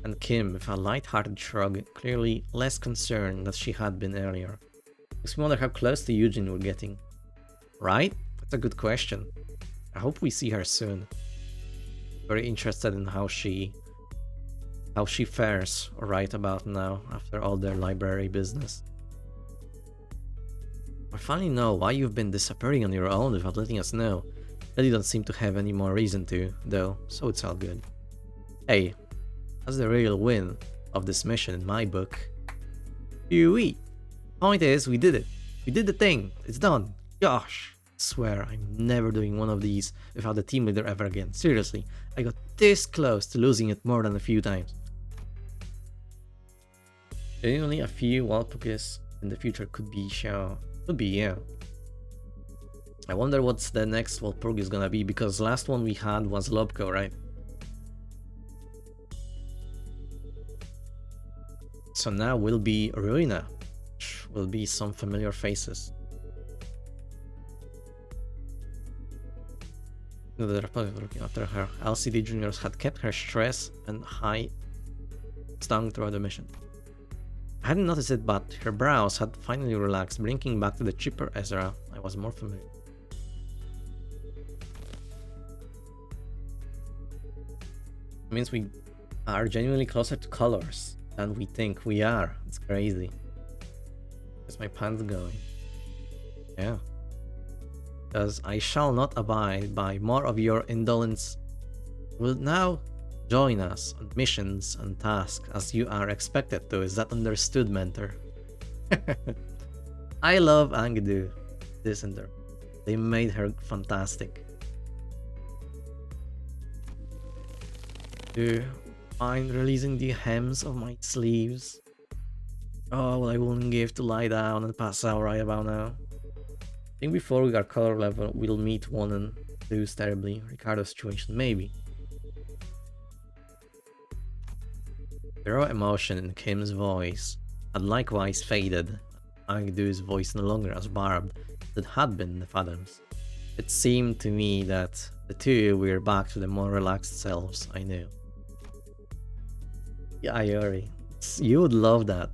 and Kim with a light-hearted shrug, clearly less concerned than she had been earlier. Makes me wonder how close to Eugene we're getting. Right? That's a good question. I hope we see her soon. Very interested in how she fares right about now after all their library business. I finally know why you've been disappearing on your own without letting us know. But you don't seem to have any more reason to, though, so it's all good. Hey, that's the real win of this mission in my book. Phew-wee. Point is, we did it. We did the thing. It's done. Gosh. I swear, I'm never doing one of these without the team leader ever again. Seriously, I got this close to losing it more than a few times. Genuinely, a few Walpurgis in the future could be shown. Could be, yeah. I wonder what's the next Walpurgis gonna be, because last one we had was Lobko, right? So now will be Ruina. Will be some familiar faces. The Republic looking after her. LCD juniors had kept her stress and high stung throughout the mission. I hadn't noticed it, but her brows had finally relaxed, blinking back to the chipper Ezra I was more familiar. It means we are genuinely closer to colors than we think we are. It's crazy. Where's my pants going? Yeah. Because I shall not abide by more of your indolence. Will now join us on missions and tasks as you are expected to. Is that understood, mentor? I love Angdu, this and that. They made her fantastic. Do you mind releasing the hems of my sleeves? Oh, what I wouldn't give to lie down and pass out right about now. I think before we got color level, we'll meet one and lose terribly. Ricardo's situation, maybe. The raw emotion in Kim's voice had likewise faded. Angdu's voice no longer as barbed as it had been in the Phantoms. It seemed to me that the two were back to the more relaxed selves I knew. Yeah, Ayori, you would love that.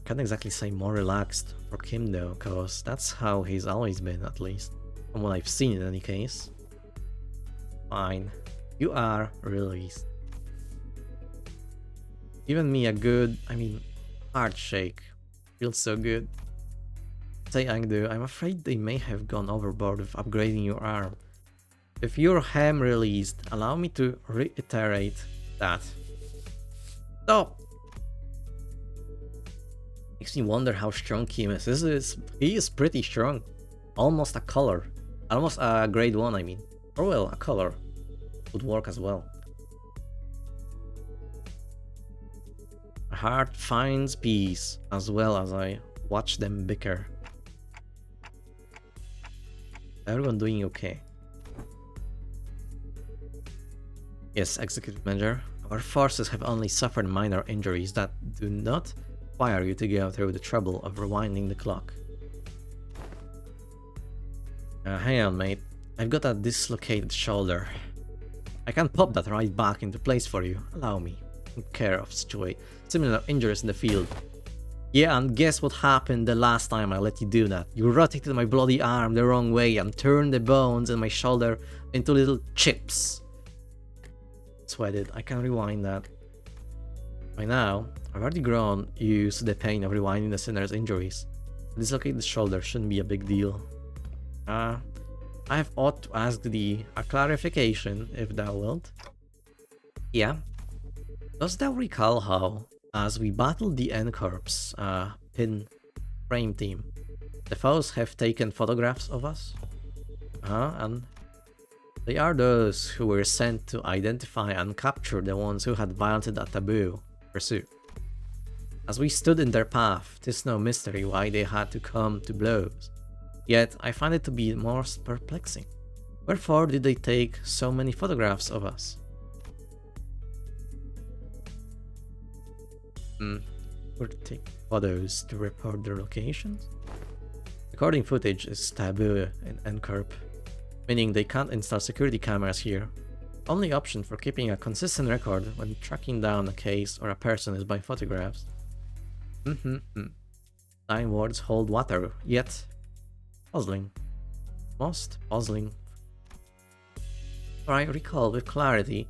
Can't exactly say more relaxed for Kim though, cause that's how he's always been, at least. From what I've seen in any case. Fine. You are released. Giving me a good, heart shake. Feels so good. Say Angdu, I'm afraid they may have gone overboard with upgrading your arm. If you're ham released, allow me to reiterate that. Stop! Makes me wonder how strong Kim is. He is pretty strong. Almost a color. Almost a grade 1, I mean. Or well, a color. Would work as well. My heart finds peace as well as I watch them bicker. Everyone doing okay? Yes, Executive Manager. Our forces have only suffered minor injuries that do not require you to go through the trouble of rewinding the clock. Hang on, mate. I've got a dislocated shoulder. I can pop that right back into place for you. Allow me. Take care of similar injuries in the field. Yeah, and guess what happened the last time I let you do that? You rotated my bloody arm the wrong way and turned the bones in my shoulder into little chips. Sweated. I can rewind that. By now, I've already grown used to the pain of rewinding the sinner's injuries. A dislocated shoulder shouldn't be a big deal. I have ought to ask thee a clarification, if thou wilt. Yeah. Dost thou recall how, as we battled the N-Corps pin frame team, the foes have taken photographs of us? And they are those who were sent to identify and capture the ones who had violated a taboo pursuit. As we stood in their path, 'tis no mystery why they had to come to blows. Yet I find it to be most perplexing. Wherefore did they take so many photographs of us? Or to take photos to report their locations? Recording footage is taboo in NCORP, meaning they can't install security cameras here. Only option for keeping a consistent record when tracking down a case or a person is by photographs. Time words hold water, yet puzzling. Most puzzling. For I recall with clarity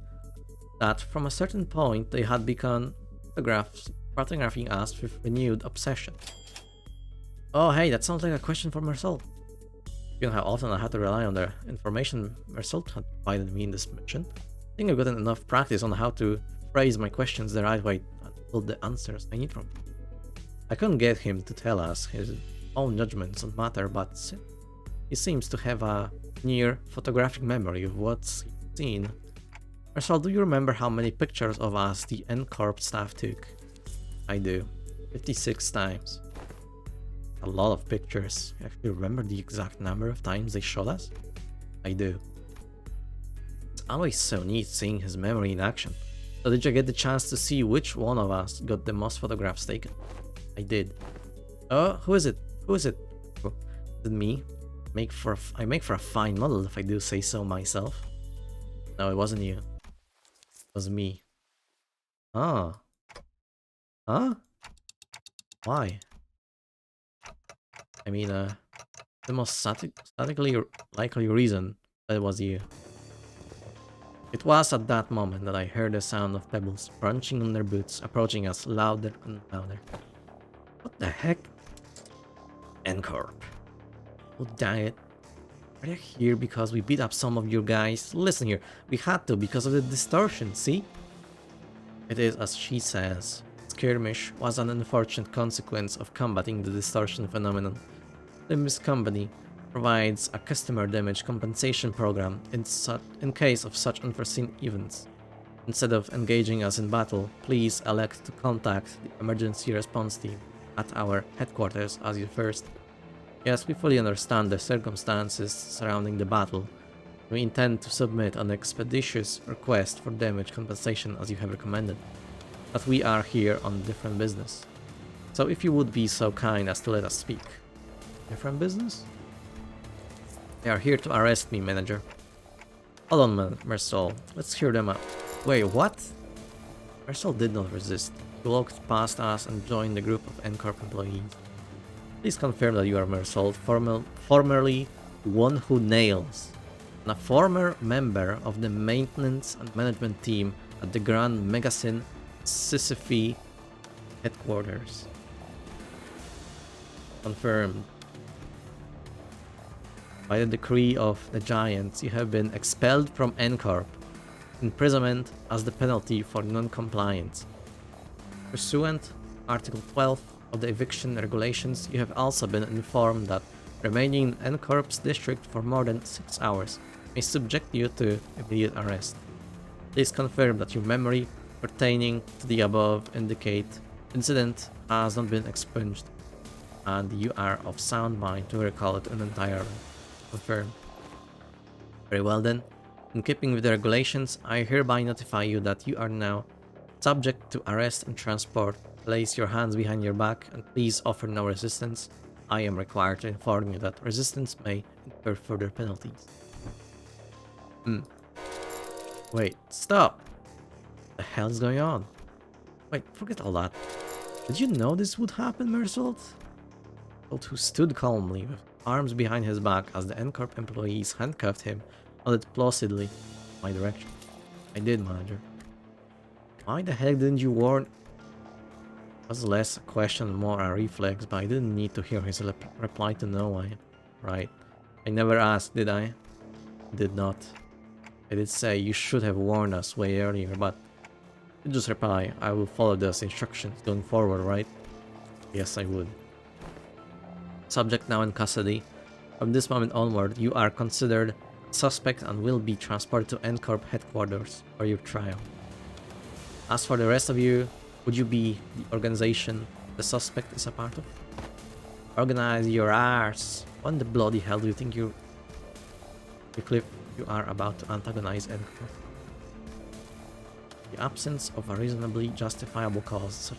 that from a certain point they had begun photographing us with renewed obsession. Oh hey, that sounds like a question for Marcel. Given how often I had to rely on the information Marcel had provided me in this mission, I think I've gotten enough practice on how to phrase my questions the right way and build the answers I need from him. I couldn't get him to tell us his own judgments on matter, but he seems to have a near photographic memory of what's seen. Marcel, do you remember how many pictures of us the NCORP staff took? I do. 56 times. A lot of pictures. You actually remember the exact number of times they shot us? I do. It's always so neat seeing his memory in action. So did you get the chance to see which one of us got the most photographs taken? I did. Oh, who is it? Who is it? Oh, is it me? I make for a fine model if I do say so myself. No, it wasn't you. It was me. Ah. Huh? Why? I mean, the most statically likely reason that it was you. It was at that moment that I heard the sound of pebbles crunching on their boots, approaching us louder and louder. What the heck? NCORP. Oh, dang it. Are you here because we beat up some of your guys? Listen here, we had to because of the distortion, see? It is as she says. It's skirmish was an unfortunate consequence of combating the distortion phenomenon. Limbus Company provides a customer damage compensation program in case of such unforeseen events. Instead of engaging us in battle, please elect to contact the emergency response team at our headquarters as your first. Yes, we fully understand the circumstances surrounding the battle. We intend to submit an expeditious request for damage compensation as you have recommended. But we are here on different business. So if you would be so kind as to let us speak. Different business? They are here to arrest me, manager. Hold on, Mersol. Let's hear them out. Wait, what? Mersol did not resist. He walked past us and joined the group of NCorp employees. Please confirm that you are Mersol, formerly One Who Nails, and a former member of the maintenance and management team at the Grand Megasin Sisyphe headquarters. Confirmed. By the decree of the Giants, you have been expelled from NCorp. Imprisonment as the penalty for non-compliance. Pursuant Article 12 of the eviction regulations, you have also been informed that remaining in NCorp's district for more than 6 hours may subject you to immediate arrest. Please confirm that your memory pertaining to the above incident has not been expunged, and you are of sound mind to recall it entirely. Confirmed. Very well then. In keeping with the regulations, I hereby notify you that you are now subject to arrest and transport. Place your hands behind your back and please offer no resistance. I am required to inform you that resistance may incur further penalties. Wait, stop! What the hell is going on? Wait, forget all that. Did you know this would happen, Mersault? Who stood calmly with arms behind his back as the NCorp employees handcuffed him, nodded placidly in my direction. I did, manager. Why the heck didn't you warn? It was less a question, more a reflex, but I didn't need to hear his reply to no. Right. I never asked, did I? Did not. I did say you should have warned us way earlier, but you just reply, I will follow those instructions going forward, right? Yes, I would. Subject now in custody. From this moment onward, you are considered suspect and will be transported to NCorp headquarters for your trial. As for the rest of you, would you be the organization the suspect is a part of? Organize your arse! What in the bloody hell do you think you are about to antagonize NCorp? The absence of a reasonably justifiable cause, such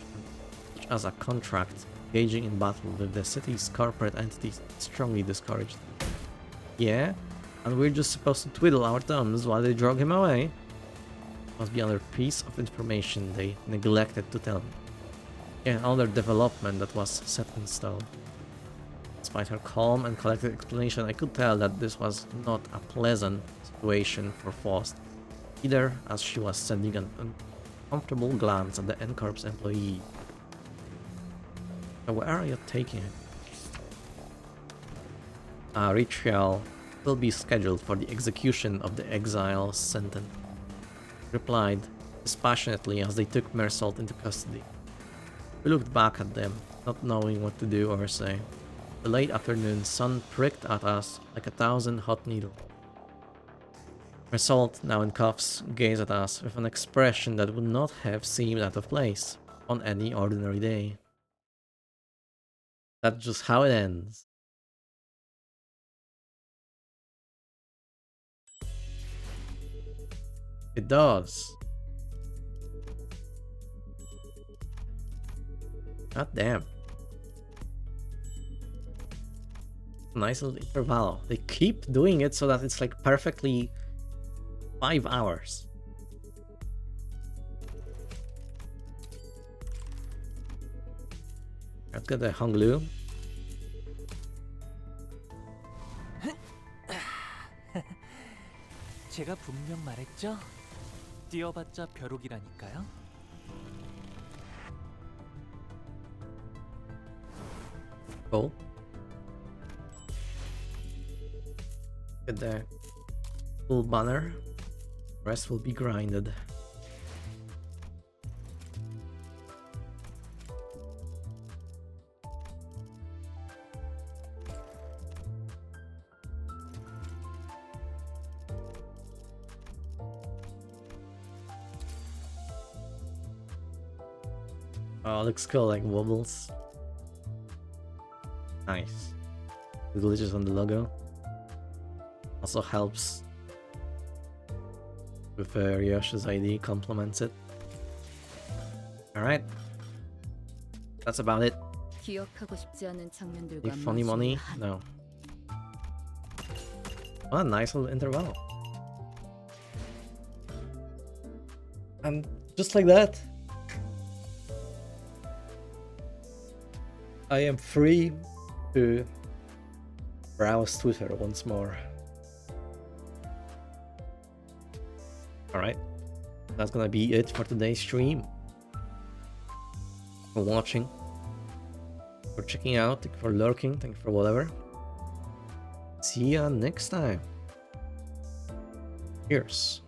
as a contract engaging in battle with the city's corporate entities, is strongly discouraged. Yeah? And we're just supposed to twiddle our thumbs while they drag him away? Must be another piece of information they neglected to tell me. Yeah, another development that was set in stone. Despite her calm and collected explanation, I could tell that this was not a pleasant situation for Faust, either, as she was sending an uncomfortable glance at the NCorp's employee. So where are you taking it? A ritual will be scheduled for the execution of the exile's sentence. Replied dispassionately as they took Mersault into custody. We looked back at them, not knowing what to do or say. The late afternoon sun pricked at us like 1,000 hot needles. Mersault, now in cuffs, gazed at us with an expression that would not have seemed out of place on any ordinary day. That's just how it ends. It does. God damn. Nice little interval. They keep doing it so that it's like perfectly 5 hours. Let's get the Honglu. 제가 분명 말했죠? 뛰어봤자 벼룩이라니까요. Cool. Get the full banner. Rest will be grinded. Oh, looks cool, like wobbles. Nice. The glitches on the logo. Also helps with Ryoshi's ID, complements it. Alright. That's about it. 기억하고 싶지 않은 장면들과 Any funny money? No. What a nice little interval. And just like that, I am free to browse Twitter once more. Alright, that's gonna be it for today's stream. For watching, for checking out, thank you for lurking, thank you for whatever. See ya next time. Cheers.